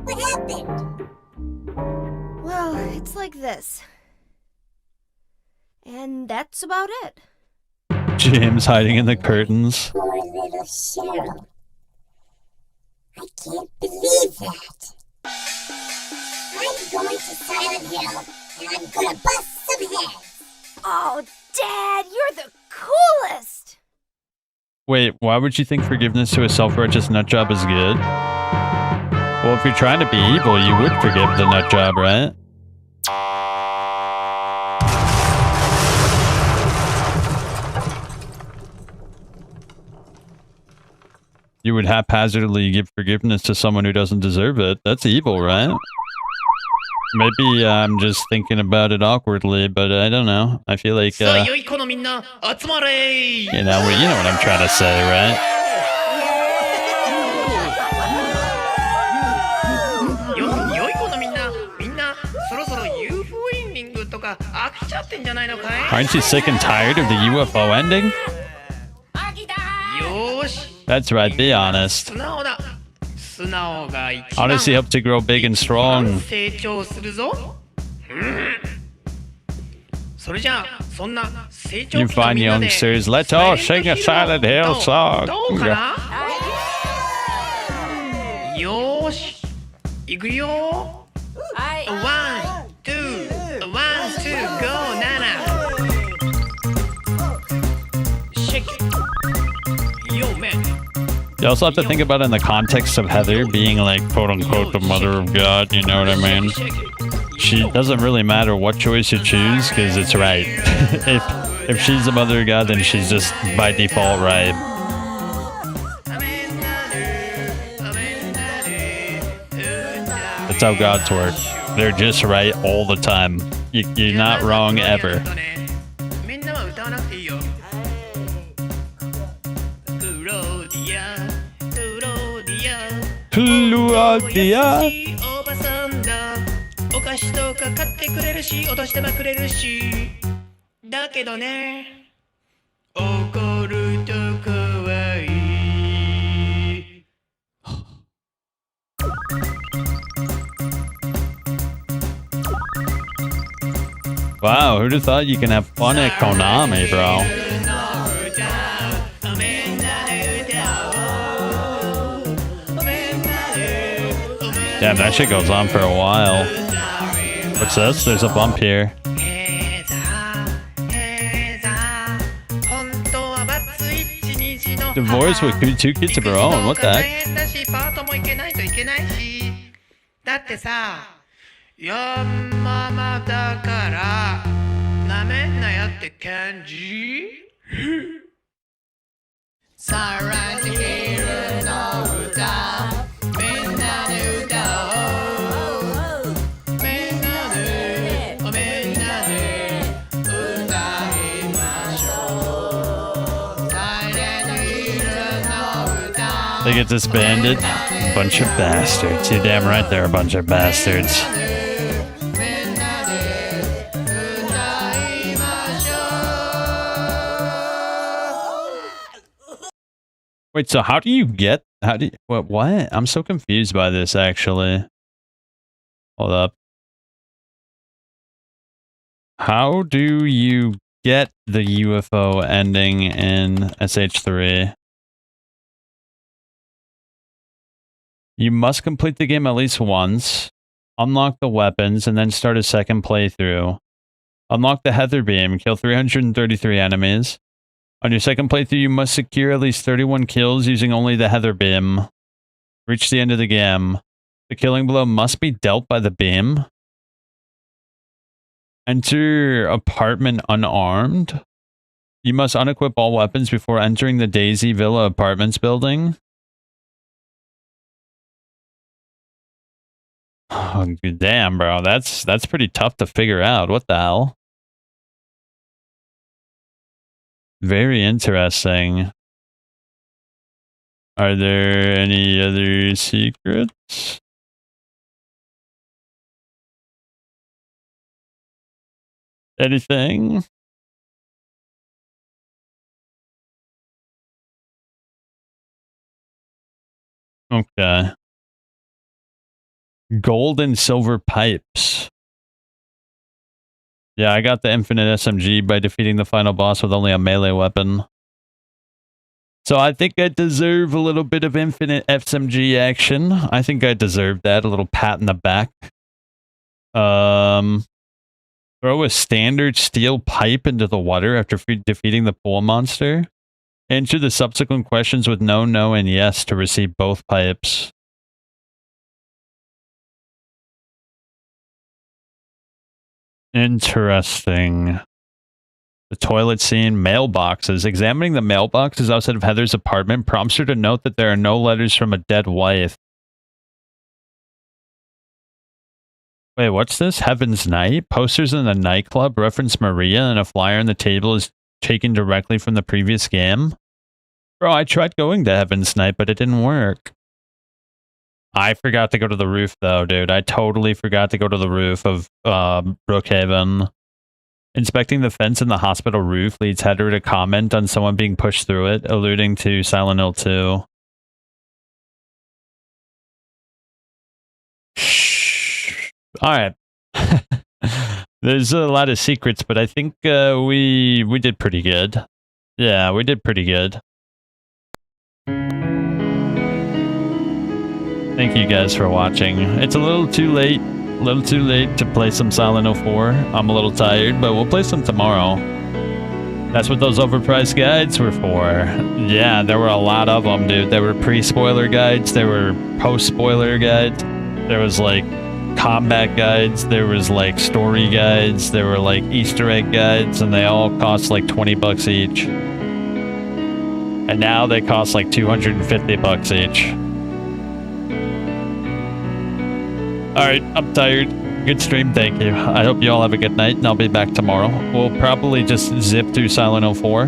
What happened?
Well, it's like this. And that's about it.
James hiding in the curtains.
Poor little Cheryl. I can't believe that. I'm going to Silent Hill, and I'm gonna bust some heads.
Oh, Dad, you're the coolest!
Wait, why would you think forgiveness to a self-righteous nutjob is good? Well, if you're trying to be evil, you would forgive the nutjob, right? You would haphazardly give forgiveness to someone who doesn't deserve it. That's evil, right? Maybe I'm just thinking about it awkwardly, but I don't know. I feel like, you know what I'm trying to say, right? Aren't you sick and tired of the UFO ending? That's right, be honest. Honestly, hope to grow big and strong. You fine youngsters, let's all sing a Silent Hill song.
よーし、行くよ。One, two, go, Nana. Shake it. Yo, man.
You also have to think about it in the context of Heather being like, quote unquote, the mother of God, you know what I mean? She doesn't really matter what choice you choose, because it's right. if she's the mother of God, then she's just by default right. That's how gods work. They're just right all the time. You're not wrong ever.
みんなは歌わなくていいよ。クローディア、クローディア。
クローディア。
優しいおばさんだ。お菓子とか買ってくれるし、落としてもくれるし。だけどね、怒ると怖い。
Wow, who'd have thought you can have fun at Konami, bro? Damn, that shit goes on for a while. What's this? There's a bump here. Divorce with two kids of her own. What the heck?
だってさ、ヤンママだからなめんなよって感じ。さらに昼の歌、みんなで歌おう。みんなで、みんなで歌いましょう。さらに昼の歌。
They get disbanded. Bunch of bastards. You're damn right they're a bunch of bastards. Wait, so how do you get, what? I'm so confused by this, actually. Hold up. How do you get the UFO ending in SH3? You must complete the game at least once, unlock the weapons, and then start a second playthrough. Unlock the Heather Beam, kill 333 enemies. On your second playthrough, you must secure at least 31 kills using only the Heather Beam. Reach the end of the game. The killing blow must be dealt by the beam. Enter apartment unarmed. You must unequip all weapons before entering the Daisy Villa Apartments building. Oh, damn, bro. That's pretty tough to figure out. What the hell? Very interesting. Are there any other secrets? Anything? Okay. Gold and silver pipes. Yeah, I got the infinite SMG by defeating the final boss with only a melee weapon. So I think I deserve a little bit of infinite SMG action. I think I deserve that. A little pat in the back. Throw a standard steel pipe into the water after defeating the pool monster. Answer the subsequent questions with no, no, and yes to receive both pipes. Interesting. The toilet scene, mailboxes. Examining the mailboxes outside of Heather's apartment prompts her to note that there are no letters from a dead wife. Wait, what's this? Heaven's Night? Posters in the nightclub reference Maria, and a flyer on the table is taken directly from the previous game? Bro, I tried going to Heaven's Night, but it didn't work. I forgot to go to the roof, though, dude. I totally forgot to go to the roof of Brookhaven. Inspecting the fence in the hospital roof leads Heather to comment on someone being pushed through it, alluding to Silent Hill 2. Shh. Alright. There's a lot of secrets, but I think we did pretty good. Yeah, we did pretty good. Thank you guys for watching. It's a little too late to play some Silent Hill 4. I'm a little tired, but we'll play some tomorrow. That's what those overpriced guides were for. Yeah, there were a lot of them, dude. There were pre-spoiler guides, there were post-spoiler guides, there was like combat guides, there was like story guides, there were like Easter egg guides, and they all cost like 20 bucks each. And now they cost like 250 bucks each. Alright, I'm tired. Good stream, thank you. I hope you all have a good night, and I'll be back tomorrow. We'll probably just zip through Silent 04.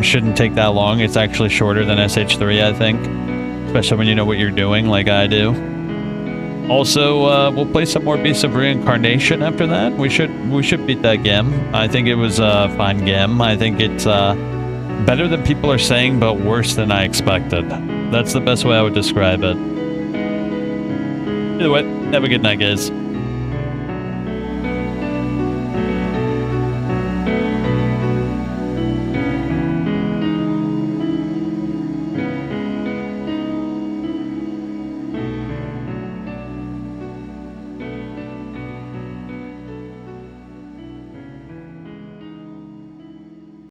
Shouldn't take that long. It's actually shorter than SH3, I think. Especially when you know what you're doing, like I do. Also, we'll play some more Beasts of Reincarnation after that. We should beat that game. I think it was a fine game. I think it's better than people are saying, but worse than I expected. That's the best way I would describe it. Either way, have a good night, guys.